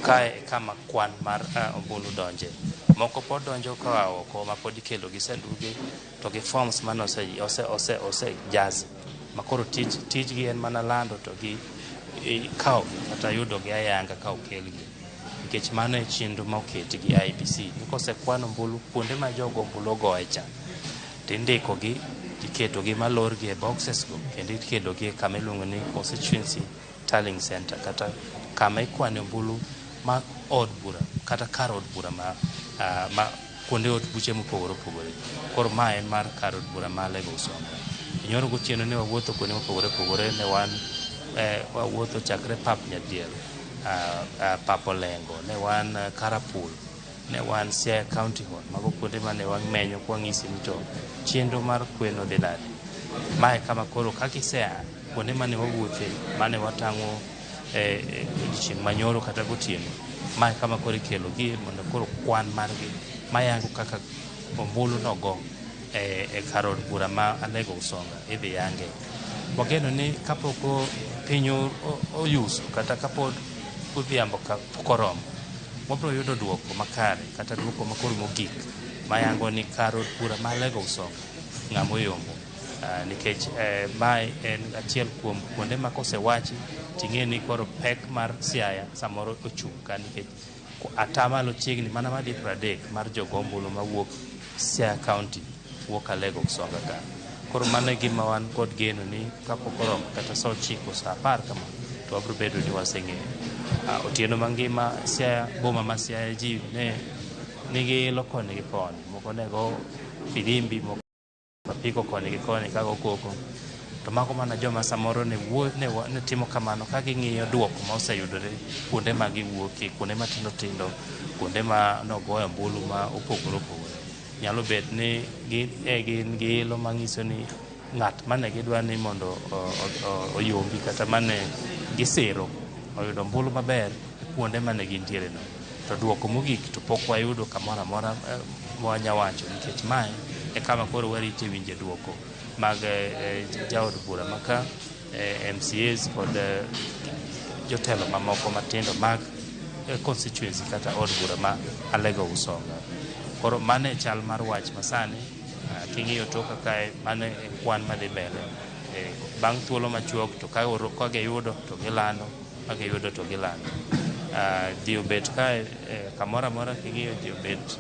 Kae kama kwan mar ombulu donje. Moko pod donjo koa oko ma pod ikelo gi sanduge to gi forms man ose jazz. Ma koro tijgi en mana lando to gi kawo kata yudo gi ayanga ka okelgi. Nikech mano e chenro ma oketi gi IBC. Kosekwan ombulu kuonde ma jogo ombulu ogoye cha, tindiko gi, tiketo gi malor gi e boxes go, kendo ikelo gi kama iluongo ni constituency tallying center, kata kama ikwane ombulu ma od bura kata kar od bura ma kuonde od buche mopogore opogore. Koro ma en mar kar od bura ma Alego Usonga. Nyoro gotieno ne wawuotho kuonde mopogore opogore, ne wawuotho chakre pap Nyadiel, pap Olengo, ne wan Karapul, ne wan Siaya County Hall, mago kuonde mane wamenyo kwang'isi ni to chenro mar kweno dhi nade. Mae kama koro kakisea kuonde mane wawuothe, mane watang'o odiochieng' manyoro kata gotieno, mae kama koro ikelo gi mondo koro kwan margi mayango kaka ombulu nogo e kar od bura ma Alego Usonga idhi yange. Wageno ni kapok piny oyuso kata kapod odhiambo pok oromo, wabiro yudo duoko makare kata duoko makoro mogik mayango ni kar od bura ma Alego Usonga ng'amoyombo. Nikech mae en achiel kuom kuonde ma kosewachi ting'e ni koro pek mar Siaya samoro ochung' ka, nikech atamalo chiegni mana madi 30 mar jogo ombulu mawuok Siaya County wuok Alego Usonga ka. Koro mano e gima wan kod geno ni kapok oromo kata saa 9 saa 10 kama, to wabiro bedo ni waseng'eyo. Otieno mangima Siaya, boma ma Siaya ji nigi ilo koni gi koni, moko nego filimbi, moko apiko koni gi koni kago koko, to mago mana joma samoro ne timo kamano ka ging'iyo duoko ma oseyudore kuonde ma giwuokie, kuonde matindo tindo, kuonde ma nogoyo ombulu ma opogore opogore. Nyalo bet ni gin gi ilo mang'iso ni ng'at mane gidwa ni mondo oyombi kata mane gisiro oyudo ombulu maber kuonde mane gintiere no. To duoko mogik to pok wayudo kamoro amora mwanyawacho, nikech mae e kama koro warite winje duoko mag jaod bura maka MCAs kod jotelo mamoko matindo mag constituency kata od bura ma Alego Usonga. Koro mano e chal mar wach masani. King'iyo toka kae mano e kwan madhi mbele. Bang' thuolo machuok to ka giyudo to gilando, ka giyudo to gilando. Ji obet kae kamoro amora, king'iyo ji obet